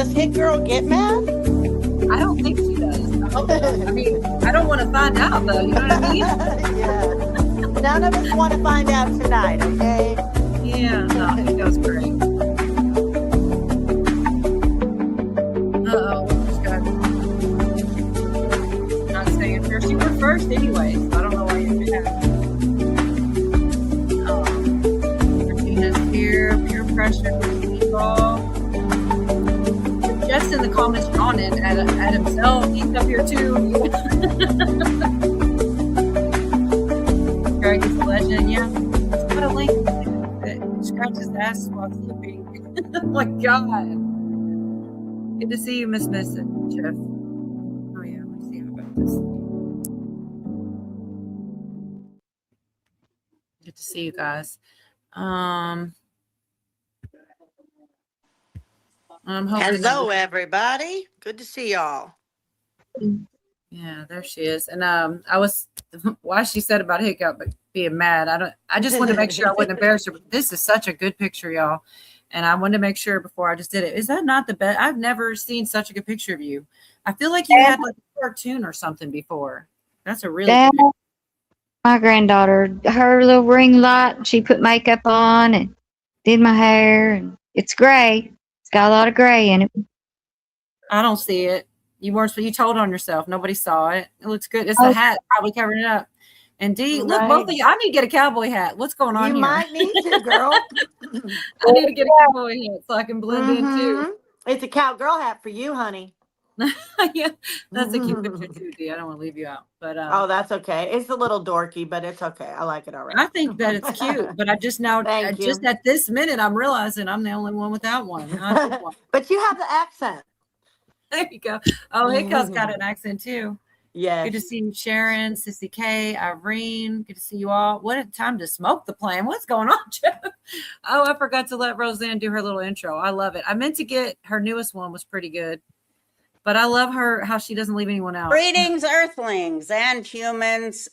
Does Hit Girl get mad? I don't think she does. I mean, I don't want to find out though. You know what I mean? Yeah. None of us want to find out tonight, okay? Yeah, no, it goes great. Uh-oh, just got not staying first. You were first anyway, so I don't know why you did that. Christina's here, peer pressure, people. Jeff's in the comments yawning at himself. He's up here too. Greg is a legend, yeah. It's got a link that scratches his ass while sleeping. Oh my God. Good to see you, Miss Jeff. Oh yeah, let's see about this. Good to see you guys. I'm hoping. Hello, everybody. Good to see y'all. Yeah, there she is. And I was why she said about Hiccup being mad. I just wanted to make sure I wouldn't embarrass her. But this is such a good picture, y'all. And I wanted to make sure before I just did it. Is that not the best? I've never seen such a good picture of you. I feel like you had like a cartoon or something before. That's a really good picture. My granddaughter, her little ring light, she put makeup on and did my hair. And it's gray. It's got a lot of gray in it. I don't see it. You weren't, you told on yourself. Nobody saw it. It looks good. It's a hat probably covering it up. Indeed. Look, both of you. I need to get a cowboy hat. What's going on here? You might need to, girl. I need to get a cowboy hat so I can blend in too. It's a cowgirl hat for you, honey. Yeah, that's a cute picture too, Dee. I don't want to leave you out. But oh, that's okay. It's a little dorky, but it's okay. I like it already. I think that it's cute, but I just now, just at this minute, I'm realizing I'm the only one without one. But you have the accent. There you go. Oh, Hickup's got an accent too. Yeah. Good to see you, Sharon, Sissy K, Irene. Good to see you all. What a time to smoke the plan. What's going on, Jeff? Oh, I forgot to let Roseanne do her little intro. I love it. I meant to get her newest one was pretty good. But I love her, how she doesn't leave anyone out. Greetings, Earthlings and humans,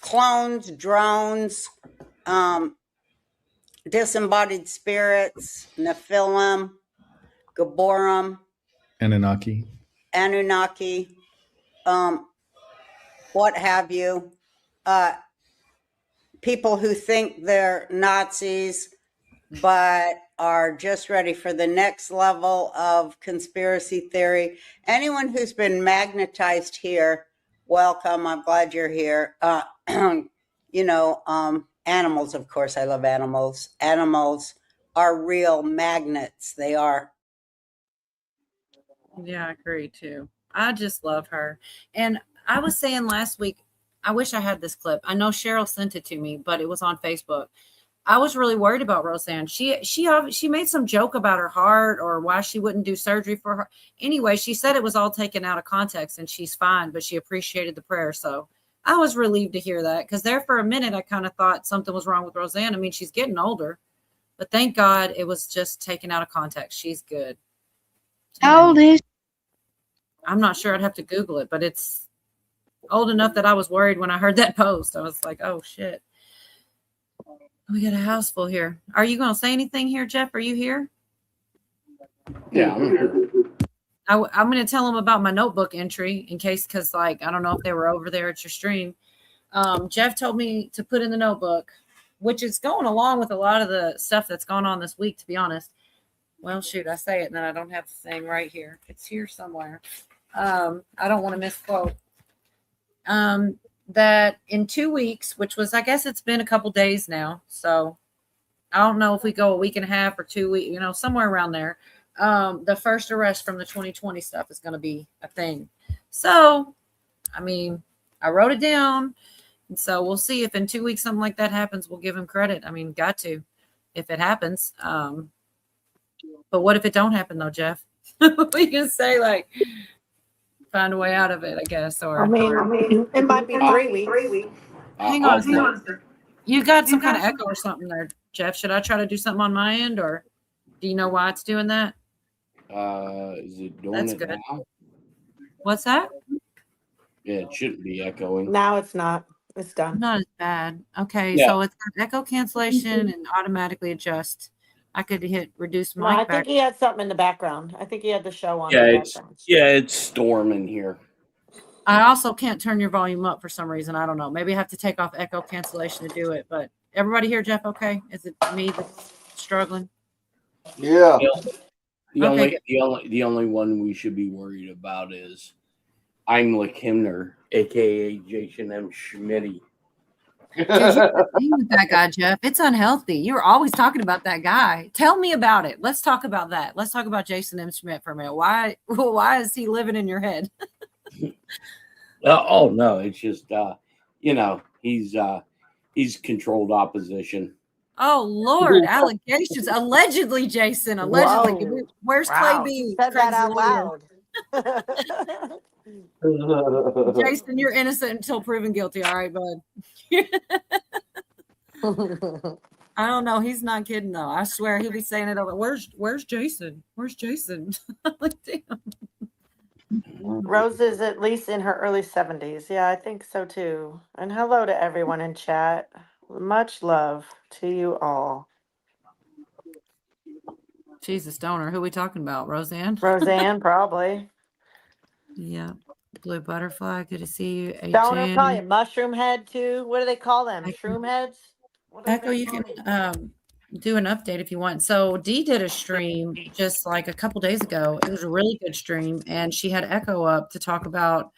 clones, drones, disembodied spirits, Nephilim, Gaborum, Anunnaki, what have you. People who think they're Nazis, but are just ready for the next level of conspiracy theory. Anyone who's been magnetized here, welcome. I'm glad you're here. Animals, of course, I love animals. Animals are real magnets. They are. Yeah, I agree too. I just love her. And I was saying last week, I wish I had this clip. I know Cheryl sent it to me, but it was on Facebook. I was really worried about Roseanne. She made some joke about her heart or why she wouldn't do surgery for her. Anyway, she said it was all taken out of context and she's fine, but she appreciated the prayer. So I was relieved to hear that, because there for a minute, I kind of thought something was wrong with Roseanne. I mean, she's getting older, but thank God it was just taken out of context. She's good. How old is? I'm not sure. I'd have to Google it, but it's old enough that I was worried when I heard that post. I was like, oh shit. We got a house full here. Are you going to say anything here, Jeff? Are you here? Yeah, I'm here. I'm going to tell them about my notebook entry in case, because I don't know if they were over there at your stream. Jeff told me to put in the notebook, which is going along with a lot of the stuff that's gone on this week, to be honest. Well, shoot, I say it and then I don't have the thing right here. It's here somewhere. I don't want to misquote. That in 2 weeks, which was, I guess it's been a couple days now. So I don't know if we go a week and a half or 2 weeks, somewhere around there. The first arrest from the 2020 stuff is going to be a thing. So, I mean, I wrote it down. And so we'll see if in 2 weeks something like that happens. We'll give him credit. I mean, got to, if it happens. But what if it don't happen though, Jeff? We can say find a way out of it, I guess. Or I mean, it might be 3 weeks. Hang on a second. You got some kind of echo or something there, Jeff. Should I try to do something on my end, or do you know why it's doing that? Is it doing That's it good. now? What's that? Yeah, it shouldn't be echoing. Now it's not. It's done. Not as bad. Okay, Yeah. so it's got echo cancellation and automatically adjust. I could hit reduce No, I mic back. think he had something in the background. I think he had the show on Yeah, in the it's background. it's storming here. I also can't turn your volume up for some reason. I don't know. Maybe I have to take off echo cancellation to do it. But everybody here, Jeff, okay? Is it me that's struggling? Yeah. Okay, The only one we should be worried about is Imlich Himmler, aka Jason M. Schmitty. Dude, you're with that guy, Jeff. It's unhealthy. You were always talking about that guy. Tell me about it. Let's talk about that. Let's talk about Jason M. Schmidt for a minute. Why is he living in your head? Oh no, it's just he's controlled opposition. Oh Lord, allegations. Allegedly, Jason. Allegedly. Whoa. Where's Wow, Clay B? you said that Craig's out lawyer. loud. Jason, you're innocent until proven guilty. All right, bud. I don't know. He's not kidding though. I swear he'll be saying it over. Where's Jason? Where's Jason? Like, damn. Rose is at least in her early 70s. Yeah, I think so too. And hello to everyone in chat. Much love to you all. She's a stoner. Who are we talking about? Roseanne? Roseanne, probably. Yeah. Blue butterfly. Good to see you. Stoner, probably a Jan. mushroom head too. What do they call them? Shroom heads? What do Echo, they you call can them? do an update if you want. So Dee did a stream just like a couple days ago. It was a really good stream, and she had Echo up to talk about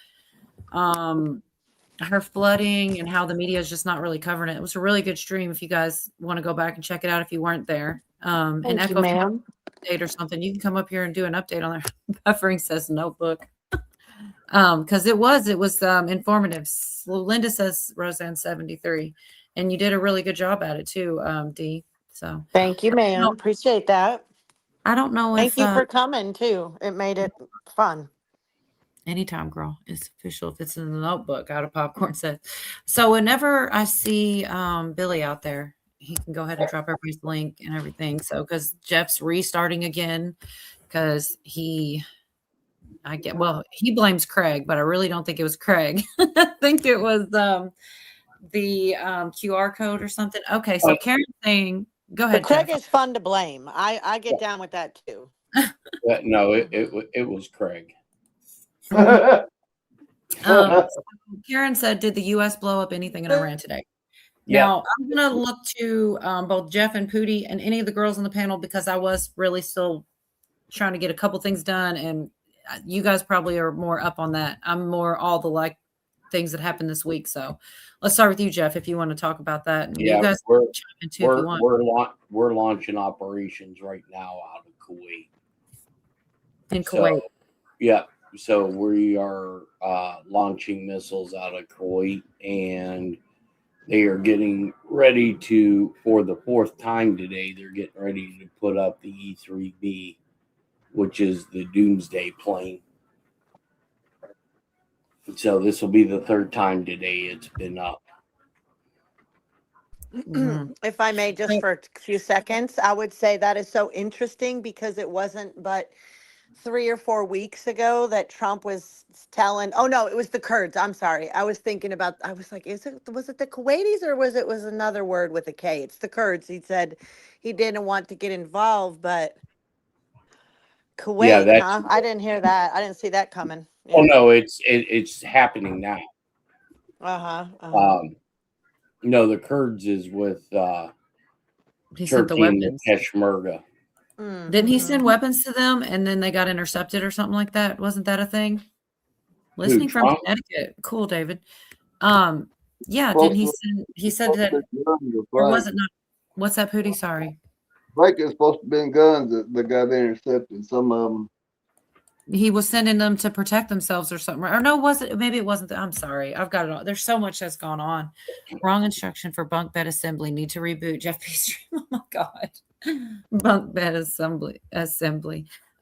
her flooding and how the media is just not really covering it. It was a really good stream. If you guys want to go back and check it out, if you weren't there, and Thank you, Echo, if you have ma'am. an update or something, you can come up here and do an update on their buffering says notebook. Because it was informative. Linda says Roseanne 73, and you did a really good job at it too, Dee. So Thank you, ma'am. Appreciate that. I don't know Thank if you for coming too. It made it fun. anytime, girl, it's official. If it's in the notebook, out of popcorn says. So whenever I see Billy out there, he can go ahead and drop everybody's link and everything. So because Jeff's restarting again, because he blames Craig, but I really don't think it was Craig. I think it was the QR code or something. Okay, so Karen's saying, go ahead, But Craig Jeff. is fun to blame. I get down with that too. No, it was Craig. Karen said, did the U.S. blow up anything in Iran today? Yeah. Now, I'm going to look to both Jeff and Pootie and any of the girls on the panel because I was really still trying to get a couple things done, and you guys probably are more up on that. I'm more all the things that happened this week. So let's start with you, Jeff, if you want to talk about that. And Yeah, you guys we're chime in too if you want. we're launching operations right now out of Kuwait. In Kuwait. Yeah, so we are launching missiles out of Kuwait, and they are getting ready for the fourth time today, they're getting ready to put up the E-3B, which is the doomsday plane. So this will be the third time today it's been up. If I may, just for a few seconds, I would say that is so interesting because it wasn't but 3 or 4 weeks ago that Trump was telling, oh no, it was the Kurds. I'm sorry. I was thinking about, I was like, was it the Kuwaitis or was another word with a K? It's the Kurds. He said he didn't want to get involved, but Kuwait, huh? I didn't hear that. I didn't see that coming. Yeah. Oh no, it's happening now. No, the Kurds is with he sent the Turkey and weapons. Peshmerga. Didn't he send weapons to them and then they got intercepted or something like that? Wasn't that a thing? Listening from Trump? Connecticut. Cool, David. Yeah, didn't he said that, or was it not? What's that, Pootie? Sorry. Like it's supposed to be guns that got intercepted. Some of them. He was sending them to protect themselves or something. Or no, maybe it wasn't. I'm sorry. I've got it all. There's so much that's gone on. Wrong instruction for bunk bed assembly. Need to reboot Jeff P. Stream. Oh my God. Bunk bed assembly.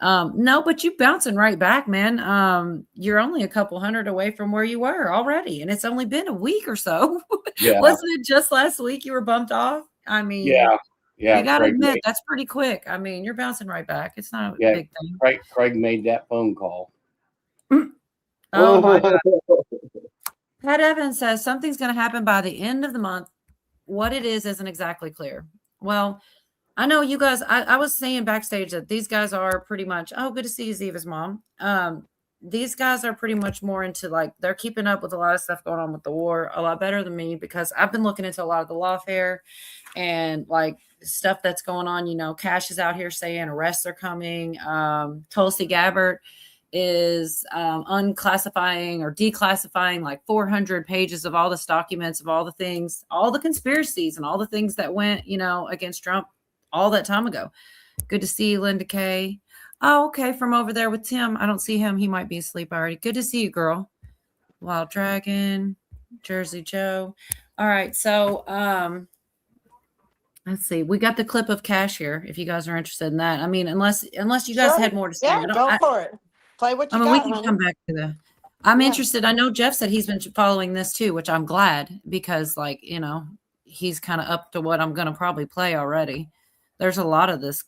No, but you bouncing right back, man. You're only a couple hundred away from where you were already. And it's only been a week or so. Yeah. Wasn't it just last week you were bumped off? I mean, yeah. You got to admit, that's pretty quick. I mean, you're bouncing right back. It's not a big thing. Craig made that phone call. Oh, my God. Pat Evans says something's going to happen by the end of the month. What it is isn't exactly clear. Well, I know you guys, I was saying backstage that these guys are pretty much, oh, good to see you, Ziva's mom. These guys are pretty much more into like, they're keeping up with a lot of stuff going on with the war a lot better than me, because I've been looking into a lot of the lawfare and like stuff that's going on. You know, Cash is out here saying arrests are coming. Tulsi Gabbard is unclassifying or declassifying like 400 pages of all the documents of all the things, all the conspiracies and all the things that went, you know, against Trump all that time ago. Good to see you, Linda Kay. Oh, okay. From over there with Tim. I don't see him. He might be asleep already. Good to see you, girl. Wild Dragon, Jersey Joe. All right. So, let's see. We got the clip of Cash here. If you guys are interested in that, I mean, unless you guys Sure. had more to say. Yeah, go for it. Play what you I mean, we got, can honey. come back to the. I'm Yeah. interested. I know Jeff said he's been following this too, which I'm glad, because, like, you know, he's kind of up to what I'm going to probably play already. There's a lot of this,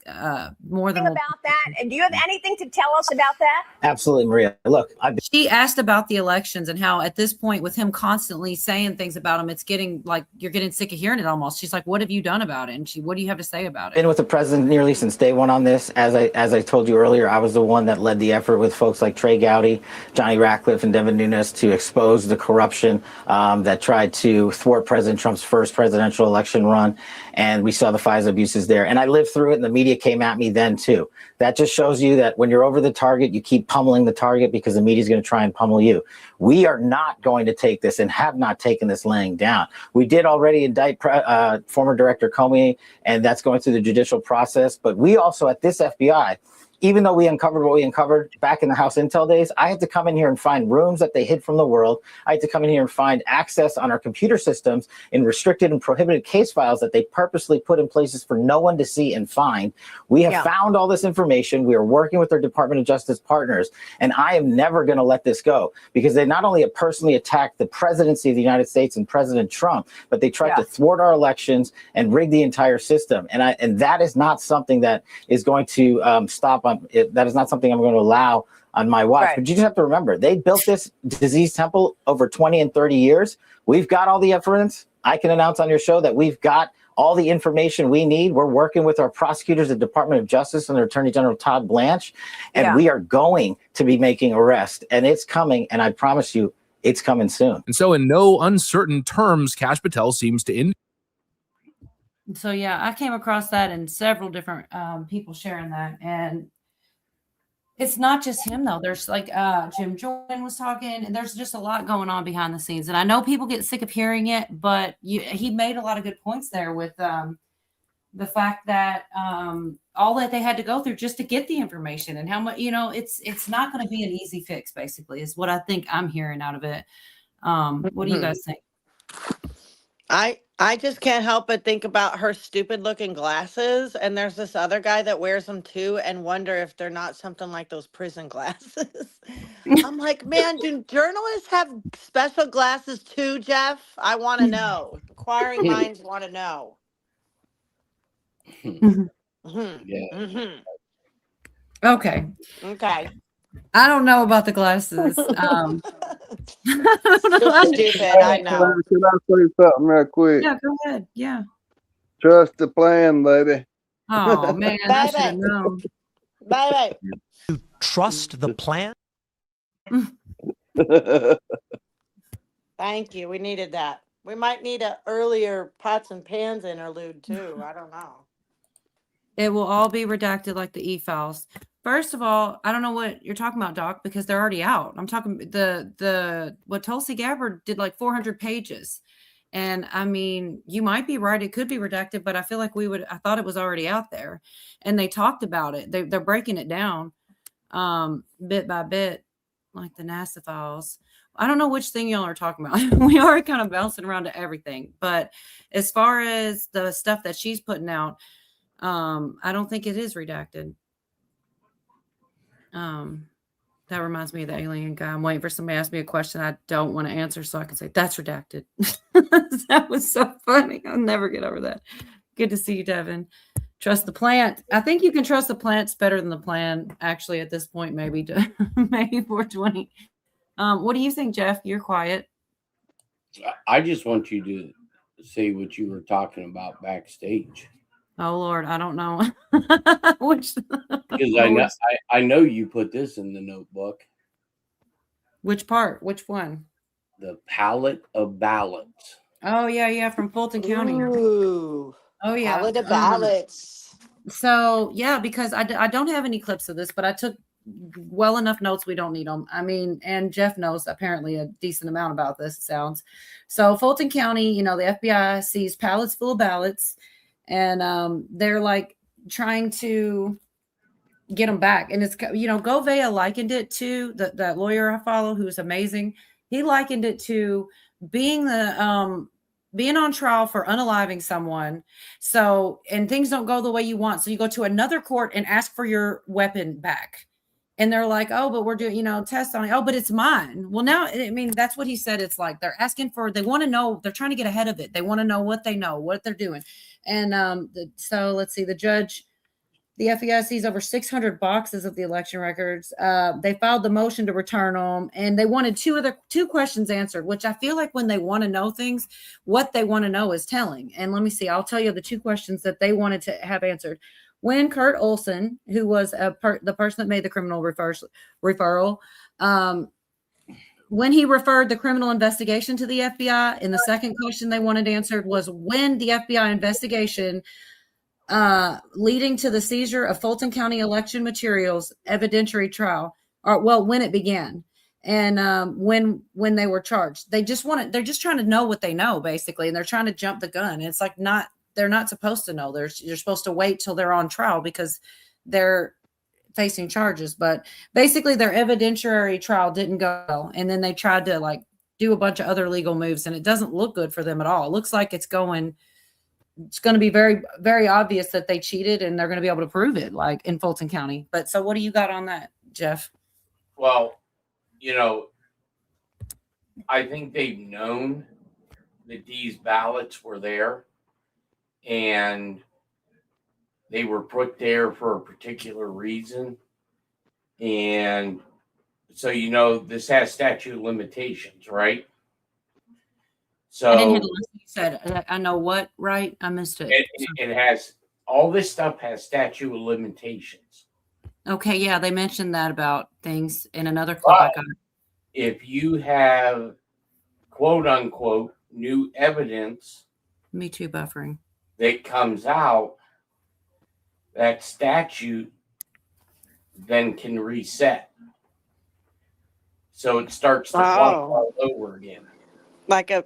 more than About that. And do you have anything to tell us about that? Absolutely, Maria. Look, She asked about the elections and how at this point with him constantly saying things about him, it's getting like you're getting sick of hearing it almost. She's like, what have you done about it? And what do you have to say about it? been with the president nearly since day one on this. As I told you earlier, I was the one that led the effort with folks like Trey Gowdy, Johnny Ratcliffe, and Devin Nunes to expose the corruption that tried to thwart President Trump's first presidential election run. And we saw the FISA abuses there. And I lived through it, and the media came at me then too. That just shows you that when you're over the target, you keep pummeling the target because the media is going to try and pummel you. We are not going to take this and have not taken this laying down. We did already indict former Director Comey, and that's going through the judicial process. But we also at this FBI, even though we uncovered what we uncovered back in the House Intel days, I had to come in here and find rooms that they hid from the world. I had to come in here and find access on our computer systems in restricted and prohibited case files that they purposely put in places for no one to see and find. We have found all this information. We are working with our Department of Justice partners, and I am never going to let this go, because they not only have personally attacked the presidency of the United States and President Trump, but they tried to thwart our elections and rig the entire system. And that is not something that is going to stop. That is not something I'm going to allow on my watch. But you just have to remember, they built this disease temple over 20 and 30 years. We've got all the evidence. I can announce on your show that we've got all the information we need. We're working with our prosecutors at the Department of Justice and their Attorney General Todd Blanche, and we are going to be making arrests, and it's coming. And I promise you, it's coming soon. And so in no uncertain terms, Kash Patel seems to indicate. So, yeah, I came across that and several different people sharing that. And it's not just him, though. There's like Jim Jordan was talking, and there's just a lot going on behind the scenes. And I know people get sick of hearing it, but he made a lot of good points there with the fact that all that they had to go through just to get the information, and how much, you know, it's not going to be an easy fix, basically, is what I think I'm hearing out of it. What do you guys think? I just can't help but think about her stupid looking glasses, and there's this other guy that wears them too, and wonder if they're not something like those prison glasses. I'm like, man, do journalists have special glasses too, Jeff? I want to know. Inquiring minds want to know. Okay. Okay. I don't know about the glasses. So stupid, I know. Can I say something real quick? Yeah, go ahead. Yeah. Trust the plan, lady. Oh man, I should have known. Bye. To trust the plan. Thank you. We needed that. We might need an earlier pots and pans interlude too. I don't know. It will all be redacted like the e-files. First of all, I don't know what you're talking about, Doc, because they're already out. I'm talking what Tulsi Gabbard did, like 400 pages. And I mean, you might be right. It could be redacted, but I feel like I thought it was already out there, and they talked about it. They're breaking it down bit by bit, like the NASA files. I don't know which thing y'all are talking about. We are kind of bouncing around to everything, but as far as the stuff that she's putting out, I don't think it is redacted. That reminds me of the alien guy. I'm waiting for somebody to ask me a question I don't want to answer so I can say that's redacted. That was so funny. I'll never get over that. Good to see you, Devin. Trust the plant. I think you can trust the plants better than the plan, actually, at this point, maybe 420. What do you think, Jeff? You're quiet. I just want you to say what you were talking about backstage. Oh Lord, I don't know. Which Because I know you put this in the notebook. which part? Which one? The palette of ballots. Oh yeah, from Fulton County. Ooh. Oh yeah. Ballot of ballots. So yeah, because I don't have any clips of this, but I took well enough notes. We don't need them. I mean, and Jeff knows apparently a decent amount about this. It sounds so. Fulton County, you know, the FBI sees pallets full of ballots, and they're like trying to get them back. And it's, you know, Govea likened it to that lawyer I follow, who's amazing. He likened it to being being on trial for unaliving someone. So, and things don't go the way you want. So you go to another court and ask for your weapon back. And they're like, oh, but we're doing, you know, tests on it. Oh, but it's mine. Well, now, I mean, that's what he said. It's like they're asking for, they want to know, they're trying to get ahead of it. They want to know what they know, what they're doing. And so let's see, the judge, the FBI sees over 600 boxes of the election records. They filed the motion to return them, and they wanted two questions answered, which I feel like when they want to know things, what they want to know is telling. And let me see, I'll tell you the two questions that they wanted to have answered. When Kurt Olson, who was the person that made the criminal referral, when he referred the criminal investigation to the FBI, and the second question they wanted answered was when the FBI investigation leading to the seizure of Fulton County election materials evidentiary trial, or well, when it began, and when they were charged. They're just trying to know what they know, basically, and they're trying to jump the gun. It's like they're not supposed to know. You're supposed to wait till they're on trial because they're facing charges. But basically, their evidentiary trial didn't go well, and then they tried to like do a bunch of other legal moves, and it doesn't look good for them at all. It looks like it's going to be very, very obvious that they cheated, and they're going to be able to prove it, like in Fulton County. But so what do you got on that, Jeff? Well, you know, I think they've known that these ballots were there, and they were put there for a particular reason. And so, you know, this has statute of limitations, right? So I didn't hear the last thing you said. I know what, right? I missed it. It has, all this stuff has statute of limitations. Okay, yeah, they mentioned that about things in another clip I got. If you have quote unquote new evidence, Me too, buffering, that comes out, that statute then can reset. So it starts the clock all over again. Like a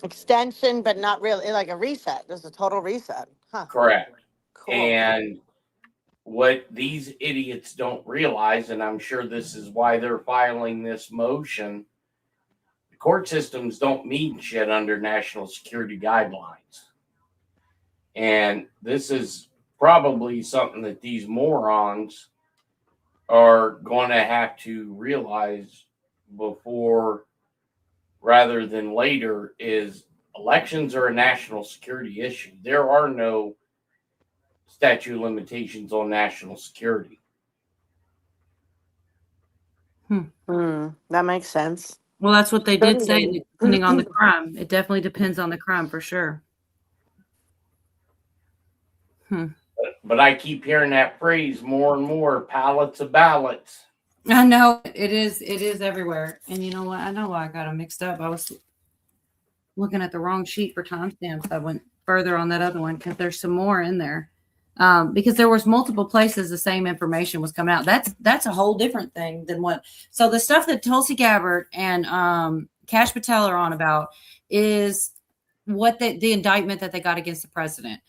extension, but not really like a reset. There's a total reset. Huh. Correct. Cool. And what these idiots don't realize, and I'm sure this is why they're filing this motion, the court systems don't mean shit under national security guidelines. And this is probably something that these morons are going to have to realize before rather than later, is elections are a national security issue. There are no statute of limitations on national security. That makes sense. Well, that's what they did say, depending on the crime. It definitely depends on the crime for sure. But I keep hearing that phrase more and more, pallets of ballots. I know it is everywhere. And you know what? I know why I got them mixed up. I was looking at the wrong sheet for timestamps. I went further on that other one because there's some more in there. Because there was multiple places the same information was coming out. That's a whole different thing than what. So the stuff that Tulsi Gabbard and Kash Patel are on about is what the indictment that they got against the president,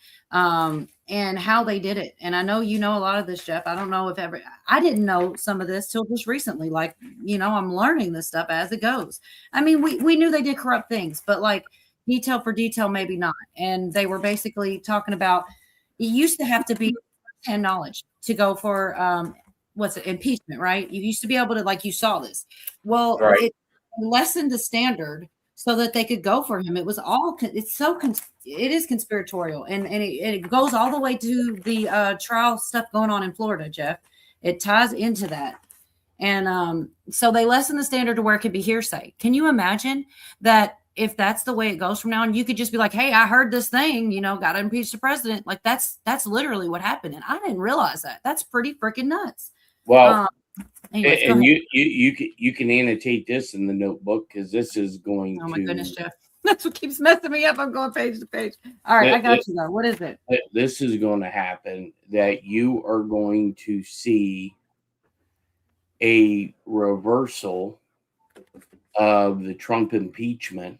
and how they did it. And I know you know a lot of this, Jeff. I don't know if I didn't know some of this till just recently. Like, you know, I'm learning this stuff as it goes. I mean, we knew they did corrupt things, but like detail for detail, maybe not. And they were basically talking about, it used to have to be 10 knowledge to go for impeachment, right? You used to be able to, like, you saw this. Well, right. It lessened the standard so that they could go for him. It was all, it is conspiratorial, and it goes all the way to the trial stuff going on in Florida, Jeff. It ties into that. And so they lessened the standard to where it could be hearsay. Can you imagine that if that's the way it goes from now on, you could just be like, hey, I heard this thing, got to impeach the president. Like that's literally what happened. And I didn't realize that. That's pretty freaking nuts. Well, Anyways, go and ahead. you can annotate this in the notebook because this is going Oh my to. goodness, Jeff. That's what keeps messing me up. I'm going page to page. All right, I got you though. What is it? This is going to happen that you are going to see a reversal of the Trump impeachment,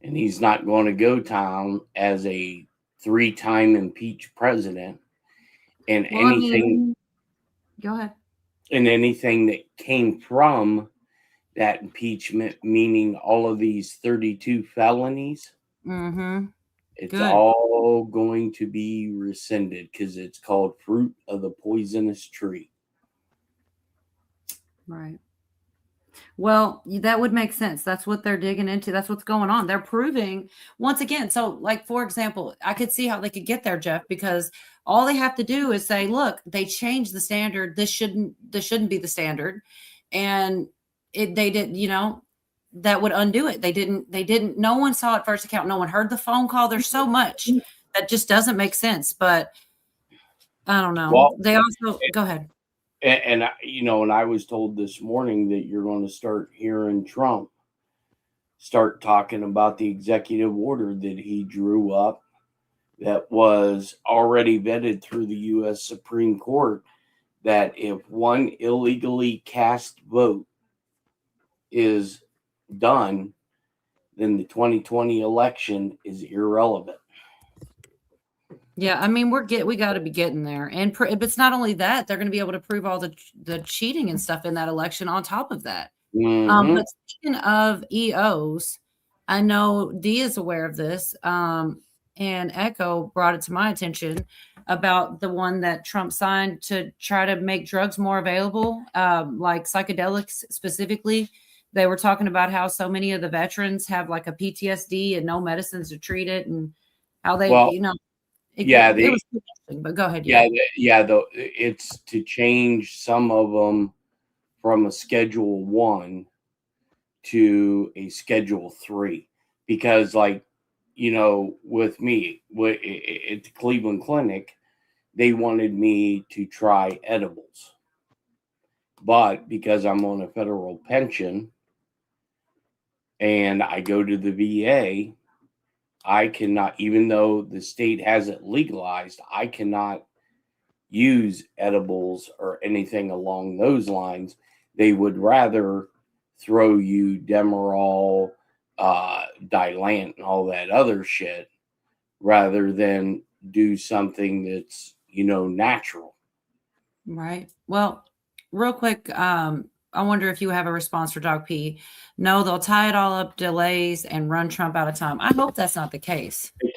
and he's not going to go down as a 3-time impeached president. And Go ahead. And anything that came from that impeachment, meaning all of these 32 felonies, it's Good. all going to be rescinded because it's called fruit of the poisonous tree. Right. Well, that would make sense. That's what they're digging into. That's what's going on. They're proving once again. So, like, for example, I could see how they could get there, Jeff, because all they have to do is say, look, they changed the standard. This shouldn't be the standard. And they did, that would undo it. They didn't, no one saw it first account. No one heard the phone call. There's so much that just doesn't make sense, but I don't know. Well, they also, go ahead. And and I was told this morning that you're going to start hearing Trump start talking about the executive order that he drew up that was already vetted through the U.S. Supreme Court, that if one illegally cast vote is done, then the 2020 election is irrelevant. Yeah, I mean, we got to be getting there, and but it's not only that; they're going to be able to prove all the cheating and stuff in that election on top of that. But speaking of EOs, I know Dee is aware of this, and Echo brought it to my attention about the one that Trump signed to try to make drugs more available, like psychedelics specifically. They were talking about how so many of the veterans have like a PTSD and no medicines to treat it, and how they, it was interesting, but go ahead. Though it's to change some of them from a Schedule 1 to a Schedule 3, because with me at the Cleveland Clinic, they wanted me to try edibles, but because I'm on a federal pension and I go to the VA, I cannot, even though the state has it legalized, I cannot use edibles or anything along those lines. They would rather throw you Demerol, Dilant, and all that other shit rather than do something that's, natural. Right. Well, real quick, I wonder if you have a response for Dog P. No, they'll tie it all up, delays, and run Trump out of time. I hope that's not the case. They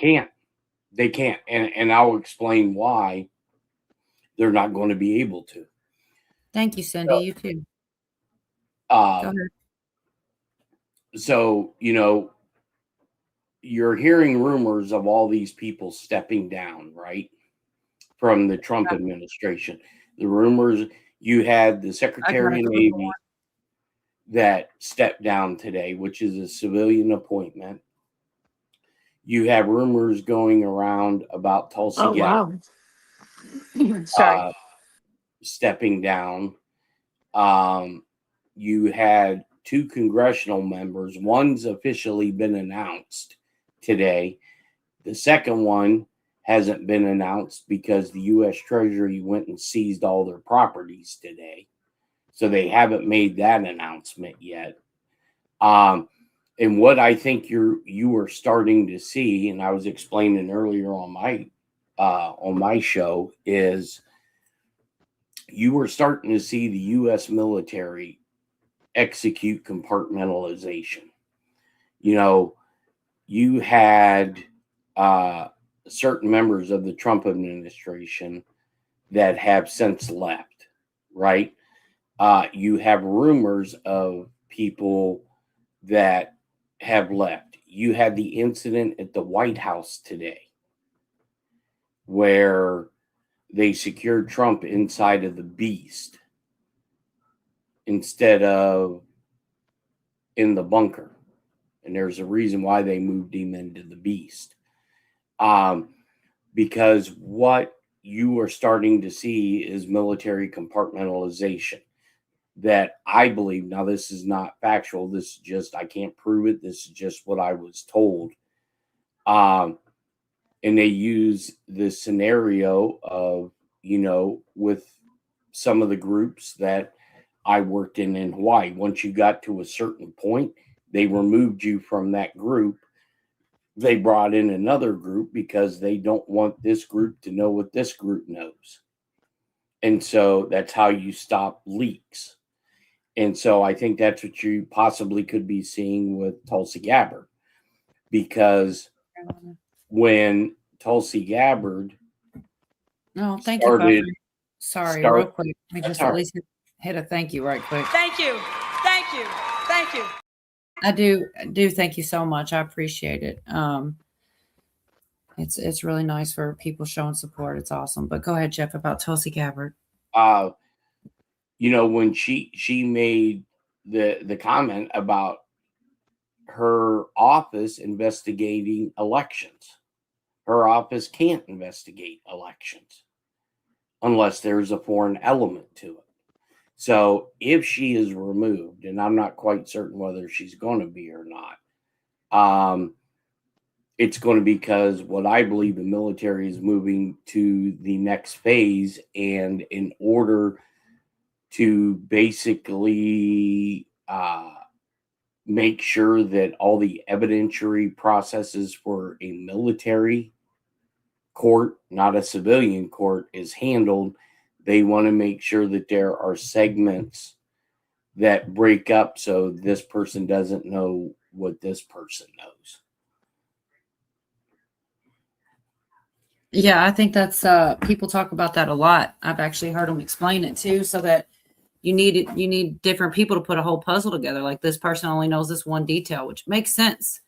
can't. And I'll explain why they're not going to be able to. Thank you, Cindy. You too. Go ahead. So, you're hearing rumors of all these people stepping down, right? From the Trump administration. The rumors, you had the Secretary of Navy that stepped down today, which is a civilian appointment. You have rumors going around about Tulsi Gabbard stepping down. You had 2 congressional members. One's officially been announced today. The second one hasn't been announced because the U.S. Treasury went and seized all their properties today. So they haven't made that announcement yet. And what I think you are starting to see, and I was explaining earlier on my show, is you are starting to see the U.S. military execute compartmentalization. You had certain members of the Trump administration that have since left, right? You have rumors of people that have left. You had the incident at the White House today where they secured Trump inside of the Beast instead of in the bunker. And there's a reason why they moved him into the beast. Because what you are starting to see is military compartmentalization that I believe, now this is not factual, this is just, I can't prove it, this is just what I was told. And they use the scenario of, with some of the groups that I worked in Hawaii. Once you got to a certain point, they removed you from that group. They brought in another group because they don't want this group to know what this group knows. And so that's how you stop leaks. And so I think that's what you possibly could be seeing with Tulsi Gabbard. Because when Tulsi Gabbard thank started, you. Sorry, real quick. Let me just at least hit a thank you right quick. Thank you. Thank you. Thank you. I do thank you so much. I appreciate it. It's really nice for people showing support. It's awesome. But go ahead, Jeff, about Tulsi Gabbard. When she made the comment about her office investigating elections. Her office can't investigate elections unless there's a foreign element to it. So if she is removed, and I'm not quite certain whether she's going to be or not, it's going to be because what I believe the military is moving to the next phase, and in order to basically make sure that all the evidentiary processes for a military court, not a civilian court, is handled, they want to make sure that there are segments that break up so this person doesn't know what this person knows. Yeah, I think that's people talk about that a lot. I've actually heard them explain it too, so that you need different people to put a whole puzzle together. Like this person only knows this one detail, which makes sense,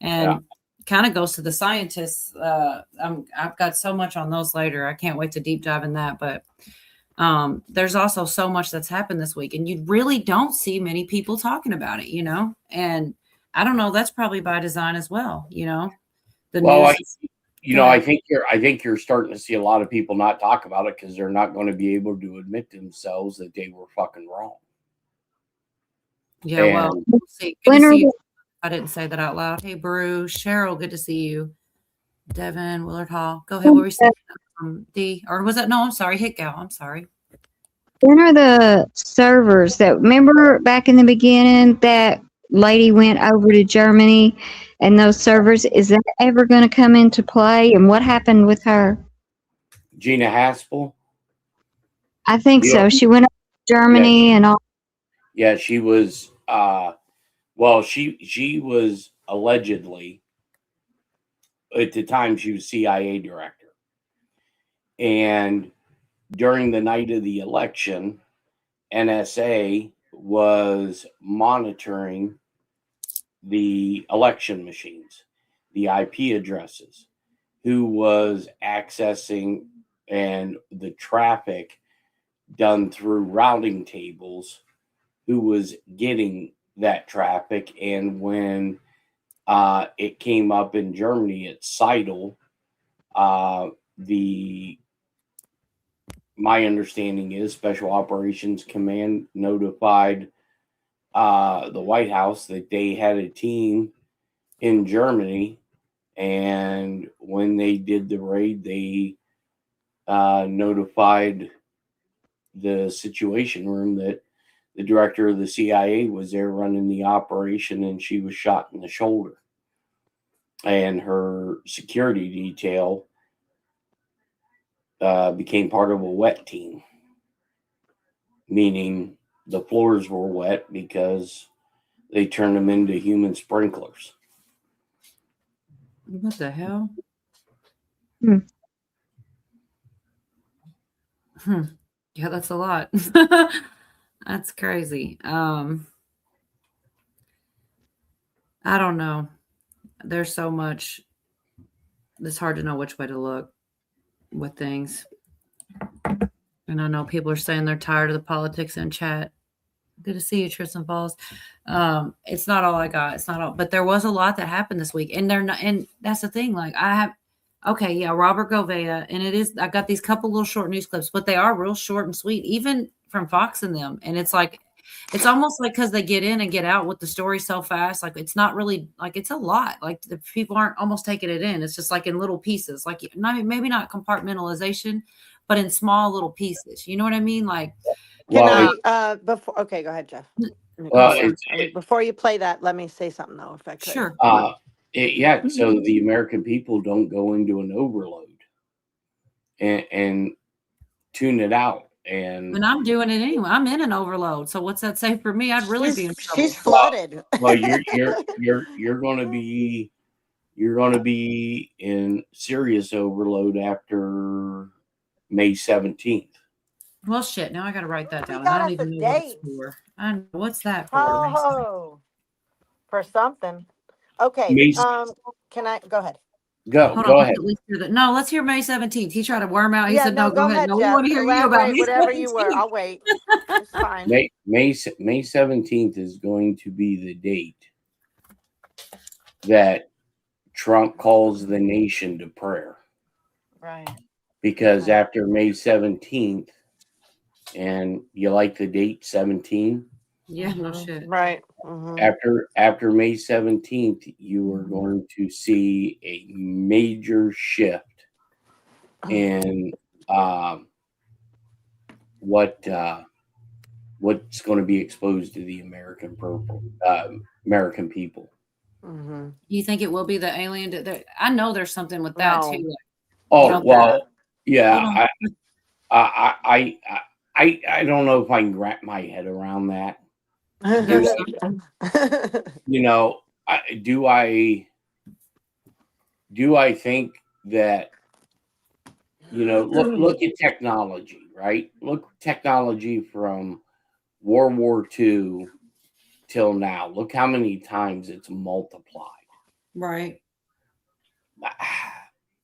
and kind of goes to the scientists. I've got so much on those later. I can't wait to deep dive in that. But there's also so much that's happened this week, and you really don't see many people talking about it, And I don't know. That's probably by design as well, The news. I think you're starting to see a lot of people not talk about it because they're not going to be able to admit to themselves that they were fucking wrong. Yeah, well, we'll see. Good to see you. I didn't say that out loud. Hey, Bruce, Cheryl, good to see you. Devin, Willard Hall. Go ahead. What were you saying? D, or was that? No, I'm sorry. Hit Gal. I'm sorry. When are the servers that, remember back in the beginning that lady went over to Germany and those servers, is that ever going to come into play? And what happened with her? Gina Haspel? I think so. She went over to Germany and all. Yeah, she was, she was allegedly, at the time she was CIA director. And during the night of the election, NSA was monitoring the election machines, the IP addresses, who was accessing, and the traffic done through routing tables, who was getting that traffic. And when it came up in Germany at Seidel, my understanding is Special Operations Command notified the White House that they had a team in Germany, and when they did the raid, they notified the Situation Room that the director of the CIA was there running the operation, and she was shot in the shoulder. And her security detail became part of a wet team, meaning the floors were wet because they turned them into human sprinklers. What the hell? Yeah, that's a lot. That's crazy. I don't know. There's so much. It's hard to know which way to look with things. And I know people are saying they're tired of the politics in chat. Good to see you, Tristan Falls. It's not all I got. It's not all, but there was a lot that happened this week, and they're not. And that's the thing. Like I have, okay, yeah, Robert Govea, and it is. I got these couple little short news clips, but they are real short and sweet, even from Fox and them. And it's like, it's almost like because they get in and get out with the story so fast. Like it's not really like it's a lot. Like the people aren't almost taking it in. It's just like in little pieces. Like not maybe not compartmentalization, but in small little pieces. You know what I mean? Like. Can I, before, okay, go ahead, Jeff. Well, Before you play that, let me say something though, if I could. Sure. Yeah, so the American people don't go into an overload and tune it out. And I'm doing it anyway. I'm in an overload. So what's that say for me? I'd really be in trouble. She's flooded. Well, you're going to be in serious overload after May 17th. Well, shit. Now I got to write that down. got I don't us even a know what date. it's for. I know what's that for. Oh, for something. Okay. Can I go ahead? Go ahead. No, let's hear May 17th. He tried to worm out. He Yeah, said, no, go ahead. No, we Jeff. want to hear you about May whatever 17th. you were. I'll wait. It's fine. May 17th is going to be the date that Trump calls the nation to prayer. Right. Because after May 17th, and you like the date 17? Yeah, no shit. Right. After May 17th, you are going to see a major shift in what's going to be exposed to the American people. You think it will be the alien? I know there's something with that too. Oh well, yeah. I don't know if I can wrap my head around that. You know, do I think that, you know, look at technology, right? Look technology from World War II till now. Look how many times it's multiplied. Right.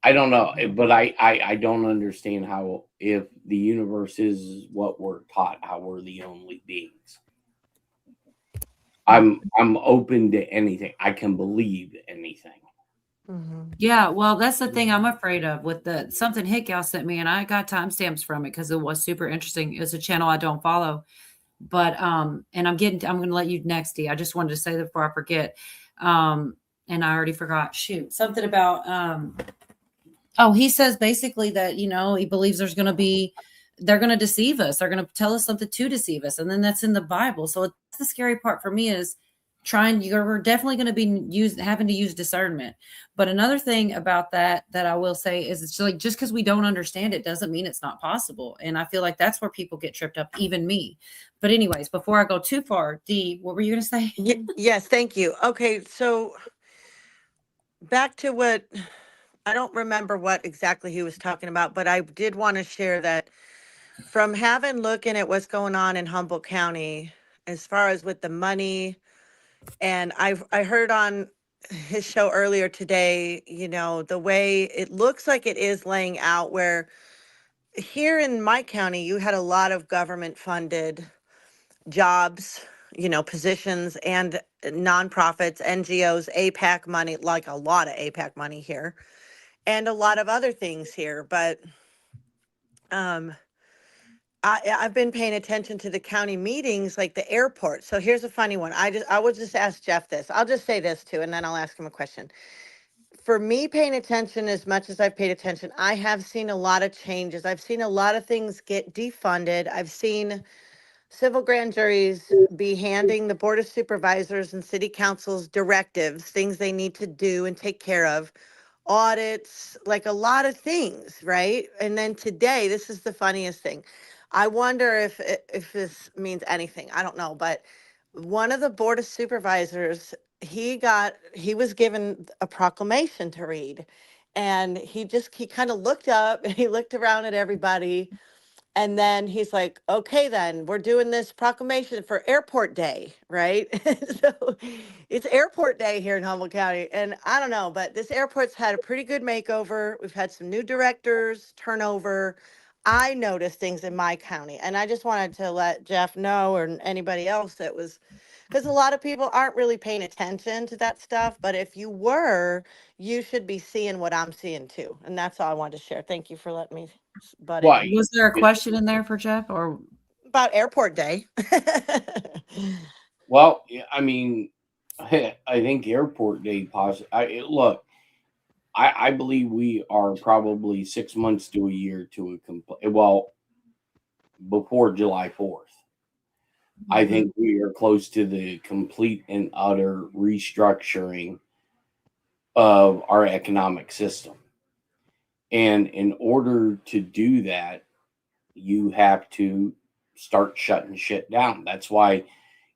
I don't know, but I don't understand how, if the universe is what we're taught, how we're the only beings. I'm open to anything. I can believe anything. Yeah, well, that's the thing I'm afraid of with the something Hickow sent me, and I got timestamps from it because it was super interesting. It's a channel I don't follow, but and I'm going to let you next, D. I just wanted to say that before I forget, and I already forgot. Shoot, something about he says basically that, you know, he believes they're going to deceive us. They're going to tell us something to deceive us. And then that's in the Bible. So the scary part for me is we're definitely going to be having to use discernment. But another thing about that I will say is it's like, just because we don't understand it doesn't mean it's not possible. And I feel like that's where people get tripped up, even me. But anyways, before I go too far, Dee, what were you going to say? Yes, thank you. Okay, so back to what, I don't remember what exactly he was talking about, but I did want to share that from looking at what's going on in Humboldt County, as far as with the money, and I heard on his show earlier today, you know, the way it looks like it is laying out, where here in my county, you had a lot of government funded jobs, you know, positions, and nonprofits, NGOs, APAC money, like a lot of APAC money here, and a lot of other things here. But I've been paying attention to the county meetings, like the airport. So here's a funny one. I will just ask Jeff this. I'll just say this too, and then I'll ask him a question. For me, paying attention as much as I've paid attention, I have seen a lot of changes. I've seen a lot of things get defunded. I've seen civil grand juries be handing the board of supervisors and city councils directives, things they need to do and take care of, audits, like a lot of things, right? And then today, this is the funniest thing. I wonder if this means anything. I don't know, but one of the board of supervisors, he was given a proclamation to read, and he kind of looked up and he looked around at everybody. And then he's like, okay, then we're doing this proclamation for Airport Day, right? So it's Airport Day here in Humboldt County. And I don't know, but this airport's had a pretty good makeover. We've had some new directors, turnover. I noticed things in my county, and I just wanted to let Jeff know, or anybody else that was, because a lot of people aren't really paying attention to that stuff. But if you were, you should be seeing what I'm seeing too. And that's all I wanted to share. Thank you for letting me butt in. Right. Was there a question in there for Jeff, or About airport day. Well, I mean, I think airport day look, I believe we are probably 6 months to a year to a complete, well, before July 4th. I think we are close to the complete and utter restructuring of our economic system. And in order to do that, you have to start shutting shit down. That's why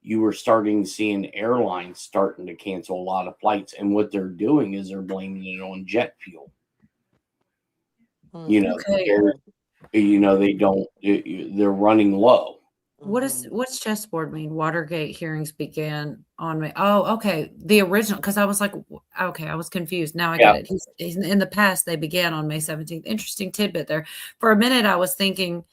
you were starting seeing airlines starting to cancel a lot of flights. And what they're doing is they're blaming it on jet fuel. You know, they're running low. what's chessboard mean? Watergate hearings began on May. Oh, okay. The original, because I was like, okay, I was confused. Now I get it. He's in the past, they began on May 17th. Interesting tidbit there. For a minute, I was thinking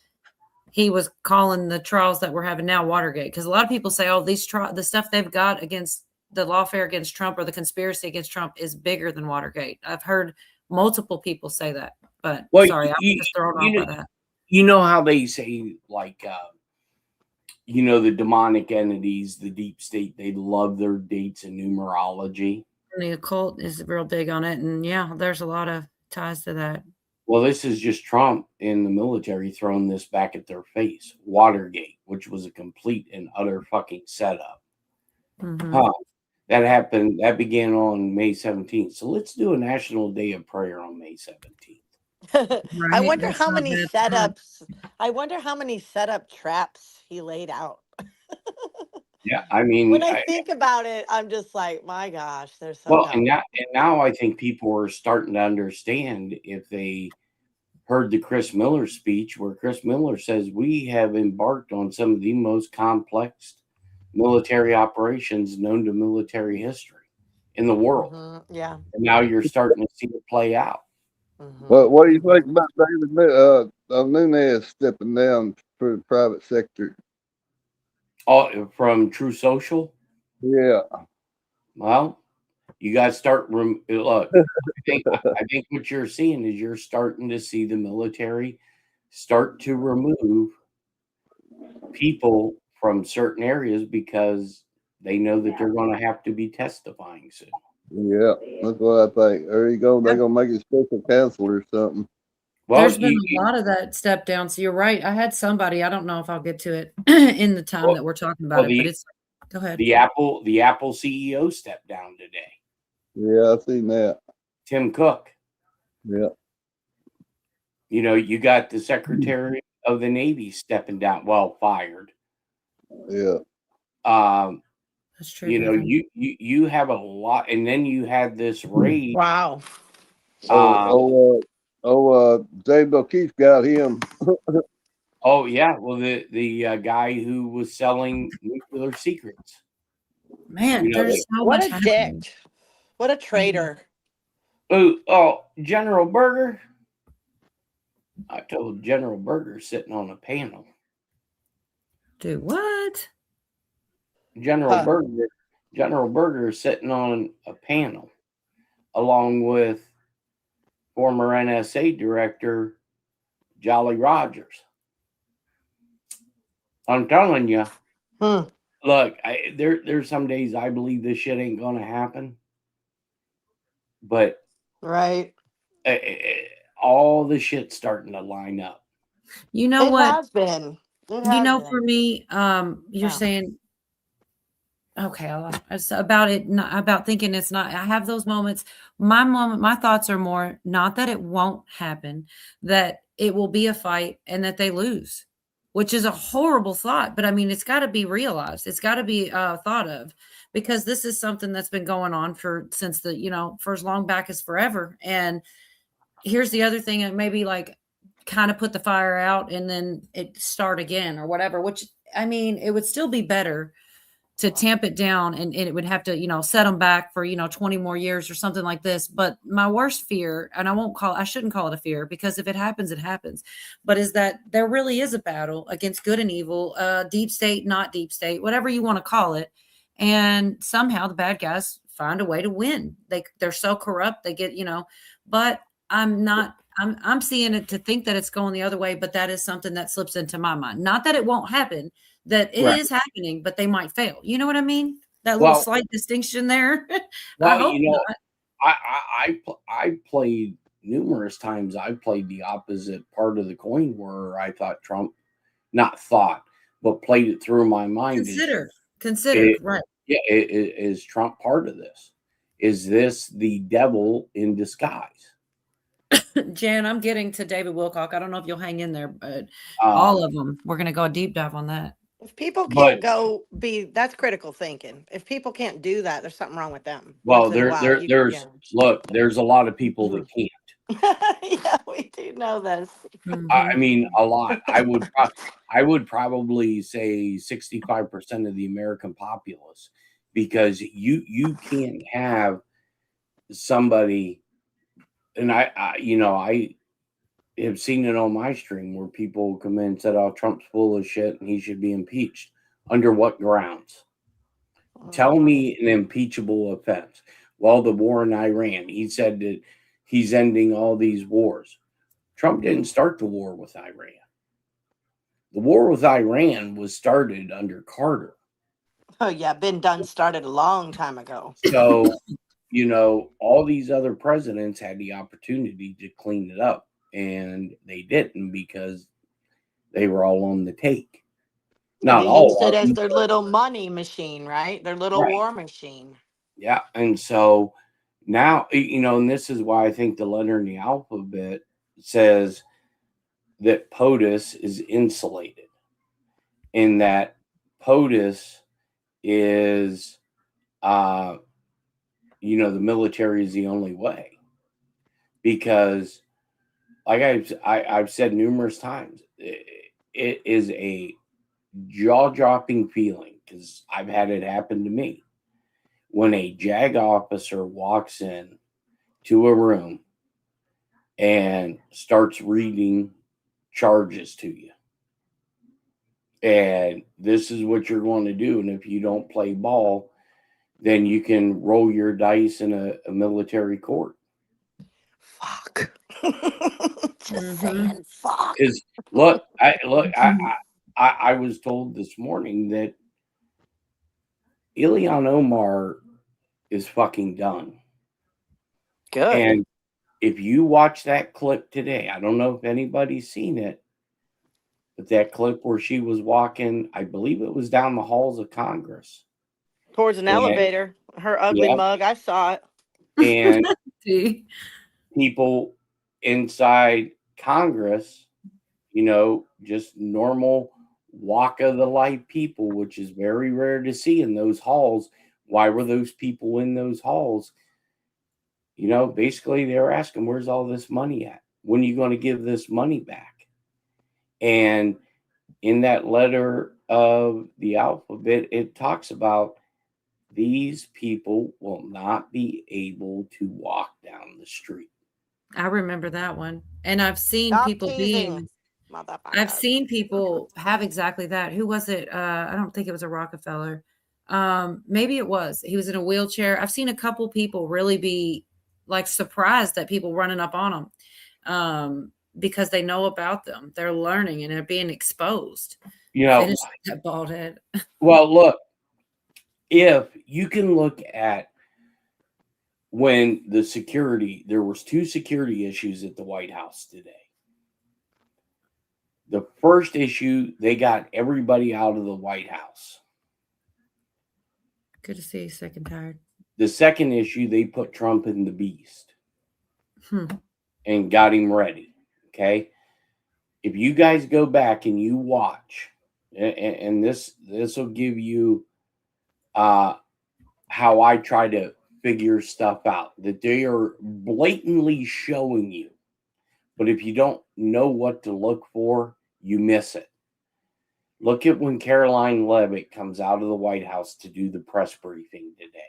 he was calling the trials that we're having now Watergate, because a lot of people say, oh, the stuff they've got against the lawfare against Trump or the conspiracy against Trump is bigger than Watergate. I've heard multiple people say that, but sorry, I'm just thrown off by that. You know how they say, like, the demonic entities, the deep state, they love their dates and numerology. And the occult is real big on it. And yeah, there's a lot of ties to that. Well, this is just Trump and the military throwing this back at their face. Watergate, which was a complete and utter fucking setup. That happened. That began on May 17th. So let's do a National Day of Prayer on May 17th. Right? I wonder how many setups. I wonder how many setup traps he laid out. Yeah, I mean, when I think about it, I'm just like, my gosh, there's so. Well, and now I think people are starting to understand, if they heard the Chris Miller speech, where Chris Miller says we have embarked on some of the most complex military operations known to military history in the world. Yeah. And now you're starting to see it play out. Well, what do you think about David Nunez stepping down for the private sector? Oh, from True Social? Yeah. Well, you got to start. Look, I think what you're seeing is you're starting to see the military start to remove people from certain areas because they know that they're going to have to be testifying soon. Yeah, that's what I think. There you go. They're going to make a special counsel or something. Well, there's been a lot of that step down. So you're right. I had somebody, I don't know if I'll get to it in the time that we're talking about it, but it's, go ahead. The Apple CEO stepped down today. Yeah, I've seen that. Tim Cook. Yeah. You got the Secretary of the Navy stepping down. Well, fired. Yeah. That's true. You have a lot, and then you had this raid. Wow. James O'Keefe got him. Oh yeah, well the guy who was selling nuclear secrets. Man, there's so what much a happening. dick! What a traitor! Oh, General Berger. I told General Berger sitting on a panel. Dude, what? General Berger is sitting on a panel along with former NSA director Jolly Rogers. I'm telling you, look, there's some days I believe this shit ain't gonna happen, but right, all the shit's starting to line up. You know what? It has been. For me, you're saying, okay, it's about it, not about thinking it's not. I have those moments. My thoughts are more not that it won't happen, that it will be a fight and that they lose, which is a horrible thought. But I mean, it's got to be realized. It's got to be thought of, because this is something that's been going on since for as long back as forever. And here's the other thing, and maybe like kind of put the fire out and then it start again or whatever, which I mean, it would still be better to tamp it down, and it would have to, set them back for, 20 more years or something like this. But my worst fear, and I shouldn't call it a fear, because if it happens, it happens, but is that there really is a battle against good and evil, deep state, not deep state, whatever you want to call it. And somehow the bad guys find a way to win. They're so corrupt, they get, but I'm seeing it to think that it's going the other way, but that is something that slips into my mind. Not that it won't happen, that it is happening, but they might fail. You know what I mean? That little slight distinction there. I hope not. I played numerous times. I played the opposite part of the coin, where I thought Trump, not thought, but played it through my mind. Consider, right? Yeah, is Trump part of this? Is this the devil in disguise? Jan, I'm getting to David Wilcock. I don't know if you'll hang in there, but all of them, we're going to go a deep dive on that. If people can't that's critical thinking. If people can't do that, there's something wrong with them. Well, there's a lot of people that can't. Yeah, we do know this. I mean, a lot. I would probably say 65% of the American populace, because you can't have somebody, and I have seen it on my stream where people come in and said, "Oh, Trump's full of shit and he should be impeached." Under what grounds? Tell me an impeachable offense. Well, the war in Iran, he said that he's ending all these wars. Trump didn't start the war with Iran. The war with Iran was started under Carter. Oh yeah, started a long time ago. So, all these other presidents had the opportunity to clean it up, and they didn't, because they were all on the take. Not they all used it as their little money machine, right? Their little war machine. Yeah, and so now, and this is why I think the letter in the alphabet says that POTUS is insulated, in that POTUS is, the military is the only way, because, like I've said numerous times, it is a jaw-dropping feeling, because I've had it happen to me, when a JAG officer walks in to a room and starts reading charges to you. And this is what you're going to do. And if you don't play ball, then you can roll your dice in a military court. Fuck. Just saying, fuck. Because I was told this morning that Ilhan Omar is fucking done. Good. And if you watch that clip today, I don't know if anybody's seen it, but that clip where she was walking, I believe it was down the halls of Congress. Towards an elevator. Her ugly mug, I saw it. And people inside Congress, just normal walk of the life people, which is very rare to see in those halls. Why were those people in those halls? Basically they were asking, where's all this money at? When are you going to give this money back? And in that letter of the alphabet, it talks about these people will not be able to walk down the street. I remember that one. And I've seen people I've seen people have exactly that. Who was it? I don't think it was a Rockefeller. Maybe it was. He was in a wheelchair. I've seen a couple people really be surprised that people running up on them, because they know about them. They're learning and they're being exposed. Finish that bald head. Well, look, if you can look at when there was 2 security issues at the White House today. The first issue, they got everybody out of the White House. Good to see you, sick and tired. The second issue, they put Trump in the beast and got him ready. Okay. If you guys go back and you watch, and this will give you how I try to figure stuff out, that they are blatantly showing you. But if you don't know what to look for, you miss it. Look at when Caroline Leavitt comes out of the White House to do the press briefing today.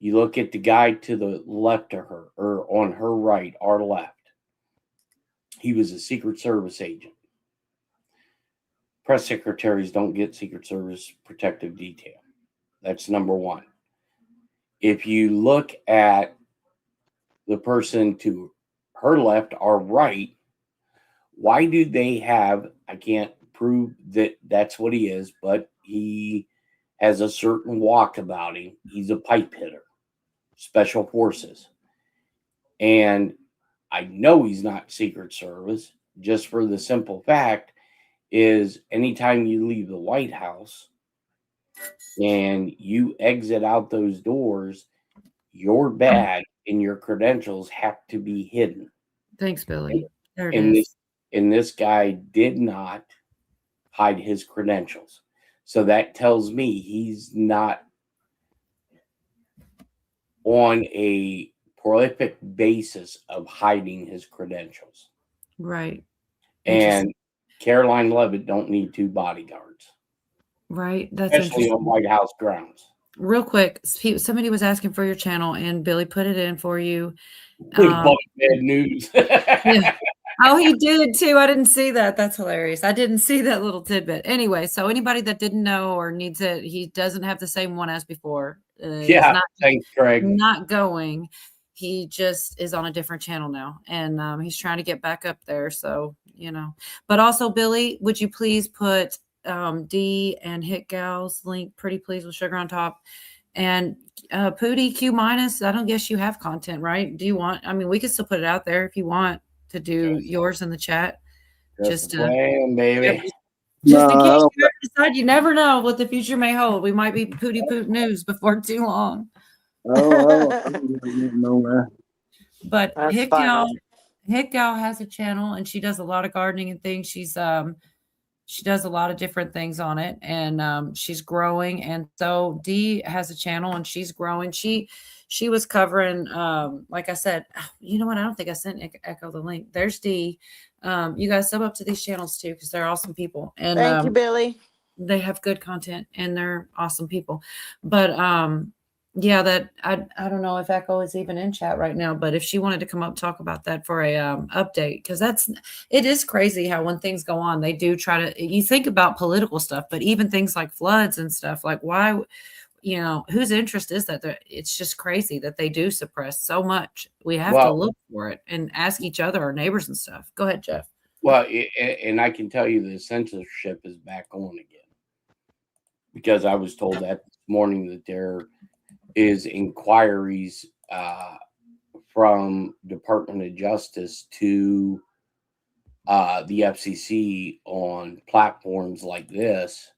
You look at the guy to the left of her, or on her right, our left. He was a Secret Service agent. Press secretaries don't get Secret Service protective detail. That's number one. If you look at the person to her left, our right, why do they have, I can't prove that that's what he is, but he has a certain walk about him. He's a pipe hitter, special forces. And I know he's not Secret Service, just for the simple fact is anytime you leave the White House and you exit out those doors, your badge and your credentials have to be hidden. Thanks, Billy. There it And is. this guy did not hide his credentials. So that tells me he's not on a prolific basis of hiding his credentials. Right. And Caroline Leavitt don't need 2 bodyguards. Right. That's Especially interesting. on White House grounds. Real quick, somebody was asking for your channel, and Billy put it in for you. Big bad news. Yeah. Oh, he did too. I didn't see that. That's hilarious. I didn't see that little tidbit. Anyway, so anybody that didn't know or needs it, he doesn't have the same one as before. Yeah, thanks, Craig. Not going. He just is on a different channel now, and he's trying to get back up there. So, but also, Billy, would you please put D and Hit Gal's link, Pretty Please with Sugar on top, and Pootie Q minus. I don't guess you have content, right? Do you want? I mean, we could still put it out there if you want to do yours in the chat. Just to plan, baby. Just in case you decide, you never know what the future may hold. We might be Pootie Poot news before too long. But Hit Gal has a channel, and she does a lot of gardening and things. She does a lot of different things on it, and she's growing. And so Dee has a channel, and she's growing. She was covering, like I said, you know what? I don't think I sent Echo the link. There's Dee. You guys sub up to these channels too, because they're awesome people. And thank you, Billy. They have good content, and they're awesome people. But yeah, that I don't know if Echo is even in chat right now, but if she wanted to come up talk about that for a update, because it is crazy how when things go on, they do try to. You think about political stuff, but even things like floods and stuff, like why, whose interest is that? It's just crazy that they do suppress so much. We have to look for it and ask each other, our neighbors and stuff. Go ahead, Jeff. Well, and I can tell you the censorship is back on again, because I was told that this morning that there is inquiries from Department of Justice to the FCC on platforms like this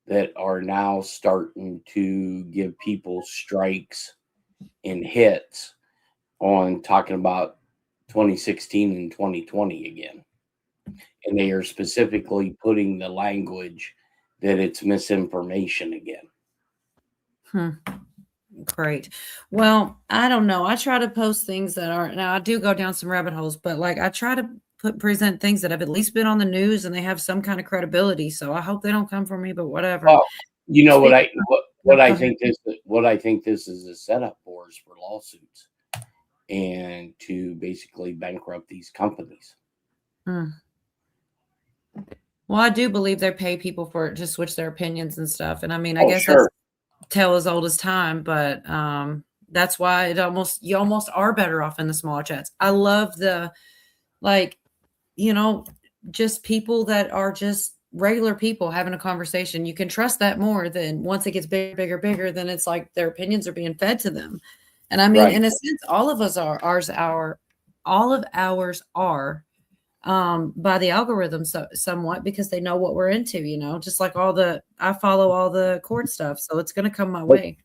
that are now starting to give people strikes and hits on talking about 2016 and 2020 again. And they are specifically putting the language that it's misinformation again. Great. Well, I don't know. I try to post things that aren't. Now, I do go down some rabbit holes, but like I try to present things that have at least been on the news and they have some kind of credibility. So I hope they don't come for me, but whatever. Well, you know what I think this is a setup for is for lawsuits and to basically bankrupt these companies. Well, I do believe they pay people to switch their opinions and stuff. And I mean, I guess that's tale as old as time, but that's why you almost are better off in the smaller chats. I love the, just people that are just regular people having a conversation. You can trust that more than once it gets bigger, then it's like their opinions are being fed to them. And I mean, in a sense, all of us are, all of ours are by the algorithm somewhat, because they know what we're into, just like I follow all the court stuff, so it's going to come my way.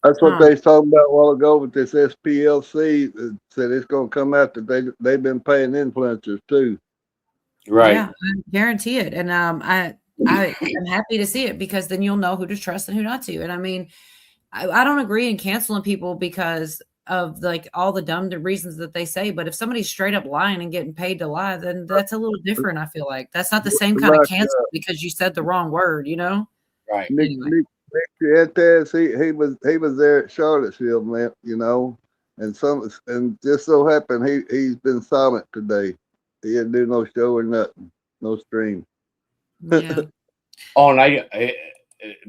That's what they was talking about a while ago with this SPLC that said it's going to come out that they've been paying influencers too. Right. Yeah, I guarantee it. And I'm happy to see it, because then you'll know who to trust and who not to. And I mean, I don't agree in canceling people because of like all the dumb reasons that they say. But if somebody's straight up lying and getting paid to lie, then that's a little different. I feel like that's not the same kind of cancel because you said the wrong word, you know? Right. Nick Fuentes, he was there at Charlottesville, man, you know, and just so happened he's been silent today. He didn't do no show or nothing, no stream. Yeah. Oh, and I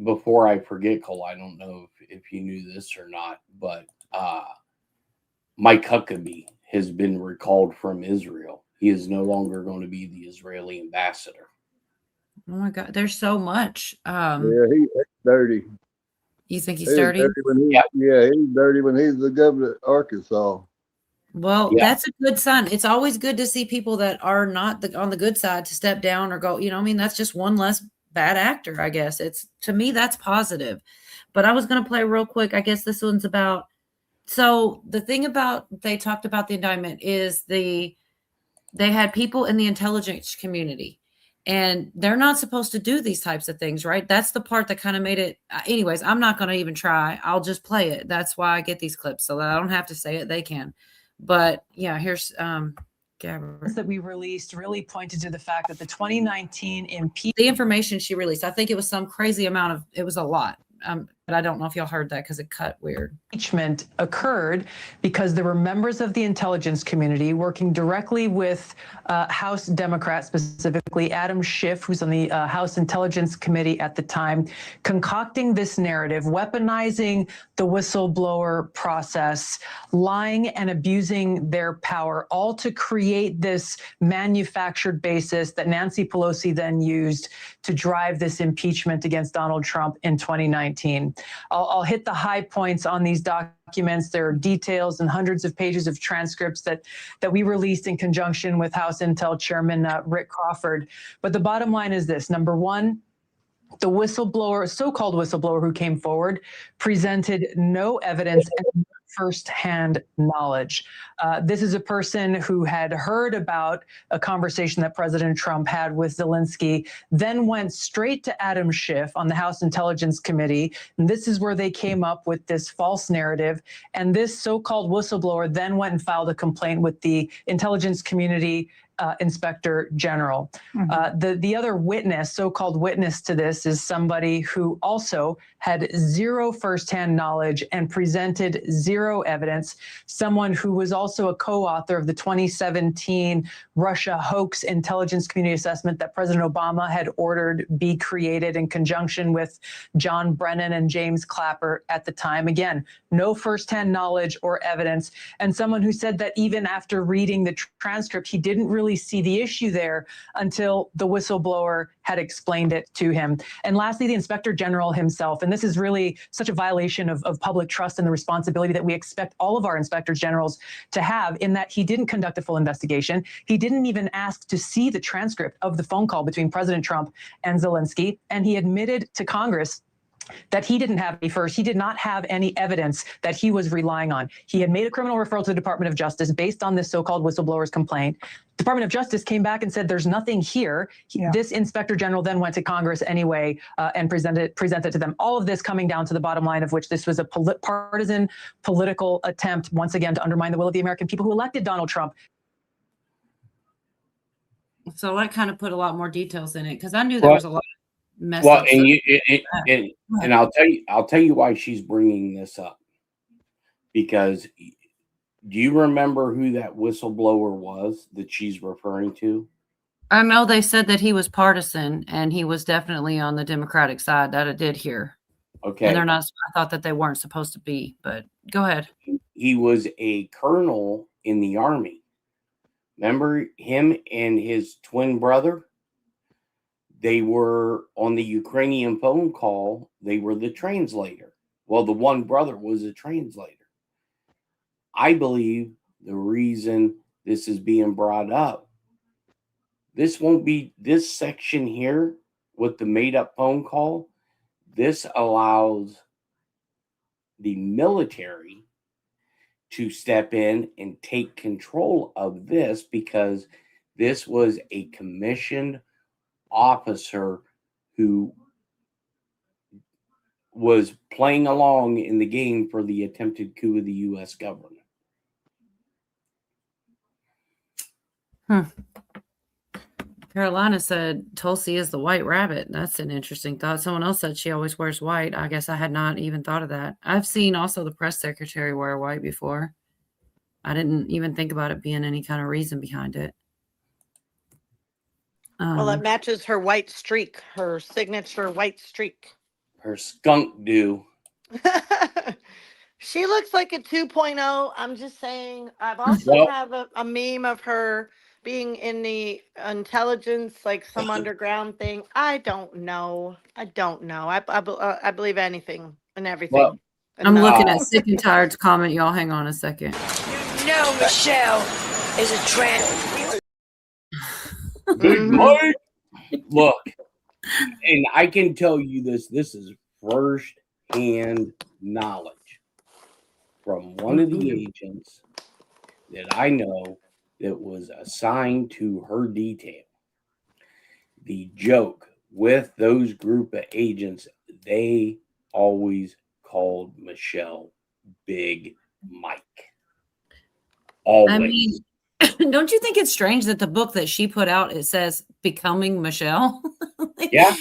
before I forget, Cole, I don't know if you knew this or not, but Mike Huckabee has been recalled from Israel. He is no longer going to be the Israeli ambassador. Oh my God, there's so much. Yeah, he's dirty. You think he's dirty? Yeah, he's dirty when he's the governor of Arkansas. Well, that's a good sign. It's always good to see people that are not on the good side to step down or go, you know, I mean, that's just one less bad actor, I guess. To me, that's positive. But I was going to play real quick. I guess this one's about, so the thing about, they talked about the indictment is they had people in the intelligence community. And they're not supposed to do these types of things, right? That's the part that kind of made it. Anyways, I'm not going to even try. I'll just play it. That's why I get these clips so that I don't have to say it. They can. But yeah, here's Gabbard. That we released really pointed to the fact that the 2019 impeachment. The information she released, I think it was some crazy amount of, it was a lot. But I don't know if y'all heard that because it cut weird. Impeachment occurred because there were members of the intelligence community working directly with House Democrats, specifically Adam Schiff, who's on the House Intelligence Committee at the time, concocting this narrative, weaponizing the whistleblower process, lying and abusing their power, all to create this manufactured basis that Nancy Pelosi then used to drive this impeachment against Donald Trump in 2019. I'll hit the high points on these documents. There are details and hundreds of pages of transcripts that we released in conjunction with House Intel Chairman Rick Crawford. But the bottom line is this. Number one, the whistleblower, so-called whistleblower who came forward, presented no evidence and firsthand knowledge. This is a person who had heard about a conversation that President Trump had with Zelensky, then went straight to Adam Schiff on the House Intelligence Committee. And this is where they came up with this false narrative. And this so-called whistleblower then went and filed a complaint with the intelligence community Inspector General. The other witness, so-called witness to this, is somebody who also had zero firsthand knowledge and presented zero evidence. Someone who was also a co-author of the 2017 Russia hoax intelligence community assessment that President Obama had ordered be created in conjunction with John Brennan and James Clapper at the time. Again, no firsthand knowledge or evidence. And someone who said that even after reading the transcript, he didn't really see the issue there until the whistleblower had explained it to him. And lastly, the Inspector General himself. And this is really such a violation of public trust and the responsibility that we expect all of our inspectors generals to have, in that he didn't conduct a full investigation. He didn't even ask to see the transcript of the phone call between President Trump and Zelensky. And he admitted to Congress that he didn't have he did not have any evidence that he was relying on. He had made a criminal referral to the Department of Justice based on this so-called whistleblower's complaint. Department of Justice came back and said, there's nothing here. This Inspector General then went to Congress anyway and presented to them. All of this coming down to the bottom line of which this was a partisan political attempt, once again, to undermine the will of the American people who elected Donald Trump. So that kind of put a lot more details in it because I knew there was a lot of mess. Well, and I'll tell you why she's bringing this up, because do you remember who that whistleblower was that she's referring to? I know they said that he was partisan and he was definitely on the Democratic side. That I did hear. Okay. And they're not, I thought that they weren't supposed to be, but go ahead. He was a colonel in the Army. Remember him and his twin brother? They were on the Ukrainian phone call. They were the translator. Well, the one brother was a translator. I believe the reason this is being brought up, this won't be this section here with the made up phone call. This allows the military to step in and take control of this, because this was a commissioned officer who was playing along in the game for the attempted coup of the U.S. government. Carolina said Tulsi is the white rabbit. That's an interesting thought. Someone else said she always wears white. I guess I had not even thought of that. I've seen also the press secretary wear white before. I didn't even think about it being any kind of reason behind it. Well, it matches her white streak, her signature white streak. Her skunk do. She looks like a 2.0. I'm just saying. I've also have a meme of her being in the intelligence, like some underground thing. I don't know. I believe anything and everything. Well, I'm looking at Sick and Tired's comment. Y'all hang on a second. No, Michelle is a tramp. Big Mike. Look, and I can tell you this is first-hand knowledge from one of the agents that I know that was assigned to her detail. The joke with those group of agents, they always called Michelle Big Mike. Always. I mean, don't you think it's strange that the book that she put out, it says Becoming Michelle? Yeah.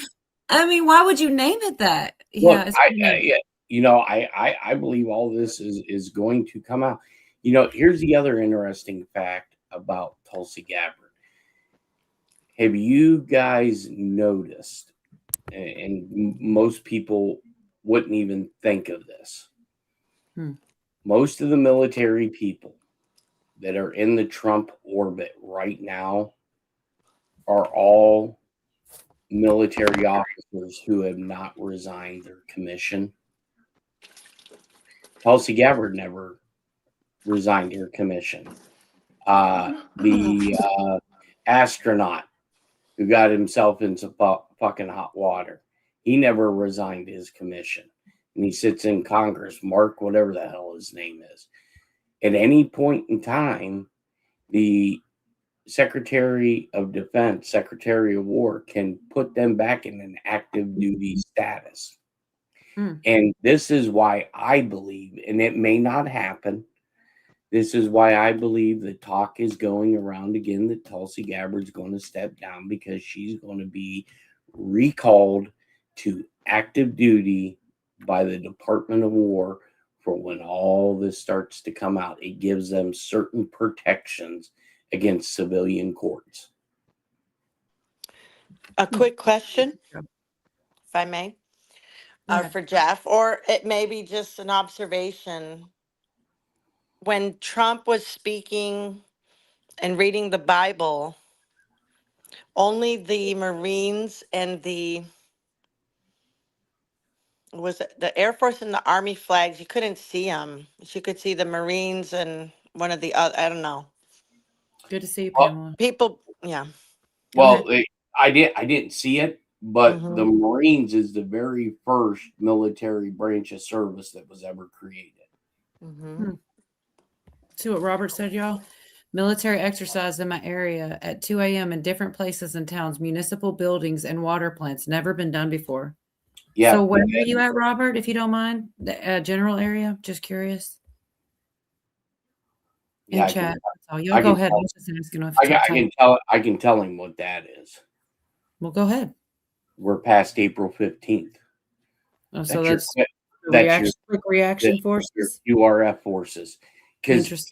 I mean, why would you name it that? Look, I believe all this is going to come out. Here's the other interesting fact about Tulsi Gabbard. Have you guys noticed, and most people wouldn't even think of this, most of the military people that are in the Trump orbit right now are all military officers who have not resigned their commission. Tulsi Gabbard never resigned her commission. The astronaut who got himself into fucking hot water, he never resigned his commission. And he sits in Congress, Mark, whatever the hell his name is. At any point in time, the Secretary of Defense, Secretary of War can put them back in an active duty status. And this is why I believe, and it may not happen, this is why I believe the talk is going around again that Tulsi Gabbard's going to step down, because she's going to be recalled to active duty by the Department of War for when all this starts to come out. It gives them certain protections against civilian courts. A quick question, if I may, for Jeff, or it may be just an observation. When Trump was speaking and reading the Bible, only the Marines and the Air Force and the Army flags, you couldn't see them. You could see the Marines and one of the other, I don't know. Good to see you, Pamela. People, yeah. Well, I didn't see it, but the Marines is the very first military branch of service that was ever created. See what Robert said, y'all? Military exercise in my area at 2 a.m. in different places and towns, municipal buildings and water plants. Never been done before. Yeah. So where are you at, Robert, if you don't mind? The general area? Just curious. In chat. Y'all go ahead. I can tell him what that is. Well, go ahead. We're past April 15th. Oh, so that's quick reaction forces? URF forces. Because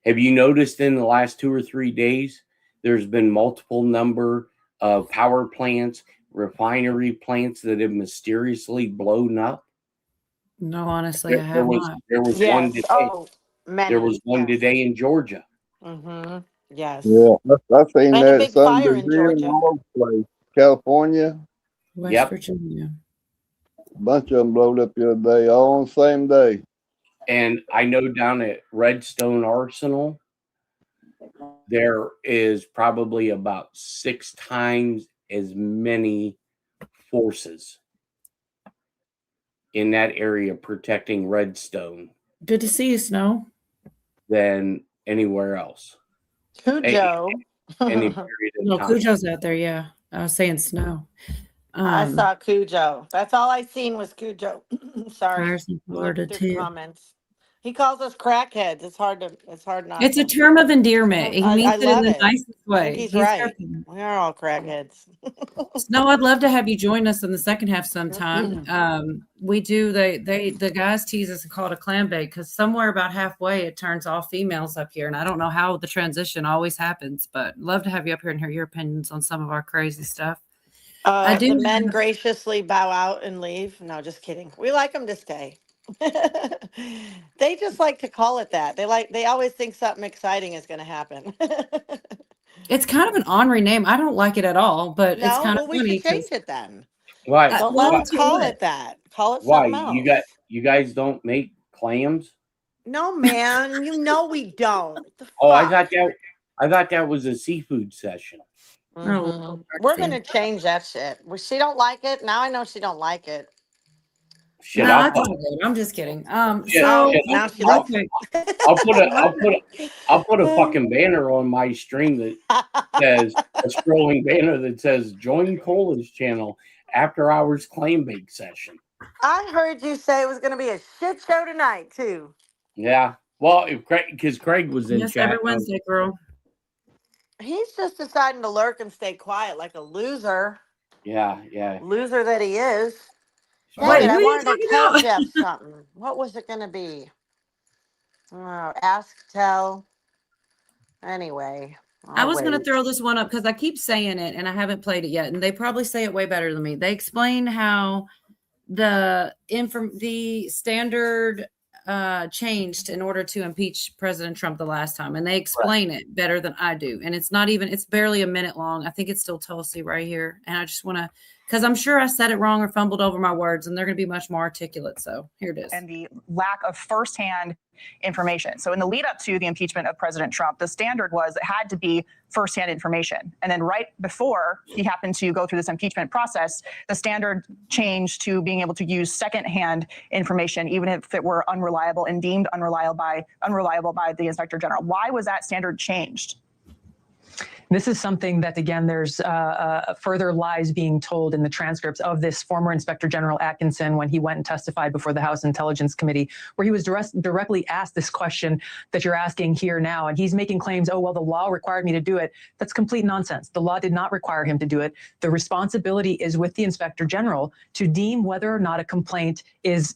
have you noticed in the last 2 or 3 days, there's been multiple number of power plants, refinery plants that have mysteriously blown up? No, honestly, I have not. There was one today. There was one today in Georgia. Yes. Yeah, I've seen and that. A big fire in Georgia. All place. California. West Virginia. A bunch of them blowed up the other day, all on the same day. And I know down at Redstone Arsenal, there is probably about 6 times as many forces in that area protecting Redstone. Good to see you, Snow. Than anywhere else. Cujo. Any period of No, time. Cujo's out there, yeah. I was saying Snow. I saw Cujo. That's all I seen was Cujo. Sorry. Fires in Florida Through the too. comments. He calls us crackheads. It's hard not It's a to. term of endearment. He means I it in love the it. nicest I way. think he's right. joking. We are all crackheads. No, I'd love to have you join us in the second half sometime. We do. The guys tease us and call it a clam bake because somewhere about halfway it turns all females up here, and I don't know how the transition always happens, but love to have you up here and hear your opinions on some of our crazy stuff. I do. The men graciously bow out and leave. No, just kidding. We like them to stay. They just like to call it that. They always think something exciting is going to happen. It's kind of an ornery name. I don't like it at all, but it's No, kind well, of we funny. should change it then. Why? Don't well, let them call what? it that. Call it Why? something else. You guys don't make clams? No, man. You know we don't. The Oh, I fuck? thought that was a seafood session. Oh, We're gonna change that shit. Well, she don't like it. Now I know she don't like it. Shit, No, I'll it's all good. I'm just kidding. Shit, So shit, now she real likes quick, I'll put a fucking banner on my stream that says a scrolling banner that says join Cola's channel after hours claim bake session. I heard you say it was gonna be a shit show tonight too. Yeah. Well, because Craig was in yes, chat. every Wednesday, girl. He's just deciding to lurk and stay quiet like a loser. Yeah. Loser that he is. Dang Wait, it, who I are you wanted to talking tell about? Jeff something. What was it gonna be? Oh, ask, tell. Anyway. I was going to wait. throw this one up because I keep saying it and I haven't played it yet, and they probably say it way better than me. They explain how the standard changed in order to impeach President Trump the last time, and they explain it better than I do. And it's barely a minute long. I think it's still Tulsi right here, and I just want to, because I'm sure I said it wrong or fumbled over my words, and they're going to be much more articulate. So here it is. And the lack of firsthand information. So in the lead up to the impeachment of President Trump, the standard was it had to be firsthand information. And then right before he happened to go through this impeachment process, the standard changed to being able to use secondhand information, even if it were unreliable and deemed unreliable by the Inspector General. Why was that standard changed? This is something that, again, there's further lies being told in the transcripts of this former Inspector General Atkinson when he went and testified before the House Intelligence Committee, where he was directly asked this question that you're asking here now. And he's making claims, oh, well, the law required me to do it. That's complete nonsense. The law did not require him to do it. The responsibility is with the Inspector General to deem whether or not a complaint is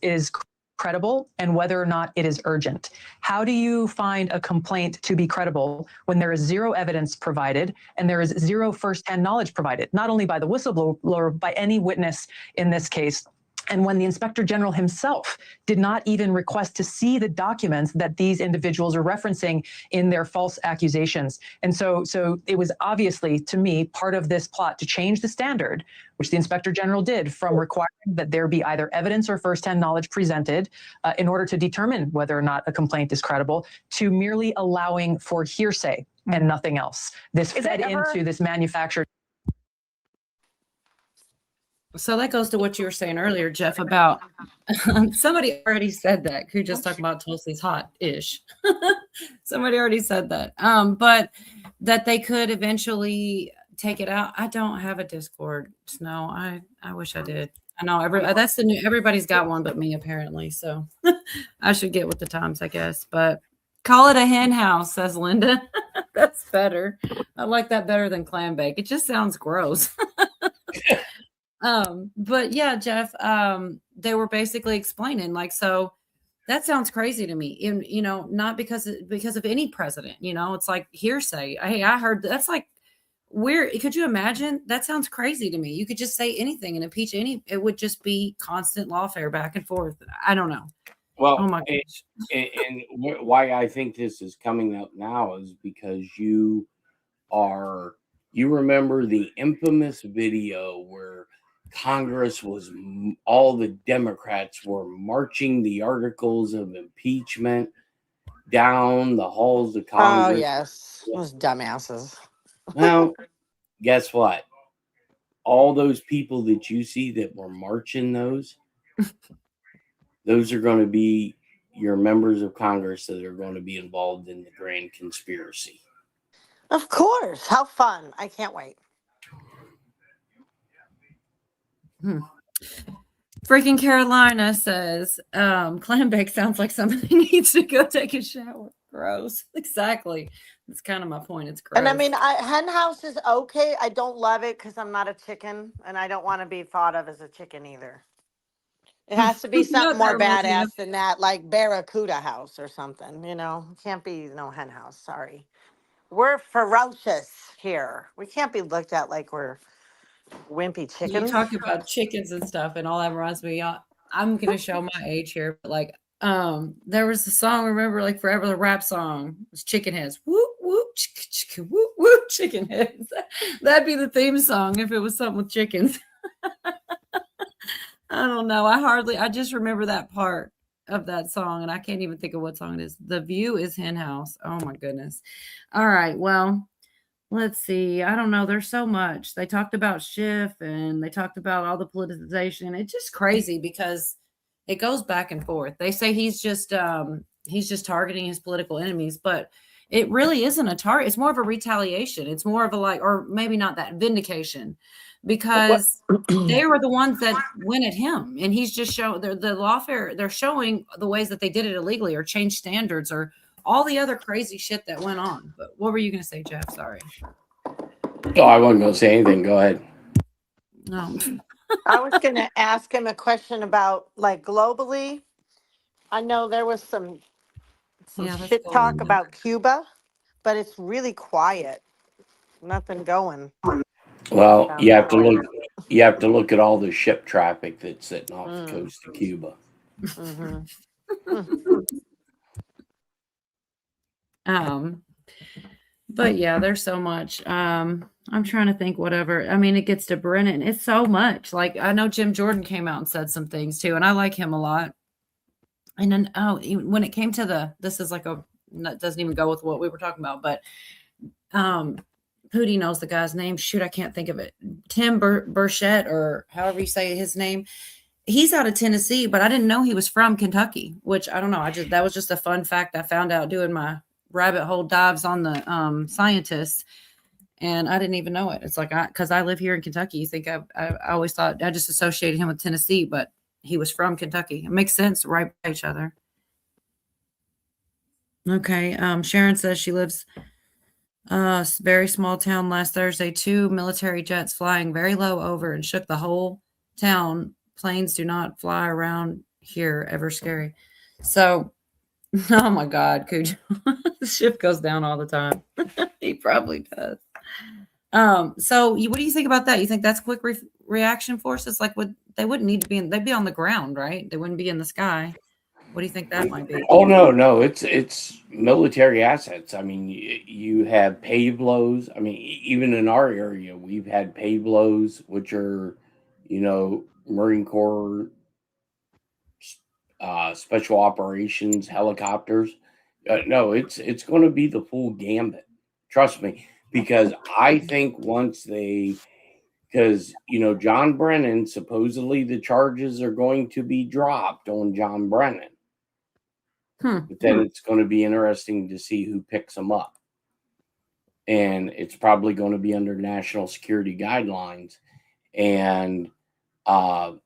credible and whether or not it is urgent. How do you find a complaint to be credible when there is zero evidence provided and there is zero firsthand knowledge provided, not only by the whistleblower, by any witness in this case? And when the Inspector General himself did not even request to see the documents that these individuals are referencing in their false accusations. And so it was obviously, to me, part of this plot to change the standard, which the Inspector General did, from requiring that there be either evidence or firsthand knowledge presented in order to determine whether or not a complaint is credible, to merely allowing for hearsay and nothing else. This fed into this manufactured. So that goes to what you were saying earlier, Jeff, about somebody already said that. Who just talking about Tulsi's hot-ish. Somebody already said that. But that they could eventually take it out. I don't have a Discord. No, I wish I did. I know everybody's got one but me apparently. So I should get with the times, I guess. But call it a hen house, says Linda. That's better. I like that better than clam bake. It just sounds gross. But yeah, Jeff, they were basically explaining so that sounds crazy to me. And, not because of any president, it's like hearsay. Hey, I heard that's like weird. Could you imagine? That sounds crazy to me. You could just say anything and impeach it would just be constant lawfare back and forth. I don't know. Well, oh my gosh. And why I think this is coming up now is because you remember the infamous video where Congress all the Democrats were marching the articles of impeachment down the halls of Congress. Oh, yes. Those dumbasses. Well, guess what? All those people that you see that were marching those are going to be your members of Congress that are going to be involved in the grand conspiracy. Of course. How fun. I can't wait. Freaking Carolina says, clam bake sounds like somebody needs to go take a shower. Gross. Exactly. That's kind of my point. It's gross. And I mean, hen house is okay. I don't love it because I'm not a chicken, and I don't want to be thought of as a chicken either. It has to be something more badass than that, like Barracuda house or something. You know, it can't be no hen house. Sorry, we're ferocious here. We can't be looked at like we're wimpy You chickens. talk about chickens and stuff, and all that reminds me. I'm gonna show my age here, but like, there was a song. Remember, like forever, the rap song it was "Chicken Heads." Whoop whoop, chicka chicka whoop whoop, chicken heads. That'd be the theme song if it was something with chickens. I don't know. I just remember that part of that song, and I can't even think of what song it is. The View is Hen House. Oh my goodness. All right. Well, let's see. I don't know. There's so much. They talked about Schiff and they talked about all the politicization. It's just crazy because it goes back and forth. They say he's just targeting his political enemies, but it really isn't a target. It's more of a retaliation. It's more of a or maybe not that vindication, because they were the ones that went at him, and he's just showing the lawfare. They're showing the ways that they did it illegally or changed standards or all the other crazy shit that went on. But what were you going to say, Jeff? Sorry. Oh, I wasn't going to say anything. Go ahead. No. I was going to ask him a question about like globally. I know there was some shit talk about Cuba, but it's really quiet. Nothing going. Well, you have to look. You have to look at all the ship traffic that's sitting off the coast of Cuba. But yeah, there's so much. I'm trying to think whatever. I mean, it gets to Brennan. It's so much. Like, I know Jim Jordan came out and said some things too, and I like him a lot. And then, when it came to this is like that doesn't even go with what we were talking about, but Pootie knows the guy's name. Shoot, I can't think of it. Tim Burchett, or however you say his name. He's out of Tennessee, but I didn't know he was from Kentucky, which I don't know. That was just a fun fact I found out doing my rabbit hole dives on the scientists, and I didn't even know it. It's like, because I live here in Kentucky, you think I always thought I just associated him with Tennessee, but he was from Kentucky. It makes sense, right by each other. Okay. Sharon says she lives very small town. Last Thursday, 2 military jets flying very low over and shook the whole town. Planes do not fly around here, ever scary. So, oh my God, Cujo. The ship goes down all the time. He probably does. So what do you think about that? You think that's quick reaction forces? Like, they wouldn't need to be they'd be on the ground, right? They wouldn't be in the sky. What do you think that might be? Oh, no, it's military assets. I mean, you have payloads. I mean, even in our area, we've had payloads, which are, Marine Corps special operations helicopters. No, it's going to be the full gambit. Trust me, because I think because John Brennan, supposedly the charges are going to be dropped on John Brennan. But then it's going to be interesting to see who picks them up. And it's probably going to be under national security guidelines. And, I'm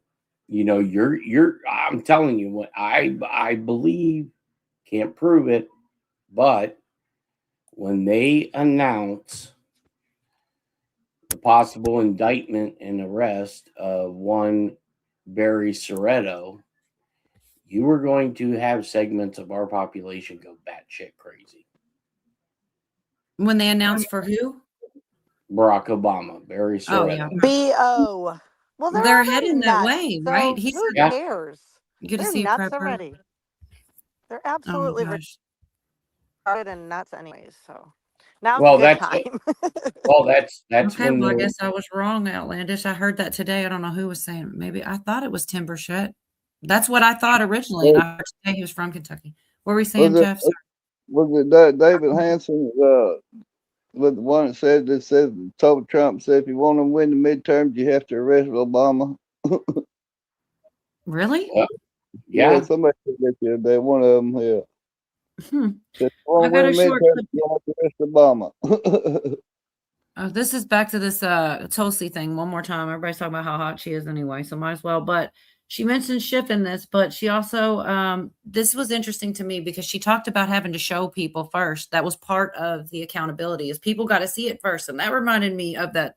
telling you what I believe, can't prove it, but when they announce the possible indictment and arrest of one Barry Soretto, you are going to have segments of our population go batshit crazy. When they announce for who? Barack Obama, Barry Soretto. Oh, yeah. B.O. Well, they're heading that way, so right? Who cares? Good to They're see you, nuts Prepper. already. They're absolutely retarded and nuts anyways. So now's a good time. That's okay. Well, I guess I was wrong, Outlandish. I heard that today. I don't know who was saying it. Maybe I thought it was Tim Burchett. That's what I thought originally. And I heard today he was from Kentucky. What were we saying, Jeff? Was it David Hansen? Was the one that told Trump, said if you want to win the midterms, you have to arrest Obama. Really? Yeah, somebody said that the other day. One of them, yeah. I got a short clip. You have to arrest Obama. This is back to this Tulsi thing one more time. Everybody's talking about how hot she is anyway, so might as well. But she mentioned Schiff in this, but she also this was interesting to me because she talked about having to show people first. That was part of the accountability, is people got to see it first, and that reminded me of that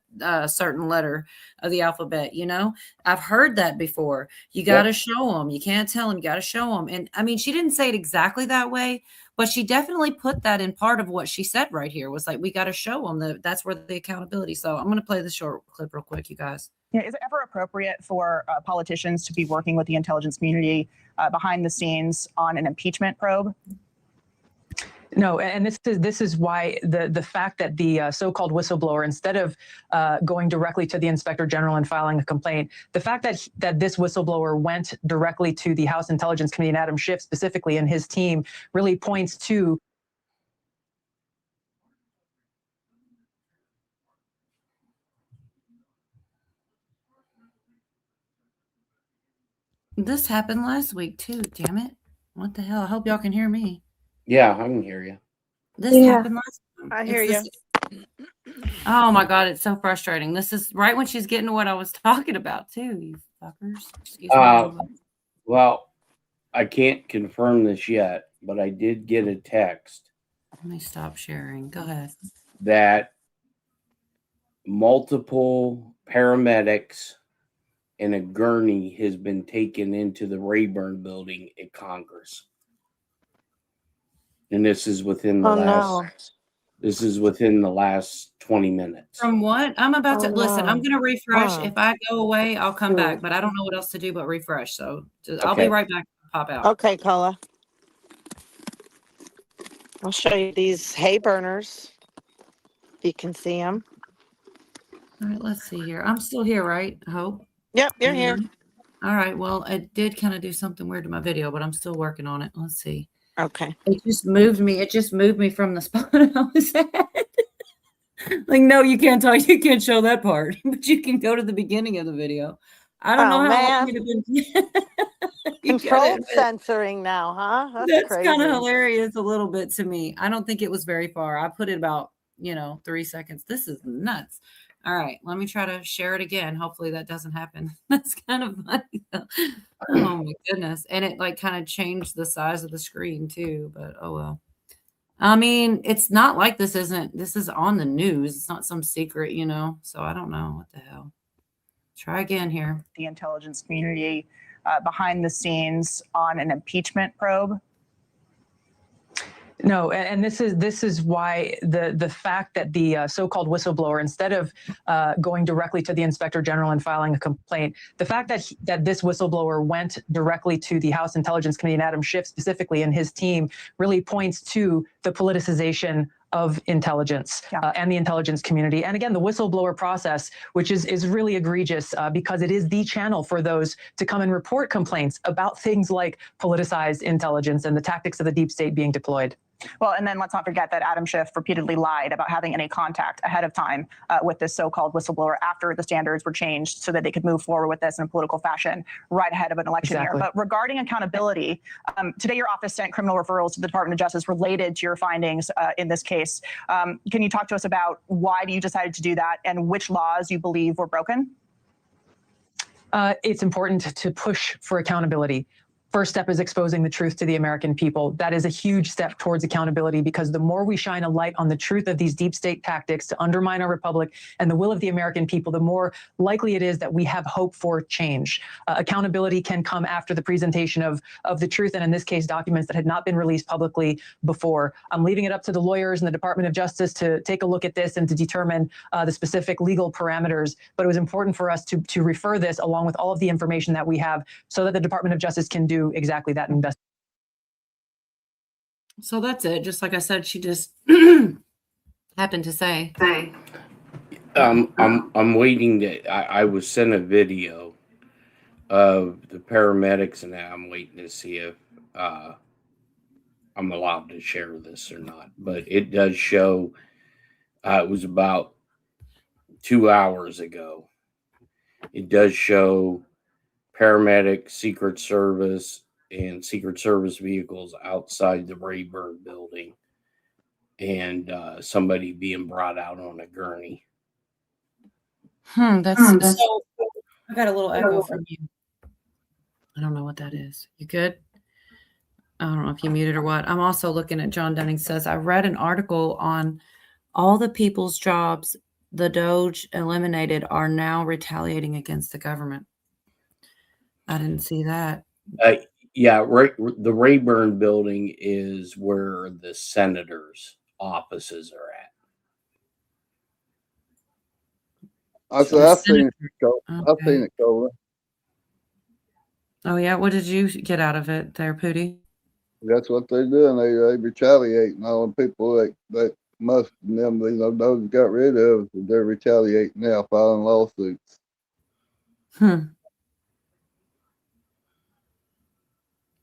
certain letter of the alphabet. You know, I've heard that before. You got to show them. You can't tell them. You got to show them. And I mean, she didn't say it exactly that way, but she definitely put that in part of what she said right here, was like, we got to show them that that's where the accountability. So I'm going to play the short clip real quick, you guys. Yeah, is it ever appropriate for politicians to be working with the intelligence community behind the scenes on an impeachment probe? No, and this is why the fact that the so-called whistleblower, instead of going directly to the inspector general and filing a complaint, the fact that this whistleblower went directly to the House Intelligence Committee and Adam Schiff specifically and his team really points to This happened last week too, damn it. What the hell? I hope y'all can hear me. Yeah, I can hear you. This happened last time. I hear you. Oh my God, it's so frustrating. This is right when she's getting to what I was talking about too, you fuckers. Excuse me. Well, I can't confirm this yet, but I did get a text. Let me stop sharing. Go ahead. That multiple paramedics and a gurney has been taken into the Rayburn building at Congress. And this is within the this is within the last 20 minutes. From what? I'm about to listen. I'm going to refresh. If I go away, I'll come back, but I don't know what else to do but refresh. So I'll be right back. Pop out. Okay, Carla. I'll show you these hay burners. If you can see them. All right, let's see here. I'm still here, right? I hope. Yep, you're here. All right. Well, I did kind of do something weird to my video, but I'm still working on it. Let's see. Okay. It just moved me. It just moved me from the spot I was at. Like, no, you can't talk. You can't show that part, but you can go to the beginning of the video. I don't know how long it had been. Controlled censoring now, huh? That's crazy. kind of hilarious a little bit to me. I don't think it was very far. I put it about, 3 seconds. This is nuts. All right, let me try to share it again. Hopefully that doesn't happen. That's kind of funny though. Oh my goodness. And it kind of changed the size of the screen too, but oh well. I mean, it's not like this is on the news. It's not some secret, so I don't know what the hell. Try again here. The intelligence community behind the scenes on an impeachment probe. No, and this is why the fact that the so-called whistleblower, instead of going directly to the inspector general and filing a complaint, the fact that this whistleblower went directly to the House Intelligence Committee and Adam Schiff specifically and his team really points to the politicization of intelligence and the intelligence community. And again, the whistleblower process, which is really egregious because it is the channel for those to come and report complaints about things like politicized intelligence and the tactics of the deep state being deployed. Well, and then let's not forget that Adam Schiff repeatedly lied about having any contact ahead of time with this so-called whistleblower after the standards were changed so that they could move forward with this in a political fashion right ahead of an election year. But regarding accountability, today your office sent criminal referrals to the Department of Justice related to your findings in this case. Can you talk to us about why you decided to do that and which laws you believe were broken? It's important to push for accountability. First step is exposing the truth to the American people. That is a huge step towards accountability because the more we shine a light on the truth of these deep state tactics to undermine our republic and the will of the American people, the more likely it is that we have hope for change. Accountability can come after the presentation of the truth, and in this case, documents that had not been released publicly before. I'm leaving it up to the lawyers and the Department of Justice to take a look at this and to determine the specific legal parameters. But it was important for us to refer this along with all of the information that we have so that the Department of Justice can do exactly that investigation. So that's it. Just like I said, she just happened to say. I'm waiting to. I was sent a video of the paramedics, and I'm waiting to see if I'm allowed to share this or not. But it does show. It was about 2 hours ago. It does show paramedics, Secret Service, and Secret Service vehicles outside the Rayburn building, and somebody being brought out on a gurney. That's so. I got a little echo from you. I don't know what that is. You good? I don't know if you muted or what. I'm also looking at John Dunning says, I read an article on all the people's jobs the Doge eliminated are now retaliating against the government. I didn't see that. Yeah, right. The Rayburn building is where the senators' offices are at. I've seen it. I've seen it, Cola. Oh yeah, what did you get out of it there, Pootie? That's what they're doing. They retaliate, and all the people that most of them, those got rid of, they're retaliating now, filing lawsuits.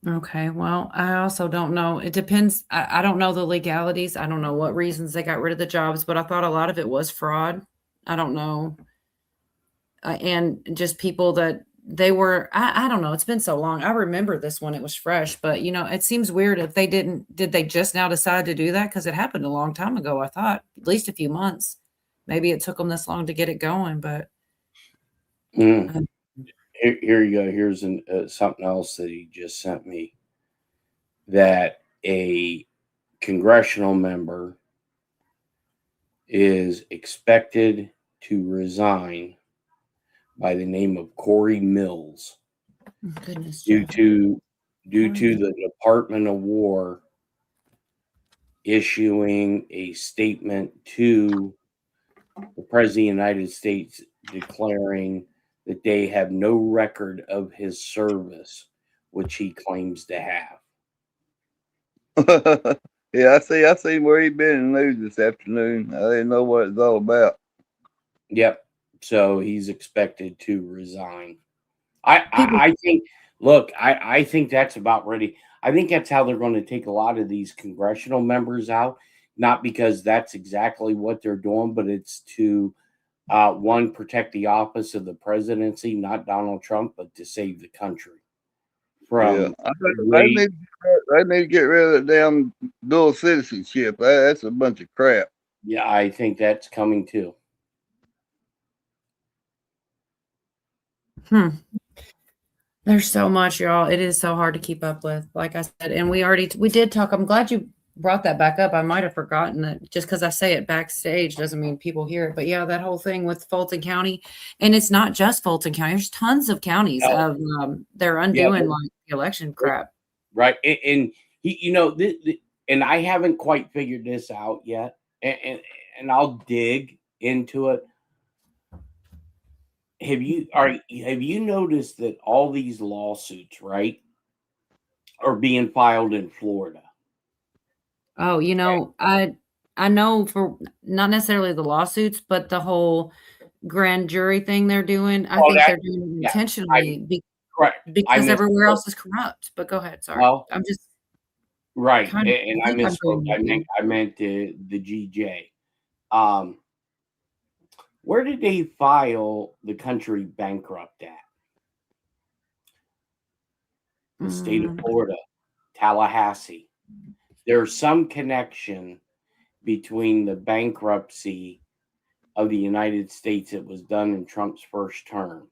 Okay, well, I also don't know. It depends. I don't know the legalities. I don't know what reasons they got rid of the jobs, but I thought a lot of it was fraud. I don't know. And just people that they were, I don't know. It's been so long. I remember this one. It was fresh, but it seems weird if they did they just now decide to do that? Because it happened a long time ago. I thought at least a few months. Maybe it took them this long to get it going, but. Here you go. Here's something else that he just sent me. That a congressional member is expected to resign by the name of Corey Mills due to the Department of War issuing a statement to the President of the United States declaring that they have no record of his service, which he claims to have. Yeah, I seen where he been in the news this afternoon. I didn't know what it's all about. Yep. So he's expected to resign. I think. Look, I think that's about ready. I think that's how they're going to take a lot of these congressional members out. Not because that's exactly what they're doing, but it's to one, protect the office of the presidency, not Donald Trump, but to save the country from. They need to get rid of the damn dual citizenship. That's a bunch of crap. Yeah, I think that's coming too. There's so much, y'all. It is so hard to keep up with, like I said. And we did talk. I'm glad you brought that back up. I might have forgotten it. Just because I say it backstage doesn't mean people hear it. But yeah, that whole thing with Fulton County, and it's not just Fulton County. There's tons of counties of they're undoing like the election crap. Right, and and I haven't quite figured this out yet, and I'll dig into it. Have you noticed that all these lawsuits, right, are being filed in Florida? Oh, I know for not necessarily the lawsuits, but the whole grand jury thing they're doing. I think they're doing it intentionally because everywhere else is corrupt. But go ahead. Sorry. Well, I'm just right. And I misspoke. I meant the GJ. Where did they file the country bankrupt at? The state of Florida, Tallahassee. There's some connection between the bankruptcy of the United States that was done in Trump's first term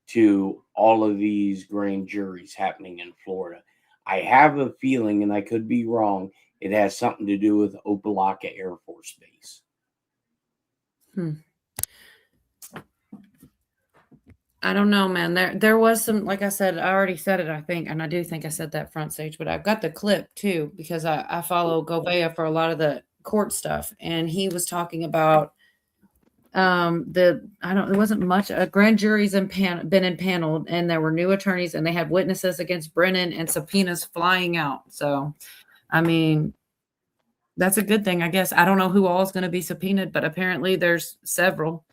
to all of these grand juries happening in Florida. I have a feeling, and I could be wrong, it has something to do with Opelika Air Force Base. I don't know, man. There was some, like I said, I already said it, I think, and I do think I said that front stage, but I've got the clip too, because I follow Govea for a lot of the court stuff, and he was talking about it wasn't much. A grand jury's been impaneled, and there were new attorneys, and they had witnesses against Brennan and subpoenas flying out. So, I mean, that's a good thing, I guess. I don't know who all is going to be subpoenaed, but apparently there's several.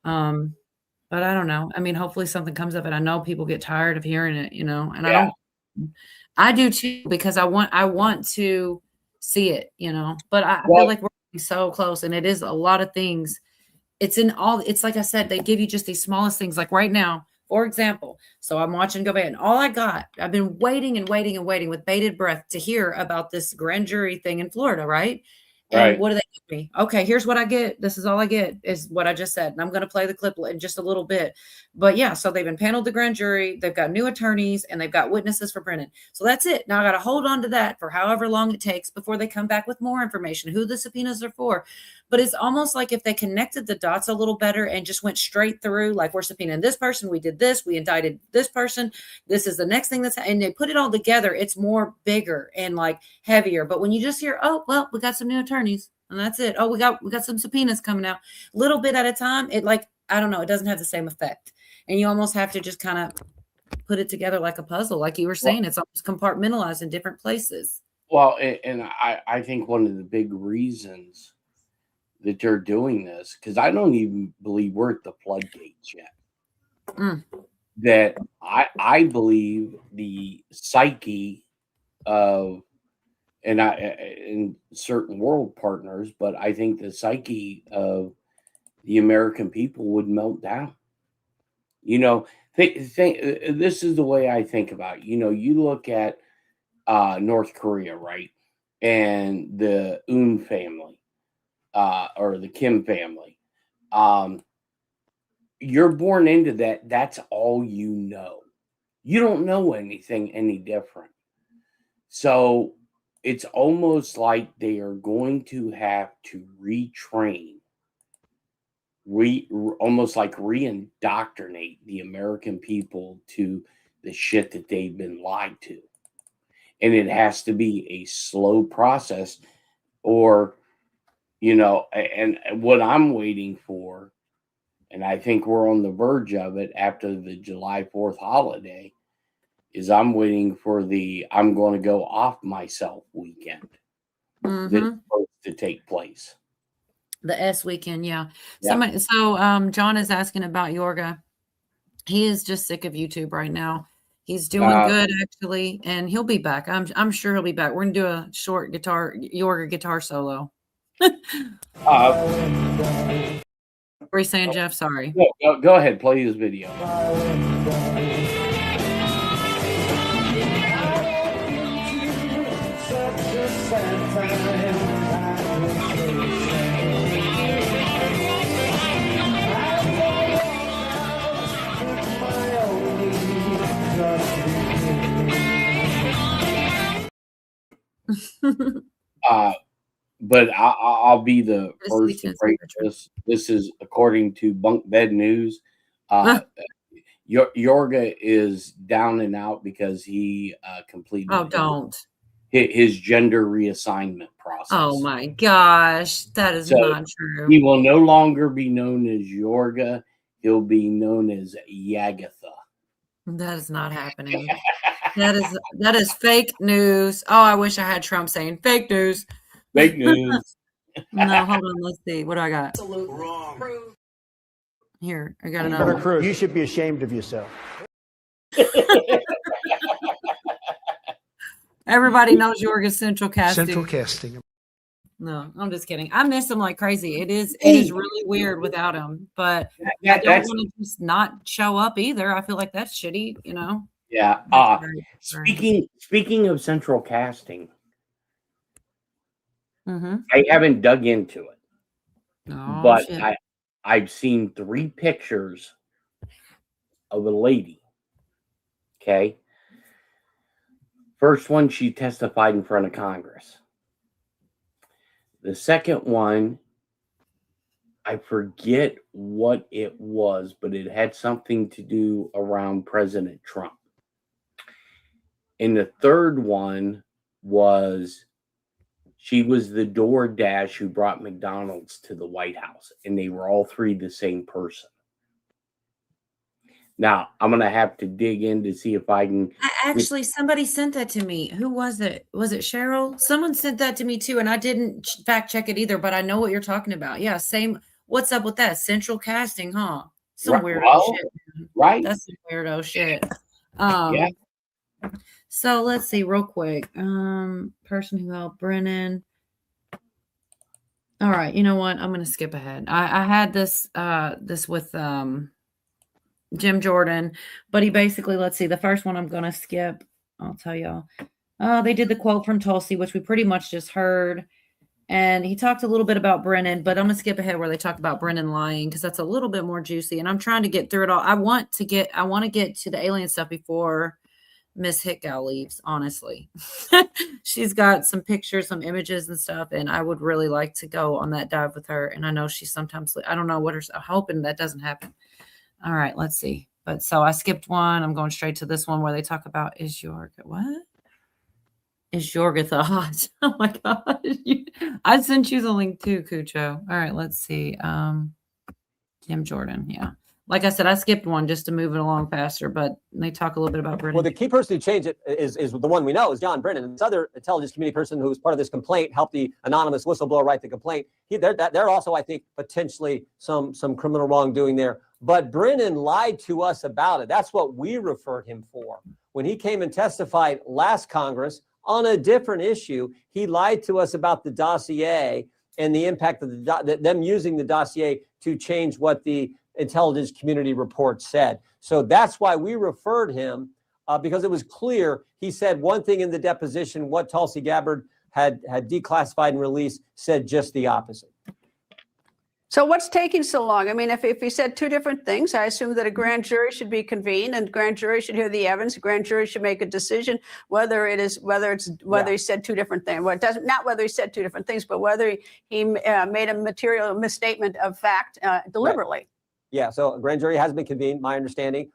But I don't know. I mean, hopefully something comes of it. I know people get tired of hearing it, and I do too, because I want to see it, but I feel like we're so close, and it is a lot of things. It's like I said, they give you just these smallest things. Like right now, for example, so I'm watching Govea, and I've been waiting and waiting and waiting with bated breath to hear about this grand jury thing in Florida, right? And Right. what do they give me? Okay, here's what I get. This is all I get is what I just said. And I'm going to play the clip in just a little bit. But yeah, so they've impaneled the grand jury. They've got new attorneys and they've got witnesses for Brennan. So that's it. Now I got to hold on to that for however long it takes before they come back with more information, who the subpoenas are for. But it's almost like if they connected the dots a little better and just went straight through, like we're subpoenaing this person, we did this, we indicted this person, this is the next thing and they put it all together, it's more bigger and like heavier. But when you just hear, oh, well, we got some new attorneys and that's it. Oh, we got some subpoenas coming out a little bit at a time. It like, I don't know, it doesn't have the same effect. And you almost have to just kind of put it together like a puzzle. Like you were saying, it's almost compartmentalized in different places. Well, and I think one of the big reasons that they're doing this, because I don't even believe we're at the floodgates yet. That I believe the psyche of, and certain world partners, but I think the psyche of the American people would melt down. You know, this is the way I think about it. You know, you look at North Korea, right? And the Un family, or the Kim family. You're born into that. That's all you know. You don't know anything any different. So it's almost like they are going to have to retrain, almost like reindoctrinate the American people to the shit that they've been lied to. And it has to be a slow process, or, you know, and what I'm waiting for, and I think we're on the verge of it after the July 4th holiday, is I'm waiting for the I'm going to go off myself weekend that's supposed to take place. The S weekend, yeah. Somebody, so John is asking about Yorga. He is just sick of YouTube right now. He's doing good actually, and he'll be back. I'm sure he'll be back. We're gonna do a short Yorga guitar solo. What were you saying, Jeff? Sorry. Go ahead, play this video. But I'll be the first to break this. This is according to Bunk Bed News. Yorga is down and out because he completed his gender reassignment process. Oh my gosh, that is not true. He will no longer be known as Yorga. He'll be known as Yagatha. That is not happening. That is fake news. Oh, I wish I had Trump saying fake news. Fake news. No, hold on. Let's see. What do I got? Absolutely wrong. Here, I got another. Cruz, you should be ashamed of yourself. Everybody knows Yorga's central casting. Central casting. No, I'm just kidding. I miss him like crazy. It is really weird without him, but I don't want to just not show up either. I feel like that's shitty, you know? Yeah. Speaking of central casting, I haven't dug into it, but I've seen 3 pictures of a lady. Okay. First one, she testified in front of Congress. The second one, I forget what it was, but it had something to do around President Trump. And the third one was, she was the DoorDash who brought McDonald's to the White House, and they were all 3 the same person. Now, I'm going to have to dig in to see if I can. Actually, somebody sent that to me. Who was it? Was it Cheryl? Someone sent that to me too, and I didn't fact check it either, but I know what you're talking about. Yeah, same. What's up with that? Central casting, huh? Some weirdo shit. Right. That's some weirdo shit. Yeah. So let's see real quick. Person who helped Brennan. All right. You know what? I'm going to skip ahead. I had this with Jim Jordan, but he basically, let's see, the first one I'm going to skip. I'll tell y'all. They did the quote from Tulsi, which we pretty much just heard. And he talked a little bit about Brennan, but I'm going to skip ahead where they talk about Brennan lying because that's a little bit more juicy. And I'm trying to get through it all. I want to get to the alien stuff before Miss Hitgal leaves, honestly. She's got some pictures, some images and stuff, and I would really like to go on that dive with her. And I know she's sometimes, I don't know what her, I'm hoping that doesn't happen. All right, let's see. But so I skipped one. I'm going straight to this one where they talk about Is Yorga hot? Oh my gosh. I sent you the link too, Cucho. All right, let's see. Jim Jordan, yeah. Like I said, I skipped one just to move it along faster, but they talk a little bit about Brennan. Well, the key person who changed it is the one we know is John Brennan. And this other intelligence community person who was part of this complaint helped the anonymous whistleblower write the complaint. They're also, I think, potentially some criminal wrongdoing there. But Brennan lied to us about it. That's what we referred him for. When he came and testified last Congress on a different issue, he lied to us about the dossier and the impact of them using the dossier to change what the intelligence community report said. So that's why we referred him, because it was clear he said one thing in the deposition, what Tulsi Gabbard had declassified and released said just the opposite. So what's taking so long? I mean, if he said two different things, I assume that a grand jury should be convened and grand jury should hear the evidence. A grand jury should make a decision whether he said two different things. Well, it doesn't, not whether he said two different things, but whether he made a material misstatement of fact deliberately. Right. Yeah, so a grand jury has been convened, my understanding.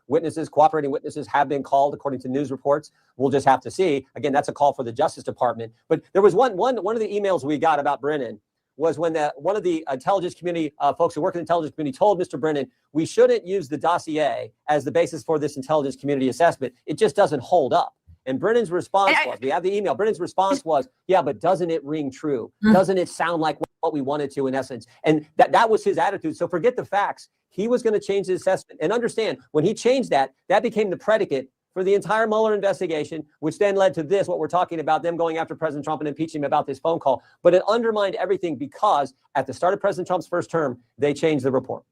Cooperating witnesses have been called according to news reports. We'll just have to see. Again, that's a call for the Justice Department. But there was one of the emails we got about Brennan was when one of the intelligence community folks who work in the intelligence community told Mr. Brennan, we shouldn't use the dossier as the basis for this intelligence community assessment. It just doesn't hold up. And Brennan's response was, we have the email, Brennan's response was, yeah, but doesn't it ring true? Doesn't it sound like what we wanted to in essence? And that was his attitude. So forget the facts. He was going to change the assessment. And understand, when he changed that became the predicate for the entire Mueller investigation, which then led to this, what we're talking about, them going after President Trump and impeaching him about this phone call. But it undermined everything because at the start of President Trump's first term, they changed the report.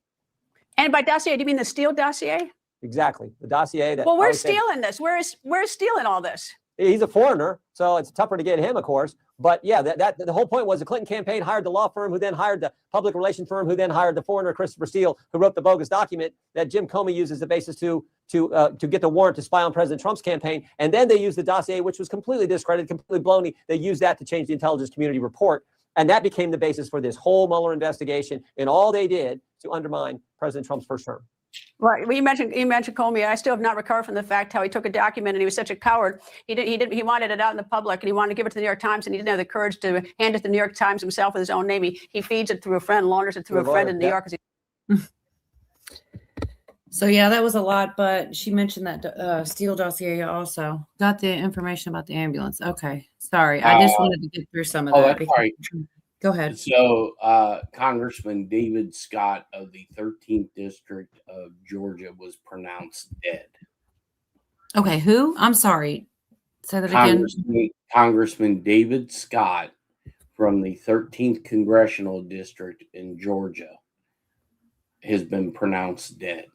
And by dossier, do you mean the Steele dossier? Exactly. The dossier. Well, where's Steele in this? Where's Steele in all this? He's a foreigner, so it's tougher to get him, of course. But yeah, the whole point was the Clinton campaign hired the law firm, who then hired the public relation firm, who then hired the foreigner Christopher Steele, who wrote the bogus document that Jim Comey used as the basis to get the warrant to spy on President Trump's campaign. And then they used the dossier, which was completely discredited, completely baloney. They used that to change the intelligence community report. And that became the basis for this whole Mueller investigation. And all they did to undermine President Trump's first term. Right. Well, you mentioned Comey. I still have not recovered from the fact how he took a document and he was such a coward. He wanted it out in the public and he wanted to give it to the New York Times and he didn't have the courage to hand it to the New York Times himself with his own name. He feeds it through a friend, launders it through a friend in New York. So yeah, that was a lot, but she mentioned that Steele dossier also. Got the information about the ambulance. Okay. Sorry. I just wanted to get through some of that. That's right. Go ahead. So Congressman David Scott of the 13th District of Georgia was pronounced dead. Okay, who? I'm sorry. Say that again. Congressman David Scott from the 13th Congressional District in Georgia has been pronounced dead.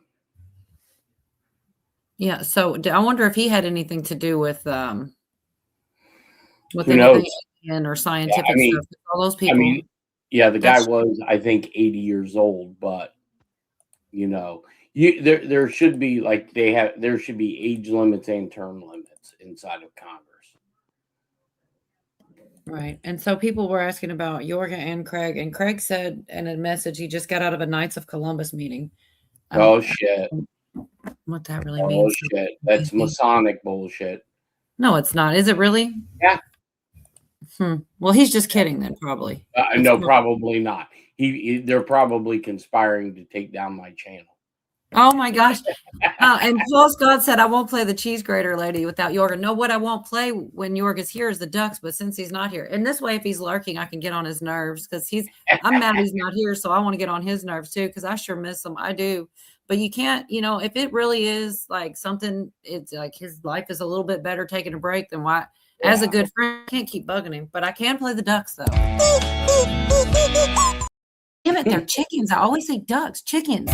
Yeah, so I wonder if he had anything to do with Who knows? Or scientific stuff. All those people. The guy was, I think, 80 years old, but there should be there should be age limits and term limits inside of Congress. Right. And so people were asking about Yorga and Craig said in a message he just got out of a Knights of Columbus meeting. Shit. What that really means. Oh shit. That's Masonic bullshit. No, it's not. Is it really? Yeah. Well, he's just kidding then, probably. No, probably not. They're probably conspiring to take down my channel. Oh my gosh. And Paul Scott said, I won't play the cheese grater lady without Yorga. No, what I won't play when Yorga's here is the ducks, but since he's not here. And this way, if he's lurking, I can get on his nerves because I'm mad he's not here. So I want to get on his nerves too, because I sure miss him. I do. But you can't, if it really is like something, it's like his life is a little bit better taking a break than why. As a good friend, I can't keep bugging him, but I can play the ducks though. Damn it, they're chickens. I always say ducks, chickens.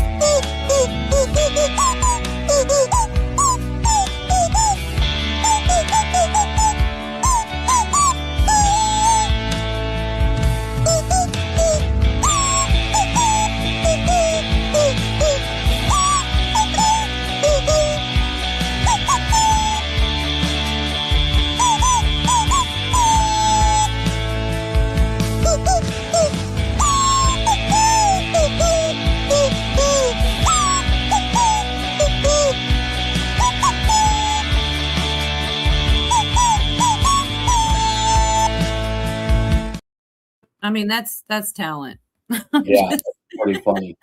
I mean, that's talent. Yeah, that's pretty funny.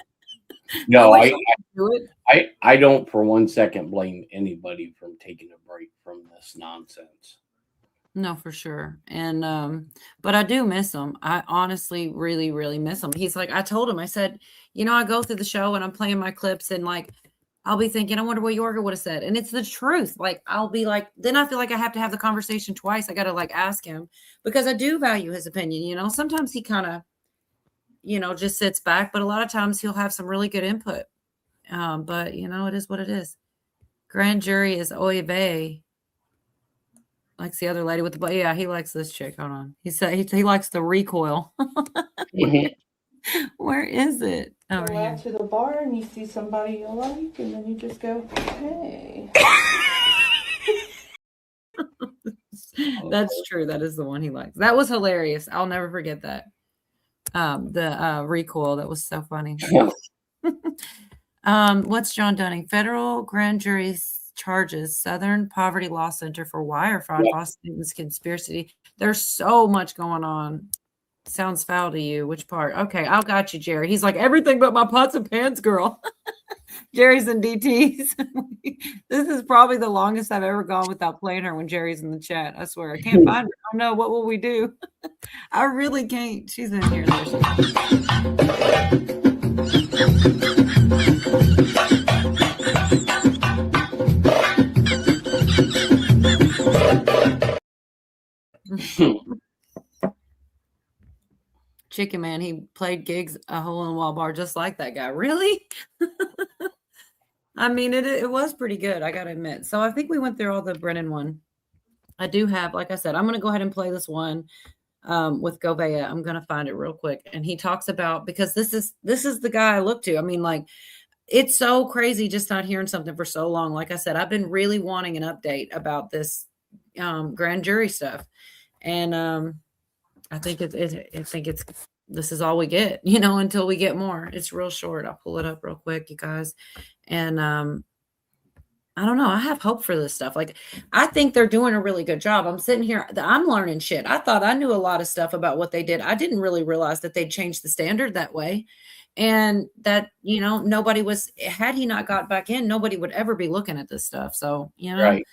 No, I do it. I don't for 1 second blame anybody from taking a break from this nonsense. No, for sure. And but I do miss him. I honestly really, really miss him. He's like, I told him, I said, I go through the show and I'm playing my clips and like I'll be thinking, I wonder what Yorga would have said. And it's the truth. Like I'll be like, then I feel like I have to have the conversation twice. I gotta like ask him because I do value his opinion. Sometimes he kind of, just sits back, but a lot of times he'll have some really good input. But it is what it is. Grand jury is Wtfe. Likes the other lady with the yeah, he likes this chick. Hold on. He said he likes the recoil. Where is it? Go out to the bar and you see somebody you like, and then you just go, hey. That's true. That is the one he likes. That was hilarious. I'll never forget that. The recoil. That was so funny. What's John Dunning? Federal grand jury charges Southern Poverty Law Center for wire fraud, false statements, conspiracy. There's so much going on. Sounds foul to you. Which part? Okay, I got you, Jerry. He's like, everything but my pots and pans, girl. Jerry's in DTs. This is probably the longest I've ever gone without playing her when Jerry's in the chat. I swear. I can't find her. Oh no, what will we do? I really can't. She's in here. There she is. Chicken Man, he played gigs a hole in the wall bar just like that guy. Really? I mean, it was pretty good, I gotta admit. So I think we went through all the Brennan one. I do have, like I said, I'm gonna go ahead and play this one with Govea. I'm gonna find it real quick. And he talks about, because this is the guy I look to. I mean, like, it's so crazy just not hearing something for so long. Like I said, I've been really wanting an update about this grand jury stuff. And I think this is all we get, until we get more. It's real short. I'll pull it up real quick, you guys. And I don't know. I have hope for this stuff. Like, I think they're doing a really good job. I'm sitting here, I'm learning shit. I thought I knew a lot of stuff about what they did. I didn't really realize that they'd changed the standard that way. And that, nobody was, had he not got back in, nobody would ever be looking at this stuff. So, Right.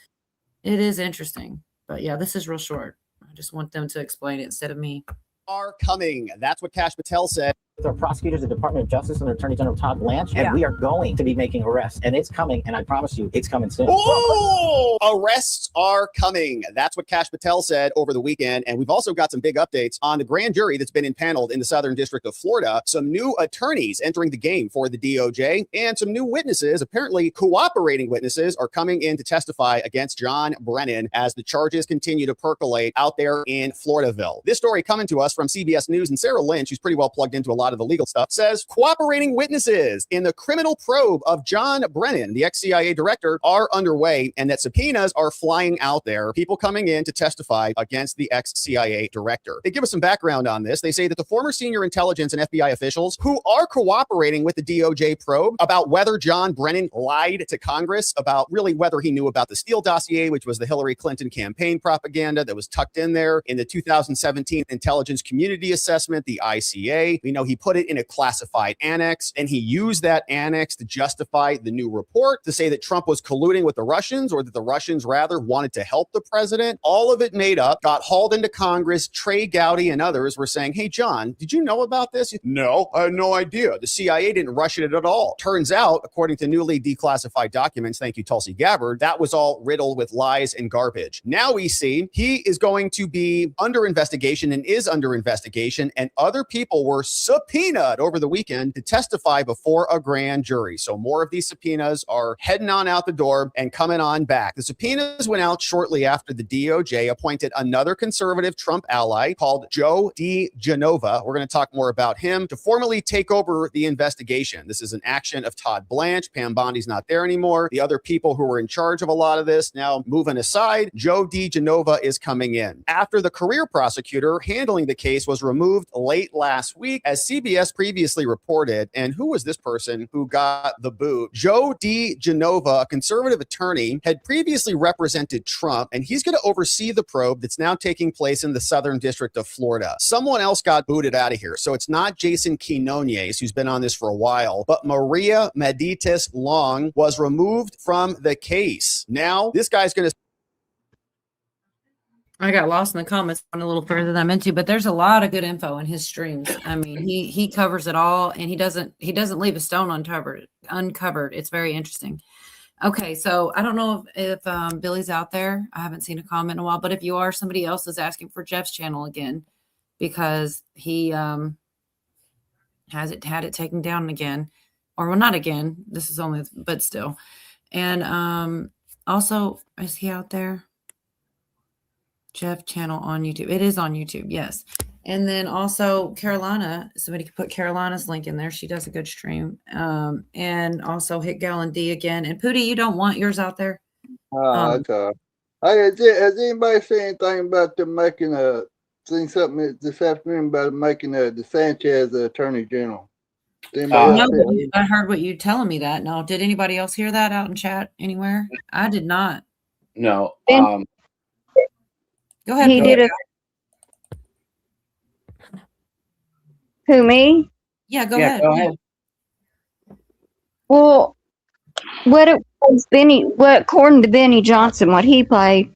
It is interesting. But yeah, this is real short. I just want them to explain it instead of me. Are coming. That's what Patel said. With our prosecutors, the Department of Justice, and Attorney General Todd Blanche, and we are going to be making arrests, and it's coming, and I promise you, it's coming soon. Oh, arrests are coming. That's what Patel said over the weekend, and we've also got some big updates on the grand jury that's been impaneled in the Southern District of Florida, some new attorneys entering the game for the DOJ, and some new witnesses, apparently cooperating witnesses, are coming in to testify against John Brennan as the charges continue to percolate out there in Floridaville. This story coming to us from CBS News, and Sarah Lynch, who's pretty well plugged into a lot of the legal stuff, says cooperating witnesses in the criminal probe of John Brennan, the ex-CIA director, are underway, and that subpoenas are flying out there, people coming in to testify against the ex-CIA director. They give us some background on this. They say that the former senior intelligence and FBI officials who are cooperating with the DOJ probe about whether John Brennan lied to Congress about really whether he knew about the Steele dossier, which was the Hillary Clinton campaign propaganda that was tucked in there in the 2017 Intelligence Community Assessment, the ICA. We know he put it in a classified annex, and he used that annex to justify the new report, to say that Trump was colluding with the Russians, or that the Russians rather wanted to help the president. All of it made up, got hauled into Congress. Trey Gowdy and others were saying, hey, John, did you know about this? No, I had no idea. The CIA didn't rush it at all. Turns out, according to newly declassified documents, thank you, Tulsi Gabbard, that was all riddled with lies and garbage. Now we see he is going to be under investigation and is under investigation, and other people were subpoenaed over the weekend to testify before a grand jury. So more of these subpoenas are heading on out the door and coming on back. The subpoenas went out shortly after the DOJ appointed another conservative Trump ally called Joe DeGenova. We're going to talk more about him to formally take over the investigation. This is an action of Todd Blanche. Pam Bondi's not there anymore. The other people who were in charge of a lot of this now moving aside. Joe DeGenova is coming in. After the career prosecutor handling the case was removed late last week, as CBS previously reported, and who was this person who got the boot? Joe DiGenova, a conservative attorney, had previously represented Trump, and he's going to oversee the probe that's now taking place in the Southern District of Florida. Someone else got booted out of here. So it's not Jason Quinones, who's been on this for a while, but Maria Meditis Long was removed from the case. Now, this guy's going to... I got lost in the comments a little further than I meant to, but there's a lot of good info in his streams. I mean, he covers it all, and he doesn't leave a stone uncovered. It's very interesting. Okay, so I don't know if Billy's out there. I haven't seen a comment in a while, but if you are, somebody else is asking for Jeff's channel again because he had it taken down again, or well, not again. This is only, but still. And also, is he out there? Jeff channel on YouTube. It is on YouTube, yes. And then also Carolina, somebody could put Carolina's link in there. She does a good stream. And also hit Gallon D again. And Pootie, you don't want yours out there? That's all right. Hey, has anybody seen anything about them seen something this afternoon about making the Sanchez the Attorney General? No, I heard what you telling me that. No, did anybody else hear that out in chat anywhere? I did not. No. Go ahead. He did Who, me? Yeah, go ahead. Go ahead. Well, according to Benny Johnson, what he played,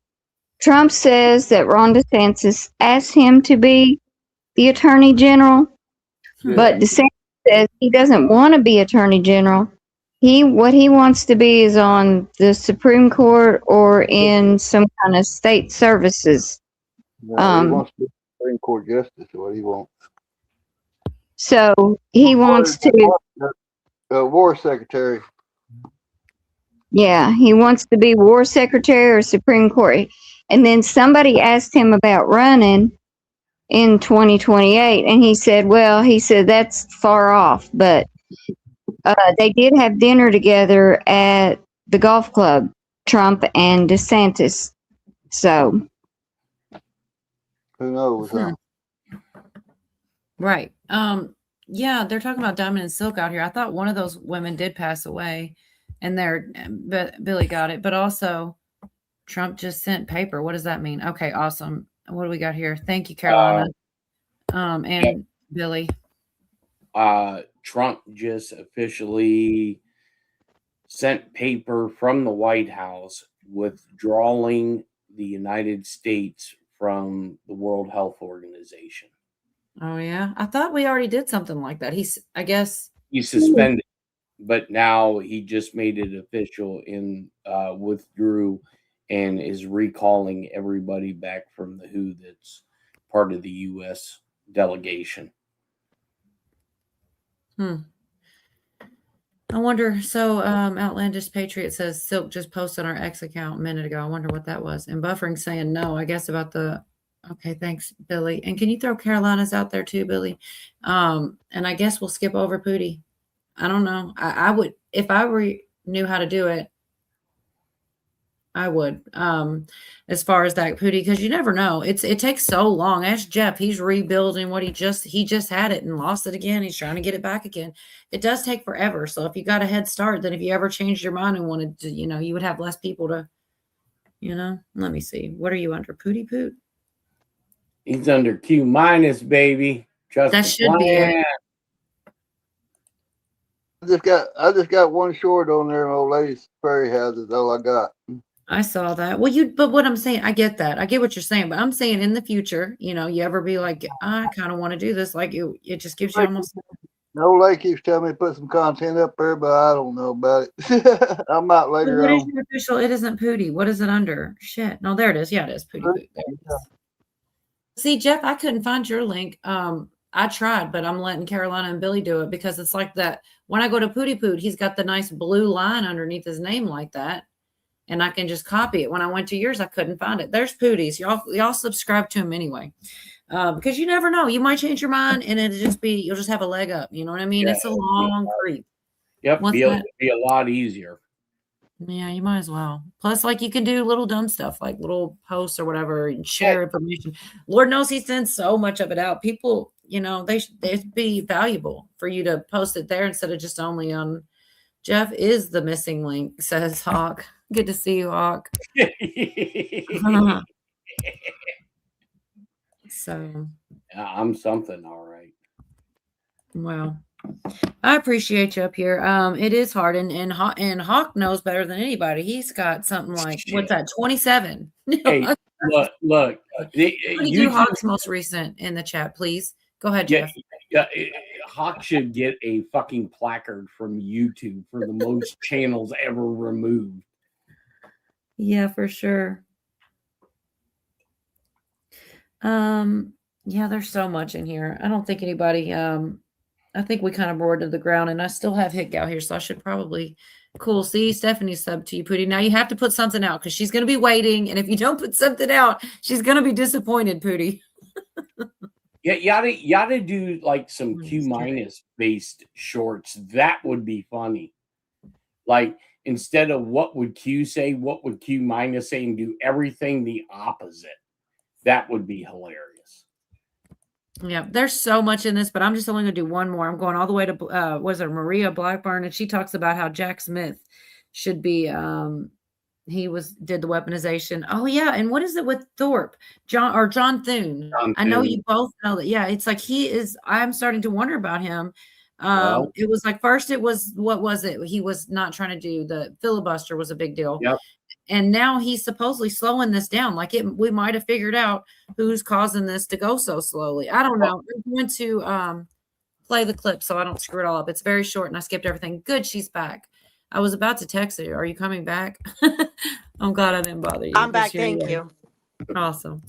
Trump says that Ron DeSantis asked him to be the Attorney General, but DeSantis says he doesn't want to be Attorney General. What he wants to be is on the Supreme Court or in some kind of state services. He wants to be Supreme Court Justice, is what he wants. So he wants to War Secretary. Yeah, he wants to be War Secretary or Supreme Court. And then somebody asked him about running in 2028, and he said that's far off, but they did have dinner together at the golf club, Trump and DeSantis. So who knows? Right. Yeah, they're talking about Diamond and Silk out here. I thought one of those women did pass away, and Billy got it. But also, Trump just sent paper. What does that mean? Okay, awesome. What do we got here? Thank you, Carolina. And Billy. Trump just officially sent paper from the White House withdrawing the United States from the World Health Organization. Oh yeah, I thought we already did something like that. I guess he suspended, but now he just made it official and withdrew and is recalling everybody back from the WHO that's part of the U.S. delegation. I wonder. So, Outlandish Patriot says Silk just posted on our X account a minute ago. I wonder what that was. And Buffering saying no. I guess about the. Okay, thanks, Billy. And can you throw Carolina's out there too, Billy? And I guess we'll skip over Pootie. I don't know. I would, if I knew how to do it, I would. As far as that, Pootie, because you never know. It takes so long. Ask Jeff. He's rebuilding what he just had it and lost it again. He's trying to get it back again. It does take forever. So if you got a head start, then if you ever changed your mind and wanted to, you would have less people to, let me see. What are you under, Pootie Poot? He's under Q minus, baby. That should be it. I just got one short on there, old lady's prairie house is all I got. I saw that. Well, but what I'm saying, I get that. I get what you're saying, but I'm saying in the future, you ever be like, I kind of want to do this. Like it just gives you almost. The old lady keeps telling me to put some content up there, but I don't know about it. I'm out later What on. is your official? It isn't Pootie. What is it under? Shit. No, there it is. Yeah, it is Pootie. Poot. There it is. See, Jeff, I couldn't find your link. I tried, but I'm letting Carolina and Billy do it because it's like that. When I go to Pootie Poot, he's got the nice blue line underneath his name like that. And I can just copy it. When I went to yours, I couldn't find it. There's Pootie's. Y'all subscribe to him anyway. Because you never know. You might change your mind and you'll just have a leg up. You know what I mean? Yeah, it's a long creep. Yep. Be a lot easier. Yeah, you might as well. Plus, like you can do little dumb stuff like little posts or whatever and share information. Lord knows he sends so much of it out. People, it'd be valuable for you to post it there instead of just only on. Jeff is the missing link, says Hawk. Good to see you, Hawk. So I'm something, all right. Well, I appreciate you up here. It is hard, and Hawk knows better than anybody. He's got something like what's that, 27. Hey, look. Do Hawk's most recent in the chat, please. Go ahead, Jeff. Yeah, Hawk should get a fucking placard from YouTube for the most channels ever removed. Yeah, for sure. Yeah, there's so much in here. I don't think anybody, I think we kind of roared to the ground, and I still have Hick out here, so I should probably, cool. See, Stephanie sub to you, Pootie. Now you have to put something out because she's going to be waiting, and if you don't put something out, she's going to be disappointed, Pootie. Yeah, you oughta do like some Q- based shorts. That would be funny. Like, instead of what would Q say, what would Q- say, and do everything the opposite. That would be hilarious. Yeah, there's so much in this, but I'm just only going to do one more. I'm going all the way to Maria Blackburn, and she talks about how Jack Smith should be did the weaponization. Oh yeah, and what is it with Thorpe? John Thune. I know you both know that. Yeah, it's like I'm starting to wonder about him. It was like first it was, what was it? He was not trying to do the filibuster was a big deal. Yep. And now he's supposedly slowing this down. Like we might have figured out who's causing this to go so slowly. I don't know. I'm going to play the clip so I don't screw it all up. It's very short and I skipped everything. Good, she's back. I was about to text her. Are you coming back? I'm glad I didn't bother you. I'm back. Thank you. Awesome.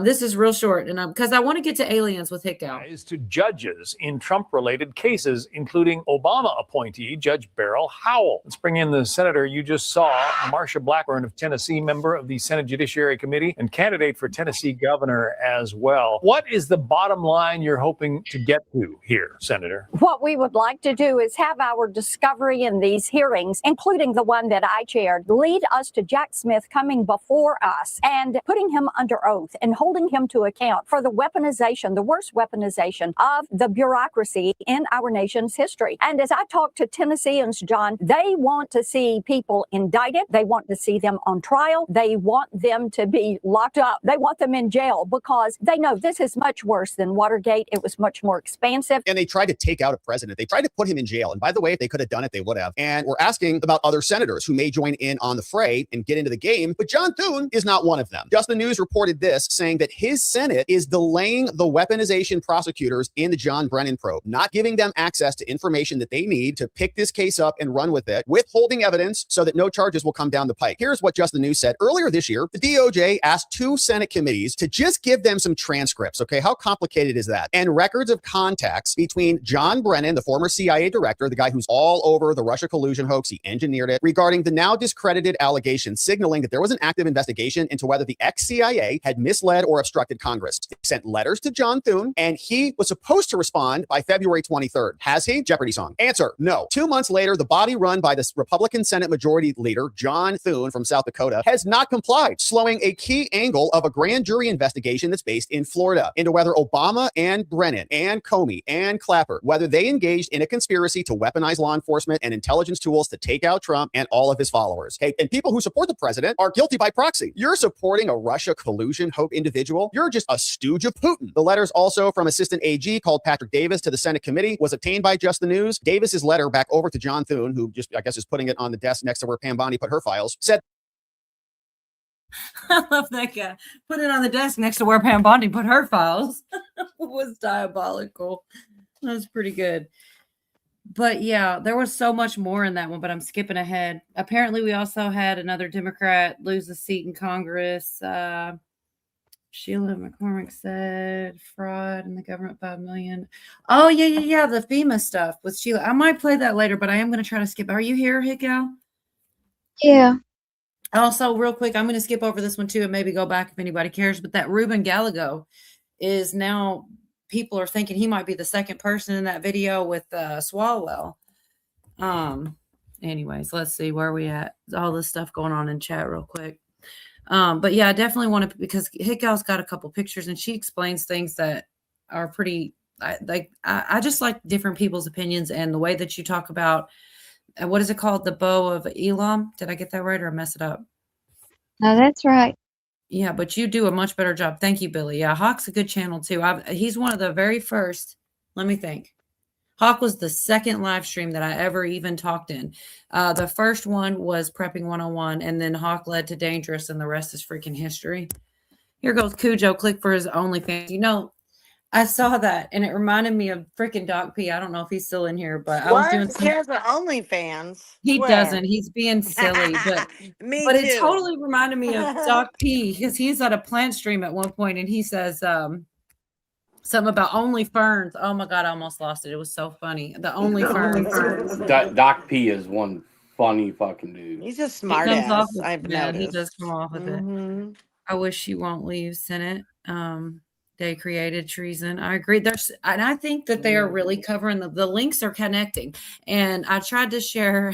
This is real short, and because I want to get to aliens with Hickow. To judges in Trump-related cases, including Obama appointee Judge Beryl Howell. Let's bring in the senator you just saw, Marsha Blackburn of Tennessee, member of the Senate Judiciary Committee and candidate for Tennessee governor as well. What is the bottom line you're hoping to get to here, Senator? What we would like to do is have our discovery in these hearings, including the one that I chaired, lead us to Jack Smith coming before us and putting him under oath and holding him to account for the weaponization, the worst weaponization of the bureaucracy in our nation's history. And as I talk to Tennesseans, John, they want to see people indicted. They want to see them on trial. They want them to be locked up. They want them in jail because they know this is much worse than Watergate. It was much more expansive. And they tried to take out a president. They tried to put him in jail. And by the way, if they could have done it, they would have. And we're asking about other senators who may join in on the fray and get into the game. But John Thune is not one of them. Just the News reported this, saying that his Senate is delaying the weaponization prosecutors in the John Brennan probe, not giving them access to information that they need to pick this case up and run with it, withholding evidence so that no charges will come down the pike. Here's what Just the News said. Earlier this year, the DOJ asked 2 Senate committees to just give them some transcripts. Okay, how complicated is that? And records of contacts between John Brennan, the former CIA director, the guy who's all over the Russia collusion hoax, he engineered it, regarding the now discredited allegations, signaling that there was an active investigation into whether the ex-CIA had misled or obstructed Congress. They sent letters to John Thune, and he was supposed to respond by February 23rd. Has he? Jeopardy song. Answer, no. 2 months later, the body run by the Republican Senate Majority Leader, John Thune from South Dakota, has not complied, slowing a key angle of a grand jury investigation that's based in Florida into whether Obama and Brennan and Comey and Clapper, whether they engaged in a conspiracy to weaponize law enforcement and intelligence tools to take out Trump and all of his followers. Okay, and people who support the president are guilty by proxy. You're supporting a Russia collusion hope individual. You're just a stooge of Putin. The letters also from Assistant AG called Patrick Davis to the Senate committee was obtained by Just the News. Davis's letter back over to John Thune, who just, I guess, is putting it on the desk next to where Pam Bondi put her files, said, I love that guy. Put it on the desk next to where Pam Bondi put her files. Was diabolical. That was pretty good. But yeah, there was so much more in that one, but I'm skipping ahead. Apparently, we also had another Democrat lose a seat in Congress. Sheila McCormick said fraud in the government, 5 million. Oh, yeah. The FEMA stuff with Sheila. I might play that later, but I am going to try to skip. Are you here, Hickow? Yeah. Also, real quick, I'm going to skip over this one too and maybe go back if anybody cares. But that Ruben Gallego is now, people are thinking he might be the second person in that video with Swalwell. Anyways, let's see where we at. All this stuff going on in chat real quick. But yeah, I definitely want to, because Hickow's got a couple pictures and she explains things that are pretty I just like different people's opinions, and the way that you talk about what is it called, the bow of Elam? Did I get that right or mess it up? No, that's right. Yeah, but you do a much better job. Thank you, Billy. Yeah, Hawk's a good channel too. He's one of the very first. Let me think. Hawk was the second live stream that I ever even talked in. The first one was Prepping 101, and then Hawk led to Dangerous, and the rest is freaking history. Here goes Cujo. Click for his OnlyFans. You know, I saw that, and it reminded me of freaking Doc P. I don't know if he's still in here, but I was doing He has an OnlyFans. He Where? doesn't. He's being silly, but Me but too. it totally reminded me of Doc P, because he's at a plant stream at one point, and he says something about only ferns. Oh my god, I almost lost it. It was so funny. The only ferns. Doc P is one funny fucking dude. He's a smart He comes off ass. with- I've yeah, noticed. he does come off with it. I wish he won't leave Senate. They created treason. I agree. And I think that they are really covering the links are connecting. And I tried to share,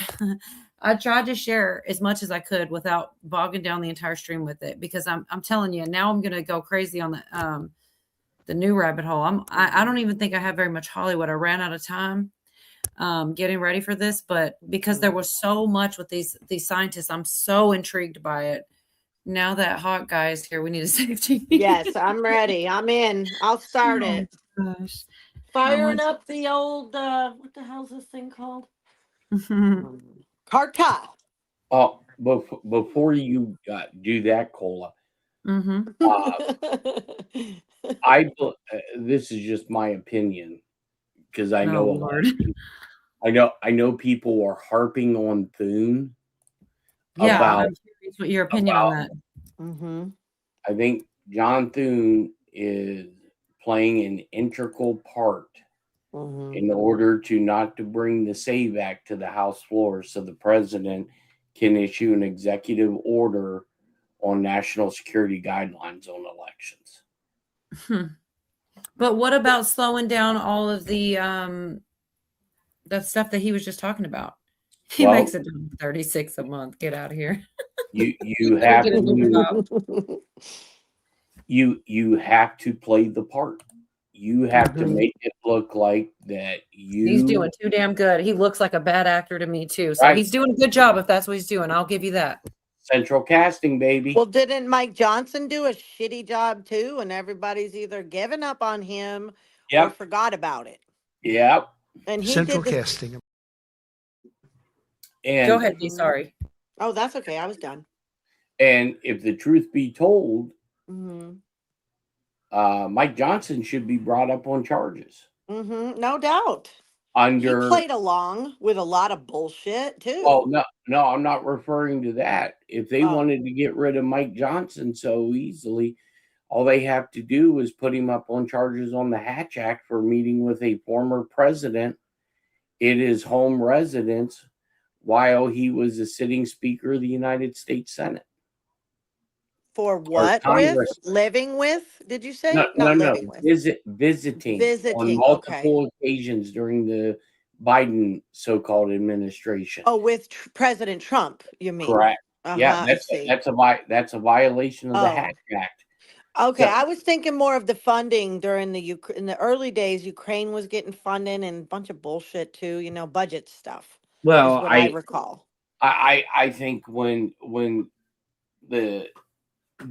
as much as I could without bogging down the entire stream with it, because I'm telling you, now I'm gonna go crazy on the new rabbit hole. I don't even think I have very much Hollywood. I ran out of time getting ready for this, but because there was so much with these scientists, I'm so intrigued by it. Now that Hawk guy is here, we need a safety. Yes, I'm ready. I'm in. I'll start it. Gosh. Firing up the old what the hell's this thing called? Carta. Oh, before you do that, Cola, this is just my opinion, because I know a lot of people, I know people are harping on Thune. Yeah, about, I'm curious what your opinion on that. I think John Thune is playing an integral part in order to not to bring the SAVE Act to the House floor, so the president can issue an executive order on national security guidelines on elections. But what about slowing down all of the stuff that he was just talking about? He makes it 36 a month. Get out of here. You have to you have to play the part. You have to make it look like that He's doing too damn good. He looks like a bad actor to me too. So Right. he's doing a good job if that's what he's doing. I'll give you that. Central casting, baby. Well, didn't Mike Johnson do a shitty job too? And everybody's either given up on him or forgot about it. Yep. And he Central did the- casting. And Go ahead, B. Sorry. Oh, that's okay. I was done. And if the truth be told, Mm-hmm. Mike Johnson should be brought up on charges. Mm-hmm. No doubt. Under He played along with a lot of bullshit too. Oh no, I'm not referring to that. If they wanted to get rid of Mike Johnson so easily, all they have to do is put him up on charges on the Hatch Act for meeting with a former president at his home residence while he was a sitting Speaker of the United States Senate. For what? With living with? Did you say? No. Living with. Visiting on Visiting, multiple occasions during the Biden so-called administration. Oh, with President Trump, you mean? Correct. Yeah, I see. that's a violation of the Hatch Act. Okay, So- I was thinking more of the funding during in the early days. Ukraine was getting funding and a bunch of bullshit too. You know, budget stuff. Well, is what I recall. I think when the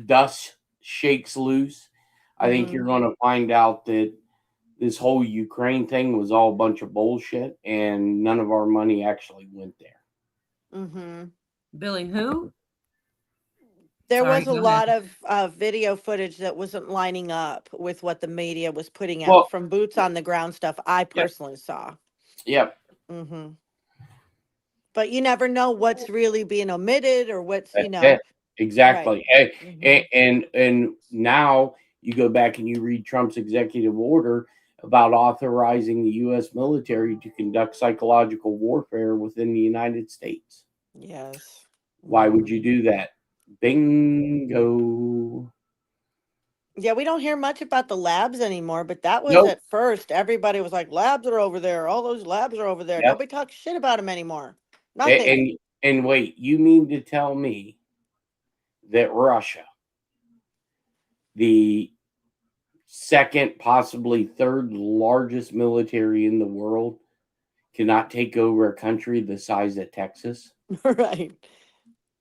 dust shakes loose, I think you're going to find out that this whole Ukraine thing was all a bunch of bullshit, and none of our money actually went there. Mm-hmm. Billy, who? There Sorry, was a go lot ahead. of video footage that wasn't lining up with what the media was putting out Well- from boots on the ground stuff. I personally saw. Yep. Mm-hmm. But you never know what's really being omitted or what's That's it. Exactly. Right. And now you go back and you read Trump's executive order about authorizing the U.S. military to conduct psychological warfare within the United States. Yes. Why would you do that? Bingo. Yeah, we don't hear much about the labs anymore, but that was Nope. at first. Everybody was like, labs are over there. All those labs are over there. Yep. Nobody talks shit about them anymore. Nothing. And wait, you mean to tell me that Russia, the second, possibly third largest military in the world cannot take over a country the size of Texas. Right.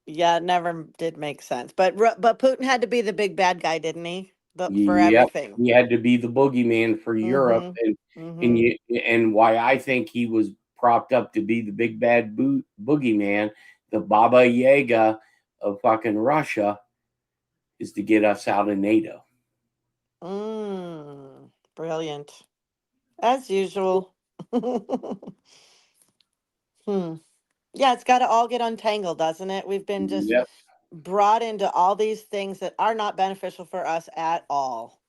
Yeah, it never did make sense. But Putin had to be the big bad guy, didn't he? For Yep, everything. he had to be the boogeyman for Europe, and why I think he was propped up to be the big bad boogeyman, the Baba Yaga of fucking Russia, is to get us out of NATO. Brilliant. As usual. Yeah, it's got to all get untangled, doesn't it? We've been just brought into all these things that are not beneficial for us at all.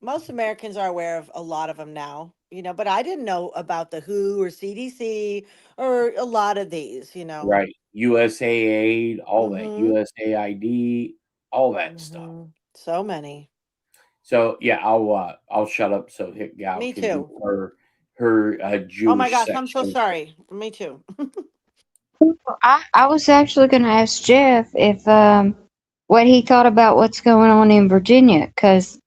Most Americans are aware of a lot of them now, but I didn't know about the WHO or CDC or a lot of these, Right. USAID, all that, USAID, all that stuff. So many. So yeah, I'll shut up so Hit Gal Me can too. do her Jewish Oh my gosh, I'm so section. sorry. Me too. I was actually going to ask Jeff if what he thought about what's going on in Virginia, because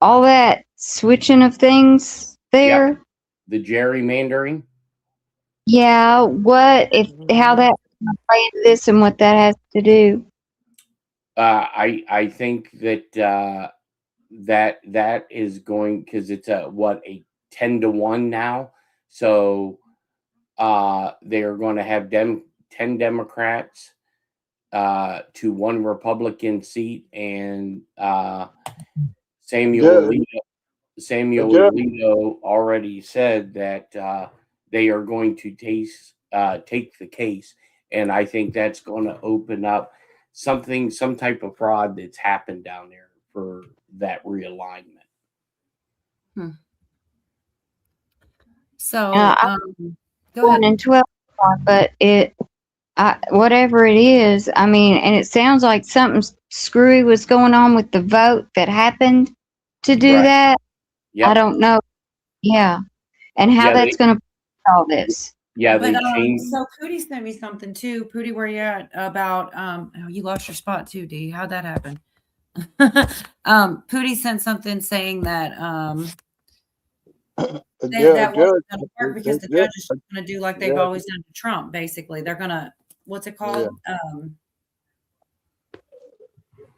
all that switching of things there. Yep. The gerrymandering. Yeah, how that play into this and what that has to do. I think that that is going, because it's a 10-1 now. So they are going to have 10 Democrats to 1 Republican seat, and Samuel Alito already said that they are going to take the case, and I think that's going to open up some type of fraud that's happened down there for that realignment. So go ahead. In 12, but whatever it is, I mean, and it sounds like something screwy was going on with the vote that happened to do that. Yep. I don't know. Yeah, and how that's going to all this. Yeah, but, they changed. So Pootie sent me something too. Pootie, where you at? About you lost your spot too, D. How'd that happen? Pootie sent something saying that that wasn't going to work because the judge is going to do like they've always done to Trump. Basically, they're going to, what's it called?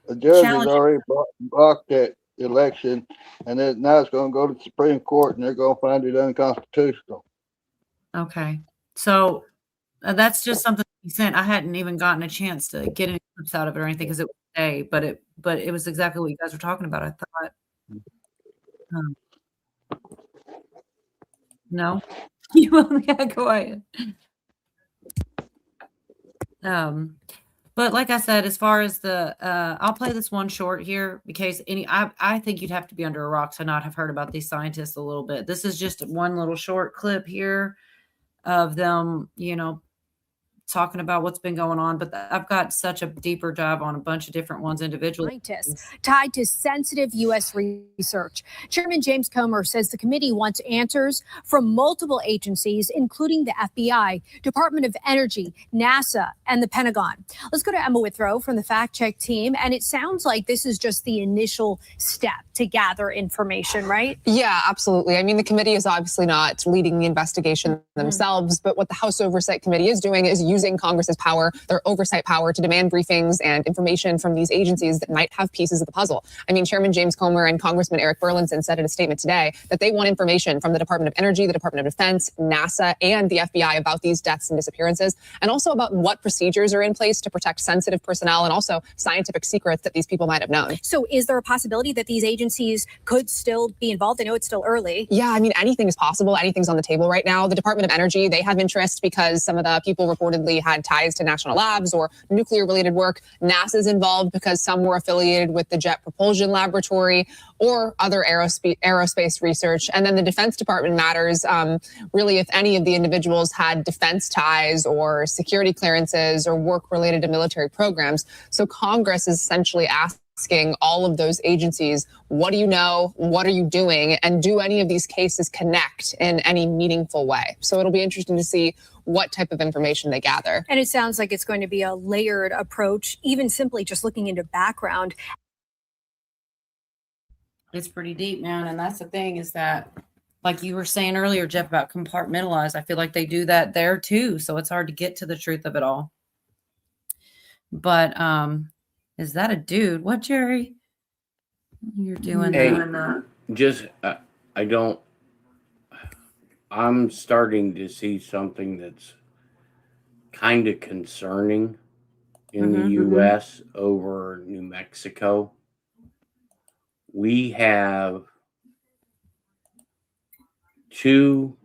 The judge has already blocked that election, and then now it's going to go to the Supreme Court, and they're going to find it unconstitutional. Okay, so that's just something he sent. I hadn't even gotten a chance to get any clips out of it or anything because it was today, but it was exactly what you guys were talking about. I thought. No, you go ahead. But like I said, as far as the, I'll play this one short here because I think you'd have to be under a rock to not have heard about these scientists a little bit. This is just one little short clip here of them, talking about what's been going on, but I've got such a deeper dive on a bunch of different ones individually. Scientists tied to sensitive U.S. research. Chairman James Comer says the committee wants answers from multiple agencies, including the FBI, Department of Energy, NASA, and the Pentagon. Let's go to Emma Withrow from the Fact Check team. And it sounds like this is just the initial step to gather information, right? Yeah, absolutely. I mean, the committee is obviously not leading the investigation themselves, but what the House Oversight Committee is doing is using Congress's power, their oversight power, to demand briefings and information from these agencies that might have pieces of the puzzle. I mean, Chairman James Comer and Congressman Eric Burlinson said in a statement today that they want information from the Department of Energy, the Department of Defense, NASA, and the FBI about these deaths and disappearances, and also about what procedures are in place to protect sensitive personnel and also scientific secrets that these people might have known. So is there a possibility that these agencies could still be involved? I know it's still early. Yeah, I mean, anything is possible. Anything's on the table right now. The Department of Energy, they have interest because some of the people reportedly had ties to national labs or nuclear-related work. NASA's involved because some were affiliated with the Jet Propulsion Laboratory or other aerospace research. And then the Defense Department matters, really, if any of the individuals had defense ties or security clearances or work related to military programs. So Congress is essentially asking all of those agencies, what do you know? What are you doing? And do any of these cases connect in any meaningful way? So it'll be interesting to see what type of information they gather. And it sounds like it's going to be a layered approach, even simply just looking into background. It's pretty deep, man. And that's the thing is that, like you were saying earlier, Jeff, about compartmentalize, I feel like they do that there too. So it's hard to get to the truth of it all. But is that a dude? What, Jerry? You're doing that. Just, I'm starting to see something that's kind of concerning in the U.S. over New Mexico. We have 2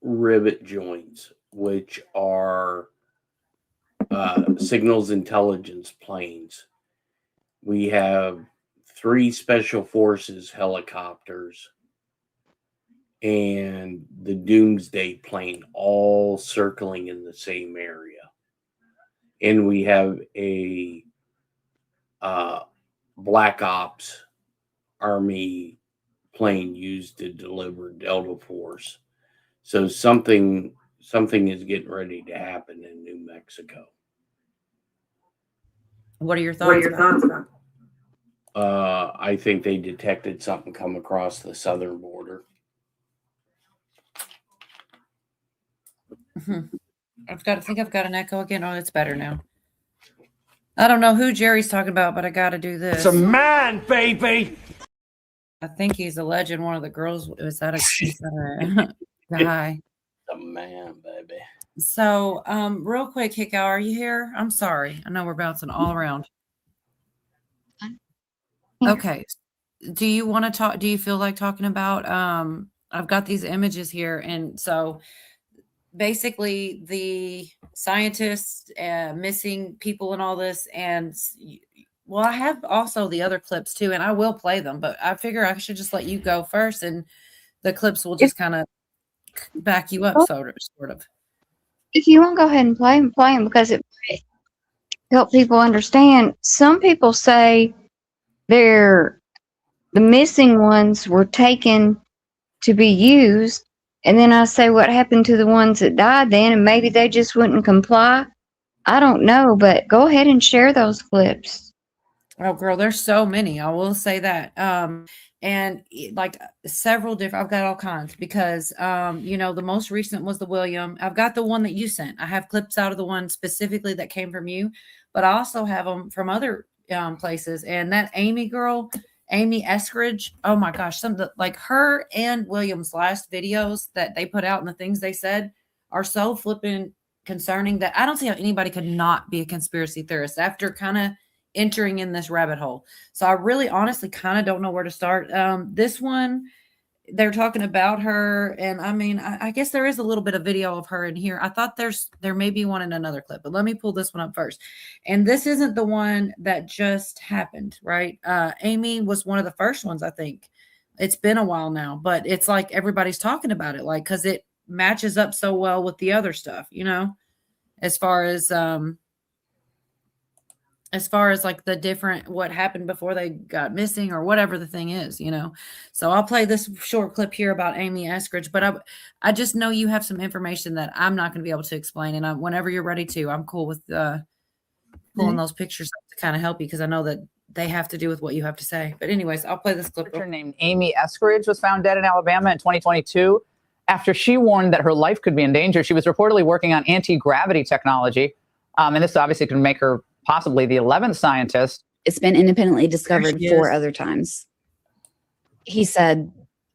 rivet joints, which are signals intelligence planes. We have 3 special forces helicopters and the Doomsday plane all circling in the same area. And we have a Black Ops Army plane used to deliver Delta Force. So something is getting ready to happen in New Mexico. What are your thoughts about? I think they detected something come across the southern border. I've got an echo again. Oh, it's better now. I don't know who Jerry's talking about, but I got to do this. It's a man, baby. I think he's alleging one of the girls. Is that a guy? A man, baby. So, real quick, Hickow, are you here? I'm sorry. I know we're bouncing all around. Okay. Do you want to talk? Do you feel like talking about? I've got these images here, and so basically the scientists missing people and all this, and well, I have also the other clips too, and I will play them, but I figure I should just let you go first, and the clips will just kind of back you up, sort of. If you want to go ahead and play them because it might help people understand. Some people say the missing ones were taken to be used, and then I say, what happened to the ones that died then? And maybe they just wouldn't comply. I don't know, but go ahead and share those clips. Oh, girl, there's so many. I will say that. And like several different, I've got all kinds because, the most recent was the William. I've got the one that you sent. I have clips out of the one specifically that came from you, but I also have them from other places. And that Amy Eskridge, oh my gosh, like her and William's last videos that they put out and the things they said are so flippin' concerning that I don't see how anybody could not be a conspiracy theorist after kind of entering in this rabbit hole. So I really honestly kind of don't know where to start. This one, they're talking about her, and I mean, I guess there is a little bit of video of her in here. I thought there may be one in another clip, but let me pull this one up first. And this isn't the one that just happened, right? Amy was one of the first ones, I think. It's been a while now, but it's like everybody's talking about it, like, because it matches up so well with the other stuff, as far as like the different what happened before they got missing or whatever the thing is, So I'll play this short clip here about Amy Eskridge, but I just know you have some information that I'm not going to be able to explain. And whenever you're ready to, I'm cool with pulling those pictures up to kind of help you because I know that they have to do with what you have to say. But anyways, I'll play this clip. Named Amy Eskridge was found dead in Alabama in 2022. After she warned that her life could be in danger, she was reportedly working on anti-gravity technology. And this obviously could make her possibly the 11th scientist. It's been independently discovered 4 other times. He said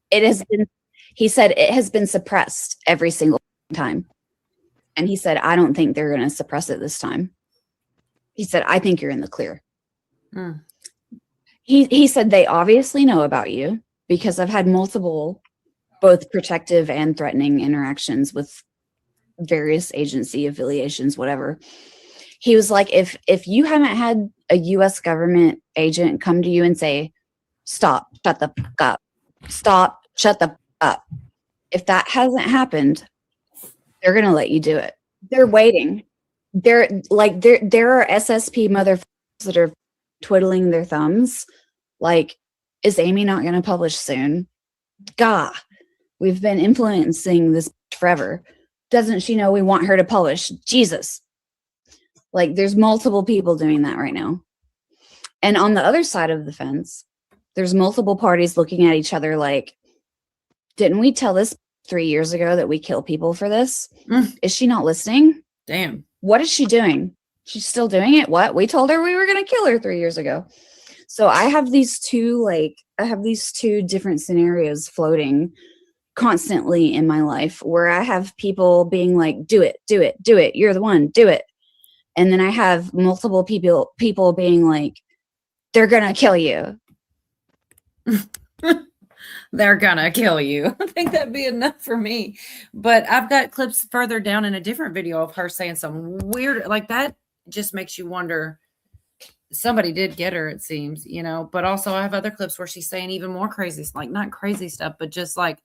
it has been suppressed every single time. And he said, I don't think they're going to suppress it this time. He said, I think you're in the clear. He said, they obviously know about you because I've had multiple, both protective and threatening interactions with various agency affiliations, whatever. He was like, if you haven't had a U.S. government agent come to you and say, stop, shut the fuck up, stop, shut the fuck up. If that hasn't happened, they're going to let you do it. They're waiting. There are SSP motherfuckers that are twiddling their thumbs. Like, is Amy not going to publish soon? Gah, we've been influencing this forever. Doesn't she know we want her to publish? Jesus. Like, there's multiple people doing that right now. And on the other side of the fence, There's multiple parties looking at each other like, didn't we tell this 3 years ago that we kill people for this? Is she not listening? Damn. What is she doing? She's still doing it? What? We told her we were going to kill her 3 years ago. So I have these two different scenarios floating constantly in my life where I have people being like, do it, do it, do it. You're the one, do it. And then I have multiple people being like, they're going to kill you. They're gonna kill you. I think that'd be enough for me. But I've got clips further down in a different video of her saying some weird, like that just makes you wonder. Somebody did get her, it seems, you know. But also I have other clips where she's saying even more crazy, like not crazy stuff, but just like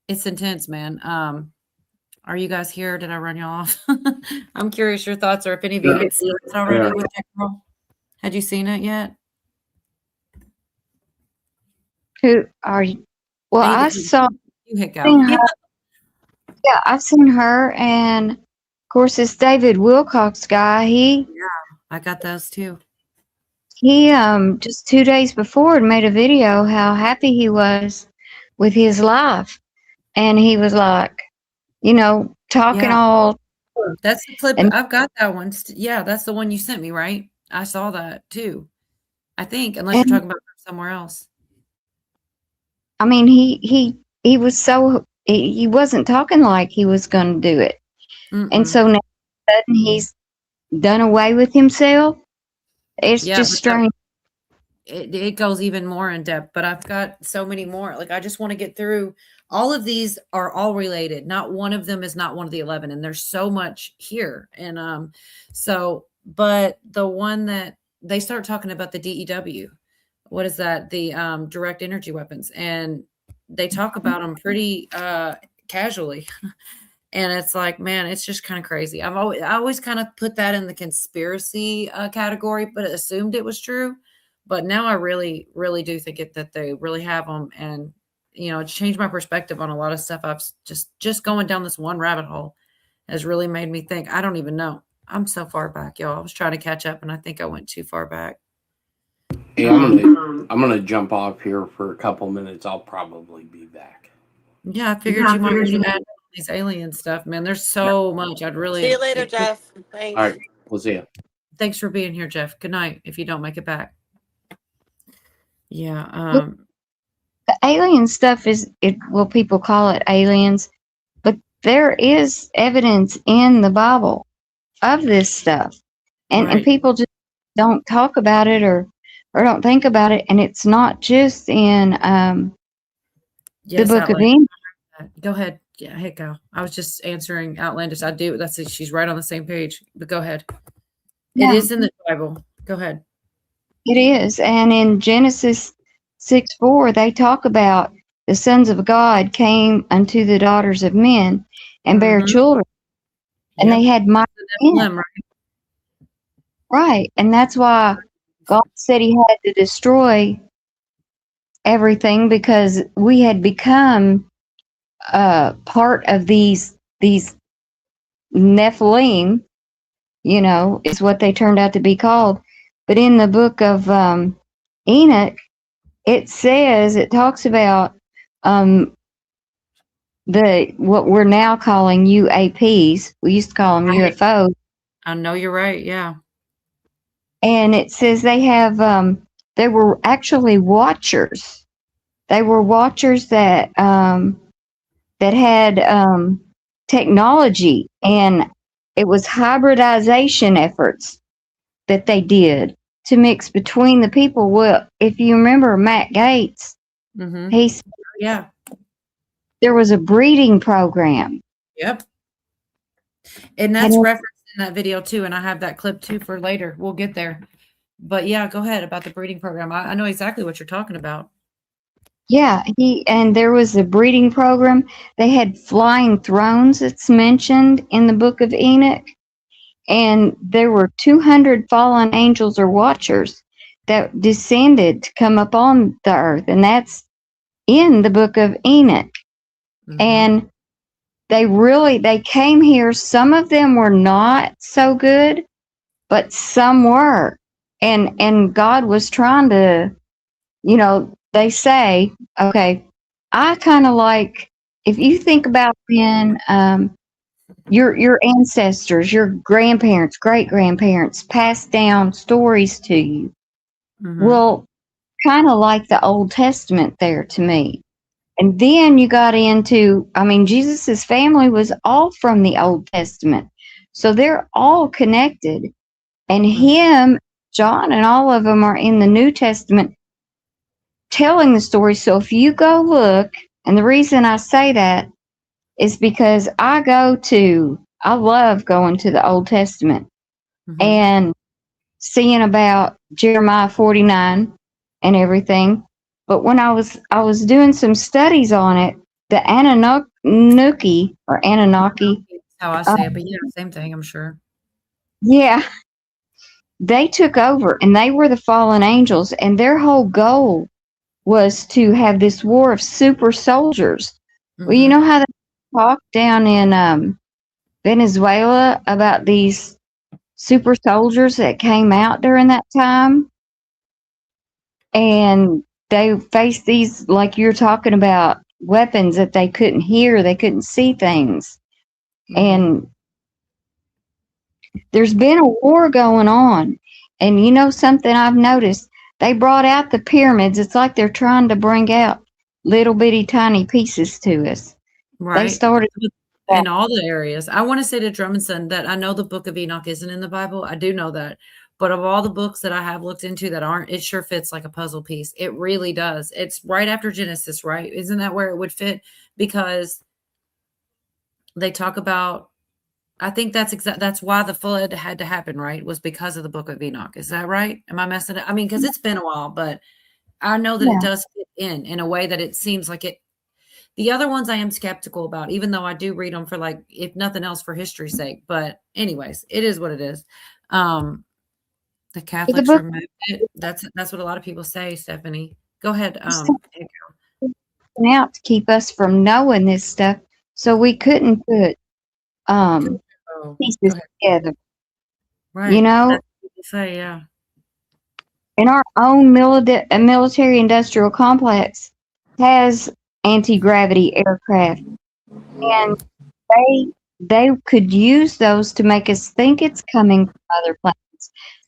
it's intense, man. Are you guys here? Did I run you off? I'm curious your thoughts, or if any of you had seen it already with that girl. Had you seen it yet? Who are you? Well, I saw. You hit go. Yeah, I've seen her, and of course, this David Wilcox guy. Yeah, I got those too. He just 2 days before had made a video how happy he was with his life, and he was like, you know, talking all. That's the clip. I've got that one. Yeah, that's the one you sent me, right? I saw that too. I think, unless you're talking about somewhere else. I mean, he was so he wasn't talking like he was going to do it, and so now all of a sudden he's done away with himself. It's just strange. It goes even more in depth, but I've got so many more. Like I just want to get through. All of these are all related. Not one of them is not one of the 11, and there's so much here. And but the one that they start talking about the DEW. What is that? The direct energy weapons. And they talk about them pretty casually. And it's like, man, it's just kind of crazy. I always kind of put that in the conspiracy category, but assumed it was true. But now I really, really do think that they really have them. And, you know, it's changed my perspective on a lot of stuff. I've just going down this one rabbit hole has really made me think. I don't even know. I'm so far back, y'all. I was trying to catch up, and I think I went too far back. Hey, I'm gonna jump off here for a couple minutes. I'll probably be back. Yeah, I figured you wanted to add these alien stuff, man. There's so much. I'd really See you later, Jeff. Thanks. All right, we'll see you. Thanks for being here, Jeff. Good night. If you don't make it back. Yeah. The alien stuff well, people call it aliens, but there is evidence in the Bible of this stuff, and people just don't talk about it or don't think about it, and it's not just in the Book of Enoch. Go ahead. Yeah, hey, go. I was just answering Outlandish. I do. That's it. She's right on the same page. But go ahead. Yeah. It is in the Bible. Go ahead. It is, and in Genesis 6:4, they talk about the sons of God came unto the daughters of men and bare children, and they had mighty men. Right, and that's why God said He had to destroy everything, because we had become part of these Nephilim, you know, is what they turned out to be called. But in the book of Enoch, it talks about what we're now calling UAPs. We used to call them UFOs. I know you're right. Yeah. And it says they have, they were actually watchers. They were watchers that had technology, and it was hybridization efforts that they did to mix between the people. Well, if you remember Matt Gaetz, he said there was a breeding program. Yep. And that's referenced in that video too. And I have that clip too for later. We'll get there. But yeah, go ahead about the breeding program. I know exactly what you're talking about. Yeah, and there was a breeding program. They had flying thrones, it's mentioned in the book of Enoch. And there were 200 fallen angels or watchers that descended to come up on the earth. And that's in the book of Enoch. And they came here. Some of them were not so good, but some were. And God was trying to they say, okay, I kind of like, if you think about when your ancestors, your grandparents, great grandparents passed down stories to you. Well, kind of like the Old Testament there to me. And then you got into, Jesus's family was all from the Old Testament. So they're all connected. And him, John, and all of them are in the New Testament telling the story. So if you go look, and the reason I say that is because I love going to the Old Testament and seeing about Jeremiah 49 and everything. But when I was doing some studies on it, the Anunnaki, how I say it, but yeah, same thing, I'm sure. Yeah, they took over, and they were the fallen angels, and their whole goal was to have this war of super soldiers. Well, you know how they talk down in Venezuela about these super soldiers that came out during that time? And they faced these, like you're talking about, weapons that they couldn't hear, they couldn't see things. And there's been a war going on. And you know something I've noticed? They brought out the pyramids. It's like they're trying to bring out little bitty tiny pieces to us. Right. They started in all the areas. I want to say to Drummondson that I know the Book of Enoch isn't in the Bible. I do know that. But of all the books that I have looked into that aren't, it sure fits like a puzzle piece. It really does. It's right after Genesis, right? Isn't that where it would fit? Because they talk about, I think that's why the flood had to happen, right? Was because of the Book of Enoch. Is that right? Am I messing up? Because it's been a while, but I know that it does fit in a way that it seems like it. The other ones I am skeptical about, even though I do read them for, like, if nothing else, for history's sake. But anyways, it is what it is. The Catholics removed it. That's what a lot of people say, Stephanie. Go ahead. Out to keep us from knowing this stuff, so we couldn't put pieces together. Right. You know? That's what you say, yeah. And our own military industrial complex has anti-gravity aircraft, and they could use those to make us think it's coming from other planets.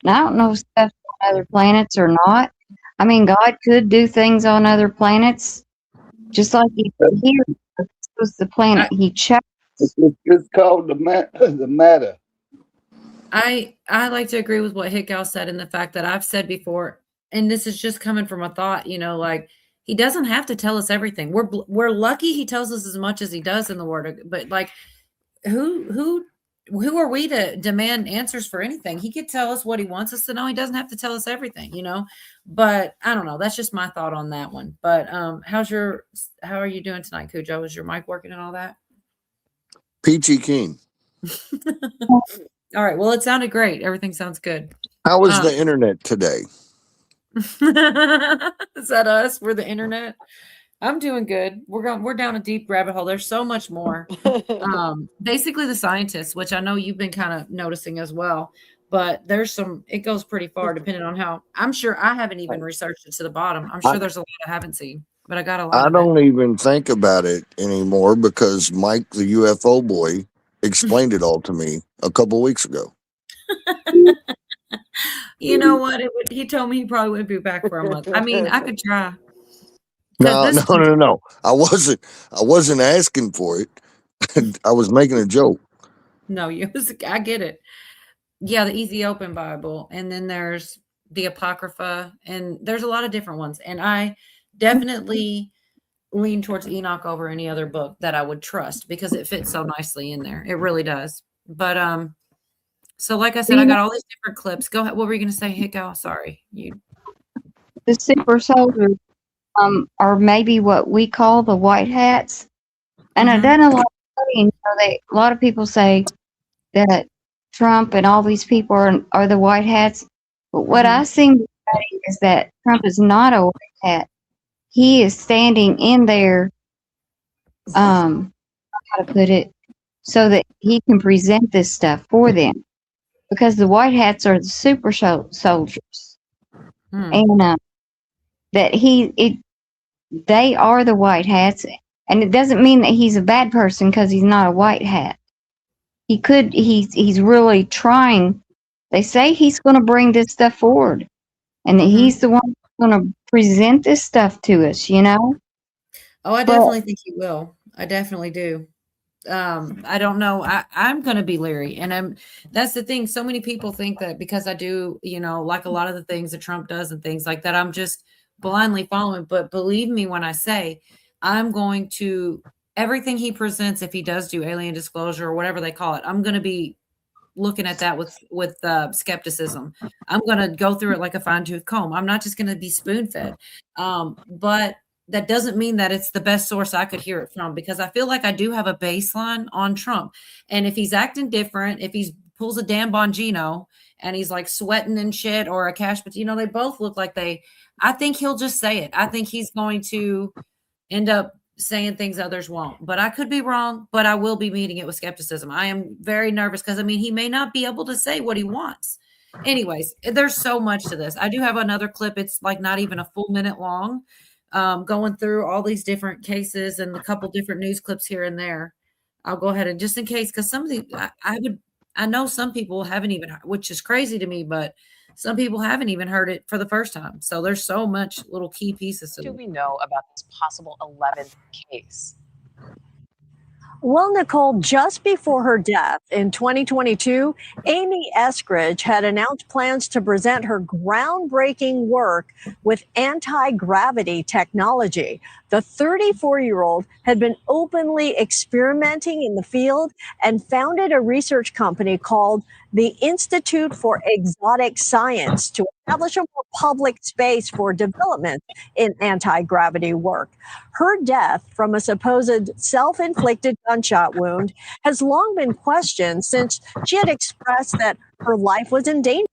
And I don't know if stuff's on other planets or not. God could do things on other planets, just like he did here. This was the planet he chose. It's called the matter. I like to agree with what Hickow said, and the fact that I've said before, and this is just coming from a thought, like, he doesn't have to tell us everything. We're lucky he tells us as much as he does in the Word, but like, who are we to demand answers for anything? He could tell us what he wants us to know. He doesn't have to tell us everything, but I don't know. That's just my thought on that one. But how are you doing tonight, Cujo? Is your mic working and all that? Peachy Keen. All right. Well, it sounded great. Everything sounds good. How was the internet today? Is that us? We're the internet. I'm doing good. We're down a deep rabbit hole. There's so much more. Basically the scientists, which I know you've been kind of noticing as well, but it goes pretty far depending on how. I'm sure I haven't even researched it to the bottom. I'm sure there's a lot I haven't seen, but I got a lot. I don't even think about it anymore because Mike, the UFO boy, explained it all to me a couple weeks ago. You know what? He told me he probably wouldn't be back for a month. I could try. No. I wasn't asking for it. I was making a joke. No, I get it. Yeah, the Ethiopian Bible, and then there's the Apocrypha, and there's a lot of different ones. And I definitely lean towards Enoch over any other book that I would trust because it fits so nicely in there. It really does. But so like I said, I got all these different clips. Go ahead. What were you going to say, Hickow? Sorry, you. The super soldiers are maybe what we call the white hats, and I've done a lot of studying. A lot of people say that Trump and all these people are the white hats, but what I seem to study is that Trump is not a white hat. He is standing in there, how to put it, so that he can present this stuff for them, because the white hats are the super soldiers. And that they are the white hats, and it doesn't mean that he's a bad person because he's not a white hat. He's really trying. They say he's going to bring this stuff forward, and that he's the one who's going to present this stuff to us, you know? Oh, I definitely think he will. I definitely do. I don't know. I'm going to be leery. And that's the thing. So many people think that because I do, like a lot of the things that Trump does and things like that, I'm just blindly following. But believe me when I say I'm going to, everything he presents, if he does do alien disclosure or whatever they call it, I'm going to be looking at that with skepticism. I'm going to go through it like a fine tooth comb. I'm not just going to be spoon fed. But that doesn't mean that it's the best source I could hear it from, because I feel like I do have a baseline on Trump. And if he's acting different, if he pulls a Dan Bongino and he's like sweating and shit, or a Cash, but they both look like I think he'll just say it. I think he's going to end up saying things others won't, but I could be wrong, but I will be meeting it with skepticism. I am very nervous because he may not be able to say what he wants. Anyways, there's so much to this. I do have another clip. It's like not even a full minute long. Going through all these different cases and a couple different news clips here and there. I'll go ahead and just in case, because some of the, I know some people haven't even, which is crazy to me, but some people haven't even heard it for the first time. So there's so much little key pieces. What do we know about this possible 11th case? Well, Nicole, just before her death in 2022, Amy Eskridge had announced plans to present her groundbreaking work with anti-gravity technology. The 34-year-old had been openly experimenting in the field and founded a research company called the Institute for Exotic Science to establish a more public space for development in anti-gravity work. Her death from a supposed self-inflicted gunshot wound has long been questioned since she had expressed that her life was in danger.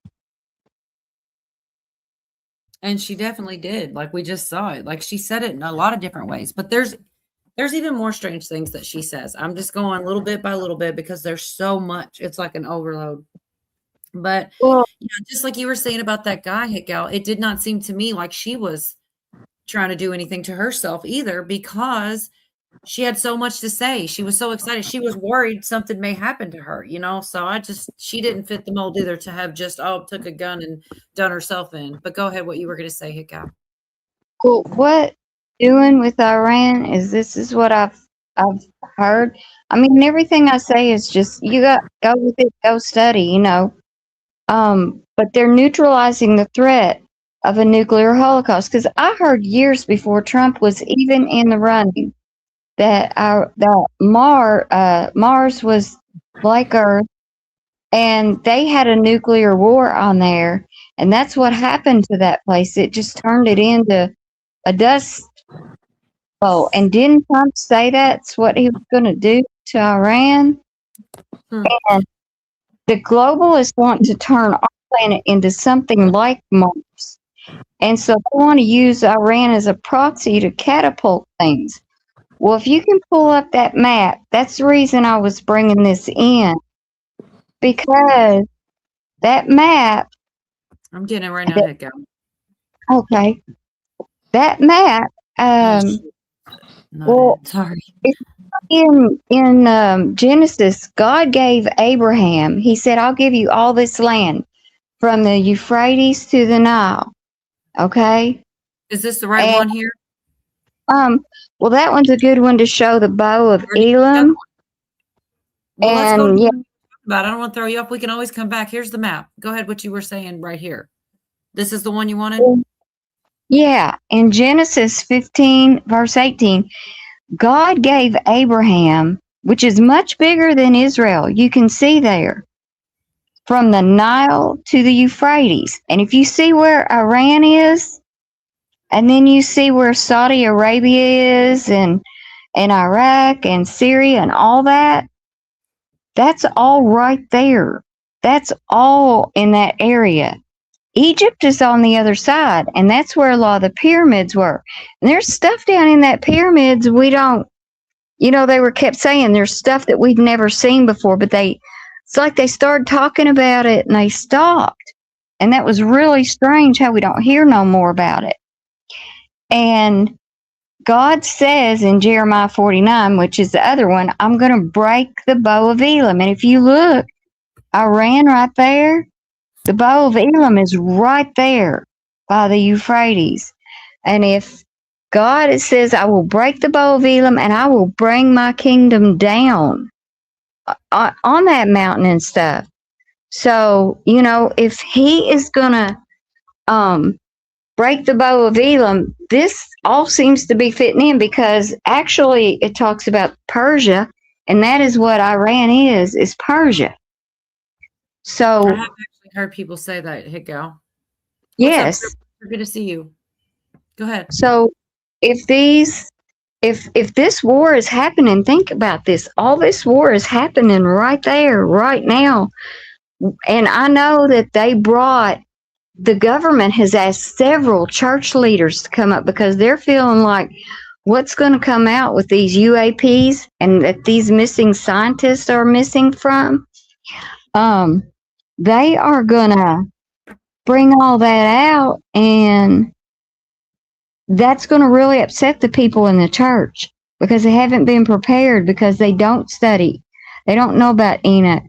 And she definitely did. Like we just saw it. Like she said it in a lot of different ways. But there's even more strange things that she says. I'm just going little bit by little bit because there's so much. It's like an overload. But just like you were saying about that guy, Hit Gal, it did not seem to me like she was trying to do anything to herself either, because she had so much to say. She was so excited. She was worried something may happen to her, so she didn't fit the mold either to have just, took a gun and done herself in. But go ahead, what you were going to say, Hit Gal. Well, what doing with Iran is what I've heard. Everything I say is just, you got go with it, go study, but they're neutralizing the threat of a nuclear holocaust, because I heard years before Trump was even in the running that Mars was like Earth, and they had a nuclear war on there, and that's what happened to that place. It just turned it into a dust bowl. And didn't Trump say that's what he was going to do to Iran? And the globalists want to turn our planet into something like Mars. And so they want to use Iran as a proxy to catapult things. Well, if you can pull up that map, that's the reason I was bringing this in. Because that map... I'm getting it right now, Hit Gal. Okay. That map... sorry. In Genesis, God gave Abraham, he said, I'll give you all this land from the Euphrates to the Nile. Okay? Is this the right one here? Well, that one's a good one to show the bow of Elam. Well, let's go And I don't want to throw you off. We can always come back. Here's the map. Go ahead, what you were saying right here. This is the one you wanted? yeah, in Genesis 15, verse 18, God gave Abraham, which is much bigger than Israel, you can see there, from the Nile to the Euphrates. And if you see where Iran is, and then you see where Saudi Arabia is, and Iraq and Syria and all that, that's all right there. That's all in that area. Egypt is on the other side, and that's where a lot of the pyramids were. And there's stuff down in that pyramids we don't, they were kept saying there's stuff that we've never seen before, but it's like they started talking about it and they stopped. And that was really strange how we don't hear no more about it. And God says in Jeremiah 49, which is the other one, I'm going to break the bow of Elam. And if you look, Iran right there, the bow of Elam is right there by the Euphrates. And if God, it says, I will break the bow of Elam and I will bring my kingdom down on that mountain and stuff. So, you know, if he is going to break the bow of Elam, this all seems to be fitting in, because actually it talks about Persia, and that is what Iran is Persia. So I have actually heard people say that, Hickow. Yes. Good to see you. Go ahead. So if this war is happening, think about this. All this war is happening right there, right now. And I know that the government has asked several church leaders to come up, because they're feeling like what's going to come out with these UAPs and that these missing scientists are missing from. They are going to bring all that out, and that's going to really upset the people in the church, because they haven't been prepared, because they don't study. They don't know about Enoch.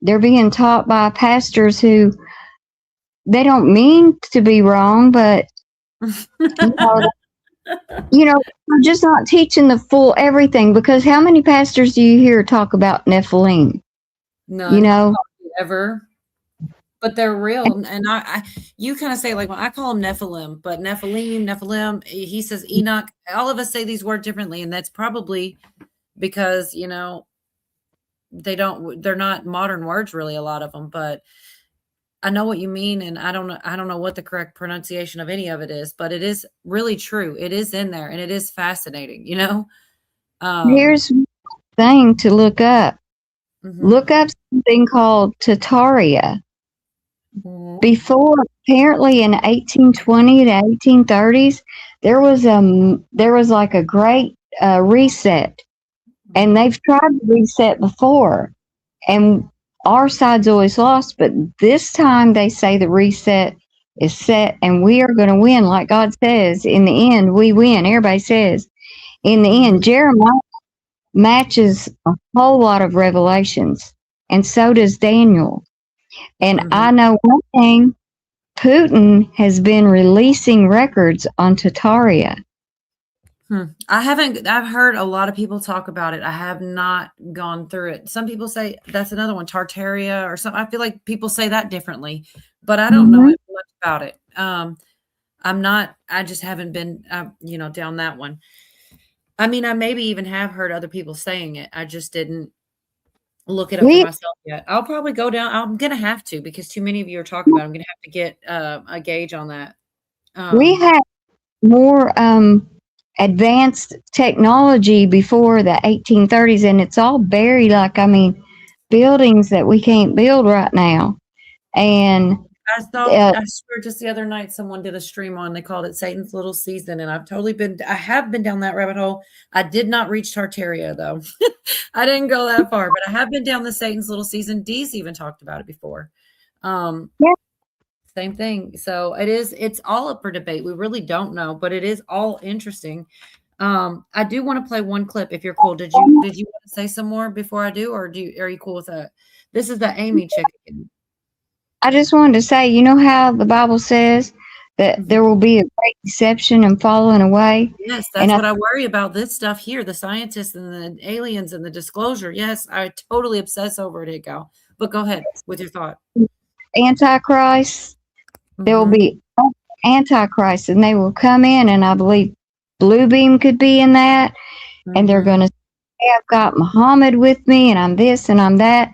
They're being taught by pastors who, they don't mean to be wrong, but you know, we're just not teaching the full everything, because how many pastors do you hear talk about Nephilim? None, You know, ever. But they're real. And you kind of say, like, well, I call them Nephilim, but Nephilim, he says Enoch. All of us say these words differently, and that's probably because, you know, they're not modern words, really, a lot of them, but I know what you mean, and I don't know what the correct pronunciation of any of it is, but it is really true. It is in there, and it is fascinating, you know? here's one thing to look up. Look up something called Tataria. Before, apparently in 1820 to 1830s, there was like a great reset, and they've tried to reset before, and our side's always lost. But this time, they say the reset is set, and we are going to win, like God says. In the end, we win. Everybody says, in the end, Jeremiah matches a whole lot of revelations, and so does Daniel. And I know one thing, Putin has been releasing records on Tataria. I've heard a lot of people talk about it. I have not gone through it. Some people say that's another one, Tartaria or something. I feel like people say that differently, but I don't know much about it. I just haven't been, down that one. I mean, I maybe even have heard other people saying it. I just didn't look it up for myself yet. I'll probably go down. I'm going to have to, because too many of you are talking about it. I'm going to have to get a gauge on that. We had more advanced technology before the 1830s, and it's all buried, buildings that we can't build right now. And I swear just the other night someone did a stream on, they called it Satan's Little Season, and I have been down that rabbit hole. I did not reach Tartaria though. I didn't go that far, but I have been down the Satan's Little Season. Dee's even talked about it before. Same thing. So it's all up for debate. We really don't know, but it is all interesting. I do want to play one clip if you're cool. Did you want to say some more before I do, or are you cool with that? This is the Amy chick again. I just wanted to say, you know how the Bible says that there will be a great deception and falling away? Yes, that's what I worry about. This stuff here, the scientists and the aliens and the disclosure. Yes, I totally obsess over it, Hickow. But go ahead with your thought. Antichrist. There will be Antichrist, and they will come in, and I believe Bluebeam could be in that, and they're going to say, I've got Muhammad with me, and I'm this, and I'm that.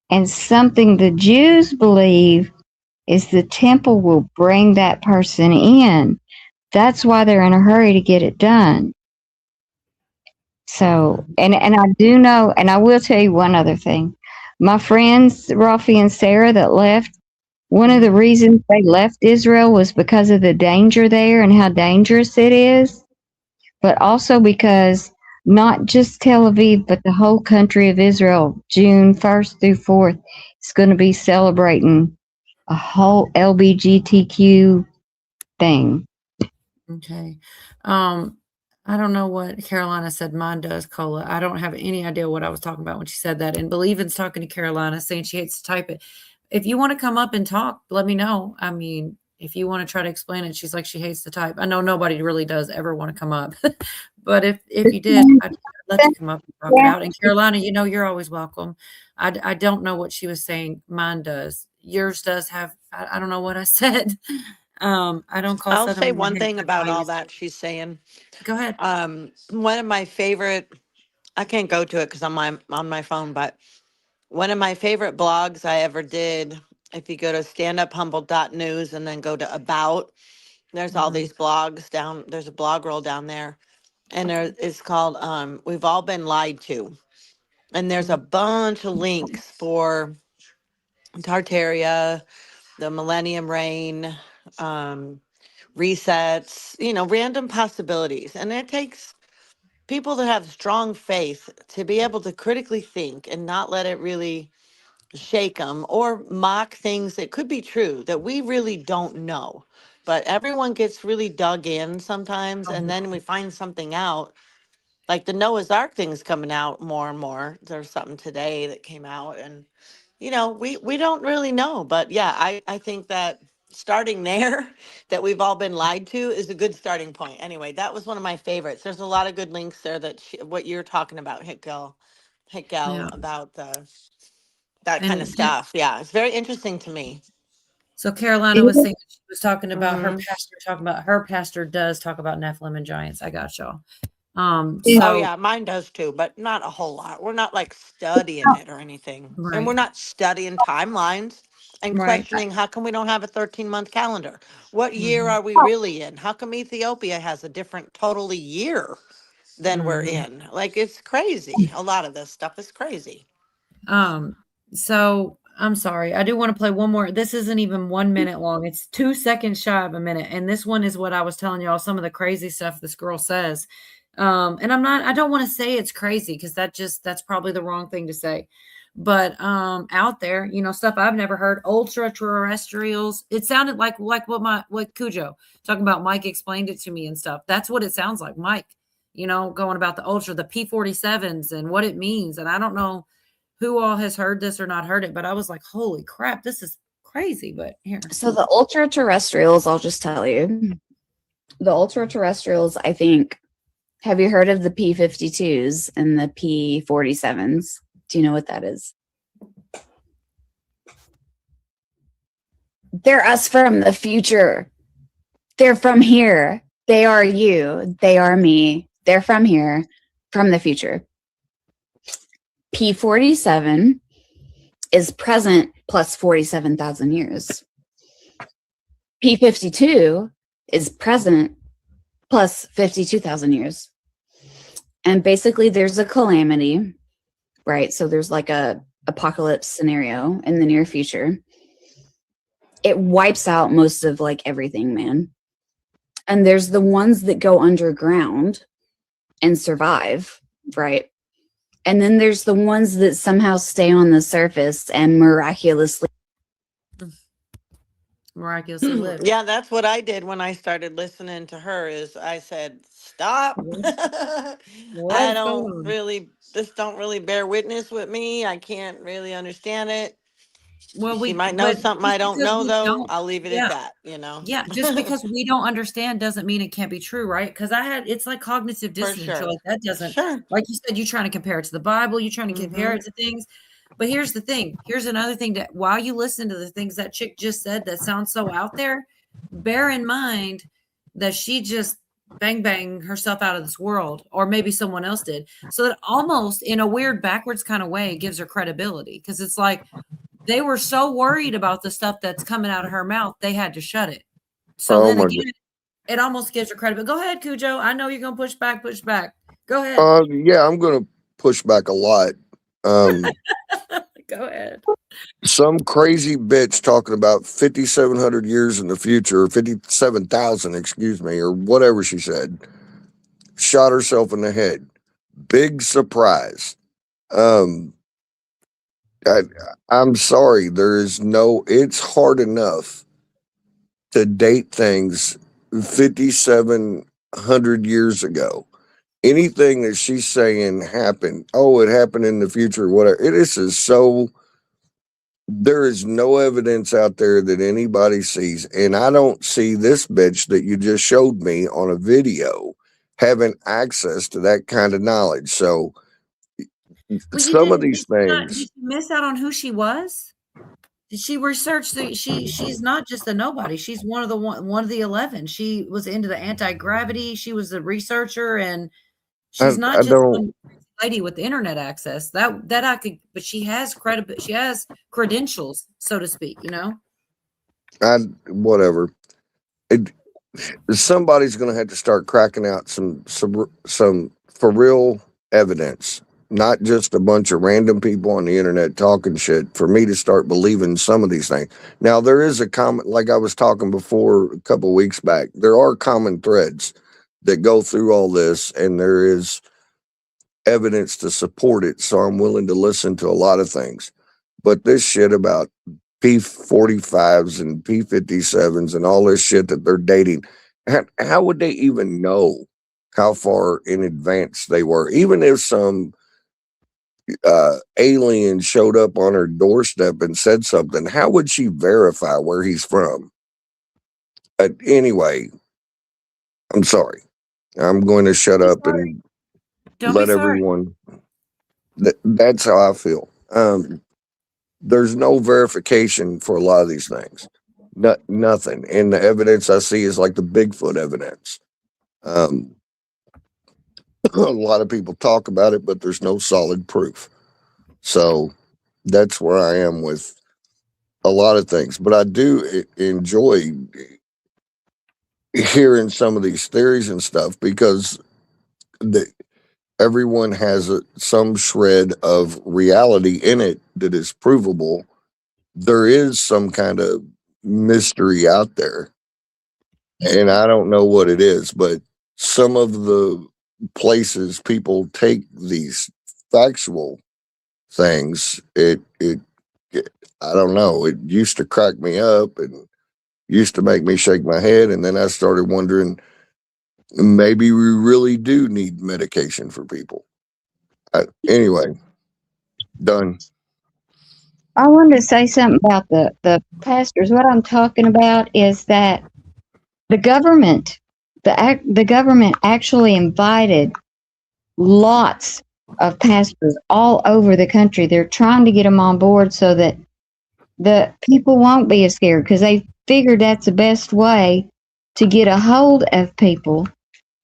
And something the Jews believe is the temple will bring that person in. That's why they're in a hurry to get it done. So, and I do know, and I will tell you one other thing. My friends, Rafi and Sarah, that left, one of the reasons they left Israel was because of the danger there and how dangerous it is, but also because not just Tel Aviv, but the whole country of Israel, June 1st through 4th, is going to be celebrating a whole LGBTQ thing. Okay. I don't know what Carolina said. Mine does, Cola. I don't have any idea what I was talking about when she said that. And Believin's talking to Carolina, saying she hates to type it. If you want to come up and talk, let me know. I mean, if you want to try to explain it, she's like, she hates to type. I know nobody really does ever want to come up. But if you did, I'd let you come up and talk it out. And Carolina, you know, you're always welcome. I don't know what she was saying. Mine does. Yours does have, I don't know what I said. I don't call I'll Southern say women one thing haters. I about all use that she's saying. Go ahead. One of my favorite, I can't go to it because I'm on my phone, but one of my favorite blogs I ever did, if you go to standuphumble.news and then go to about, there's all these blogs down, there's a blog roll down there. And there it's called We've All Been Lied To. And there's a bunch of links for Tartaria, the Millennium Reign, resets, you know, random possibilities. And it takes people that have strong faith to be able to critically think and not let it really shake them or mock things that could be true that we really don't know. But everyone gets really dug in sometimes, and then we find something out. Like the Noah's Ark thing's coming out more and more. There's something today that came out, and you know, we don't really know. But yeah, I think that starting there, that we've all been lied to, is a good starting point. Anyway, that was one of my favorites. There's a lot of good links there that what you're talking about, Hickel, Yeah. about that kind of And stuff. Yeah, it's very interesting to me. so Carolina was saying she was talking about her Mhm. pastor, talking about her pastor does talk about Nephilim and giants. I got y'all. Oh So yeah, mine does too, but not a whole lot. We're not like studying it or anything. And we're right, not studying timelines and right. questioning how come we don't have a 13-month calendar? What year Mhm. are we really in? How come Ethiopia has a different totally year than we're Mhm. in? Like it's crazy. A lot of this stuff is crazy. So I'm sorry. I do want to play one more. This isn't even 1 minute long. It's 2 seconds shy of a minute. And this one is what I was telling y'all, some of the crazy stuff this girl says. And I don't want to say it's crazy because that's probably the wrong thing to say. But out there, you know, stuff I've never heard, ultra terrestrials. It sounded like what Cujo talking about. Mike explained it to me and stuff. That's what it sounds like, Mike. You know, going about the ultra, the P-47s and what it means. And I don't know who all has heard this or not heard it, but I was like, holy crap, this is crazy. But here. So the ultra terrestrials, I'll just tell you, the ultra terrestrials, I think, have you heard of the P-52s and the P-47s? Do you know what that is? They're us from the future. They're from here. They are you. They are me. They're from here, from the future. P-47 is present plus 47,000 years. P-52 is present plus 52,000 years. And basically there's a calamity, right? So there's like a apocalypse scenario in the near future. It wipes out most of like everything, man. And there's the ones that go underground and survive, right? And then there's the ones that somehow stay on the surface and miraculously live. Yeah, that's what I did when I started listening to her is I said, stop. I don't really, this don't really bear witness with me. I can't really understand it. Well, She might know something I don't know though. I'll leave it at that, you know? Yeah, just because we don't understand doesn't mean it can't be true, right? Because it's like cognitive For dissonance. You're sure. like, that doesn't, Sure. like you said, you're trying to compare it to the Bible, you're trying to compare it to things. But here's the thing. Here's another thing that while you listen to the things that chick just said that sounds so out there, bear in mind that she just bang herself out of this world, or maybe someone else did. So that almost in a weird backwards kind of way gives her credibility because it's like, they were so worried about the stuff that's coming out of her mouth, they had to shut it. So then again, it almost gives her credit. But go ahead, Cujo. I know you're going to push back. Go ahead. Yeah, I'm going to push back a lot. Go ahead. Some crazy bitch talking about 5,700 years in the future, 57,000, excuse me, or whatever she said, shot herself in the head. Big surprise. I'm sorry. It's hard enough to date things 5,700 years ago. Anything that she's saying happened. Oh, it happened in the future. Whatever. It is so. There is no evidence out there that anybody sees, and I don't see this bitch that you just showed me on a video having access to that kind of knowledge. So some of these things. Did you miss out on who she was? Did she research that she's not just a nobody? She's one of the 11. She was into the anti-gravity. She was a researcher, and she's not just one lady with the internet access. That I could, but she has she has credentials, so to speak. Whatever. Somebody's going to have to start cracking out some for real evidence, not just a bunch of random people on the internet talking shit, for me to start believing some of these things. Now, there is a common, like I was talking before a couple of weeks back, there are common threads that go through all this, and there is evidence to support it. So I'm willing to listen to a lot of things. But this shit about P45s and P57s and all this shit that they're dating, how would they even know how far in advance they were? Even if some alien showed up on her doorstep and said something, how would she verify where he's from? Anyway, I'm sorry. I'm going to shut up and let everyone. That's how I feel. There's no verification for a lot of these things. Nothing. And the evidence I see is like the Bigfoot evidence. A lot of people talk about it, but there's no solid proof. So that's where I am with a lot of things. But I do enjoy hearing some of these theories and stuff, because everyone has some shred of reality in it that is provable. There is some kind of mystery out there, and I don't know what it is, but some of the places people take these factual things, it I don't know, it used to crack me up and used to make me shake my head, and then I started wondering, maybe we really do need medication for people. Anyway, done. I wanted to say something about the pastors. What I'm talking about is that the government, the government actually invited lots of pastors all over the country. They're trying to get them on board so that the people won't be as scared, because they figured that's the best way to get a hold of people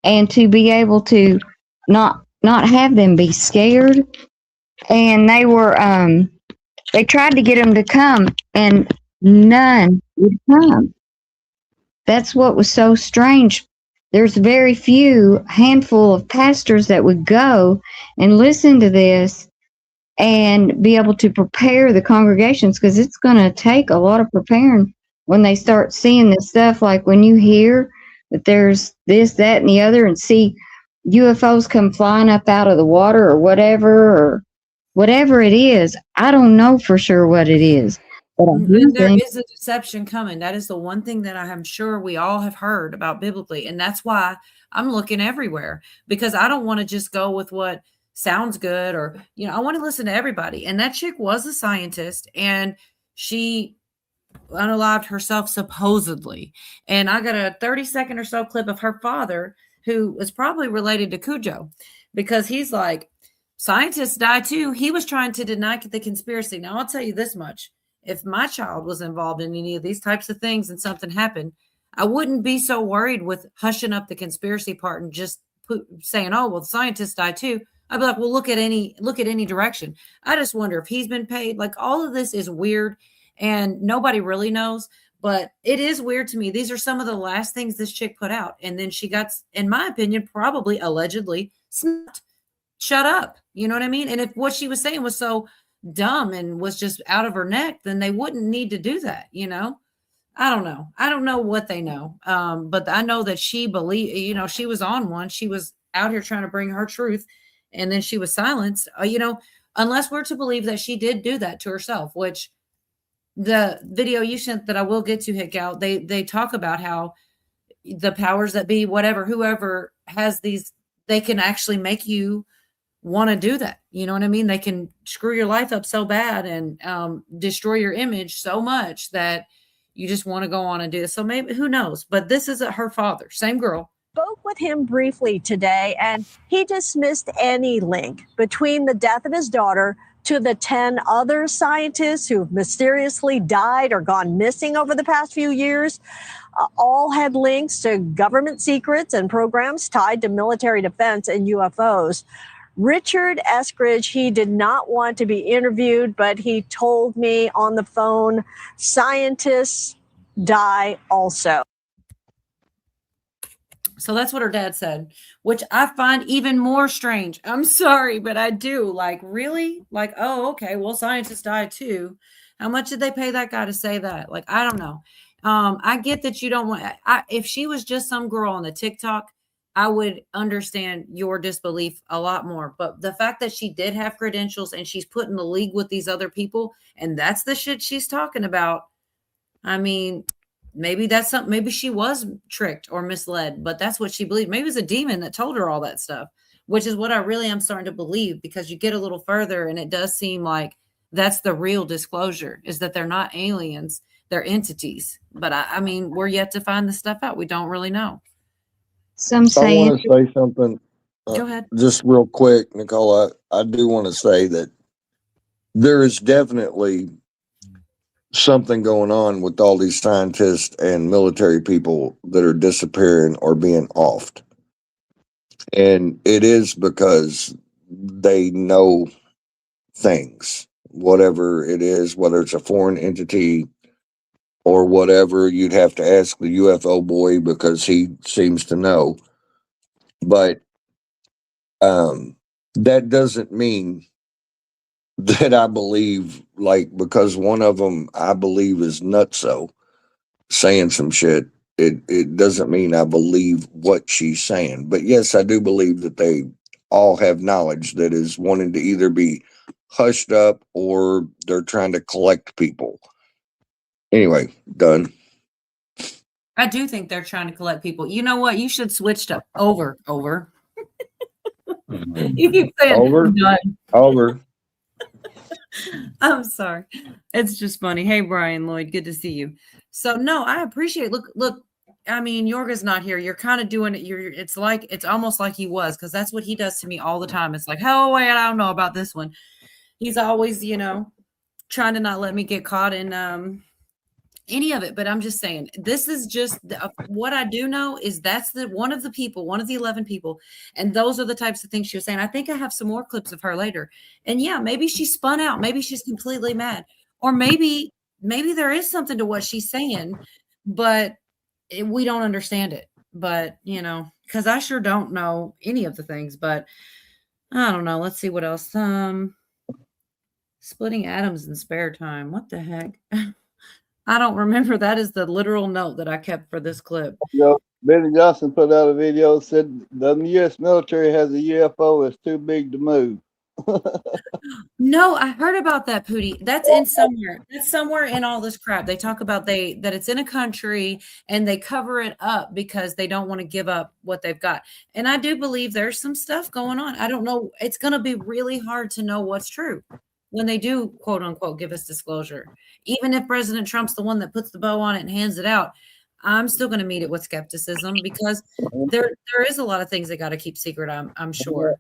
and to be able to not have them be scared. And they were they tried to get them to come, and none would come. That's what was so strange. There's very few, handful of pastors that would go and listen to this and be able to prepare the congregations, because it's going to take a lot of preparing when they start seeing this stuff. Like when you hear that there's this, that, and the other, and see UFOs come flying up out of the water or whatever it is. I don't know for sure what it is. But there is a deception coming. That is the one thing that I am sure we all have heard about biblically. And that's why I'm looking everywhere, because I don't want to just go with what sounds good, or, I want to listen to everybody. And that chick was a scientist, and she unalived herself supposedly. And I got a 30-second or so clip of her father, who was probably related to Cujo, because he's like, scientists die too. He was trying to deny the conspiracy. Now, I'll tell you this much. If my child was involved in any of these types of things and something happened, I wouldn't be so worried with hushing up the conspiracy part and just saying, oh, well, the scientists die too. I'd be like, well, look at any direction. I just wonder if he's been paid. Like, all of this is weird, and nobody really knows, but it is weird to me. These are some of the last things this chick put out. And then she got, in my opinion, probably allegedly snapped. Shut up. You know what I mean? And if what she was saying was so dumb and was just out of her neck, then they wouldn't need to do that. I don't know. I don't know what they know. But I know that she believed, she was on one. She was out here trying to bring her truth, and then she was silenced, unless we're to believe that she did do that to herself, which the video you sent that I will get to, Hick out, they talk about how, the powers that be, whatever, whoever has these, they can actually make you want to do that. You know what I mean? They can screw your life up so bad and destroy your image so much that you just want to go on and do this. So maybe, who knows? But this is her father, same girl. Spoke with him briefly today, and he dismissed any link between the death of his daughter to the 10 other scientists who've mysteriously died or gone missing over the past few years. All had links to government secrets and programs tied to military defense and UFOs. Richard Eskridge, he did not want to be interviewed, but he told me on the phone, scientists die also. So that's what her dad said, which I find even more strange. I'm sorry, but I do. Like, really? Like, oh, okay, well, scientists die too. How much did they pay that guy to say that? Like, I don't know. I get that you don't want, if she was just some girl on the TikTok, I would understand your disbelief a lot more. But the fact that she did have credentials and she's put in the league with these other people, and that's the shit she's talking about. I mean, maybe that's something, maybe she was tricked or misled, but that's what she believed. Maybe it was a demon that told her all that stuff, which is what I really am starting to believe, because you get a little further and it does seem like that's the real disclosure, is that they're not aliens, they're entities. But I mean, we're yet to find the stuff out. We don't really know. Some I saying, want to say something. Go ahead. Just real quick, Nicole. I do want to say that there is definitely something going on with all these scientists and military people that are disappearing or being offed. And it is because they know things, whatever it is, whether it's a foreign entity or whatever. You'd have to ask the UFO boy because he seems to know. But that doesn't mean that I believe, like, because one of them I believe is nutso saying some shit, it doesn't mean I believe what she's saying. But yes, I do believe that they all have knowledge that is wanting to either be hushed up or they're trying to collect people. Anyway, done. I do think they're trying to collect people. You know what? You should switch to over. You keep saying Over. done. Over. I'm sorry. It's just funny. Hey, Brian Lloyd, good to see you. So no, I appreciate, look, I mean, Yorga's not here. You're kind of doing it. It's almost like he was, because that's what he does to me all the time. It's like, oh, wait, I don't know about this one. He's always, trying to not let me get caught in any of it. But I'm just saying, this is just what I do know is that's one of the 11 people. And those are the types of things she was saying. I think I have some more clips of her later. And yeah, maybe she spun out. Maybe she's completely mad. Or maybe there is something to what she's saying, but we don't understand it. But, because I sure don't know any of the things. But I don't know. Let's see what else. Splitting atoms in spare time. What the heck? I don't remember. That is the literal note that I kept for this clip. Benny Johnson put out a video, said the U.S. military has a UFO that's too big to move. No, I heard about that, Pootie. That's in somewhere. That's somewhere in all this crap. They talk about that it's in a country and they cover it up because they don't want to give up what they've got. And I do believe there's some stuff going on. I don't know. It's going to be really hard to know what's true when they do, quote unquote, give us disclosure. Even if President Trump's the one that puts the bow on it and hands it out, I'm still going to meet it with skepticism because there is a lot of things they got to keep secret. I'm sure.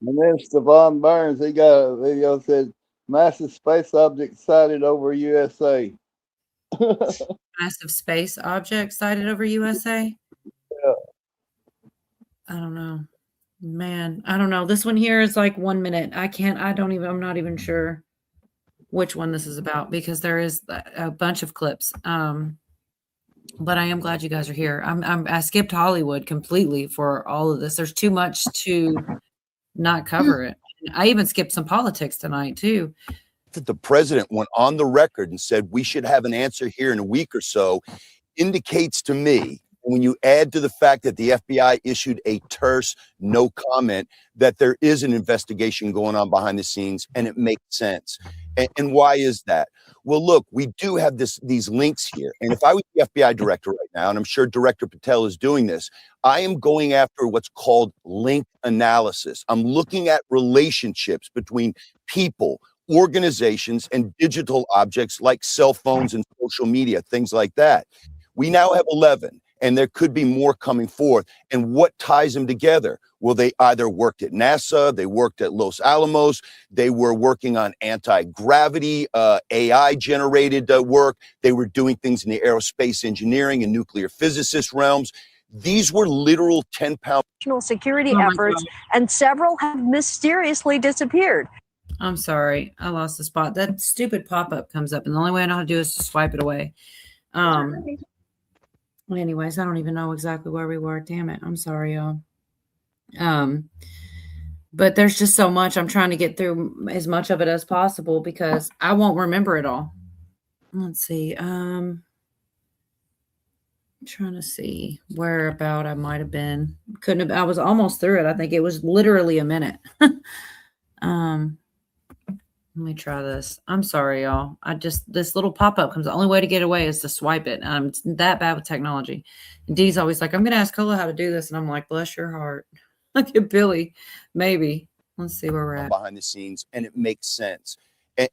And then Stevan Burns, he got a video that said massive space object sighted over USA. Massive space object sighted over USA? Yeah. I don't know. Man, I don't know. This one here is like 1 minute. I'm not even sure which one this is about because there is a bunch of clips. But I am glad you guys are here. I skipped Hollywood completely for all of this. There's too much to not cover it. I even skipped some politics tonight too. That the president went on the record and said we should have an answer here in a week or so indicates to me And when you add to the fact that the FBI issued a terse no comment, that there is an investigation going on behind the scenes, and it makes sense. And why is that? Well, look, we do have these links here. And if I was the FBI director right now, and I'm sure Director Patel is doing this, I am going after what's called link analysis. I'm looking at relationships between people, organizations, and digital objects like cell phones and social media, things like that. We now have 11, and there could be more coming forth. And what ties them together? Well, they either worked at NASA, they worked at Los Alamos, they were working on anti-gravity, AI-generated work. They were doing things in the aerospace engineering and nuclear physicist realms. These were literal 10-pound national security efforts, and several have mysteriously disappeared. I'm sorry, I lost the spot. That stupid pop-up comes up, and the only way I know how to do is to swipe it away. Anyways, I don't even know exactly where we were. Damn it. I'm sorry, y'all. But there's just so much. I'm trying to get through as much of it as possible because I won't remember it all. Let's see. I'm trying to see where about I might have been. Couldn't have. I was almost through it. I think it was literally a minute. Let me try this. I'm sorry, y'all. This little pop-up comes. The only way to get away is to swipe it. I'm that bad with technology. And Dee's always like, I'm going to ask Cola how to do this. And I'm like, bless your heart. Look at Billy. Maybe. Let's see where we're at. Behind the scenes, and it makes sense.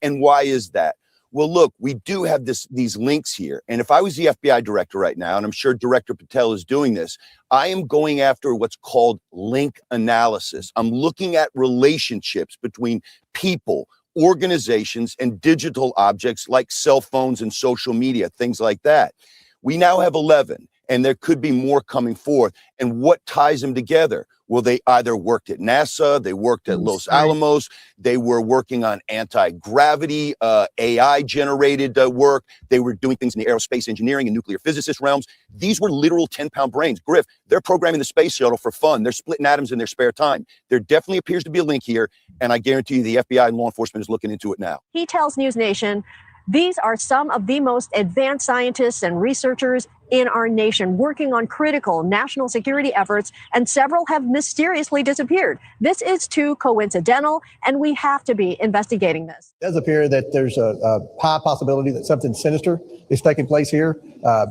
And why is that? Well, look, we do have these links here. And if I was the FBI director right now, and I'm sure Director Patel is doing this, I am going after what's called link analysis. I'm looking at relationships between people, organizations, and digital objects like cell phones and social media, things like that. We now have 11, and there could be more coming forth. And what ties them together? Well, they either worked at NASA, they worked at Los Alamos, they were working on anti-gravity, AI-generated work. They were doing things in the aerospace engineering and nuclear physicist realms. These were literal 10-pound brains. Griff, they're programming the space shuttle for fun. They're splitting atoms in their spare time. There definitely appears to be a link here, and I guarantee you the FBI and law enforcement is looking into it now. He tells News Nation, these are some of the most advanced scientists and researchers in our nation working on critical national security efforts, and several have mysteriously disappeared. This is too coincidental, and we have to be investigating this. It does appear that there's a high possibility that something sinister is taking place here.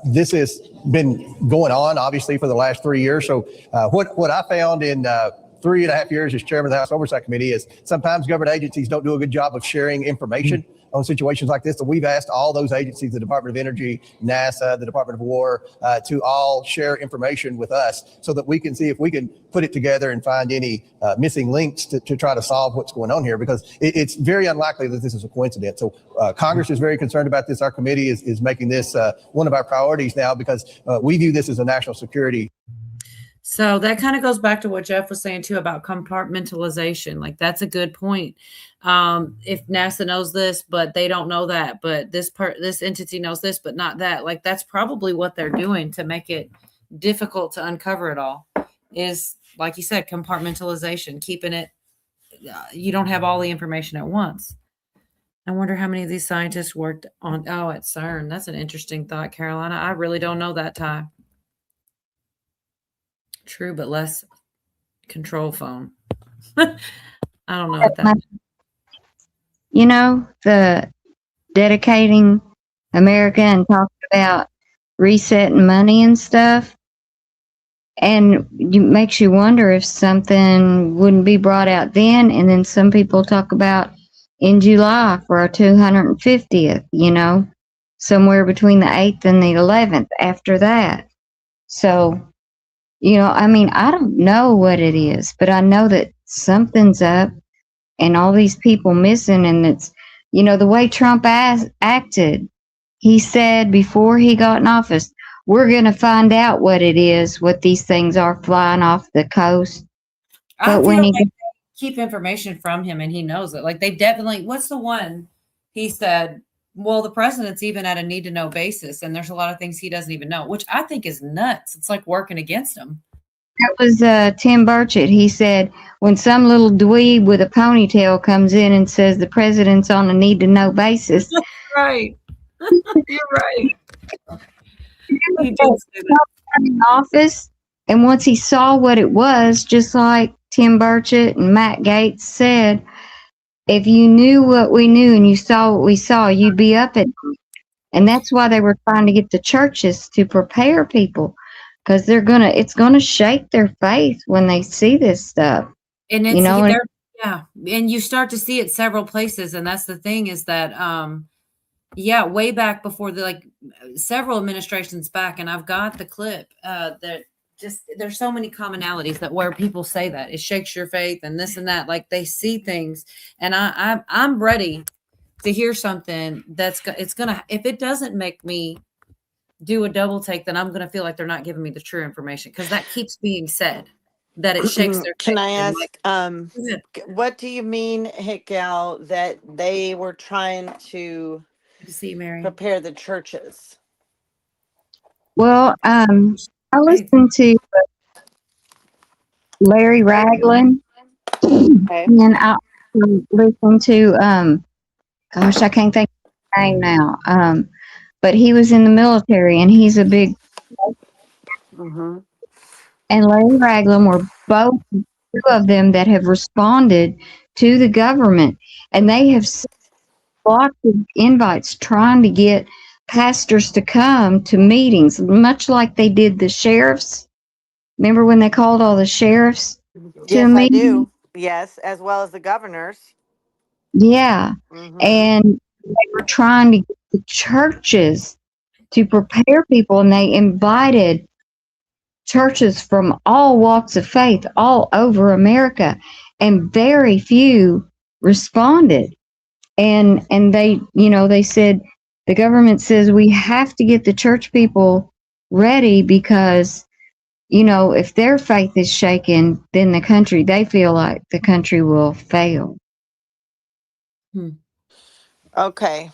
This has been going on, obviously, for the last 3 years. So what I found in 3.5 years as chairman of the House Oversight Committee is sometimes government agencies don't do a good job of sharing information on situations like this. So we've asked all those agencies, the Department of Energy, NASA, the Department of War, to all share information with us so that we can see if we can put it together and find any missing links to try to solve what's going on here, because it's very unlikely that this is a coincidence. So Congress is very concerned about this. Our committee is making this one of our priorities now because we view this as a national security. So that kind of goes back to what Jeff was saying too about compartmentalization. Like that's a good point. If NASA knows this, but they don't know that, but this entity knows this, but not that, like that's probably what they're doing to make it difficult to uncover it all is, like you said, compartmentalization, keeping it, you don't have all the information at once. I wonder how many of these scientists worked on, at CERN. That's an interesting thought, Carolina. I really don't know that, Ty. True, but less control phone. I don't know what that is. You know, the dedicating America and talking about resetting money and stuff. And it makes you wonder if something wouldn't be brought out then. And then some people talk about in July for our 250th, you know, somewhere between the 8th and the 11th after that. So, you know, I mean, I don't know what it is, but I know that something's up and all these people missing. And it's, you know, the way Trump acted, he said before he got in office, we're going to find out what it is, what these things are flying off the coast. But when he keep information from him and he knows it, like they definitely, what's the one he said, well, the president's even at a need to know basis, and there's a lot of things he doesn't even know, which I think is nuts. It's like working against him. That was Tim Burchett. He said when some little dweeb with a ponytail comes in and says the president's on a need to know basis. Right. You're right. He did say that. in office, and once he saw what it was, just like Tim Burchett and Matt Gaetz said, if you knew what we knew and you saw what we saw, you'd be up at night. And that's why they were trying to get the churches to prepare people, because it's gonna shake their faith when they see this stuff. And You it's know, and yeah, and you start to see it several places, and that's the thing is that yeah, way back before several administrations back, and I've got the clip that just there's so many commonalities that where people say that it shakes your faith and this and that, like they see things, and I'm ready to hear something it's gonna, if it doesn't make me do a double take, then I'm gonna feel like they're not giving me the true information, because that keeps being said that it shakes their Can faith. I And ask, what do you mean, Hickel, that they were trying to good to see you, Mary. prepare the churches? well, I listened to Larry Ragland, and I listened to gosh, I can't think of his name now. But he was in the military, and he's a big. Mm-hmm. And Larry Ragland were both two of them that have responded to the government, and they have sent lots of invites trying to get pastors to come to meetings, much like they did the sheriffs. Remember when they called all the sheriffs to a Yes, I meeting? do. Yes, as well as the governors. Yeah. Mm-hmm. And they were trying to get the churches to prepare people, and they invited churches from all walks of faith all over America, and very few responded. And they, they said, the government says we have to get the church people ready, because if their faith is shaken, then they feel like the country will fail. Okay.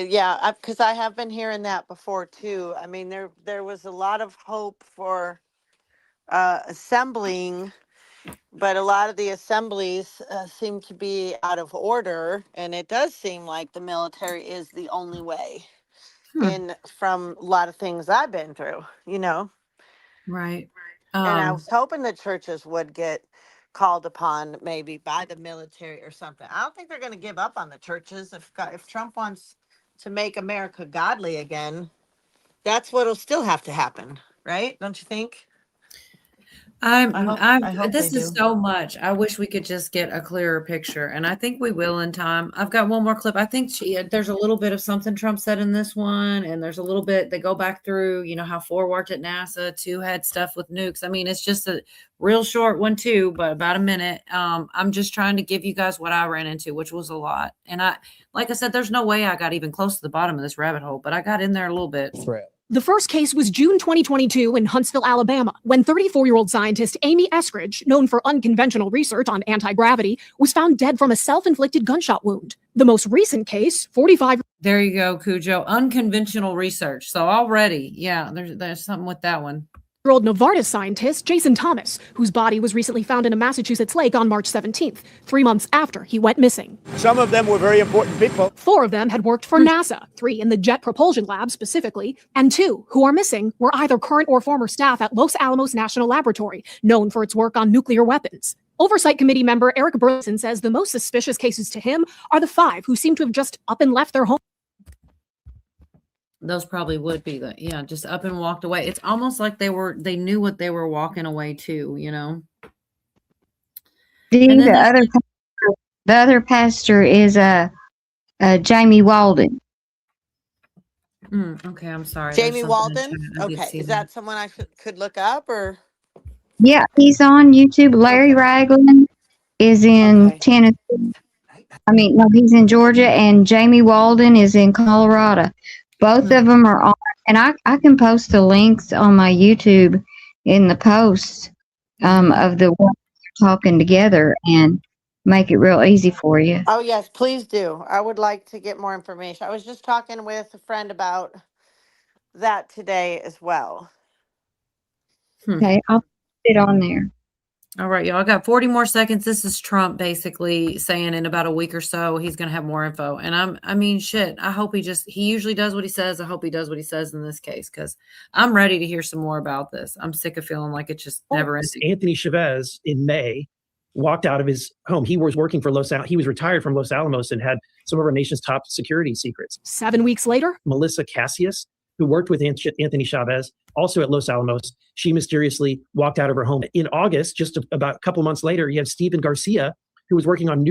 Yeah, because I have been hearing that before too. I mean, there was a lot of hope for assembling, but a lot of the assemblies seem to be out of order, and it does seem like the military is the only way in from a lot of things I've been through, Right. And I was hoping the churches would get called upon maybe by the military or something. I don't think they're going to give up on the churches. If Trump wants to make America godly again, that's what'll still have to happen, right? Don't you think? I hope This they is do. so much. I wish we could just get a clearer picture, and I think we will in time. I've got one more clip. I think there's a little bit of something Trump said in this one, and there's a little bit they go back through, how 4 worked at NASA, 2 had stuff with nukes. I mean, it's just a real short one too, but about a minute. I'm just trying to give you guys what I ran into, which was a lot. And like I said, there's no way I got even close to the bottom of this rabbit hole, but I got in there a little bit. The first case was June 2022 in Huntsville, Alabama, when 34-year-old scientist Amy Eskridge, known for unconventional research on anti-gravity, was found dead from a self-inflicted gunshot wound. The most recent case, 45. There you go, Cujo. Unconventional research. So already, yeah, there's something with that one. Old Novartis scientist Jason Thomas, whose body was recently found in a Massachusetts lake on March 17th, 3 months after he went missing. Some of them were very important people. 4 of them had worked for NASA, 3 in the Jet Propulsion Lab specifically, and 2 who are missing were either current or former staff at Los Alamos National Laboratory, known for its work on nuclear weapons. Oversight Committee member Eric Burleson says the most suspicious cases to him are the 5 who seem to have just up and left their home. Those probably would be just up and walked away. It's almost like they knew what they were walking away to, The other pastor is Jamie Walden. Okay, I'm sorry. Jamie Walden? Okay, is that someone I could look up, or? Yeah, he's on YouTube. Larry Ragland is in Tennessee. No, he's in Georgia, and Jamie Walden is in Colorado. Both of them are on, and I can post the links on my YouTube in the post of the one talking together and make it real easy for you. Oh, yes, please do. I would like to get more information. I was just talking with a friend about that today as well. Okay, I'll put it on there. All right, y'all. I got 40 more seconds. This is Trump basically saying in about a week or so he's going to have more info. And I mean, shit. I hope he usually does what he says. I hope he does what he says in this case because I'm ready to hear some more about this. I'm sick of feeling like it's just never ending. Anthony Chavez in May walked out of his home. He was working for he was retired from Los Alamos and had some of our nation's top security secrets. 7 weeks later, Melissa Cassius, who worked with Anthony Chavez, also at Los Alamos, she mysteriously walked out of her home. In August, just about a couple of months later, you have Stephen Garcia, who was working on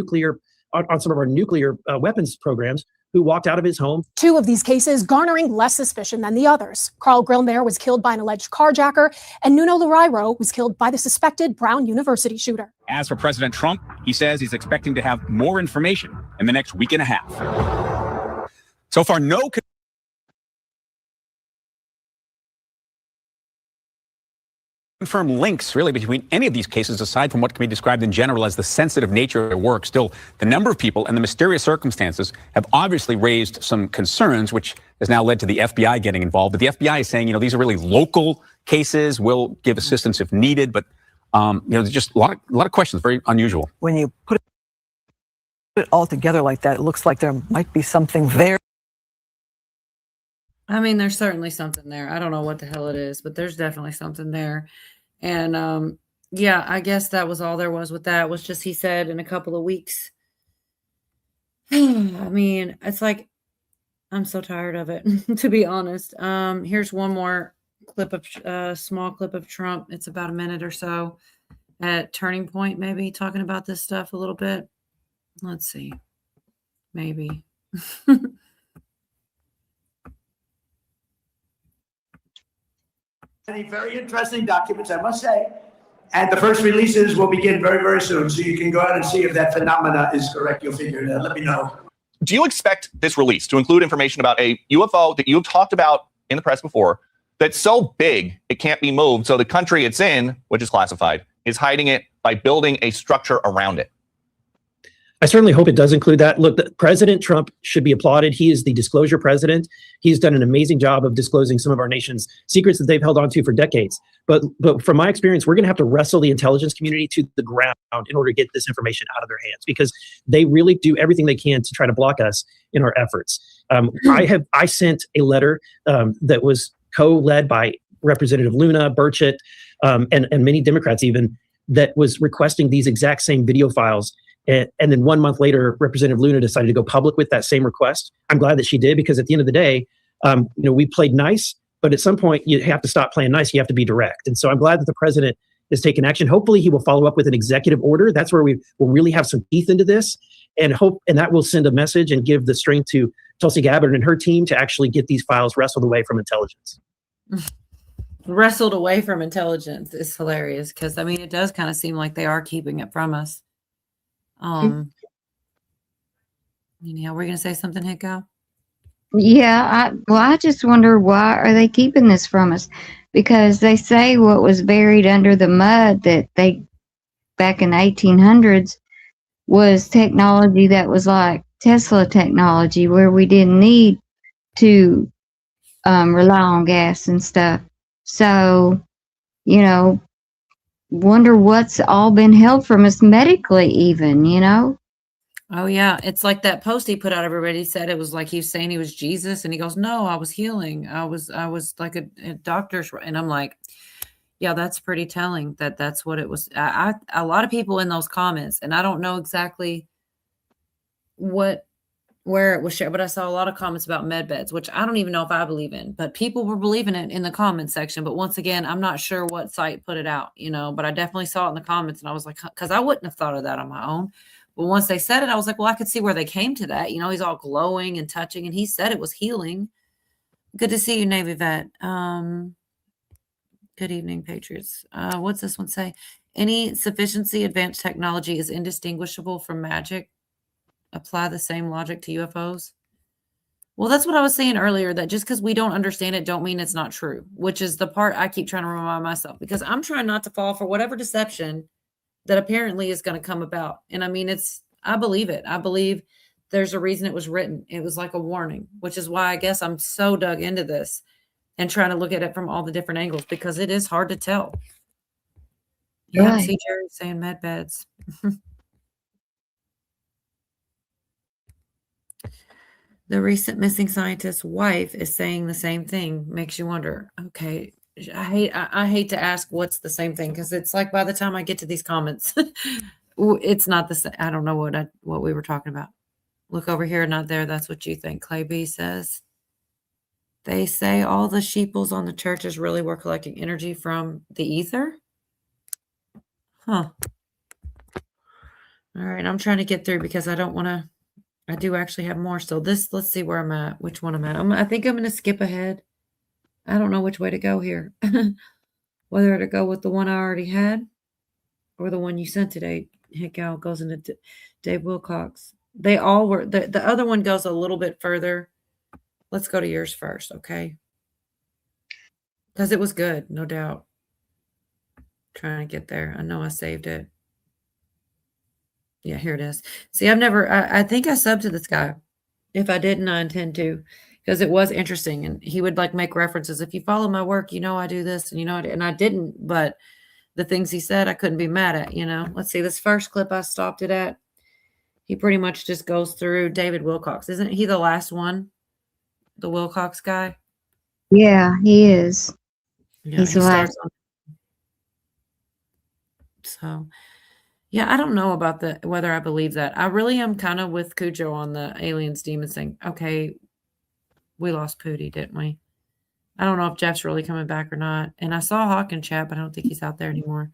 on some of our nuclear weapons programs, who walked out of his home. 2 of these cases garnering less suspicion than the others. Carl Grillmair was killed by an alleged carjacker, and Nuno Loureiro was killed by the suspected Brown University shooter. As for President Trump, he says he's expecting to have more information in the next week and a half. So far, no confirmed links really between any of these cases aside from what can be described in general as the sensitive nature of their work. Still, the number of people and the mysterious circumstances have obviously raised some concerns, which has now led to the FBI getting involved. But the FBI is saying, these are really local cases, will give assistance if needed. But, there's just a lot of questions, very unusual. When you put it all together like that, it looks like there might be something there. I mean, there's certainly something there. I don't know what the hell it is, but there's definitely something there. And yeah, I guess that was all there was with that. Was just he said in a couple of weeks. I mean, it's like I'm so tired of it, to be honest. Here's one more clip of small clip of Trump. It's about a minute or so at Turning Point, maybe talking about this stuff a little bit. Let's see, maybe. Very interesting documents, I must say. And the first releases will begin very, very soon. So you can go out and see if that phenomena is correct. You'll figure it out. Let me know. Do you expect this release to include information about a UFO that you've talked about in the press before that's so big it can't be moved? So the country it's in, which is classified, is hiding it by building a structure around it. I certainly hope it does include that. Look, President Trump should be applauded. He is the disclosure president. He's done an amazing job of disclosing some of our nation's secrets that they've held on to for decades. But from my experience, we're going to have to wrestle the intelligence community to the ground in order to get this information out of their hands, because they really do everything they can to try to block us in our efforts. I sent a letter that was co-led by Representative Luna, Burchett, and many Democrats even, that was requesting these exact same video files. And then 1 month later, Representative Luna decided to go public with that same request. I'm glad that she did, because at the end of the day, we played nice, but at some point you have to stop playing nice. You have to be direct. And so I'm glad that the president has taken action. Hopefully he will follow up with an executive order. That's where we will really have some teeth into this, and that will send a message and give the strength to Tulsi Gabbard and her team to actually get these files wrestled away from intelligence. Wrestled away from intelligence is hilarious, because I mean, it does kind of seem like they are keeping it from us. We're going to say something, Hicko? Yeah, I just wonder, why are they keeping this from us? Because they say what was buried under the mud that back in the 1800s was technology that was like Tesla technology, where we didn't need to rely on gas and stuff. So, wonder what's all been held from us medically even, Oh yeah, it's like that post he put out. Everybody said it was like he was saying he was Jesus, and he goes, "No, I was healing. I was like a doctor's." And I'm like, yeah, that's pretty telling that's what it was. A lot of people in those comments, and I don't know exactly where it was shared, but I saw a lot of comments about med beds, which I don't even know if I believe in, but people were believing it in the comment section. But once again, I'm not sure what site put it out, but I definitely saw it in the comments, and I was like, because I wouldn't have thought of that on my own. But once they said it, I was like, well, I could see where they came to that. He's all glowing and touching, and he said it was healing. Good to see you, Navy vet. Good evening, Patriots. What's this one say? Any sufficiency advanced technology is indistinguishable from magic. Apply the same logic to UFOs. Well, that's what I was saying earlier, that just because we don't understand it don't mean it's not true, which is the part I keep trying to remind myself, because I'm trying not to fall for whatever deception that apparently is going to come about. And I mean, I believe it. I believe there's a reason it was written. It was like a warning, which is why I guess I'm so dug into this and trying to look at it from all the different angles, because it is hard to tell. Yeah, Right. see Jerry saying med beds. The recent missing scientist's wife is saying the same thing. Makes you wonder. Okay, I hate to ask what's the same thing, because it's like by the time I get to these comments, it's not the same. I don't know what we were talking about. Look over here, not there. That's what you think. Clay B says. They say all the sheeples on the churches really were collecting energy from the ether. Huh. All right, I'm trying to get through because I don't want to. I do actually have more still. Let's see where I'm at, which one I'm at. I think I'm going to skip ahead. I don't know which way to go here. Whether to go with the one I already had or the one you sent today. Heck, Al goes into Dave Wilcox. They all were, the other one goes a little bit further. Let's go to yours first, okay? Because it was good, no doubt. Trying to get there. I know I saved it. Yeah, here it is. See, I think I subbed to this guy. If I didn't, I intend to, because it was interesting. And he would like make references. If you follow my work, you know I do this, and you know, and I didn't, but the things he said, I couldn't be mad at, you know. Let's see, this first clip I stopped it at. He pretty much just goes through David Wilcox. Isn't he the last one? The Wilcox guy? Yeah, he is. Yeah, He's he the last. starts on. So, yeah, I don't know about whether I believe that. I really am kind of with Cujo on the aliens, demons thing. Okay, we lost Pootie, didn't we? I don't know if Jeff's really coming back or not. And I saw Hawk in chat, but I don't think he's out there anymore.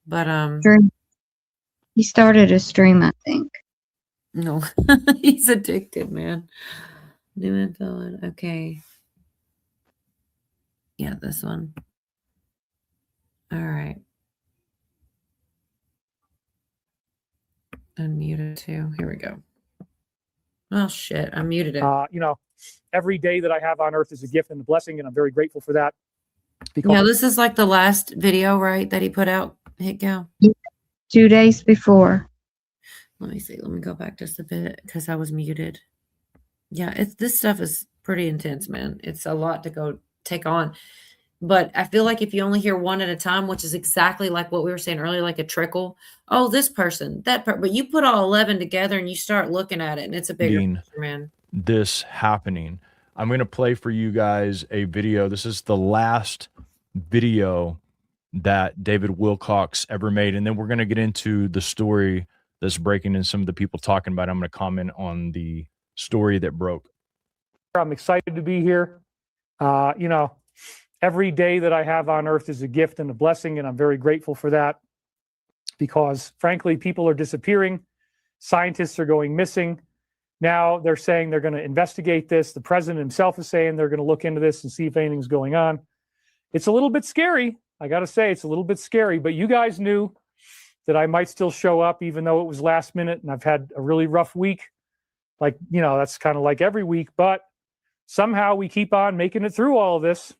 But He started a stream, I think. no, he's addicted, man. New info. Okay. Yeah, this one. All right. Unmuted too. Here we go. Oh shit, I muted it. You know, every day that I have on earth is a gift and a blessing, and I'm very grateful for that. Yeah, this is like the last video, right, that he put out, Hit Gal? 2 days before. Let me see. Let me go back just a bit because I was muted. Yeah, this stuff is pretty intense, man. It's a lot to go take on. But I feel like if you only hear one at a time, which is exactly like what we were saying earlier, like a trickle. Oh, this person, that person. But you put all 11 together and you start looking at it, and it's a bigger picture, man. This happening. I'm going to play for you guys a video. This is the last video that David Wilcox ever made. And then we're going to get into the story that's breaking and some of the people talking about it. I'm going to comment on the story that broke. I'm excited to be here. You know, every day that I have on earth is a gift and a blessing, and I'm very grateful for that because, frankly, people are disappearing. Scientists are going missing. Now they're saying they're going to investigate this. The president himself is saying they're going to look into this and see if anything's going on. It's a little bit scary. I got to say, it's a little bit scary, but you guys knew that I might still show up even though it was last minute and I've had a really rough week. Like, you know, that's kind of like every week, but somehow we keep on making it through all of this.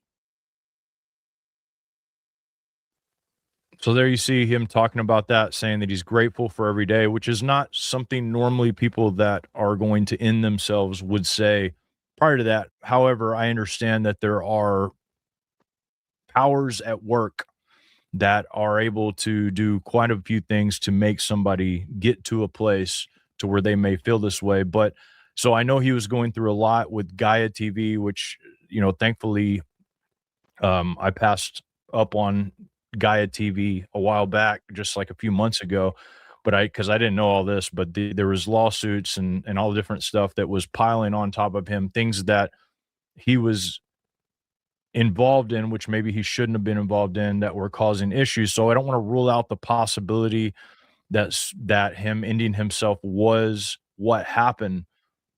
So there you see him talking about that, saying that he's grateful for every day, which is not something normally people that are going to end themselves would say prior to that. However, I understand that there are powers at work that are able to do quite a few things to make somebody get to a place to where they may feel this way. But so I know he was going through a lot with Gaia TV, which, you know, thankfully I passed up on Gaia TV a while back, just like a few months ago, but because I didn't know all this, but there was lawsuits and all the different stuff that was piling on top of him, things that he was involved in, which maybe he shouldn't have been involved in, that were causing issues. So I don't want to rule out the possibility that him ending himself was what happened.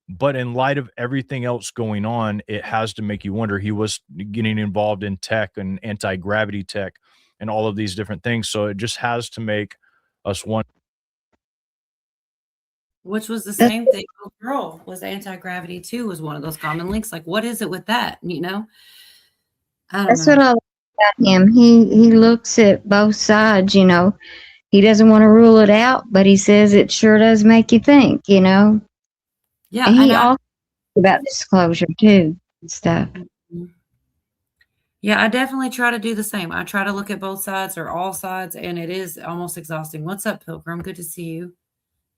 But in light of everything else going on, it has to make you wonder. He was getting involved in tech and anti-gravity tech and all of these different things. So it just has to make us wonder. Which was the same thing. Oh, girl was anti-gravity too, was one of those common links. Like, what is it with that? You know? That's what I like about him. He looks at both sides, you know. He doesn't want to rule it out, but he says it sure does make you think, you know. Yeah. And he also about disclosure too and stuff. Yeah, I definitely try to do the same. I try to look at both sides or all sides, and it is almost exhausting. What's up, Pilgrim? Good to see you.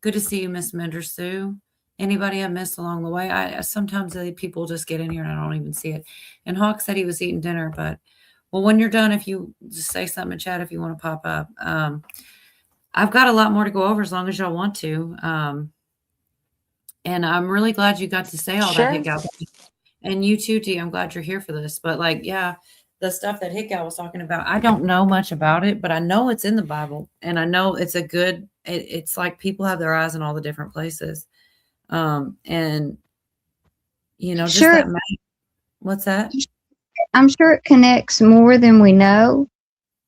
Good to see you, Miss Mender Sue. Anybody I missed along the way? I sometimes people just get in here and I don't even see it. And Hawk said he was eating dinner, but well, when you're done, if you just say something in chat, if you want to pop up. I've got a lot more to go over as long as y'all want to. And I'm really glad you got to say all that, Sure. Hickout. And you too, Dee. I'm glad you're here for this. But like, yeah, the stuff that Hickout was talking about, I don't know much about it, but I know it's in the Bible, and I know it's a good. It's like people have their eyes in all the different places, and you know, just Sure. that. What's that? I'm sure it connects more than we know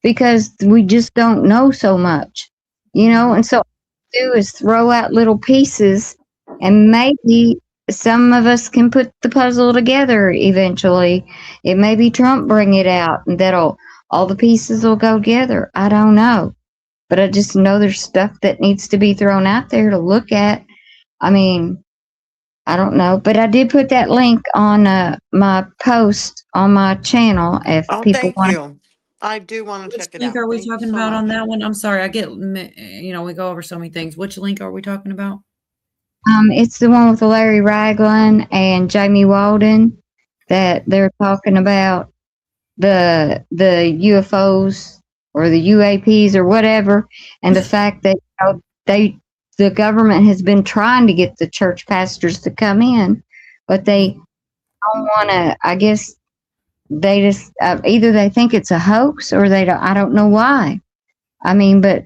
because we just don't know so much, you know, and so all we do is throw out little pieces and maybe some of us can put the puzzle together eventually. It may be Trump bring it out and all the pieces will go together. I don't know. But I just know there's stuff that needs to be thrown out there to look at. I mean, I don't know, but I did put that link on my post on my channel if Oh, people thank want. you. I do want to Which check it link out. are we Thank you talking so about on much. that one? I'm sorry, I get we go over so many things. Which link are we talking about? It's the one with Larry Ragland and Jamie Walden that they're talking about the UFOs or the UAPs or whatever, and the fact that the government has been trying to get the church pastors to come in, but they don't want to. I guess they just either they think it's a hoax or they don't. I don't know why. I mean, but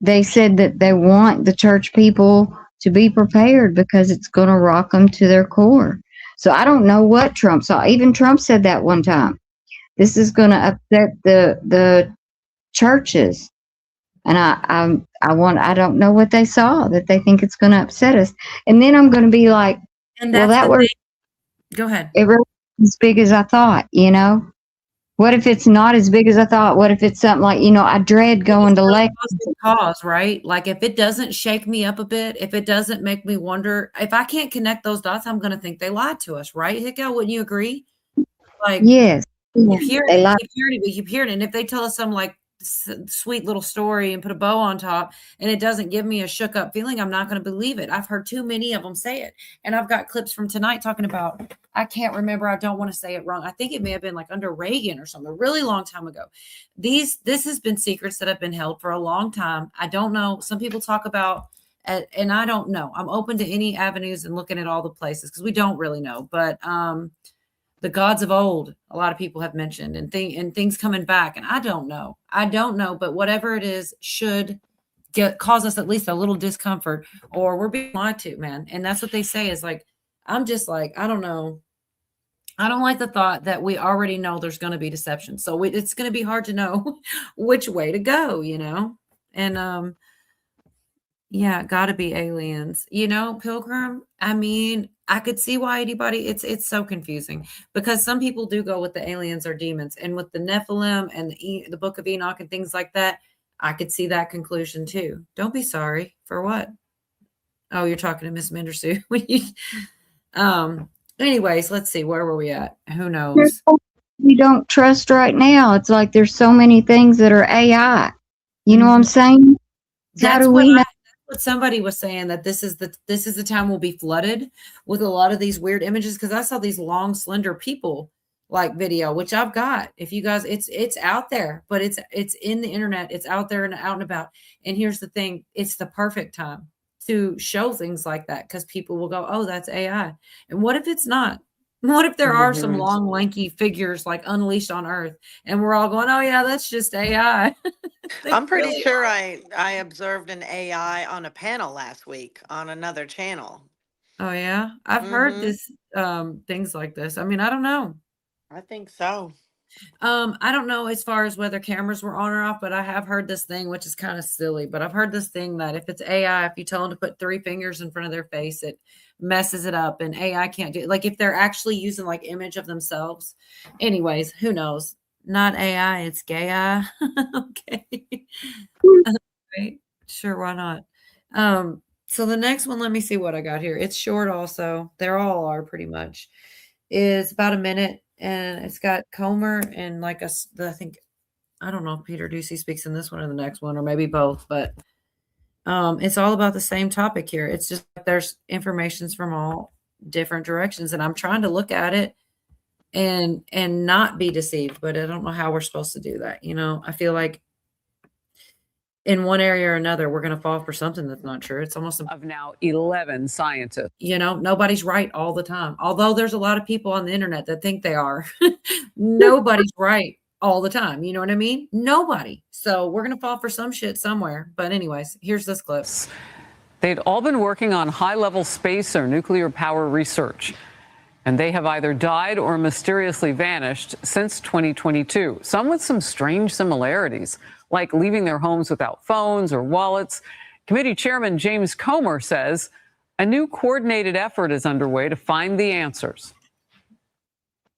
they said that they want the church people to be prepared because it's going to rock them to their core. So I don't know what Trump saw. Even Trump said that one time. This is going to upset the churches, and I don't know what they saw that they think it's going to upset us. And then I'm going to be like, And well, that's that the was thing. Go ahead. it really as big as I thought, you know. What if it's not as big as I thought? What if it's something like, you know, I dread going to lectures. Cause, right? Like if it doesn't shake me up a bit, if it doesn't make me wonder, if I can't connect those dots, I'm going to think they lied to us, right? Hickout, wouldn't you agree? Like, Yes, we keep hearing they it, lie. we keep hearing it. And if they tell us some like sweet little story and put a bow on top and it doesn't give me a shook up feeling, I'm not going to believe it. I've heard too many of them say it. And I've got clips from tonight talking about, I can't remember. I don't want to say it wrong. I think it may have been like under Reagan or something, a really long time ago. This has been secrets that have been held for a long time. I don't know. Some people talk about, and I don't know. I'm open to any avenues and looking at all the places because we don't really know. But the gods of old, a lot of people have mentioned, and things coming back. And I don't know, but whatever it is should cause us at least a little discomfort, or we're being lied to, man. And that's what they say is like, I'm just like, I don't know. I don't like the thought that we already know there's going to be deception. So it's going to be hard to know which way to go, you know? And, yeah, gotta be aliens. You know, Pilgrim, I mean, I could see why anybody it's so confusing because some people do go with the aliens or demons, and with the Nephilim and the Book of Enoch and things like that, I could see that conclusion too. Don't be sorry for what? Oh, you're talking to Miss Mendersu. Anyways, let's see, where were we at? Who knows? We don't trust right now. It's like there's so many things that are AI. You know what I'm saying? How do we know? What somebody was saying, that this is the time we'll be flooded with a lot of these weird images, because I saw these long slender people like video, which I've got. If you guys, it's out there, but it's in the internet, it's out there and out and about. And here's the thing, it's the perfect time to show things like that because people will go, oh, that's AI. And what if it's not? What if there are some long lanky figures like unleashed on Earth and we're all going, oh yeah, that's just AI? I'm pretty sure I observed an AI on a panel last week on another channel. Oh yeah, I've heard this things like this. I mean, I don't know. I think so. I don't know as far as whether cameras were on or off, but I have heard this thing, which is kind of silly, but I've heard this thing that if it's AI, if you tell them to put 3 fingers in front of their face, it messes it up, and AI can't do it. Like if they're actually using like image of themselves. Anyways, who knows? Not AI, it's gay eye. Okay. Right. Sure, why not? So the next one, let me see what I got here. It's short also. They're all are pretty much. Is about a minute. and it's got Comer and like I think, I don't know if Peter Ducey speaks in this one or the next one, or maybe both, but it's all about the same topic here. It's just there's informations from all different directions, and I'm trying to look at it and not be deceived, but I don't know how we're supposed to do that. You know, I feel like in one area or another, we're going to fall for something that's not true. It's almost of now 11 scientists. You know, nobody's right all the time. Although there's a lot of people on the internet that think they are. Nobody's right all the time. You know what I mean? Nobody. So we're going to fall for some shit somewhere. But anyways, here's this clip. They'd all been working on high-level space or nuclear power research, and they have either died or mysteriously vanished since 2022, some with some strange similarities, like leaving their homes without phones or wallets. Committee Chairman James Comer says a new coordinated effort is underway to find the answers.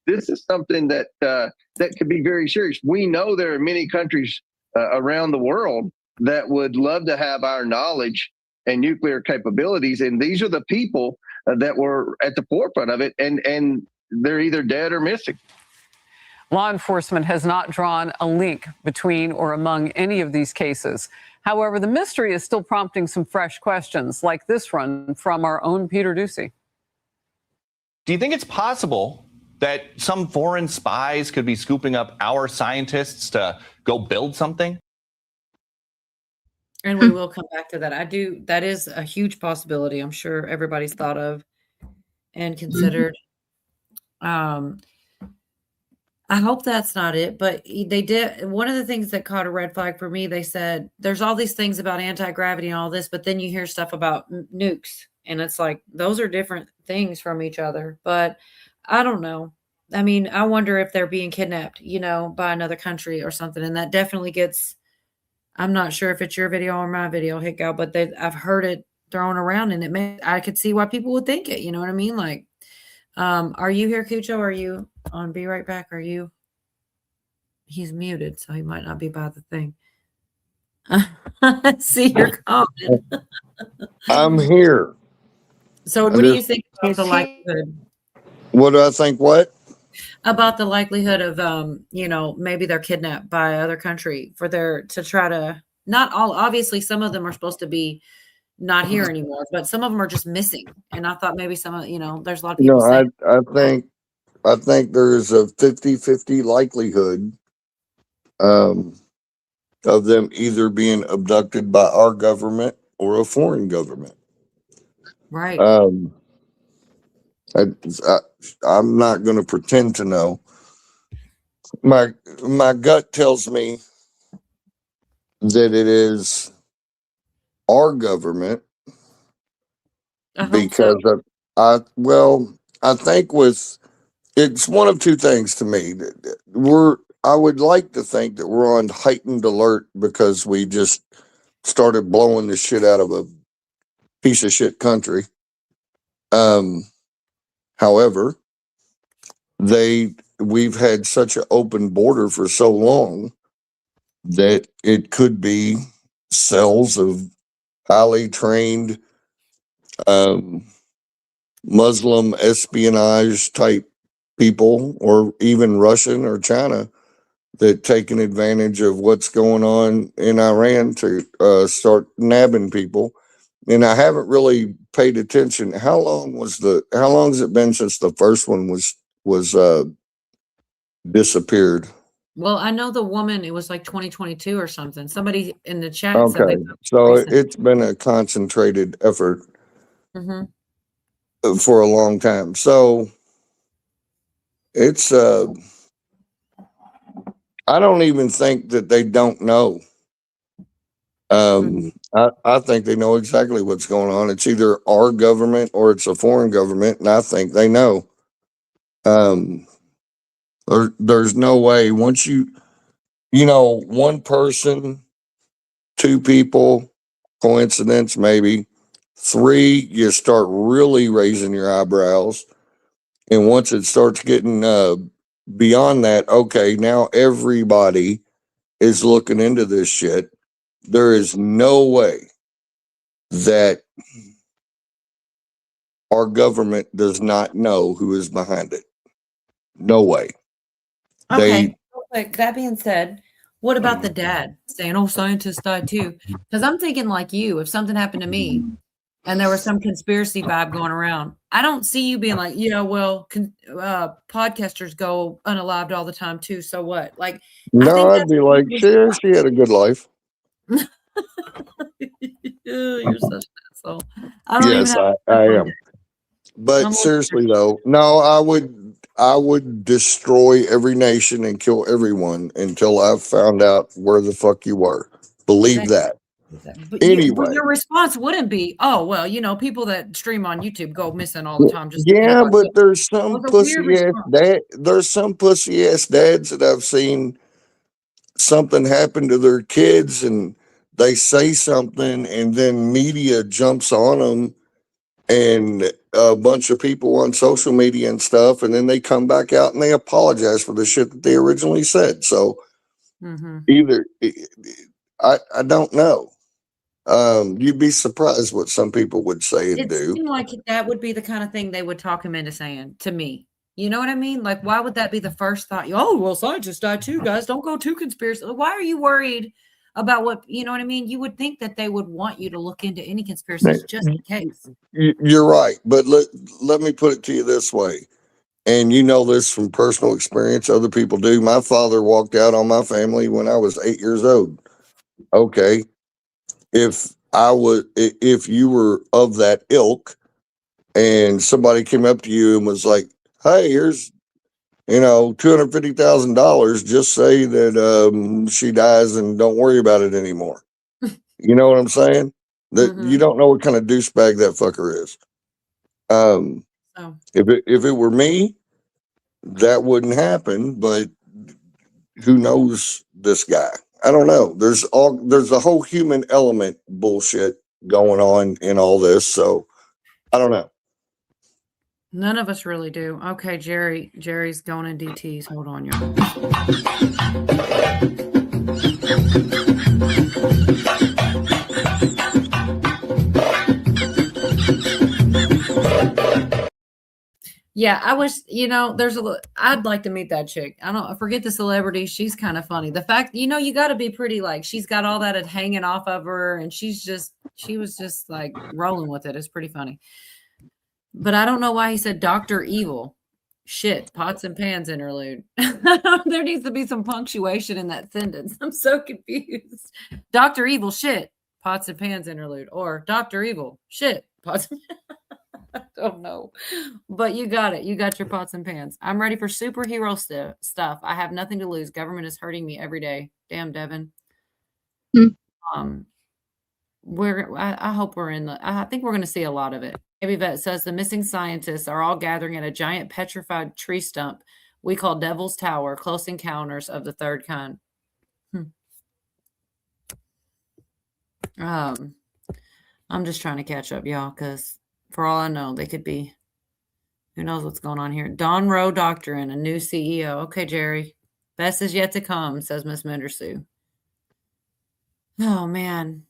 This is something that that could be very serious. We know there are many countries around the world that would love to have our knowledge and nuclear capabilities, and these are the people that were at the forefront of it, and they're either dead or missing. Law enforcement has not drawn a link between or among any of these cases. However, the mystery is still prompting some fresh questions, like this one from our own Peter Ducey. Do you think it's possible that some foreign spies could be scooping up our scientists to go build something? And we will come back to that. That is a huge possibility. I'm sure everybody's thought of and considered. I hope that's not it, but they did. One of the things that caught a red flag for me, they said there's all these things about anti-gravity and all this, but then you hear stuff about nukes, and it's like those are different things from each other. But I don't know. I mean, I wonder if they're being kidnapped, you know, by another country or something, and that definitely gets. I'm not sure if it's your video or my video, Hickow, but I've heard it thrown around, and I could see why people would think it. You know what I mean? Like, are you here, Cucho? Are you on Be Right Back? Are you? He's muted, so he might not be by the thing. See your comment. I'm here. So what do you think about the likelihood? What do I think? What? About the likelihood of, you know, maybe they're kidnapped by other country to try to, not all, obviously some of them are supposed to be not here anymore, but some of them are just missing. And I thought maybe some of, you know, there's a lot of people saying. I think there's a 50-50 likelihood of them either being abducted by our government or a foreign government. Right. I'm not going to pretend to know. My gut tells me that it is our government because I think it's one of two things to me. I would like to think that we're on heightened alert because we just started blowing the shit out of a piece of shit country. However, we've had such an open border for so long that it could be cells of highly trained Muslim espionage type people, or even Russian or China, that taking advantage of what's going on in Iran to start nabbing people. And I haven't really paid attention. How long has it been since the first one was disappeared? Well, I know the woman, it was like 2022 or something. Somebody in the chat said Okay, so it's been a concentrated effort for a long time. So it's I don't even think that they don't know. I think they know exactly what's going on. It's either our government or it's a foreign government, and I think they know. There's no way once one person, two people, coincidence maybe, three, you start really raising your eyebrows, and once it starts getting beyond that, okay, now everybody is looking into this shit. There is no way that our government does not know who is behind it. No way. Okay. They Real quick, that being said, what about the dad saying, "Oh, scientists died too"? Because I'm thinking like you, if something happened to me and there was some conspiracy vibe going around, I don't see you being like, "Yeah, well, podcasters go unalived all the time too. So what?" Like, I no, think I'd that's be like, she had a good life. You're such an asshole. I don't even Yes, have a I clip on am. it. But seriously though, no, I would destroy every nation and kill everyone until I found out where the fuck you were. Believe that. But Anyway, your response wouldn't be, "Oh, well, people that stream on YouTube go missing all the time." Just yeah, but there's that some was a weird pussy ass response. there's some pussy ass dads that I've seen something happen to their kids and they say something and then media jumps on them and a bunch of people on social media and stuff, and then they come back out and they apologize for the shit that they originally said. So either I don't know. You'd be surprised what some people would say and It do. seemed like that would be the kind of thing they would talk him into saying to me. You know what I mean? Like, why would that be the first thought? "Oh, well, scientists die too, guys. Don't go too conspiracy." Why are you worried about what, you know what I mean? You would think that they would want you to look into any conspiracies just in case. You're right, but let me put it to you this way, and you know this from personal experience. Other people do. My father walked out on my family when I was 8 years old. Okay, if you were of that ilk, and somebody came up to you and was like, "Hey, here's $250,000. Just say that she dies and don't worry about it anymore." You know what I'm saying? That you don't know what kind of douchebag that fucker is. If it were me, that wouldn't happen. But who knows this guy? I don't know. There's a whole human element bullshit going on in all this. So I don't know. None of us really do. Okay, Jerry's going in DTs. Hold on, y'all. Yeah, I wish, I'd like to meet that chick. I forget the celebrity. She's kind of funny. The fact, you got to be pretty, like, she's got all that hanging off of her and she was just like rolling with it. It's pretty funny. But I don't know why he said Dr. Evil. Shit, pots and pans interlude. There needs to be some punctuation in that sentence. I'm so confused. Dr. Evil, shit, pots and pans interlude. Or Dr. Evil, shit, pots and I don't know. But you got it. You got your pots and pans. I'm ready for superhero stuff. I have nothing to lose. Government is hurting me every day. Damn, Devin. I hope I think we're going to see a lot of it. Heavy Vet says the missing scientists are all gathering at a giant petrified tree stump we call Devil's Tower, Close Encounters of the Third Kind. I'm just trying to catch up, y'all, because for all I know, they could be. Who knows what's going on here? Don Rowe Doctrine, a new CEO. Okay, Jerry. Best is yet to come, says Miss Mendersue. Oh, man.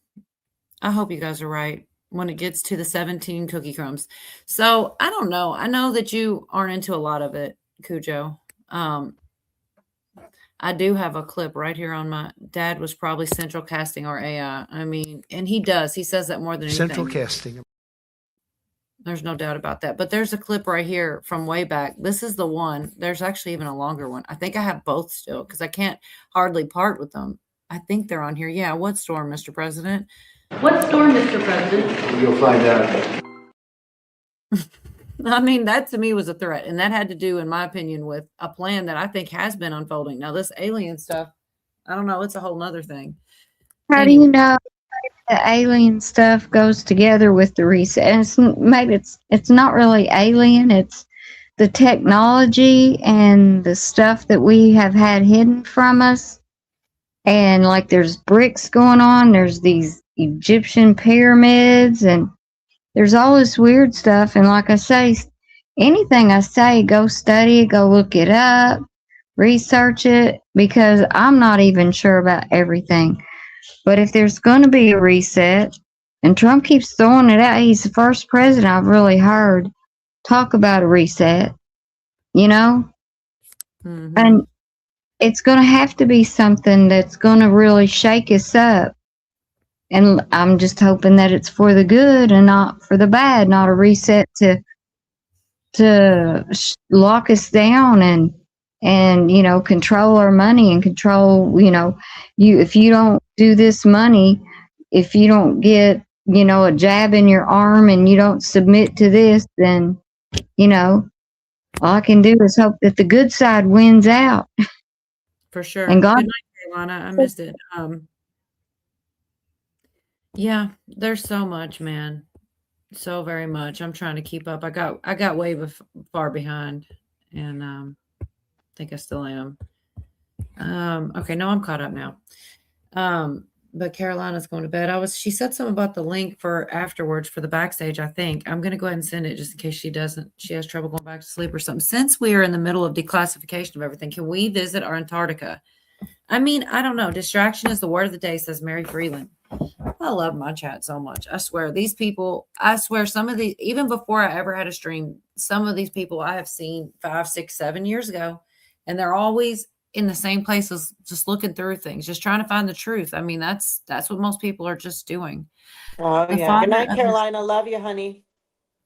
I hope you guys are right when it gets to the 17 cookie crumbs. So I don't know. I know that you aren't into a lot of it, Cujo. I do have a clip right here on my dad was probably central casting or AI. I mean, and he does. He says that more than anything. Central casting. There's no doubt about that. But there's a clip right here from way back. This is the one. There's actually even a longer one. I think I have both still because I can't hardly part with them. I think they're on here. Yeah. What storm, Mr. President? What storm, Mr. President? You'll find out. I mean, that to me was a threat. And that had to do, in my opinion, with a plan that I think has been unfolding. Now, this alien stuff, I don't know. It's a whole nother thing. How do you know the alien stuff goes together with the reset? And maybe it's not really alien. It's the technology and the stuff that we have had hidden from us. And like there's bricks going on. There's these Egyptian pyramids and there's all this weird stuff. And like I say, anything I say, go study it, go look it up, research it, because I'm not even sure about everything. But if there's going to be a reset, and Trump keeps throwing it out, he's the first president I've really heard talk about a reset, you know? And it's going to have to be something that's going to really shake us up. And I'm just hoping that it's for the good and not for the bad, not a reset to lock us down and you know, control our money and control, you know, if you don't do this money, if you don't get, you know, a jab in your arm and you don't submit to this, then, you know, all I can do is hope that the good side wins out. For sure. And God, Good night, Carolina. I missed it. Yeah, there's so much, man. So very much. I'm trying to keep up. I got way far behind, and I think I still am. Okay, no, I'm caught up now. But Carolina's going to bed. She said something about the link for afterwards for the backstage, I think. I'm going to go ahead and send it just in case she has trouble going back to sleep or something. Since we are in the middle of declassification of everything, can we visit our Antarctica? I mean, I don't know. Distraction is the word of the day, says Mary Freeland. I love my chat so much. I swear some of the, even before I ever had a stream, some of these people I have seen 5, 6, 7 years ago, and they're always in the same places, just looking through things, just trying to find the truth. I mean, that's what most people are just doing. Oh, yeah. Good night, Carolina. Love you, honey.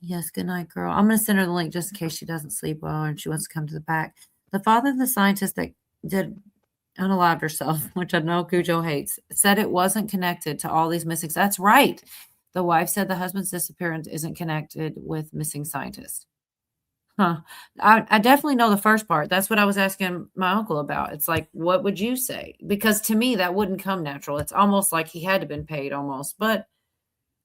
Yes, good night, girl. I'm going to send her the link just in case she doesn't sleep well and she wants to come to the back. The father of the scientist that did unalived herself, which I know Cujo hates, said it wasn't connected to all these missing. That's right. The wife said the husband's disappearance isn't connected with missing scientists. Huh. I definitely know the first part. That's what I was asking my uncle about. It's like, what would you say? Because to me, that wouldn't come natural. It's almost like he had to have been paid almost. But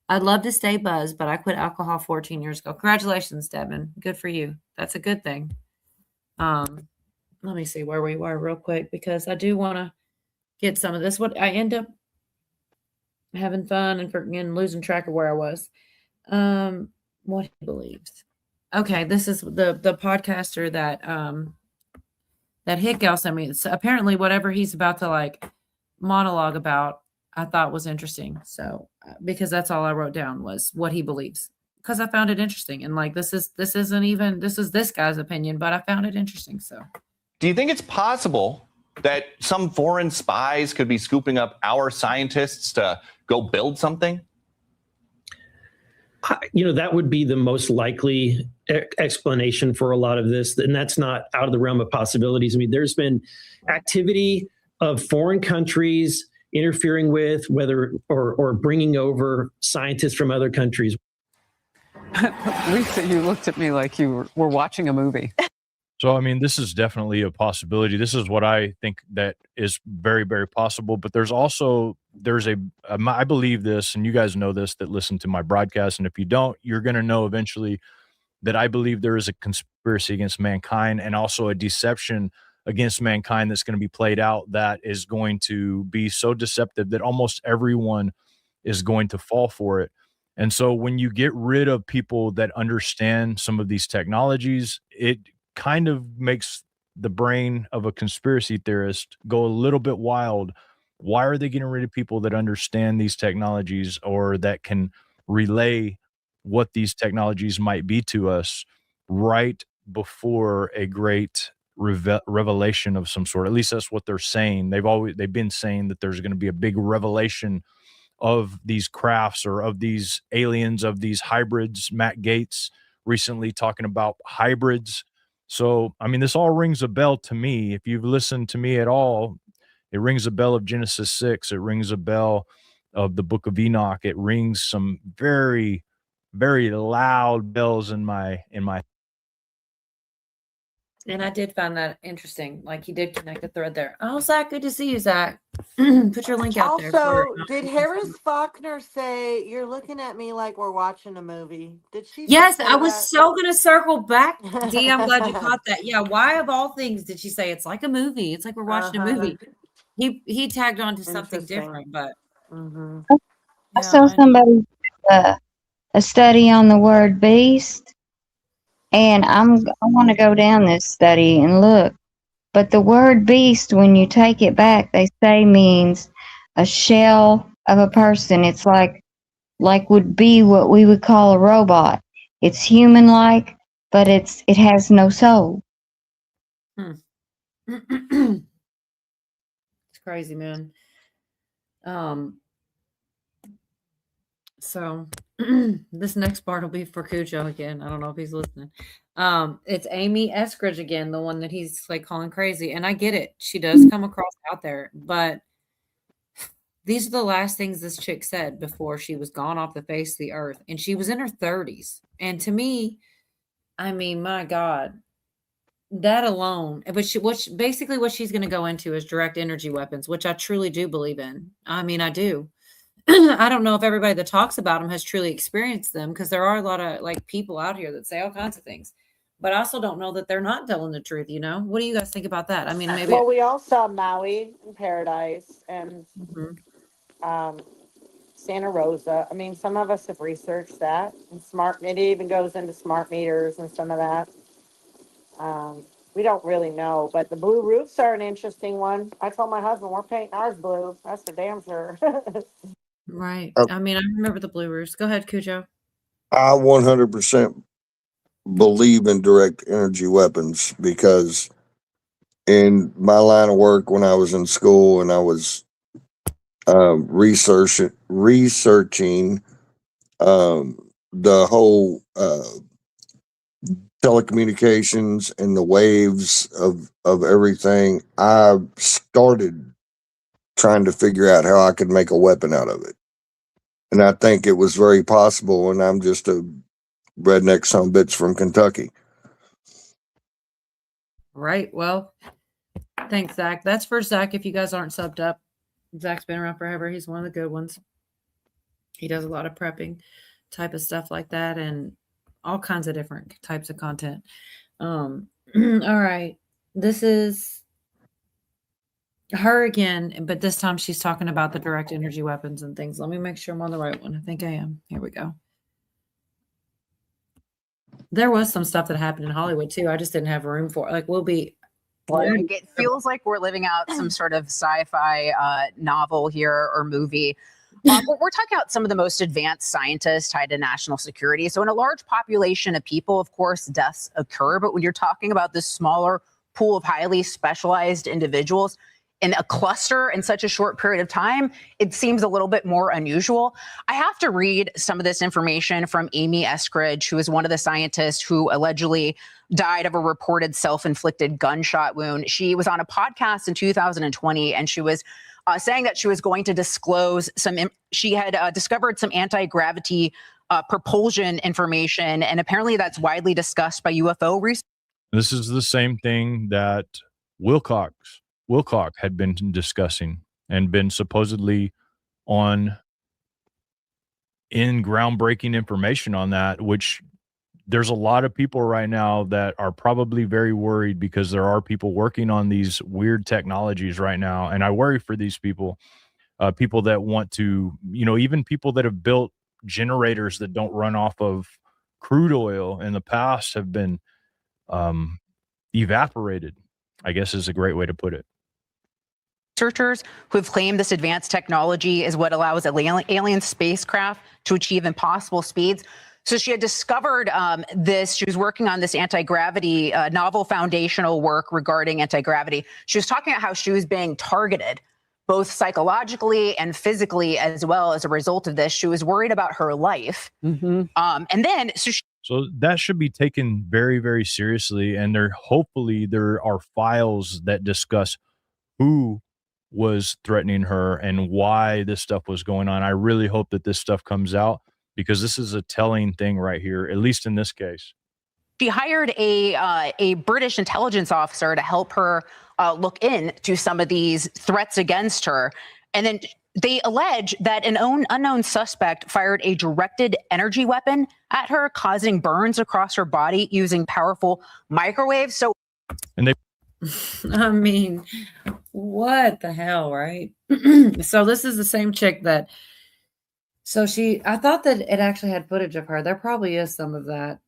I'd love to stay buzzed, but I quit alcohol 14 years ago. Congratulations, Devin. Good for you. That's a good thing. Let me see where we were real quick, because I do want to get some of this. What I end up having fun and losing track of where I was. What he believes. Okay, this is the podcaster that hit gal sent me. So apparently whatever he's about to like monologue about, I thought was interesting. So because that's all I wrote down was what he believes, because I found it interesting. And like this is this guy's opinion, but I found it interesting. So do you think it's possible that some foreign spies could be scooping up our scientists to go build something? You know, that would be the most likely explanation for a lot of this, and that's not out of the realm of possibilities. I mean, there's been activity of foreign countries interfering with or bringing over scientists from other countries. Lisa, you looked at me like you were watching a movie. So, I mean, this is definitely a possibility. This is what I think that is very, very possible. But I believe this, and you guys know this that listen to my broadcast. And if you don't, you're going to know eventually that I believe there is a conspiracy against mankind and also a deception against mankind that's going to be played out that is going to be so deceptive that almost everyone is going to fall for it. And so when you get rid of people that understand some of these technologies, it kind of makes the brain of a conspiracy theorist go a little bit wild. Why are they getting rid of people that understand these technologies or that can relay what these technologies might be to us right before a great revelation of some sort? At least that's what they're saying. They've been saying that there's going to be a big revelation of these crafts or of these aliens, of these hybrids. Matt Gaetz recently talking about hybrids. So, I mean, this all rings a bell to me. If you've listened to me at all, it rings a bell of Genesis 6. It rings a bell of the book of Enoch. It rings some very, very loud bells in my. And I did find that interesting. Like he did connect a thread there. Oh, Zach, good to see you, Zach. Put your link out there. Also, did Harris Faulkner say, "You're looking at me like we're watching a movie"? Did she? Yes, say I was that? so going to circle back. Dee, I'm glad you caught that. Yeah, why of all things did she say it's like a movie? It's like we're watching a movie. He tagged on to something different, but I saw somebody a study on the word beast, and I want to go down this study and look. But the word beast, when you take it back, they say means a shell of a person. It's like would be what we would call a robot. It's human-like, but it has no soul. It's crazy, man. So this next part will be for Cujo again. I don't know if he's listening. It's Amy Eskridge again, the one that he's like calling crazy. And I get it. She does come across out there, but these are the last things this chick said before she was gone off the face of the earth. And she was in her 30s. And to me, I mean, my God, that alone, but basically what she's going to go into is direct energy weapons, which I truly do believe in. I mean, I do. I don't know if everybody that talks about them has truly experienced them, because there are a lot of like people out here that say all kinds of things, but I also don't know that they're not telling the truth. You know, what do you guys think about that? I mean, maybe. Well, we all saw Maui in Paradise and Santa Rosa. I mean, some of us have researched that, and it even goes into smart meters and some of that. We don't really know, but the blue roofs are an interesting one. I told my husband we're painting ours blue. That's for damn sure. Right. I mean, I remember the blue roofs. Go ahead, Cujo. I 100% believe in direct energy weapons, because in my line of work, when I was in school and I was researching the whole telecommunications and the waves of everything, I started trying to figure out how I could make a weapon out of it. And I think it was very possible, and I'm just a redneck son of a bitch from Kentucky. Right. Well, thanks, Zach. That's for Zach. If you guys aren't subbed up, Zach's been around forever. He's one of the good ones. He does a lot of prepping type of stuff like that, and all kinds of different types of content. All right. This is her again, but this time she's talking about the direct energy weapons and things. Let me make sure I'm on the right one. I think I am. Here we go. There was some stuff that happened in Hollywood too. I just didn't have room for it. Like, it feels like we're living out some sort of sci-fi novel here or movie. We're talking about some of the most advanced scientists tied to national security. So in a large population of people, of course, deaths occur. But when you're talking about this smaller pool of highly specialized individuals in a cluster in such a short period of time, it seems a little bit more unusual. I have to read some of this information from Amy Eskridge, who is one of the scientists who allegedly died of a reported self-inflicted gunshot wound. She was on a podcast in 2020, and she was saying that she was going to disclose she had discovered some anti-gravity propulsion information, and apparently that's widely discussed by UFO research. This is the same thing that Wilcock had been discussing and been supposedly in groundbreaking information on that, which there's a lot of people right now that are probably very worried, because there are people working on these weird technologies right now. And I worry for these people, people that want to, even people that have built generators that don't run off of crude oil in the past have been evaporated, I guess is a great way to put it. Researchers who have claimed this advanced technology is what allows alien spacecraft to achieve impossible speeds. So she had discovered this. She was working on this anti-gravity, novel foundational work regarding anti-gravity. She was talking about how she was being targeted, both psychologically and physically, as well as a result of this. She was worried about her life. And then, so that should be taken very, very seriously. And hopefully there are files that discuss who was threatening her and why this stuff was going on. I really hope that this stuff comes out, because this is a telling thing right here, at least in this case. She hired a British intelligence officer to help her look into some of these threats against her. And then they allege that an unknown suspect fired a directed energy weapon at her, causing burns across her body using powerful microwaves. So, and they, I mean, what the hell, right? So this is the same chick that. So I thought that it actually had footage of her. There probably is some of that.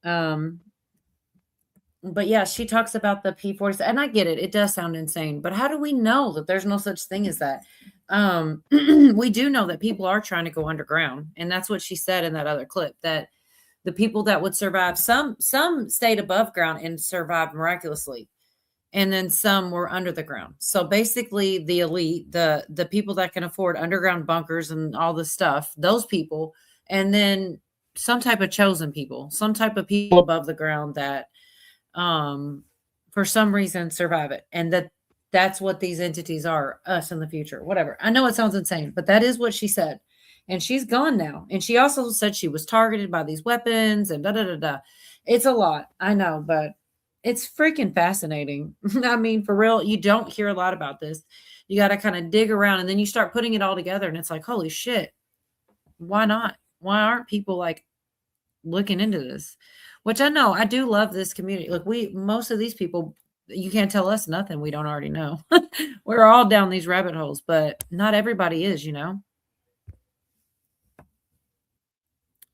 But yeah, she talks about the P-40s, and I get it. It does sound insane, but how do we know that there's no such thing as that? We do know that people are trying to go underground, and that's what she said in that other clip, that the people that would survive, some stayed above ground and survived miraculously. and then some were under the ground. So basically the elite, the people that can afford underground bunkers and all this stuff, those people, and then some type of chosen people, some type of people above the ground that for some reason survive it. And that's what these entities are, us in the future, whatever. I know it sounds insane, but that is what she said. And she's gone now. And she also said she was targeted by these weapons and da-da-da-da. It's a lot, I know, but it's freaking fascinating. I mean, for real, you don't hear a lot about this. You got to kind of dig around, and then you start putting it all together, and it's like, holy shit, why not? Why aren't people like looking into this? Which I know, I do love this community. Look, most of these people, you can't tell us nothing we don't already know. We're all down these rabbit holes, but not everybody is, you know?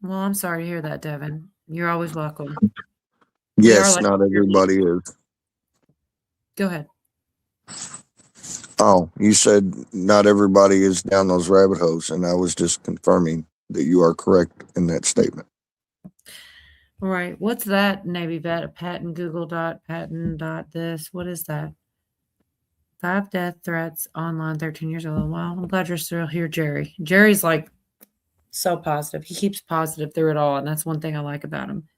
Well, I'm sorry to hear that, Devin. You're always welcome. Yes, not everybody is. Go ahead. Oh, you said not everybody is down those rabbit holes, and I was just confirming that you are correct in that statement. All right. What's that, Navy vet? Patent Google patent this. What is that? 5 death threats online, 13 years old. Wow. I'm glad you're still here, Jerry. Jerry's like so positive. He keeps positive through it all, and that's one thing I like about him.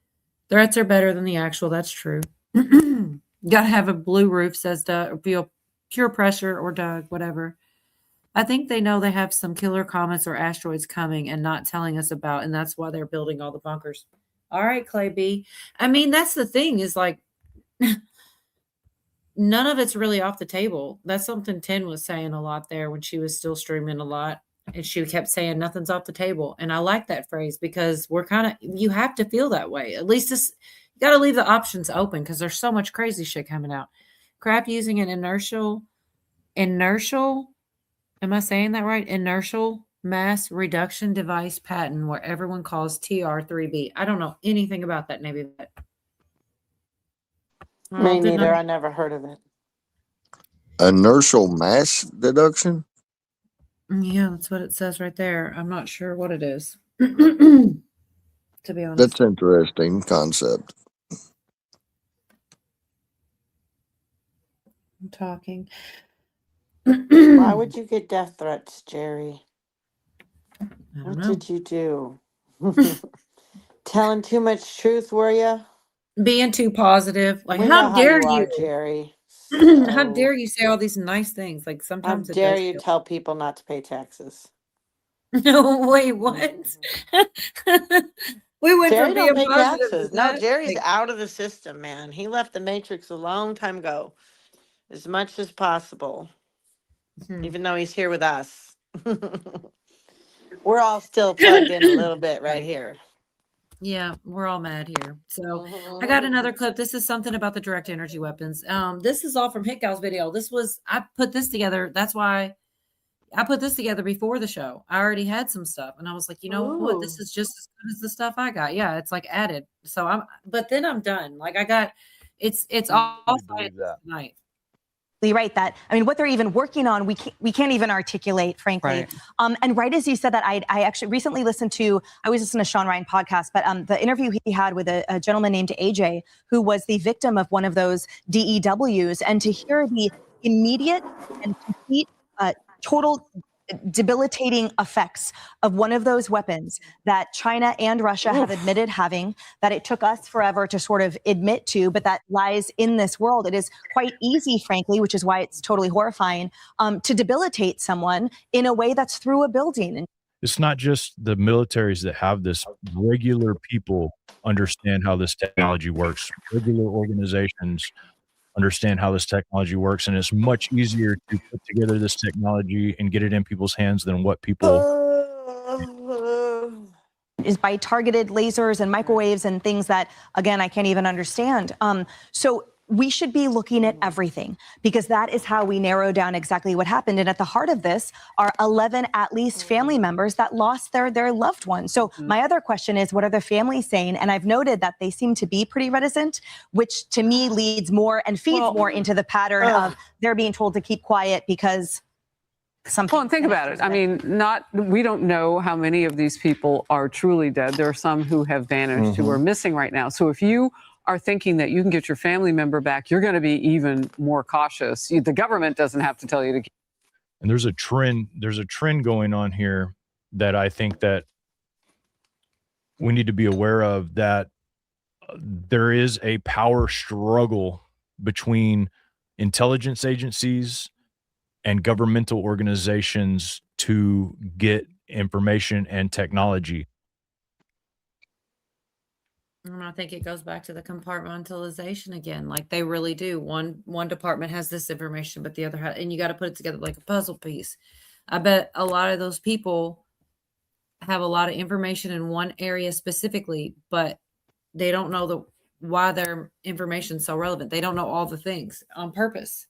Threats are better than the actual. That's true. Gotta have a blue roof, says Doug, or feel pure pressure, or Doug, whatever. I think they know they have some killer comets or asteroids coming and not telling us about, and that's why they're building all the bunkers. All right, Clay B. I mean, that's the thing is like, none of it's really off the table. That's something Tin was saying a lot there when she was still streaming a lot. And she kept saying nothing's off the table. And I like that phrase because we're kind of, you have to feel that way. At least you got to leave the options open because there's so much crazy shit coming out. Crap using an inertial, am I saying that right? Inertial mass reduction device patent where everyone calls TR3B. I don't know anything about that, Navy vet. Me neither. I never heard of it. Inertial mass deduction? Yeah, that's what it says right there. I'm not sure what it is. To be honest. That's an interesting concept. I'm talking. Why would you get death threats, Jerry? What know. did you do? Telling too much truth, were you? Being too positive. Like, We how know dare you you, are, Jerry? How dare you say all these nice things? Like, How sometimes it dare does you feel- tell people not to pay taxes? No, wait, what? We went Jerry from don't being pay positive taxes. to No, that. Jerry's Like, out of the system, man. He left the Matrix a long time ago, as much as possible. Even though he's here with us, we're all still plugged in a little bit right here. yeah, we're all mad here. So I got another clip. This is something about the direct energy weapons. This is all from Hit Gal's video. I put this together. That's why I put this together before the show. I already had some stuff, and I was like, you know what? This is just as good as the stuff I got. Yeah, it's like added. So but then I'm done. Like it's all tonight. Right, that I mean, what they're even working on, we can't even articulate, frankly. Right. And right as you said that, I actually recently listened to, I was listening to Sean Ryan podcast, but the interview he had with a gentleman named AJ, who was the victim of one of those DEWs, and to hear the immediate and complete, total debilitating effects of one of those weapons that China and Russia have admitted having, that it took us forever to sort of admit to, but that lies in this world. It is quite easy, frankly, which is why it's totally horrifying, to debilitate someone in a way that's through a building. And it's not just the militaries that have this. Regular people understand how this technology works. Regular organizations understand how this technology works, and it's much easier to put together this technology and get it in people's hands than what people is by targeted lasers and microwaves and things that, again, I can't even understand. So we should be looking at everything, because that is how we narrow down exactly what happened. And at the heart of this are 11 at least family members that lost their loved ones. So my other question is, what are the families saying? And I've noted that they seem to be pretty reticent, which to me leads more and feeds more into the pattern of they're being told to keep quiet because Well, and think about it. I mean, we don't know how many of these people are truly dead. There are some who have vanished, who are missing right now. So if you are thinking that you can get your family member back, you're going to be even more cautious. The government doesn't have to tell you to. And there's a trend going on here that I think that we need to be aware of, that there is a power struggle between intelligence agencies and governmental organizations to get information and technology. And I think it goes back to the compartmentalization again. Like they really do. One department has this information, but the other has, and you got to put it together like a puzzle piece. I bet a lot of those people have a lot of information in one area specifically, but they don't know why their information is so relevant. They don't know all the things on purpose.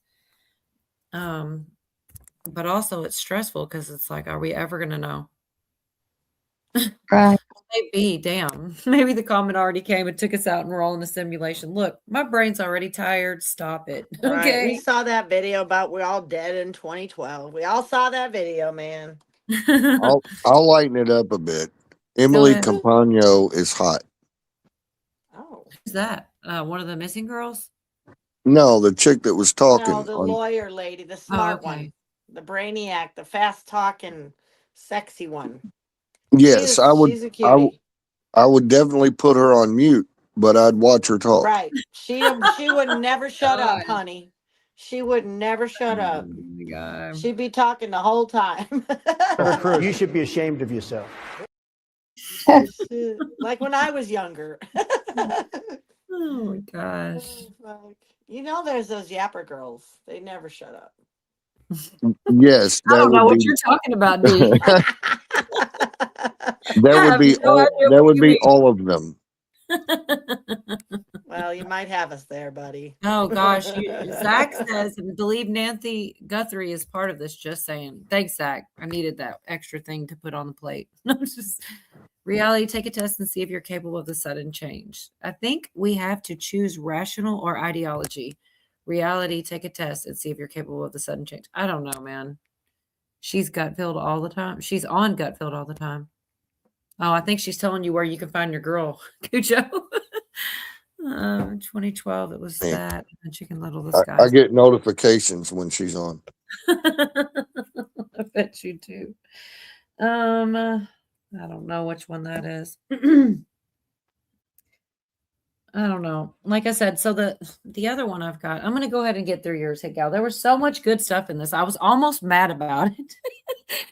But also it's stressful because it's like, are we ever going to know? Right. Maybe, damn. Maybe the comment already came and took us out and we're all in a simulation. Look, my brain's already tired. Stop it. Right. Okay. We saw that video about we're all dead in 2012. We all saw that video, man. I'll lighten it up a bit. Emily ahead. Campagno is hot. Oh, Who's that? One of the missing girls? No, the chick that was talking. no, the lawyer lady, the smart one, the brainiac, the fast talking, sexy one. Yes, I would. She's a cutie. I would definitely put her on mute, but I'd watch her talk. Right. She would never shut up, honey. She would never shut up. She'd be talking the whole time. You should be ashamed of yourself. Like when I was younger. Oh my gosh. You know, there's those yapper girls. They never shut up. Yes, I don't know what be, you're talking about, D. that would be all of them. Well, you might have us there, buddy. Oh gosh. Zach says, and believe Nancy Guthrie is part of this. Just saying. Thanks, Zach. I needed that extra thing to put on the plate. Reality, take a test and see if you're capable of the sudden change. I think we have to choose rational or ideology. Reality, take a test and see if you're capable of the sudden change. I don't know, man. She's gut filled all the time. She's on gut filled all the time. Oh, I think she's telling you where you can find your girl, Cujo. 2012, it was that. And Chicken Little, the Sky. I get notifications when she's on. I bet you do. I don't know which one that is. I don't know. Like I said, so the other one I've got, I'm going to go ahead and get through yours, Hey Gal. There was so much good stuff in this. I was almost mad about it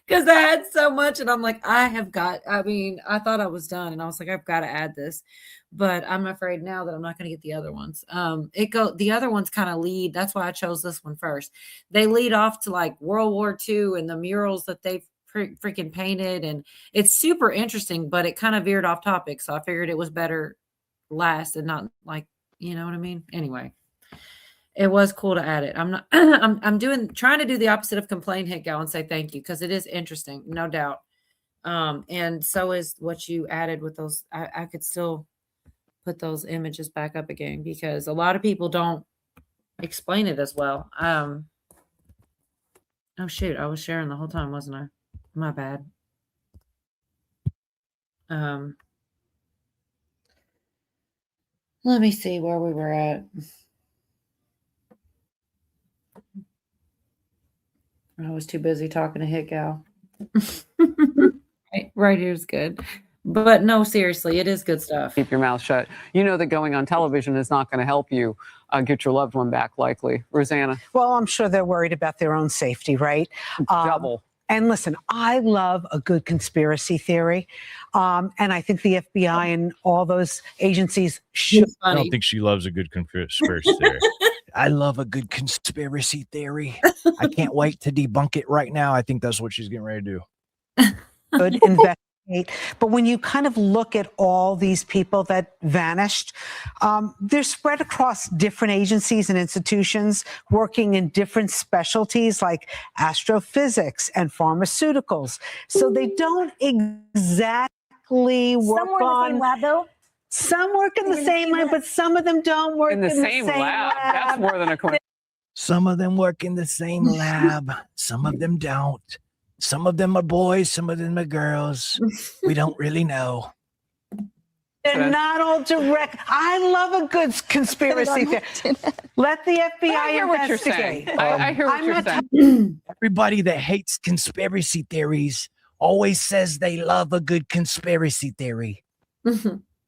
because I had so much and I'm like, I thought I was done and I was like, I've got to add this, but I'm afraid now that I'm not going to get the other ones. The other ones kind of lead. That's why I chose this one first. They lead off to like World War II and the murals that they've freaking painted. And it's super interesting, but it kind of veered off topic. So I figured it was better last and not like, you know what I mean? Anyway, it was cool to add it. I'm not, I'm trying to do the opposite of complain, Hit Gal, and say thank you. Cause it is interesting, no doubt. And so is what you added with those. I could still put those images back up again because a lot of people don't explain it as well. Oh shoot. I was sharing the whole time, wasn't I? My bad. Let me see where we were at. I was too busy talking to Hit Gal. Right here's good. But no, seriously, it is good stuff. Keep your mouth shut. You know that going on television is not going to help you get your loved one back, likely. Rosanna? Well, I'm sure they're worried about their own safety, right? Double. And listen, I love a good conspiracy theory. And I think the FBI and all those agencies should. I don't think she loves a good conspiracy theory. I love a good conspiracy theory. I can't wait to debunk it right now. I think that's what she's getting ready to do. Good investigate. But when you kind of look at all these people that vanished, they're spread across different agencies and institutions working in different specialties like astrophysics and pharmaceuticals. So they don't exactly work Some work in the same lab, though? Some work in the same lab, but some of them don't work In the same lab. That's more than a coincidence. Some of them work in the same lab. Some of them don't. Some of them are boys. Some of them are girls. We don't really know. They're not all direct. I love a good conspiracy theory. Let the FBI I hear what you're saying. investigate. I hear what I'm you're not saying. Everybody that hates conspiracy theories always says they love a good conspiracy theory.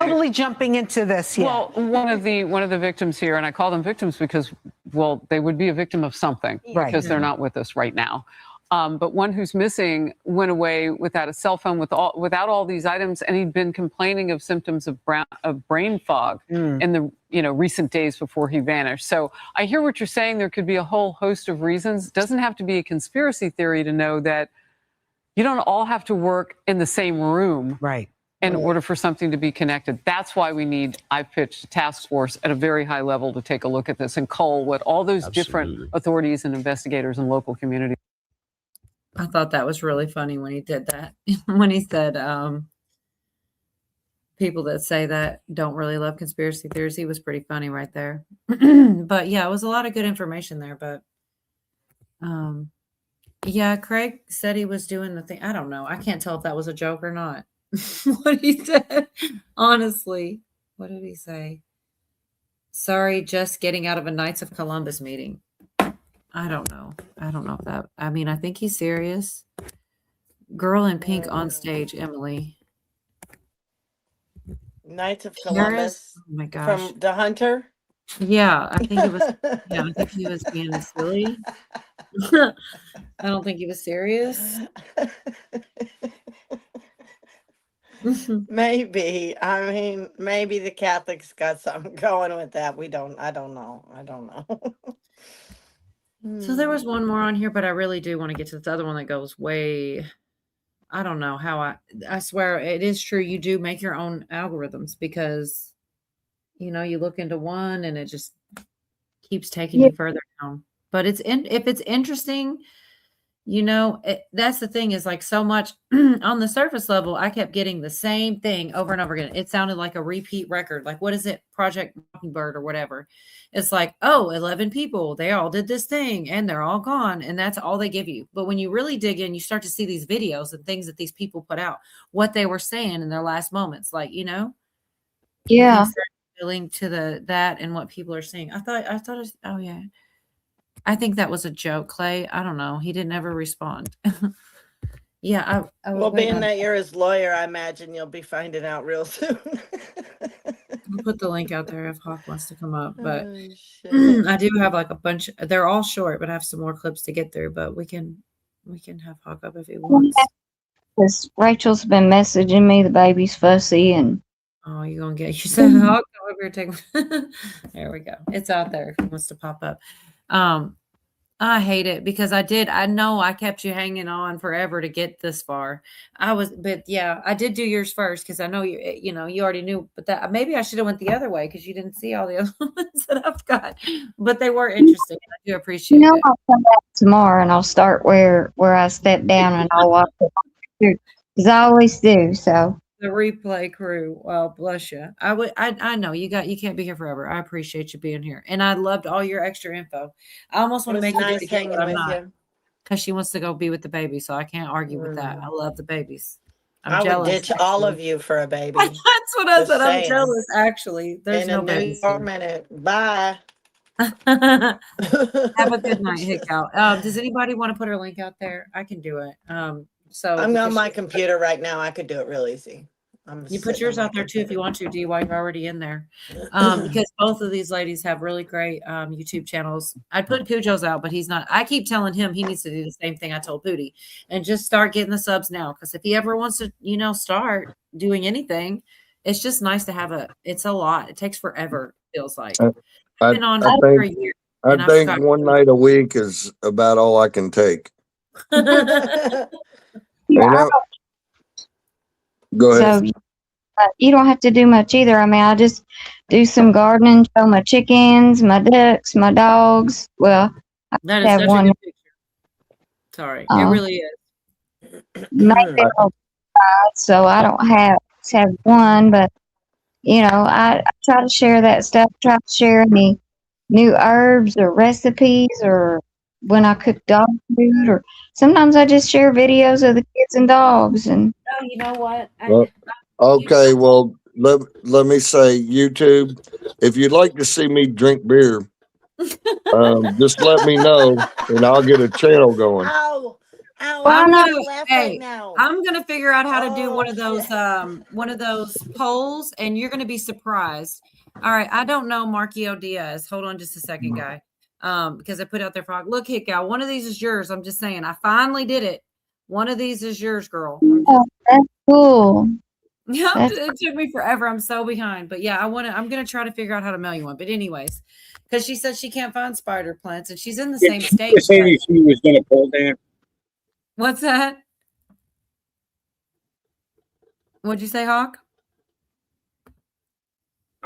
totally jumping into this. Yeah. Well, one of the victims here, and I call them victims because, well, they would be a victim of something because they're not with us right now. But one who's missing went away without a cell phone, without all these items, and he'd been complaining of symptoms of brain fog in the recent days before he vanished. So I hear what you're saying. There could be a whole host of reasons. It doesn't have to be a conspiracy theory to know that you don't all have to work in the same room, right? In order for something to be connected. That's why we need, I've pitched a task force at a very high level to take a look at this and cull what all those different authorities and investigators and local communities. I thought that was really funny when he did that. When he said, people that say that don't really love conspiracy theories. He was pretty funny right there. But yeah, it was a lot of good information there. But yeah, Craig said he was doing the thing. I don't know. I can't tell if that was a joke or not. What he said, honestly. What did he say? Sorry, just getting out of a Knights of Columbus meeting. I don't know. I don't know if that, I mean, I think he's serious. Girl in pink on stage, Emily. Knights of Paris? Columbus. Oh my gosh. From The Hunter. Yeah, I think it was. Yeah, I think he was being silly. I don't think he was serious. Maybe. I mean, maybe the Catholics got something going with that. I don't know. So there was one more on here, but I really do want to get to this other one that goes way. I don't know how I swear it is true. You do make your own algorithms because, you know, you look into one and it just keeps taking you further down. But if it's interesting, you know, that's the thing is like so much on the surface level, I kept getting the same thing over and over again. It sounded like a repeat record. Like, what is it? Project Mockingbird or whatever. It's like, oh, 11 people, they all did this thing and they're all gone. And that's all they give you. But when you really dig in, you start to see these videos and things that these people put out, what they were saying in their last moments. Like, you know, yeah, link to that and what people are saying. I thought it was, oh yeah. I think that was a joke, Clay. I don't know. He didn't ever respond. Yeah. Well, being that you're his lawyer, I imagine you'll be finding out real soon. I'll put the link out there if Hawk wants to come up. But I do have like a bunch. They're all short, but I have some more clips to get through. But we can have Hawk up if he wants. Because Rachel's been messaging me, the baby's fussy, and oh, you're gonna get you said Hawk over here. Take there we go. It's out there if he wants to pop up. I hate it because I know I kept you hanging on forever to get this far. But yeah, I did do yours first because I know you already knew, but that maybe I should have went the other way because you didn't see all the other ones that I've got, but they were interesting. I do appreciate it. I'll come back tomorrow and I'll start where I stepped down and I'll watch it because I always do. So the replay crew, well, bless you. I know you can't be here forever. I appreciate you being here, and I loved all your extra info. I almost want to make nice you do it again, but I'm with not, you. because she wants to go be with the baby, so I can't argue with that. I love the babies. I jealous, would ditch all of you for a baby. That's what I Just said. I'm saying. jealous. Actually, there's In no a New babies. York minute. Bye. Have a good night, Hick-Out. Does anybody want to put her link out there? I can do it. So I'm on my computer right now. I could do it real easy. You put yours out there too if you want to, D, while you're already in there. Because both of these ladies have really great YouTube channels. I'd put Cujo's out, but he's not. I keep telling him he needs to do the same thing I told Pootie and just start getting the subs now. Because if he ever wants to, start doing anything, it's just nice to have it's a lot. It takes forever, it feels like. I've been on for a year. I think one night a week is about all I can take. Go ahead. So you don't have to do much either. I mean, I just do some gardening, show my chickens, my ducks, my dogs. Well, that I is have such one. a good picture. Sorry, it really is. Maybe so I don't have one, but I try to share that stuff. Try to share any new herbs or recipes, or when I cook dog food, or sometimes I just share videos of the kids and dogs. And oh, you know what? Okay, well, let me say, YouTube, if you'd like to see me drink beer, just let me know and I'll get a channel going. Ow. Ow. I'm I gonna, laugh hey, right now. I'm gonna figure out how to do Oh, one of those polls, and you're gonna be surprised. All right, I don't know Marquio Diaz. Hold on just a second, guy. Because I put out there frog. Look, Hickow, one of these is yours. I'm just saying, I finally did it. One of these is yours, girl. Oh, that's cool. Yeah, That's it took me forever. I'm so behind. But yeah, I'm gonna try to figure out how to mail you one. But anyways, because she said she can't find spider plants and she's in the same state. She was gonna pull down. What's that? What'd you say, Hawk?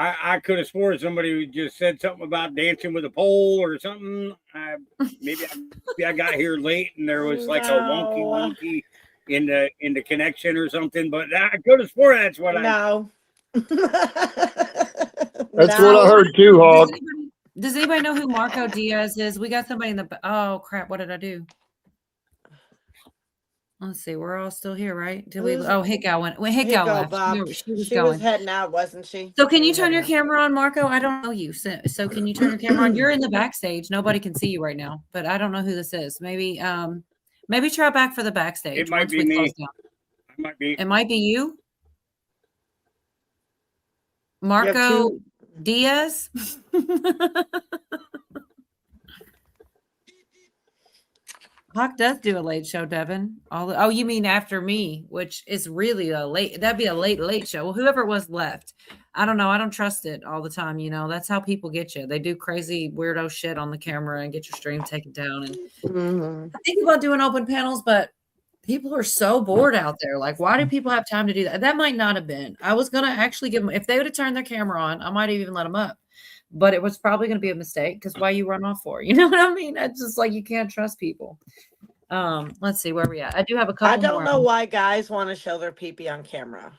I could have sworn somebody just said something about dancing with a pole or something. Maybe I got here late and there was like a wonky in the connection or something. But I could have sworn that's what No. That's what I heard too, Hawk. Does anybody know who Marco Diaz is? We got somebody in the. Oh crap! What did I do? Let's see. We're all still here, right? Did we? Oh, Hickow went. Well, Hickow left. Bob. She was She going. was heading out, wasn't she? So can you turn your camera on, Marco? I don't know you. So can you turn your camera on? You're in the backstage. Nobody can see you right now, but I don't know who this is. Maybe try back for the backstage. It might be me. It might be. It might be you. Marco Diaz. Hawk does do a late show, Devin. Oh, you mean after me, which is really a late. That'd be a late show. Well, whoever it was left. I don't know. I don't trust it all the time. You know, that's how people get you. They do crazy weirdo shit on the camera and get your stream taken down. And I think about doing open panels, but people are so bored out there. Like, why do people have time to do that? That might not have been. I was gonna actually give them, if they would have turned their camera on, I might have even let them up. But it was probably going to be a mistake because why you run off for? You know what I mean? It's just like you can't trust people. Let's see where we at. I do have a couple. I don't know why guys want to show their pee-pee on camera.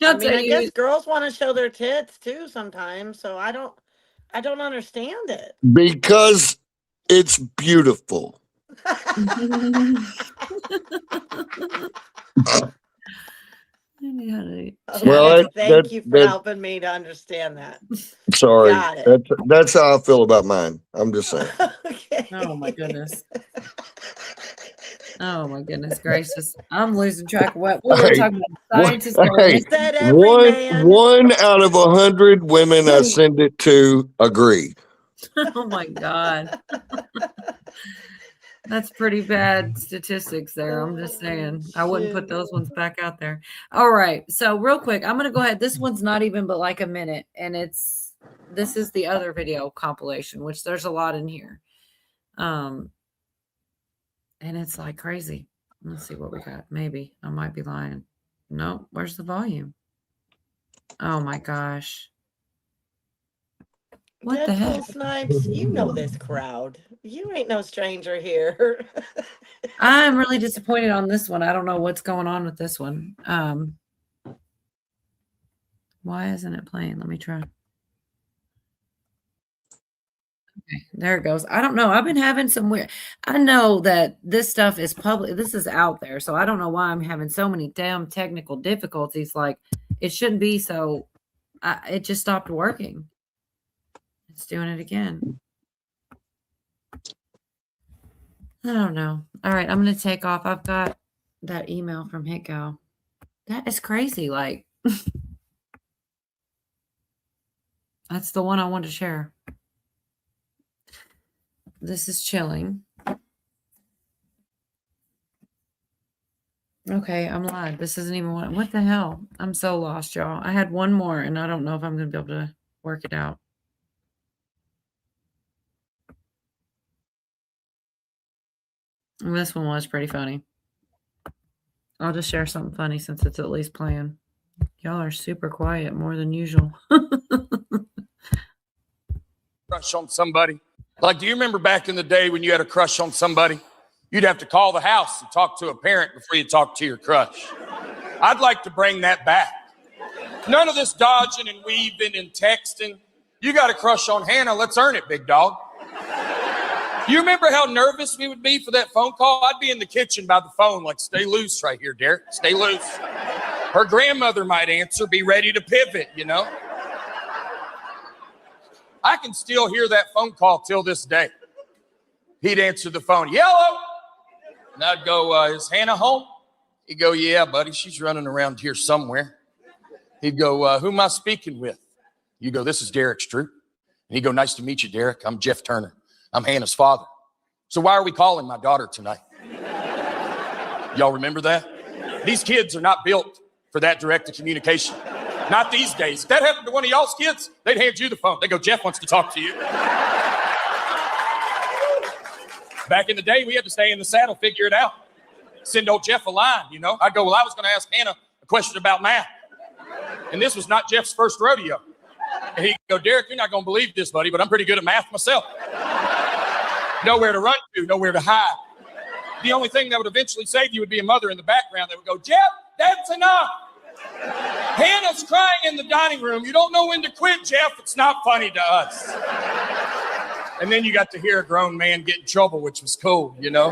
I guess girls want to show their tits too sometimes. So I don't understand it. Because it's beautiful. Well, thank you for helping me to understand that. Sorry, Got it. that's how I feel about mine. I'm just saying. Okay. Oh my goodness. Oh my goodness gracious! I'm losing track of what we were talking about. Scientists. One out of 100 women I send it to agree. Oh my god. That's pretty bad statistics there. I'm just saying. I wouldn't put those ones back out there. All right. So real quick, I'm going to go ahead. This one's not even but like a minute. And this is the other video compilation, which there's a lot in here. And it's like crazy. Let's see what we got. Maybe I might be lying. No, where's the volume? Oh my gosh. What the heck? Snipes, you know this crowd. You ain't no stranger here. I'm really disappointed on this one. I don't know what's going on with this one. Why isn't it playing? Let me try. Okay, there it goes. I don't know. I've been having some weird. I know that this stuff is public. This is out there. So I don't know why I'm having so many damn technical difficulties. Like it shouldn't be so. It just stopped working. It's doing it again. I don't know. All right, I'm going to take off. I've got that email from Hickow. That is crazy. Like, that's the one I want to share. This is chilling. Okay, I'm live. This isn't even one. What the hell? I'm so lost, y'all. I had one more, and I don't know if I'm going to be able to work it out. This one was pretty funny. I'll just share something funny since it's at least playing. Y'all are super quiet, more than usual. Crush on somebody. Like, do you remember back in the day when you had a crush on somebody? You'd have to call the house and talk to a parent before you talk to your crush. I'd like to bring that back. None of this dodging and weaving and texting. You got a crush on Hannah. Let's earn it, big dog. You remember how nervous we would be for that phone call? I'd be in the kitchen by the phone like, stay loose right here, Derek. Stay loose. Her grandmother might answer, be ready to pivot, you know? I can still hear that phone call till this day. He'd answer the phone, yellow. And I'd go, is Hannah home? He'd go, yeah, buddy, she's running around here somewhere. He'd go, who am I speaking with? You go, this is Derek Stroop. And he'd go, nice to meet you, Derek. I'm Jeff Turner. I'm Hannah's father. So why are we calling my daughter tonight? Y'all remember that? These kids are not built for that direct communication. Not these days. If that happened to one of y'all's kids, they'd hand you the phone. They go, Jeff wants to talk to you. Back in the day, we had to stay in the saddle, figure it out. Send old Jeff a line, you know. I'd go, well, I was going to ask Hannah a question about math. And this was not Jeff's first rodeo. And he'd go, Derek, you're not going to believe this, buddy, but I'm pretty good at math myself. Nowhere to run to, nowhere to hide. The only thing that would eventually save you would be a mother in the background that would go, Jeff, that's enough. Hannah's crying in the dining room. You don't know when to quit, Jeff. It's not funny to us. And then you got to hear a grown man get in trouble, which was cool, you know?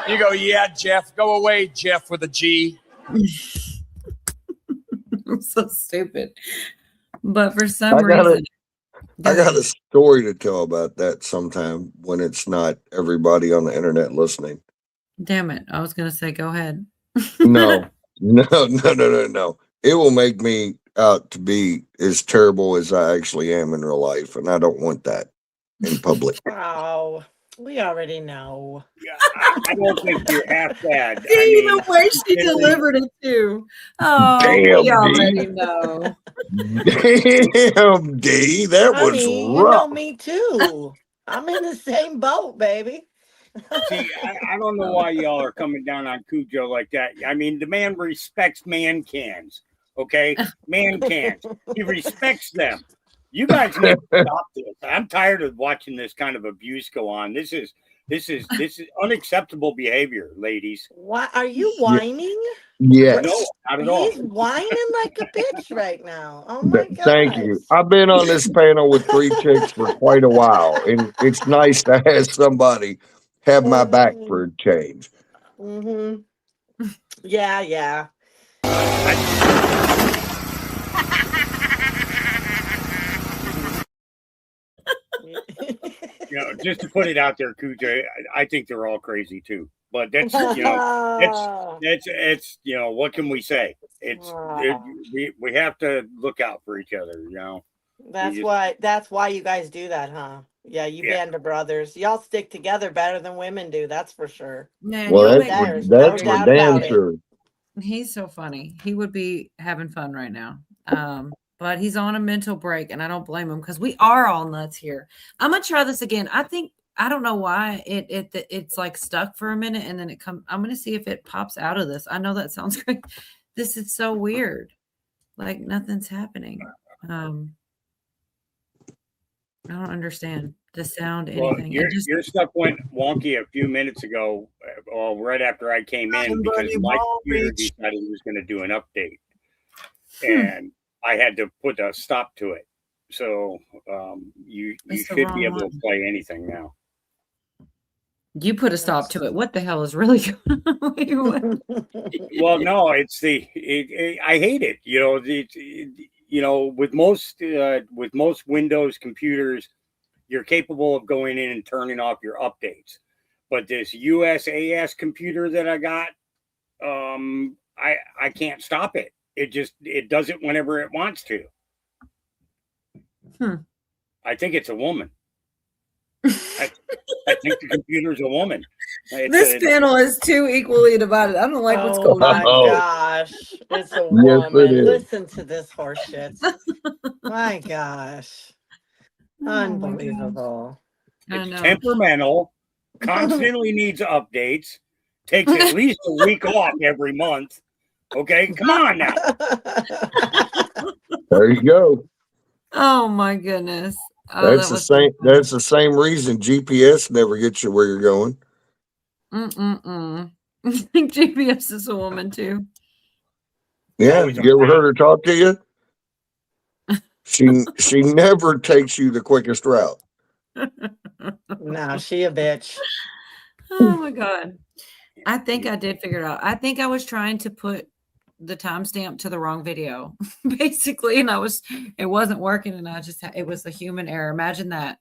You go, yeah, Jeff. Go away, Jeff, with a G. I'm so stupid. But for some reason... I got a story to tell about that sometime when it's not everybody on the internet listening. Damn it. I was going to say, go ahead. No. It will make me out to be as terrible as I actually am in real life, and I don't want that in public. Oh, we already know. Yeah, I don't think you're half bad. See the way she delivered it too. Oh, Damn, we already D. know. Damn, D, that was Honey, you rough. know me too. I'm in the same boat, baby. See, I don't know why y'all are coming down on Cujo like that. I mean, the man respects man cans, okay? Man cans. He respects them. You guys need to stop this. I'm tired of watching this kind of abuse go on. This is unacceptable behavior, ladies. What are you whining? Yes. No, not at all. He's whining like a bitch right now. Oh my god. Thank you. I've been on this panel with 3 chicks for quite a while, and it's nice to have somebody have my back for a change. Mm-hmm. Yeah. You know, just to put it out there, Cujo, I think they're all crazy too. But that's it's what can we say? We have to look out for each other, you know. That's why you guys do that, huh? Yeah, you band of brothers. Y'all stick together better than women do, that's for sure. Man, Well, that's for damn sure. He's so funny. He would be having fun right now. But he's on a mental break, and I don't blame him because we are all nuts here. I'm gonna try this again. I don't know why it's like stuck for a minute, and then I'm gonna see if it pops out of this. I know that sounds great. This is so weird. Like nothing's happening. I don't understand the sound. Anything. Well, your stuff went wonky a few minutes ago. Well, right after I came in because my computer decided he was going to do an update, and I had to put a stop to it. So you should be able to play anything now. You put a stop to it. What the hell is really going on? Well, no, I hate it. You know, with most Windows computers, you're capable of going in and turning off your updates. But this USAS computer that I got, I can't stop it. It does it whenever it wants to. I think it's a woman. I think the computer's a woman. This panel is too equally divided. I don't like what's going on. Oh my gosh. It's a woman. Listen to this horse shit. My gosh. Unbelievable. It's temperamental, constantly needs updates, takes at least a week off every month. Okay, come on now. There you go. Oh my goodness. That's the same reason GPS never gets you where you're going. I think GPS is a woman too. Yeah, you ever heard her talk to you? She never takes you the quickest route. No, she a bitch. Oh my god. I think I did figure it out. I think I was trying to put the timestamp to the wrong video, basically, and it wasn't working, and it was a human error. Imagine that.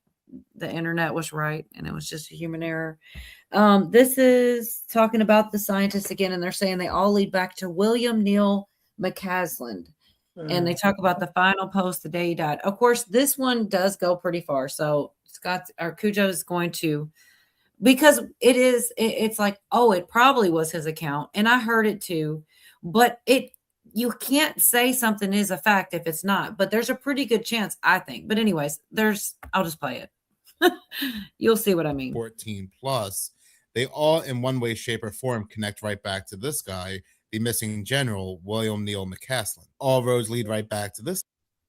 The internet was right, and it was just a human error. This is talking about the scientists again, and they're saying they all lead back to William Neal McCaslin. And they talk about the final post the day he died. Of course, this one does go pretty far. So Cujo is going to, because it's like, oh, it probably was his account. And I heard it too, but you can't say something is a fact if it's not, but there's a pretty good chance, I think. But anyways, I'll just play it. You'll see what I mean. 14 plus, they all in one way, shape, or form connect right back to this guy, the missing general, William Neal McCaslin. All roads lead right back to this.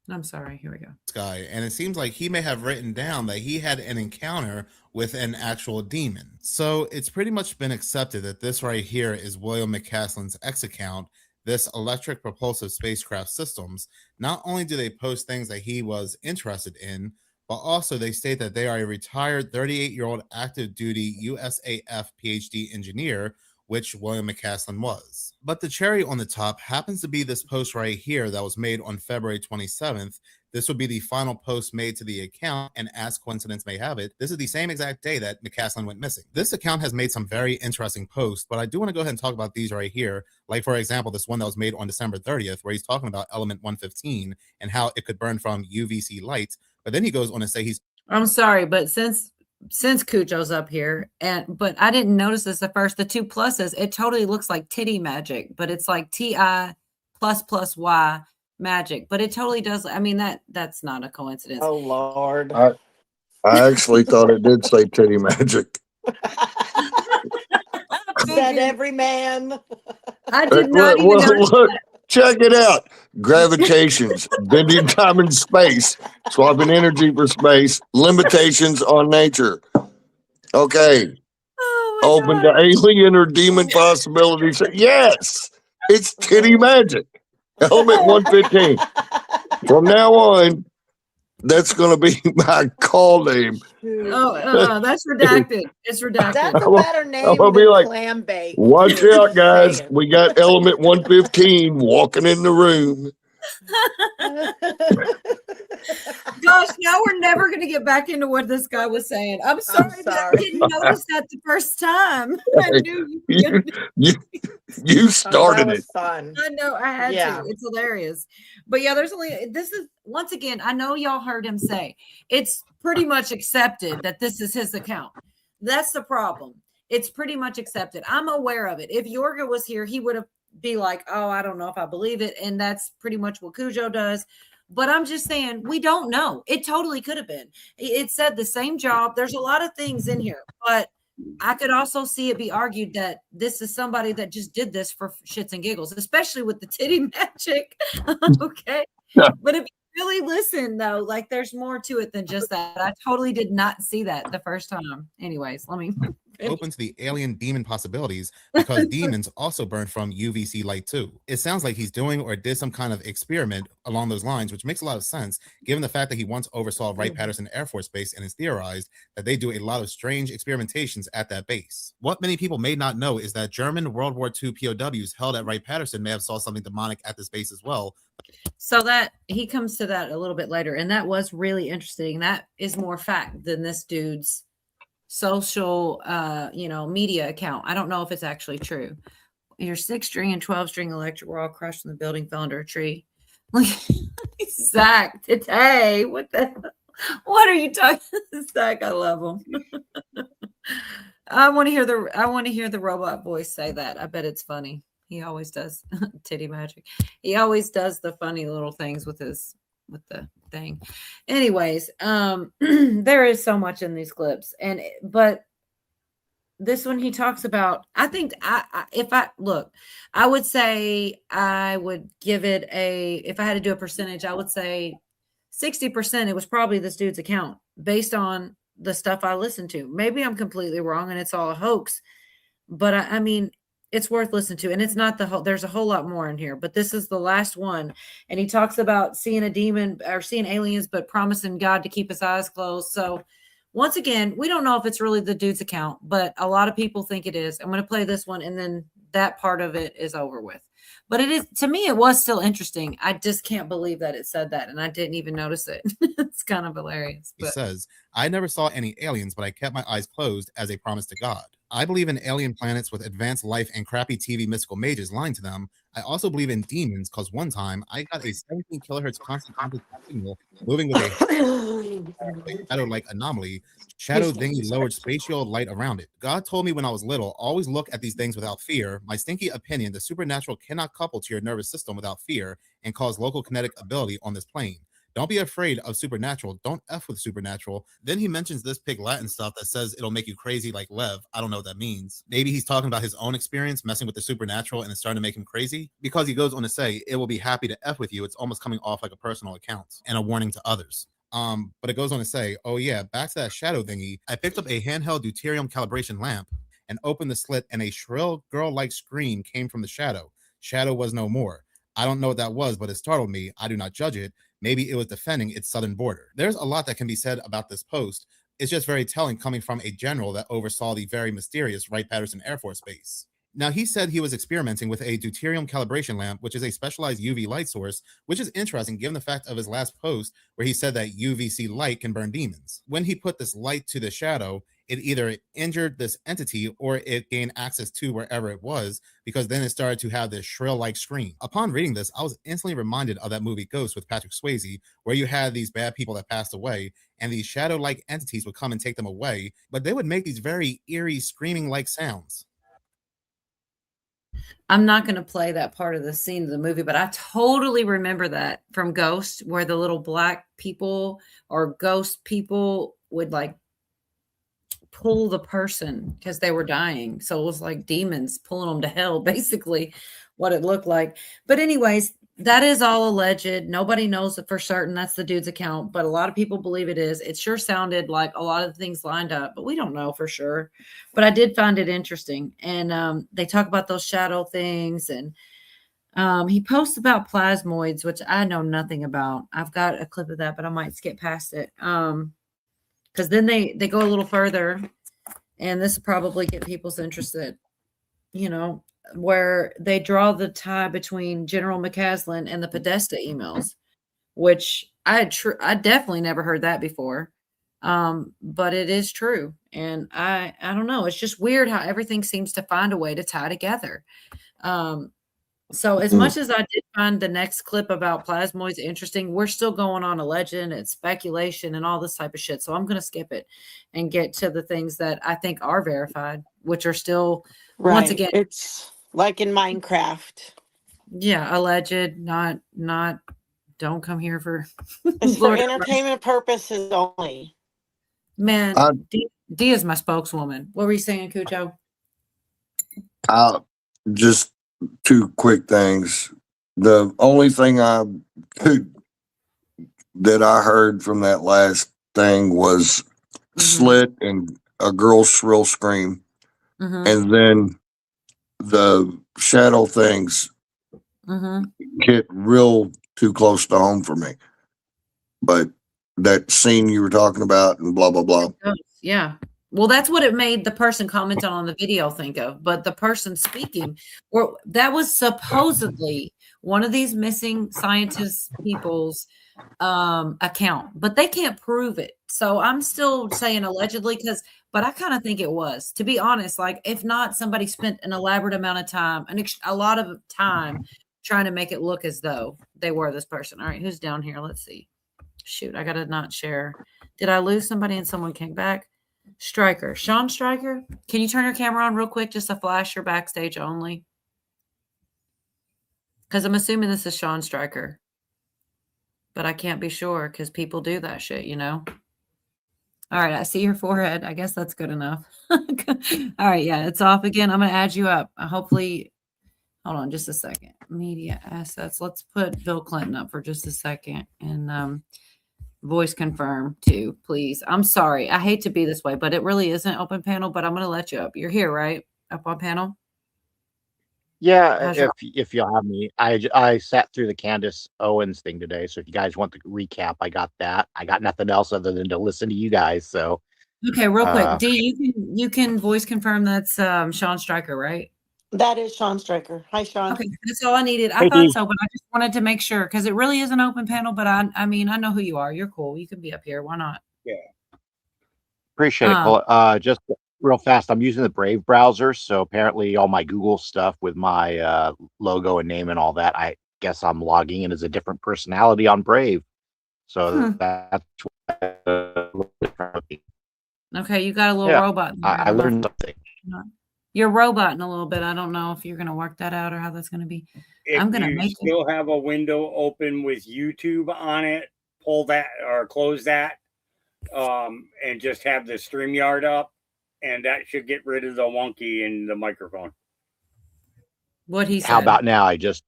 I'm sorry. Here we go. Guy, and it seems like he may have written down that he had an encounter with an actual demon. So it's pretty much been accepted that this right here is William McCaslin's X account, this electric propulsive spacecraft systems. Not only do they post things that he was interested in, but also they state that they are a retired 38-year-old active duty USAF PhD engineer, which William McCaslin was. But the cherry on the top happens to be this post right here that was made on February 27th. This would be the final post made to the account, and as coincidence may have it, this is the same exact day that McCaslin went missing. This account has made some very interesting posts, but I do want to go ahead and talk about these right here. Like, for example, this one that was made on December 30th, where he's talking about element 115 and how it could burn from UVC light. But then he goes on to say I'm sorry, but since Cujo's up here, but I didn't notice this at first, the 2 pluses, it totally looks like titty magic, but it's like TI++Y magic, but it totally does. I mean, that's not a coincidence. Oh Lord. I actually thought it did say titty magic. Said every man. I did not even notice look, that. check it out. Gravitations, bending time and space, swapping energy for space, limitations on nature. Okay. Open to alien or demon possibilities. Yes, it's titty magic. Element 115. From now on, that's going to be my call name. That's redacted. It's redacted. That's a better name I'm gonna than be like, clam bake. watch out, guys. We got element 115 walking in the room. Gosh, now we're never going to get back into what this guy was saying. I'm sorry. That I didn't notice that the first time. I knew you started it. Fun. I know I had Yeah. to. It's hilarious. But yeah, this is, once again, I know y'all heard him say, it's pretty much accepted that this is his account. That's the problem. It's pretty much accepted. I'm aware of it. If Yorga was here, he would have be like, oh, I don't know if I believe it. And that's pretty much what Cujo does. But I'm just saying, we don't know. It totally could have been. It said the same job. There's a lot of things in here, but I could also see it be argued that this is somebody that just did this for shits and giggles, especially with the titty magic. Okay. Yeah. But if you really listen, though, like there's more to it than just that. I totally did not see that the first time. Anyways, let me. Open to the alien demon possibilities because demons also burn from UVC light too. It sounds like he's doing or did some kind of experiment along those lines, which makes a lot of sense given the fact that he once oversaw Wright-Patterson Air Force Base and has theorized that they do a lot of strange experimentations at that base. What many people may not know is that German World War II POWs held at Wright-Patterson may have saw something demonic at this base as well. So that he comes to that a little bit later, and that was really interesting. That is more fact than this dude's social media account. I don't know if it's actually true. Your 6-string and 12-string electric were all crushed in the building, fell under a tree. Zach, today, what are you talking? Zach, I love him. I want to hear the robot voice say that. I bet it's funny. He always does. Titty magic. He always does the funny little things with the thing. Anyways, there is so much in these clips, but this one he talks about, I think I would say I would give it if I had to do a percentage, I would say 60% it was probably this dude's account based on the stuff I listened to. Maybe I'm completely wrong and it's all a hoax, but I mean, it's worth listening to. And it's not there's a whole lot more in here, but this is the last one. And he talks about seeing a demon or seeing aliens, but promising God to keep his eyes closed. So once again, we don't know if it's really the dude's account, but a lot of people think it is. I'm going to play this one and then that part of it is over with. But it is, to me, it was still interesting. I just can't believe that it said that, and I didn't even notice it. It's kind of hilarious. He But says, I never saw any aliens, but I kept my eyes closed as a promise to God. I believe in alien planets with advanced life and crappy TV mystical mages lying to them. I also believe in demons because one time I got a 17 kilohertz constant amplitude signal moving with a shadow-like anomaly, shadow thingy lowered spatial light around it. God told me when I was little, always look at these things without fear. My stinky opinion, the supernatural cannot couple to your nervous system without fear and cause local kinetic ability on this plane. Don't be afraid of supernatural. Don't F with supernatural. Then he mentions this pig Latin stuff that says it'll make you crazy like Lev. I don't know what that means. Maybe he's talking about his own experience messing with the supernatural and it's starting to make him crazy, because he goes on to say it will be happy to F with you. It's almost coming off like a personal account and a warning to others. But it goes on to say, oh yeah, back to that shadow thingy. I picked up a handheld deuterium calibration lamp and opened the slit, and a shrill girl-like scream came from the shadow. Shadow was no more. I don't know what that was, but it startled me. I do not judge it. Maybe it was defending its southern border. There's a lot that can be said about this post. It's just very telling coming from a general that oversaw the very mysterious Wright-Patterson Air Force Base. Now, he said he was experimenting with a deuterium calibration lamp, which is a specialized UV light source, which is interesting given the fact of his last post where he said that UVC light can burn demons. When he put this light to the shadow, it either injured this entity or it gained access to wherever it was, because then it started to have this shrill-like scream. Upon reading this, I was instantly reminded of that movie Ghost with Patrick Swayze, where you had these bad people that passed away, and these shadow-like entities would come and take them away, but they would make these very eerie, screaming-like sounds. I'm not going to play that part of the scene of the movie, but I totally remember that from Ghost, where the little black people or ghost people would like pull the person because they were dying. So it was like demons pulling them to hell, basically what it looked like. But anyways, that is all alleged. Nobody knows it for certain. That's the dude's account, but a lot of people believe it is. It sure sounded like a lot of things lined up, but we don't know for sure. But I did find it interesting. And they talk about those shadow things. And he posts about plasmoids, which I know nothing about. I've got a clip of that, but I might skip past it. Because then they go a little further, and this will probably get people's interested, you know, where they draw the tie between General McCaslin and the Podesta emails, which I definitely never heard that before. But it is true. And I don't know. It's just weird how everything seems to find a way to tie together. So as much as I did find the next clip about plasmoids interesting, we're still going on a legend and speculation and all this type of shit. So I'm going to skip it and get to the things that I think are verified, which are still, once again, it's like in Minecraft. Yeah, alleged, not don't come here for It's for entertainment purposes only. Man, D is my spokeswoman. What were you saying, Cujo? Just two quick things. The only thing that I heard from that last thing was slit and a girl's shrill scream. And then the shadow things get real too close to home for me. But that scene you were talking about and blah, blah, blah. Yeah. Well, that's what it made the person commenting on the video think of. But the person speaking, or that was supposedly one of these missing scientist people's account, but they can't prove it. So I'm still saying allegedly, but I kind of think it was, to be honest. Like, if not, somebody spent an elaborate amount of time, a lot of time trying to make it look as though they were this person. All right, who's down here? Let's see. Shoot, I got to not share. Did I lose somebody and someone came back? Stryker. Sean Stryker, can you turn your camera on real quick just to flash your backstage only? Because I'm assuming this is Sean Stryker. But I can't be sure because people do that shit, you know? All right, I see your forehead. I guess that's good enough. All right, yeah, it's off again. I'm going to add you up. Hopefully, hold on just a second. Media assets. Let's put Bill Clinton up for just a second. And voice confirm too, please. I'm sorry. I hate to be this way, but it really isn't open panel, but I'm going to let you up. You're here, right? Up on panel? Yeah, if you'll have me. I sat through the Candace Owens thing today, so if you guys want the recap, I got that. I got nothing else other than to listen to you guys. So okay, real quick, D, you can voice confirm that's Sean Stryker, right? That is Sean Stryker. Hi, Sean. Okay, that's all I needed. I Hey, thought Dee. so, but I just wanted to make sure because it really is an open panel. But I mean, I know who you are. You're cool. You can be up here. Why not? Yeah. Appreciate it. Um, Just real fast, I'm using the Brave browser, so apparently all my Google stuff with my logo and name and all that, I guess I'm logging in as a different personality on Brave. So that's Okay, you got a little yeah. robot in there. I learned something. You're roboting a little bit. I don't know if you're going to work that out or how that's going to be. If I'm going to you make it. still have a window open with YouTube on it, pull that or close that, and just have the StreamYard up, and that should get rid of the wonky in the microphone. What he said. How about now? I just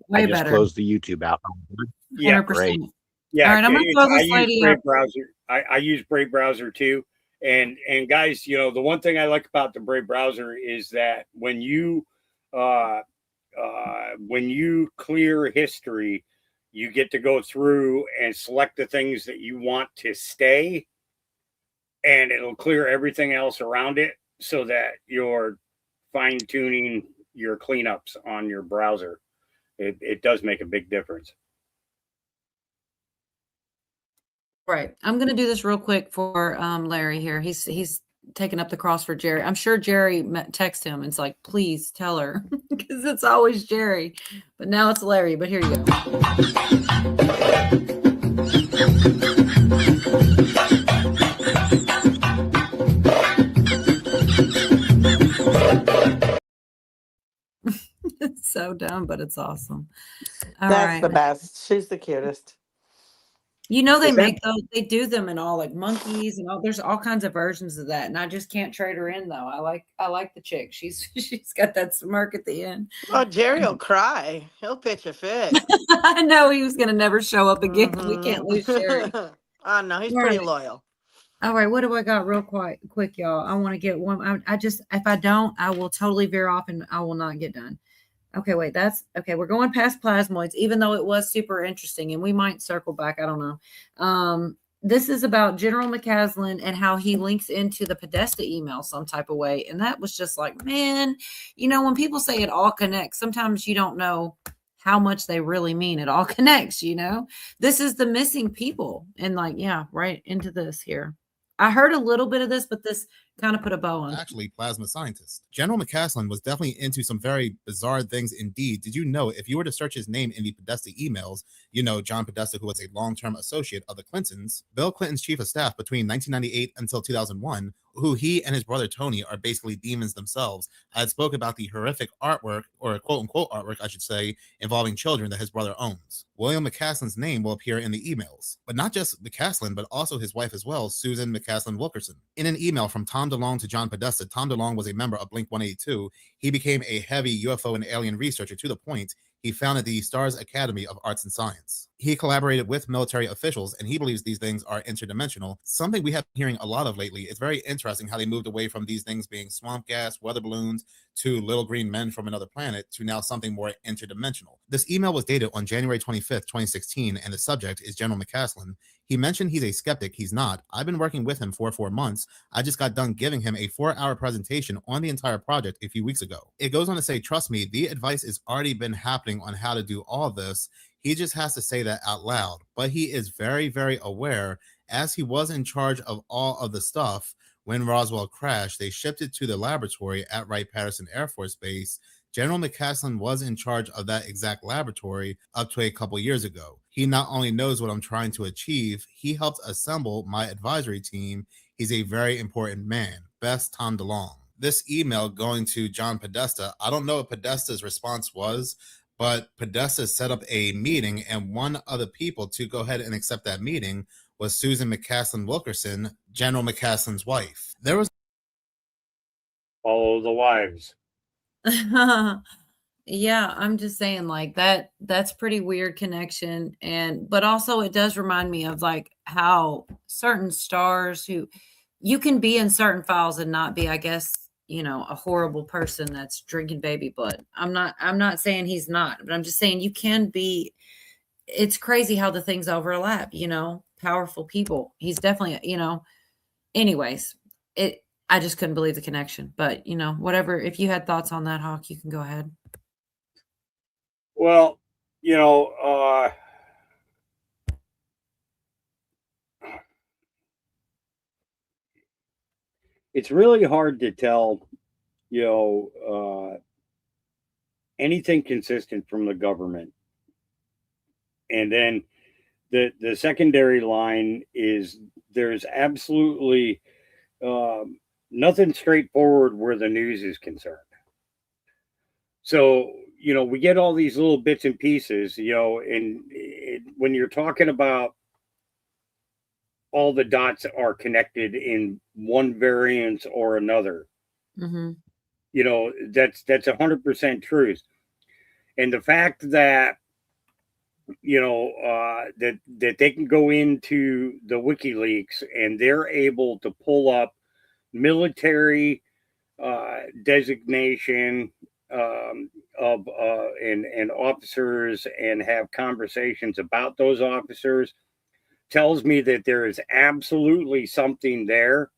Way better. closed the YouTube out. Yeah, 100%. Great. Yeah, All right, I'm going to throw I this use lady Brave up. browser. I use Brave browser too. And guys, you know, the one thing I like about the Brave browser is that when you clear history, you get to go through and select the things that you want to stay, and it'll clear everything else around it so that you're fine tuning your cleanups on your browser. It does make a big difference. Right. I'm going to do this real quick for Larry here. He's taking up the cross for Jerry. I'm sure Jerry texted him and it's like, please tell her because it's always Jerry, but now it's Larry. But here you go. It's so dumb, but it's awesome. All That's right. the best. She's the cutest. You know, they Is that- make those, they do them in all like monkeys and all, there's all kinds of versions of that. And I just can't trade her in though. I like the chick. She's got that smirk at the end. Oh, Jerry will cry. He'll pitch a fit. I know he was going to never show up again. We can't lose Jerry. Oh, no, he's All pretty right. loyal. All right. What do I got real quick, y'all? I want to get one. I just, if I don't, I will totally veer off and I will not get done. Okay, wait, that's okay. We're going past plasmoids, even though it was super interesting, and we might circle back. I don't know. This is about General McCaslin and how he links into the Podesta email some type of way. And that was just like, man, you know, when people say it all connects, sometimes you don't know how much they really mean. It all connects, you know. This is the missing people. And like, yeah, right into this here. I heard a little bit of this, but this kind of put a bow on it. Actually, plasma scientist. General McCaslin was definitely into some very bizarre things indeed. Did you know if you were to search his name in the Podesta emails, you know, John Podesta, who was a long-term associate of the Clintons, Bill Clinton's chief of staff between 1998 until 2001, who he and his brother Tony are basically demons themselves, had spoke about the horrific artwork, or quote-unquote artwork, I should say, involving children that his brother owns. William McCaslin's name will appear in the emails, but not just McCaslin, but also his wife as well, Susan McCaslin Wilkerson. In an email from Tom DeLonge to John Podesta, Tom DeLonge was a member of Blink-182. He became a heavy UFO and alien researcher to the point he founded the Stars Academy of Arts and Science. He collaborated with military officials, and he believes these things are interdimensional, something we have been hearing a lot of lately. It's very interesting how they moved away from these things being swamp gas, weather balloons, to little green men from another planet, to now something more interdimensional. This email was dated on January 25th, 2016, and the subject is General McCaslin. He mentioned he's a skeptic. He's not. I've been working with him for 4 months. I just got done giving him a 4-hour presentation on the entire project a few weeks ago. It goes on to say, trust me, the advice has already been happening on how to do all this. He just has to say that out loud. But he is very, very aware, as he was in charge of all of the stuff when Roswell crashed. They shipped it to the laboratory at Wright-Patterson Air Force Base. General McCaslin was in charge of that exact laboratory up to a couple years ago. He not only knows what I'm trying to achieve, he helped assemble my advisory team. He's a very important man. Best, Tom DeLonge. This email going to John Podesta, I don't know what Podesta's response was, but Podesta set up a meeting, and one of the people to go ahead and accept that meeting was Susan McCaslin Wilkerson, General McCaslin's wife. There was Follow the wives. Yeah, I'm just saying like that's pretty weird connection. But also it does remind me of like how certain stars who you can be in certain files and not be, I guess, you know, a horrible person that's drinking baby blood. I'm not saying he's not, but I'm just saying you can be. It's crazy how the things overlap, you know, powerful people. He's definitely, you know, anyways, I just couldn't believe the connection. But whatever. If you had thoughts on that, Hawk, you can go ahead. Well, it's really hard to tell, anything consistent from the government. And then the secondary line is there's absolutely nothing straightforward where the news is concerned. So, we get all these little bits and pieces, and when you're talking about all the dots are connected in one variance or another, Mm-hmm. that's 100% truth. And the fact that, that they can go into the WikiLeaks and they're able to pull up military designation of and officers and have conversations about those officers tells me that there is absolutely something there,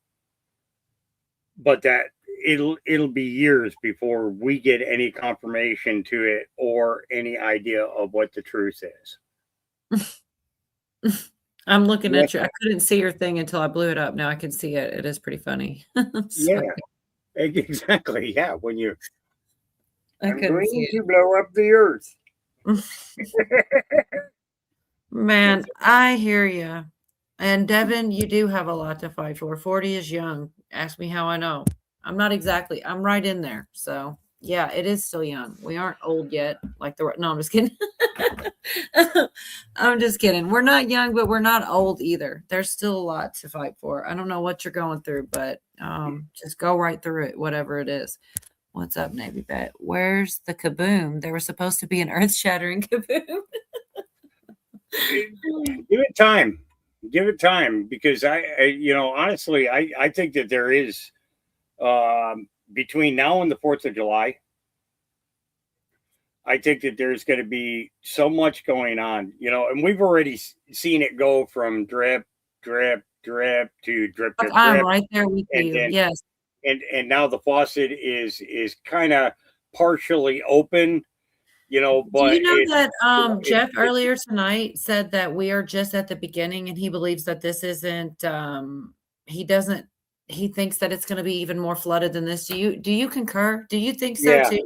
but that it'll be years before we get any confirmation to it or any idea of what the truth is. I'm looking at you. I couldn't see your thing until I blew it up. Now I can see it. It is pretty funny. Yeah, exactly. Yeah, when you I'm going to blow up the earth. Man, I hear you. And Devin, you do have a lot to fight for. 40 is young. Ask me how I know. I'm right in there. So yeah, it is still young. We aren't old yet. No, I'm just kidding. I'm just kidding. We're not young, but we're not old either. There's still a lot to fight for. I don't know what you're going through, but just go right through it, whatever it is. What's up, Navy Bet? Where's the kaboom? There was supposed to be an earth-shattering kaboom. Give it time. Give it time, because I honestly, I think that there is between now and the 4th of July, I think that there's going to be so much going on, and we've already seen it go from drip, drip, drip to drip, drip, I'm drip. right there with you. Then, yes. And now the faucet is kind of partially open, but do you know that Jeff earlier tonight said that we are just at the beginning, and he believes that this isn't he thinks that it's going to be even more flooded than this. Do you concur? Do you think so too?